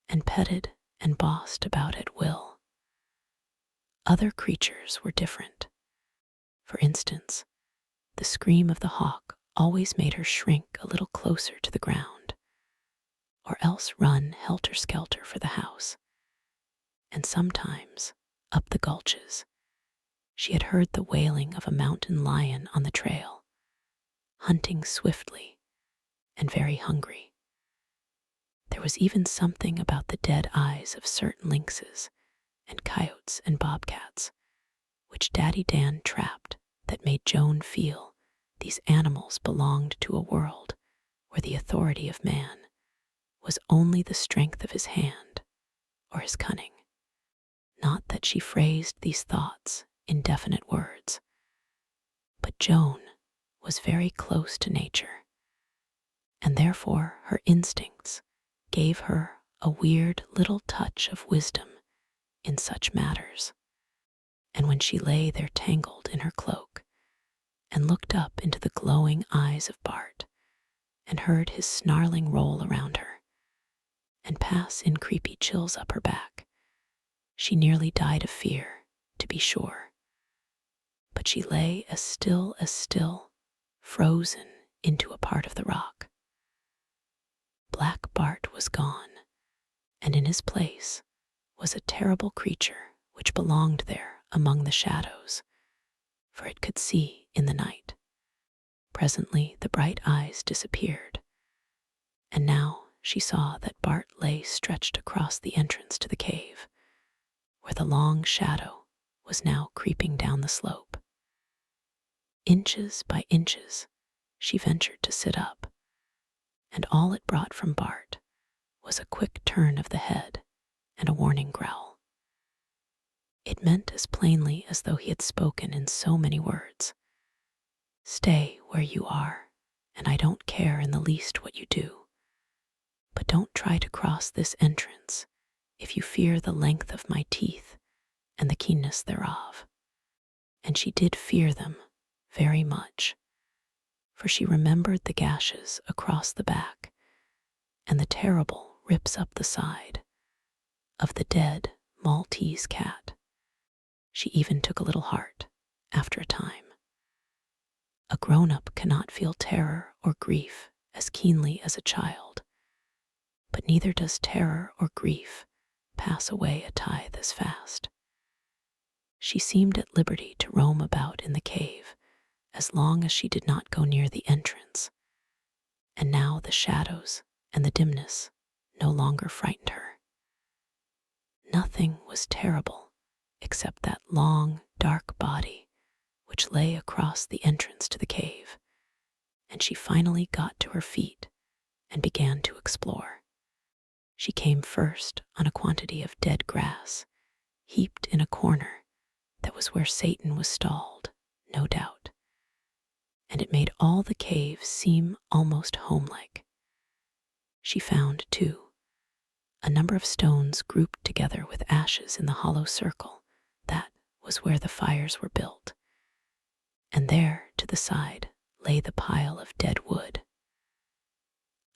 and petted and bossed about at will. Other creatures were different. For instance, the scream of the hawk always made her shrink a little closer to the ground, or else run helter-skelter for the house. And sometimes, up the gulches, she had heard the wailing of a mountain lion on the trail, hunting swiftly and very hungry. There was even something about the dead eyes of certain lynxes and coyotes and bobcats, which Daddy Dan trapped, that made Joan feel these animals belonged to a world where the authority of man was only the strength of his hand or his cunning. Not that she phrased these thoughts in definite words, but Joan was very close to nature, and therefore her instincts gave her a weird little touch of wisdom in such matters. And when she lay there tangled in her cloak and looked up into the glowing eyes of Bart and heard his snarling roll around her and pass in creepy chills up her back, she nearly died of fear, to be sure. But she lay as still, frozen into a part of the rock. Black Bart was gone, and in his place was a terrible creature which belonged there among the shadows, for it could see in the night. Presently the bright eyes disappeared, and now she saw that Bart lay stretched across the entrance to the cave, where the long shadow was now creeping down the slope. Inches by inches, she ventured to sit up, and all it brought from Bart was a quick turn of the head and a warning growl. It meant as plainly as though he had spoken in so many words, "Stay where you are, and I don't care in the least what you do. But don't try to cross this entrance if you fear the length of my teeth and the keenness thereof." And she did fear them very much, for she remembered the gashes across the back and the terrible rips up the side of the dead Maltese cat. She even took a little heart after a time. A grown-up cannot feel terror or grief as keenly as a child, but neither does terror or grief pass away a tithe as fast. She seemed at liberty to roam about in the cave as long as she did not go near the entrance, and now the shadows and the dimness no longer frightened her. Nothing was terrible except that long, dark body which lay across the entrance to the cave, and she finally got to her feet and began to explore. She came first on a quantity of dead grass, heaped in a corner that was where Satan was stalled, no doubt, and it made all the cave seem almost homelike. She found, too, a number of stones grouped together with ashes in the hollow circle. That was where the fires were built, and there, to the side, lay the pile of dead wood.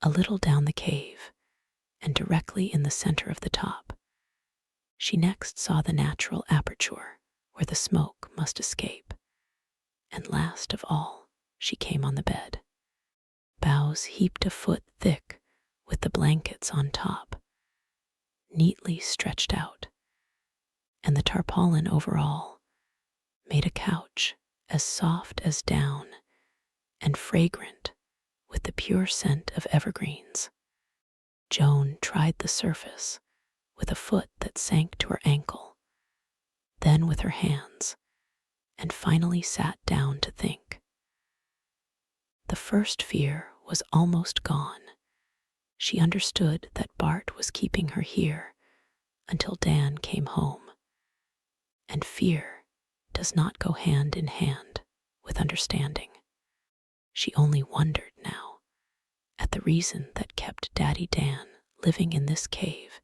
A little down the cave, and directly in the center of the top, she next saw the natural aperture where the smoke must escape, and last of all, she came on the bed. Boughs heaped a foot thick with the blankets on top, neatly stretched out, and the tarpaulin over all made a couch as soft as down and fragrant with the pure scent of evergreens. Joan tried the surface with a foot that sank to her ankle, then with her hands, and finally sat down to think. The first fear was almost gone. She understood that Bart was keeping her here until Dan came home, and fear does not go hand in hand with understanding. She only wondered now at the reason that kept Daddy Dan living in this cave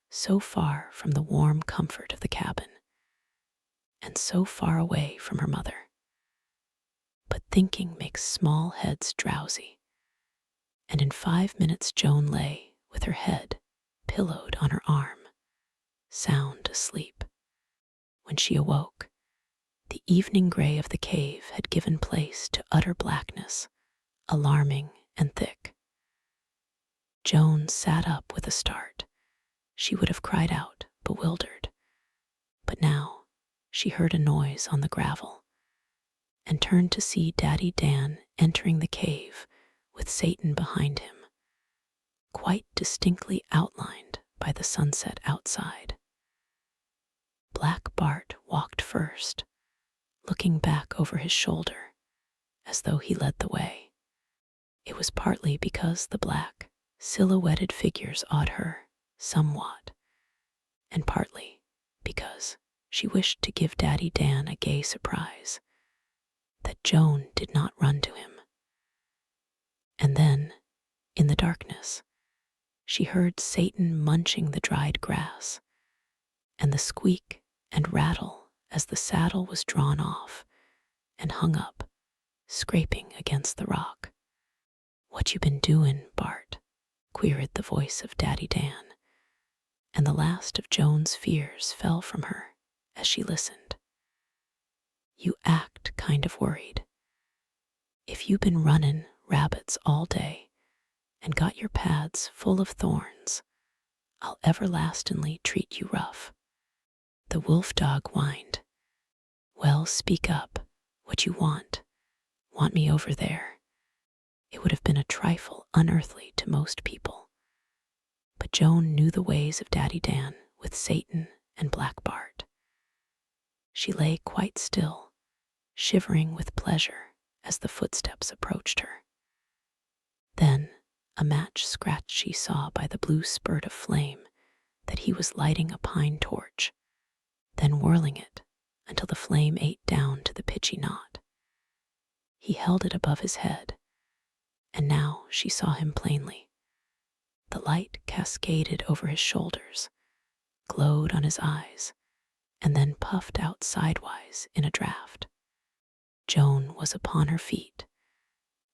so far from the warm comfort of the cabin and so far away from her mother. But thinking makes small heads drowsy, and in 5 minutes Joan lay with her head pillowed on her arm, sound asleep. When she awoke, the evening gray of the cave had given place to utter blackness, alarming and thick. Joan sat up with a start. She would have cried out, bewildered, but now she heard a noise on the gravel and turned to see Daddy Dan entering the cave with Satan behind him, quite distinctly outlined by the sunset outside. Black Bart walked first, looking back over his shoulder as though he led the way. It was partly because the black, silhouetted figures awed her somewhat, and partly because she wished to give Daddy Dan a gay surprise, that Joan did not run to him. And then, in the darkness, she heard Satan munching the dried grass, and the squeak and rattle as the saddle was drawn off and hung up, scraping against the rock. "What you been doin', Bart?" queried the voice of Daddy Dan, and the last of Joan's fears fell from her as she listened. "You act kind of worried. If you been runnin' rabbits all day and got your pads full of thorns, I'll everlastingly treat you rough." The wolf dog whined. "Well, speak up. What you want? Want me over there?" It would have been a trifle unearthly to most people, but Joan knew the ways of Daddy Dan with Satan and Black Bart. She lay quite still, shivering with pleasure as the footsteps approached her. Then a match scratch she saw by the blue spurt of flame that he was lighting a pine torch, then whirling it until the flame ate down to the pitchy knot. He held it above his head, and now she saw him plainly. The light cascaded over his shoulders, glowed on his eyes, and then puffed out sidewise in a draft. Joan was upon her feet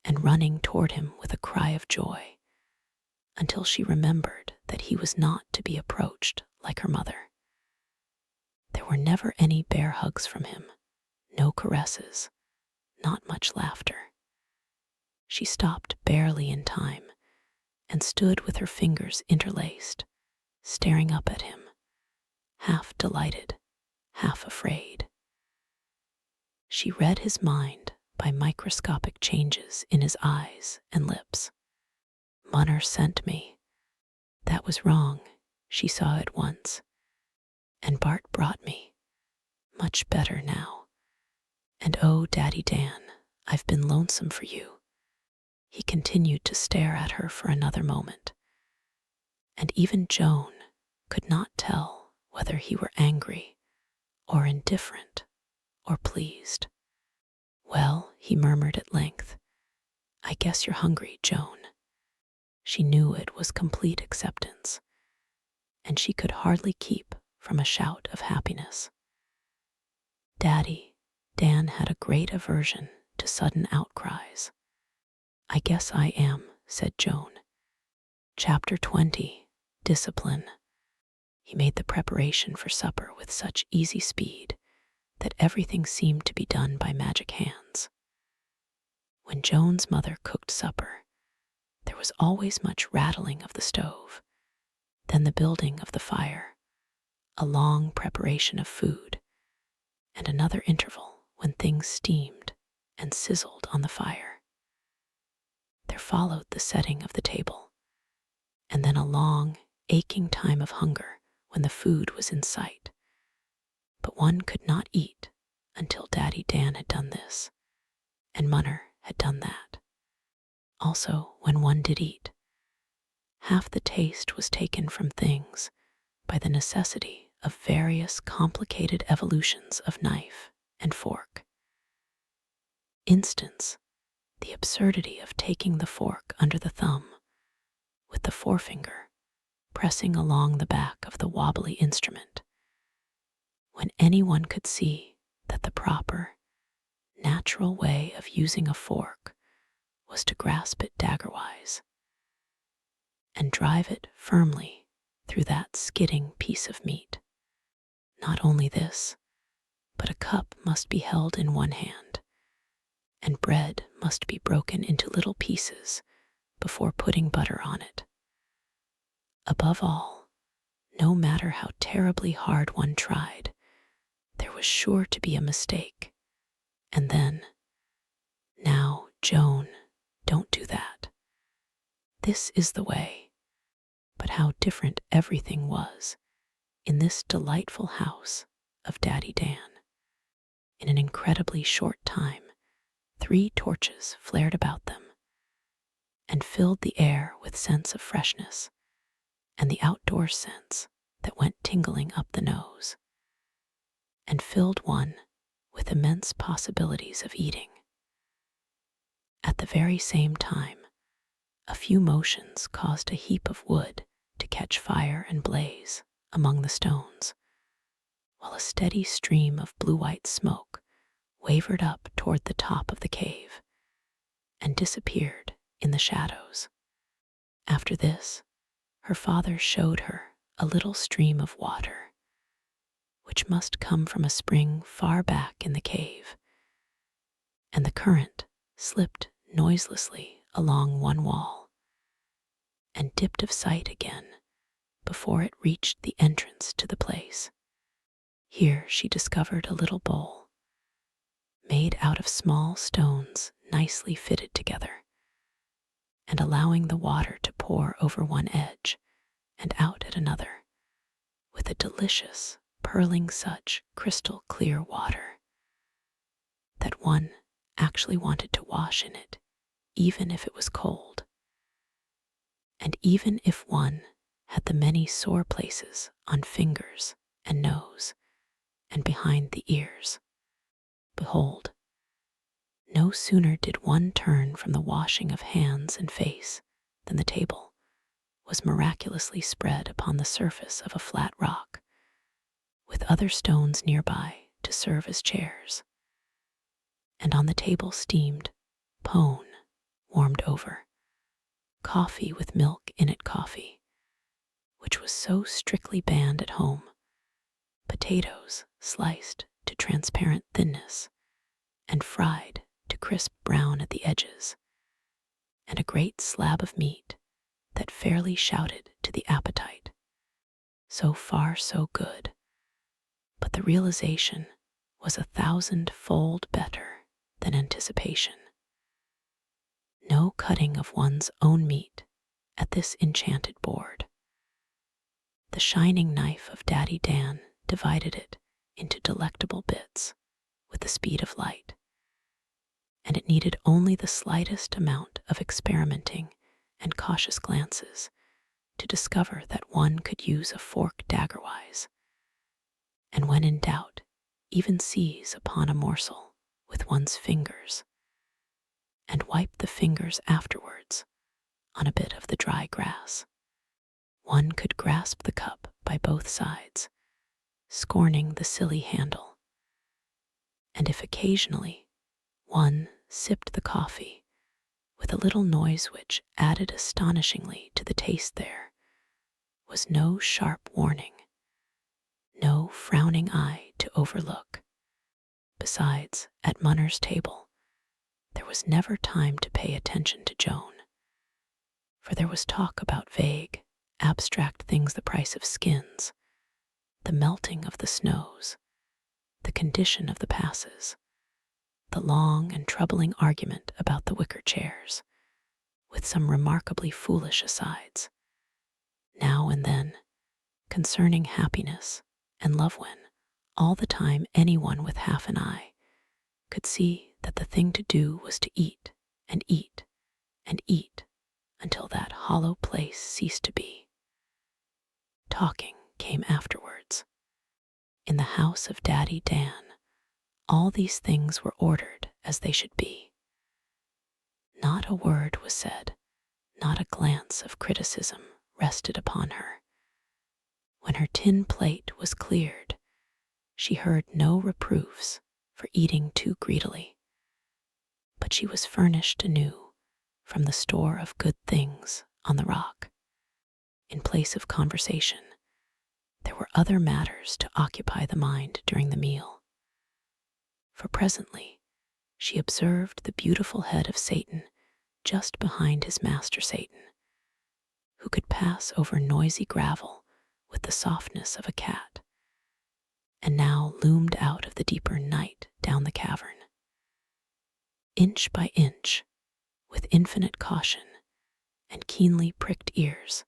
and running toward him with a cry of joy, until she remembered that he was not to be approached like her mother. There were never any bear hugs from him, no caresses, not much laughter. She stopped barely in time and stood with her fingers interlaced, staring up at him, half delighted, half afraid. She read his mind by microscopic changes in his eyes and lips. Munner sent me. That was wrong, she saw at once. And Bart brought me. Much better now. And oh, Daddy Dan, I've been lonesome for you. He continued to stare at her for another moment. And even Joan could not tell whether he were angry or indifferent or pleased. Well, he murmured at length, I guess you're hungry, Joan. She knew it was complete acceptance, and she could hardly keep from a shout of happiness. Daddy, Dan had a great aversion to sudden outcries. I guess I am, said Joan. Chapter 20, Discipline. He made the preparation for supper with such easy speed that everything seemed to be done by magic hands. When Joan's mother cooked supper, there was always much rattling of the stove, then the building of the fire, a long preparation of food, and another interval when things steamed and sizzled on the fire. There followed the setting of the table, and then a long, aching time of hunger when the food was in sight. But one could not eat until Daddy Dan had done this, and Munner had done that. Also, when one did eat, half the taste was taken from things by the necessity of various complicated evolutions of knife and fork. Instance, the absurdity of taking the fork under the thumb, with the forefinger pressing along the back of the wobbly instrument, when anyone could see that the proper, natural way of using a fork was to grasp it daggerwise and drive it firmly through that skidding piece of meat. Not only this, but a cup must be held in one hand, and bread must be broken into little pieces before putting butter on it. Above all, no matter how terribly hard one tried, there was sure to be a mistake. And then, now, Joan, don't do that. This is the way. But how different everything was in this delightful house of Daddy Dan. In an incredibly short time, 3 torches flared about them and filled the air with scents of freshness and the outdoor scents that went tingling up the nose, and filled one with immense possibilities of eating. At the very same time, a few motions caused a heap of wood to catch fire and blaze among the stones, while a steady stream of blue-white smoke wavered up toward the top of the cave and disappeared in the shadows. After this, her father showed her a little stream of water, which must come from a spring far back in the cave, and the current slipped noiselessly along one wall and dipped of sight again before it reached the entrance to the place. Here she discovered a little bowl, made out of small stones nicely fitted together, and allowing the water to pour over one edge and out at another, with a delicious, purling such crystal clear water that one actually wanted to wash in it, even if it was cold. And even if one had the many sore places on fingers and nose and behind the ears. Behold, no sooner did one turn from the washing of hands and face than the table was miraculously spread upon the surface of a flat rock, with other stones nearby to serve as chairs. And on the table steamed pone, warmed over, coffee with milk in it coffee, which was so strictly banned at home, potatoes sliced to transparent thinness and fried to crisp brown at the edges, and a great slab of meat that fairly shouted to the appetite. So far, so good. But the realization was 1,000-fold better than anticipation. No cutting of one's own meat at this enchanted board. The shining knife of Daddy Dan divided it into delectable bits with the speed of light, and it needed only the slightest amount of experimenting and cautious glances to discover that one could use a fork daggerwise, and when in doubt, even seize upon a morsel with one's fingers, and wipe the fingers afterwards on a bit of the dry grass. One could grasp the cup by both sides, scorning the silly handle, and if occasionally one sipped the coffee with a little noise which added astonishingly to the taste, there was no sharp warning, no frowning eye to overlook. Besides, at Munner's table, there was never time to pay attention to Joan, for there was talk about vague, abstract things, the price of skins, the melting of the snows, the condition of the passes, the long and troubling argument about the wicker chairs, with some remarkably foolish asides, now and then, concerning happiness and love, when, all the time, anyone with half an eye could see that the thing to do was to eat and eat and eat until that hollow place ceased to be. Talking came afterwards. In the house of Daddy Dan, all these things were ordered as they should be. Not a word was said, not a glance of criticism rested upon her. When her tin plate was cleared, she heard no reproofs for eating too greedily, but she was furnished anew from the store of good things on the rock. In place of conversation, there were other matters to occupy the mind during the meal. For presently she observed the beautiful head of Satan just behind his master Satan, who could pass over noisy gravel with the softness of a cat, and now loomed out of the deeper night down the cavern. Inch by inch, with infinite caution and keenly pricked ears,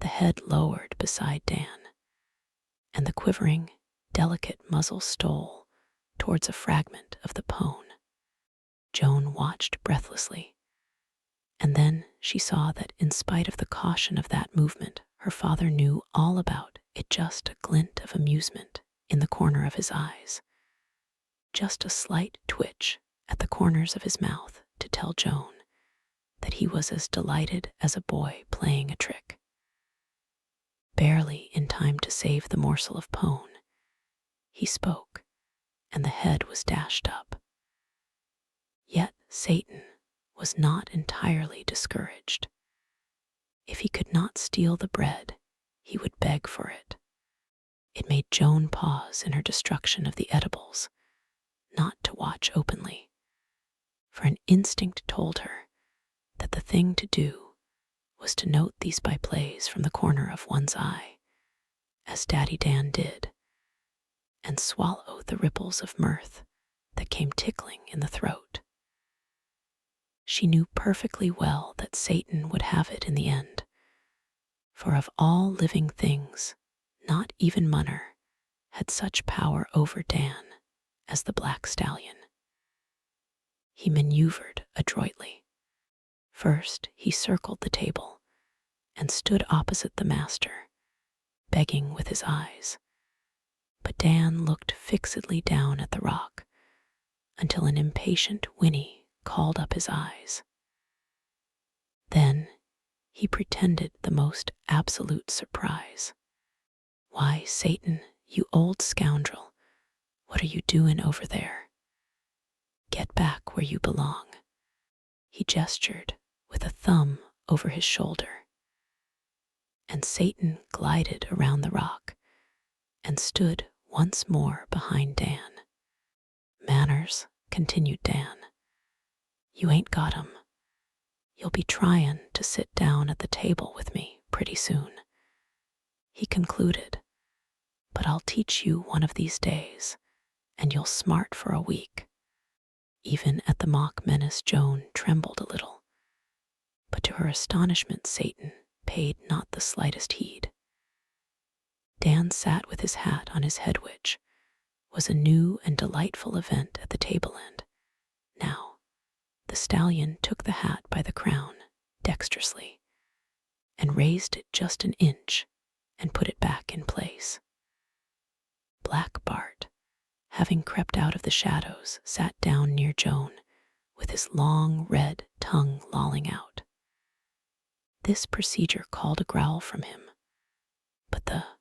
the head lowered beside Dan, and the quivering, delicate muzzle stole towards a fragment of the pone. Joan watched breathlessly, and then she saw that in spite of the caution of that movement, her father knew all about it, just a glint of amusement in the corner of his eyes, just a slight twitch at the corners of his mouth to tell Joan that he was as delighted as a boy playing a trick. Barely in time to save the morsel of pone, he spoke, and the head was dashed up. Yet Satan was not entirely discouraged. If he could not steal the bread, he would beg for it. It made Joan pause in her destruction of the edibles, not to watch openly, for an instinct told her that the thing to do was to note these byplays from the corner of one's eye, as Daddy Dan did, and swallow the ripples of mirth that came tickling in the throat. She knew perfectly well that Satan would have it in the end, for of all living things, not even Munner had such power over Dan as the black stallion. He maneuvered adroitly. First, he circled the table and stood opposite the master, begging with his eyes. But Dan looked fixedly down at the rock until an impatient whinny called up his eyes. Then he pretended the most absolute surprise. "Why, Satan, you old scoundrel, what are you doing over there? Get back where you belong." He gestured with a thumb over his shoulder, and Satan glided around the rock and stood once more behind Dan. "Manners," continued Dan, You ain't got 'em. You'll be tryin' to sit down at the table with me pretty soon," he concluded. "But I'll teach you one of these days, and you'll smart for a week." Even at the mock menace, Joan trembled a little, but to her astonishment, Satan paid not the slightest heed. Dan sat with his hat on his head, which was a new and delightful event at the table end. Now, the stallion took the hat by the crown dexterously and raised it just an inch and put it back in place. Black Bart, having crept out of the shadows, sat down near Joan with his long red tongue lolling out. This procedure called a growl from him, but the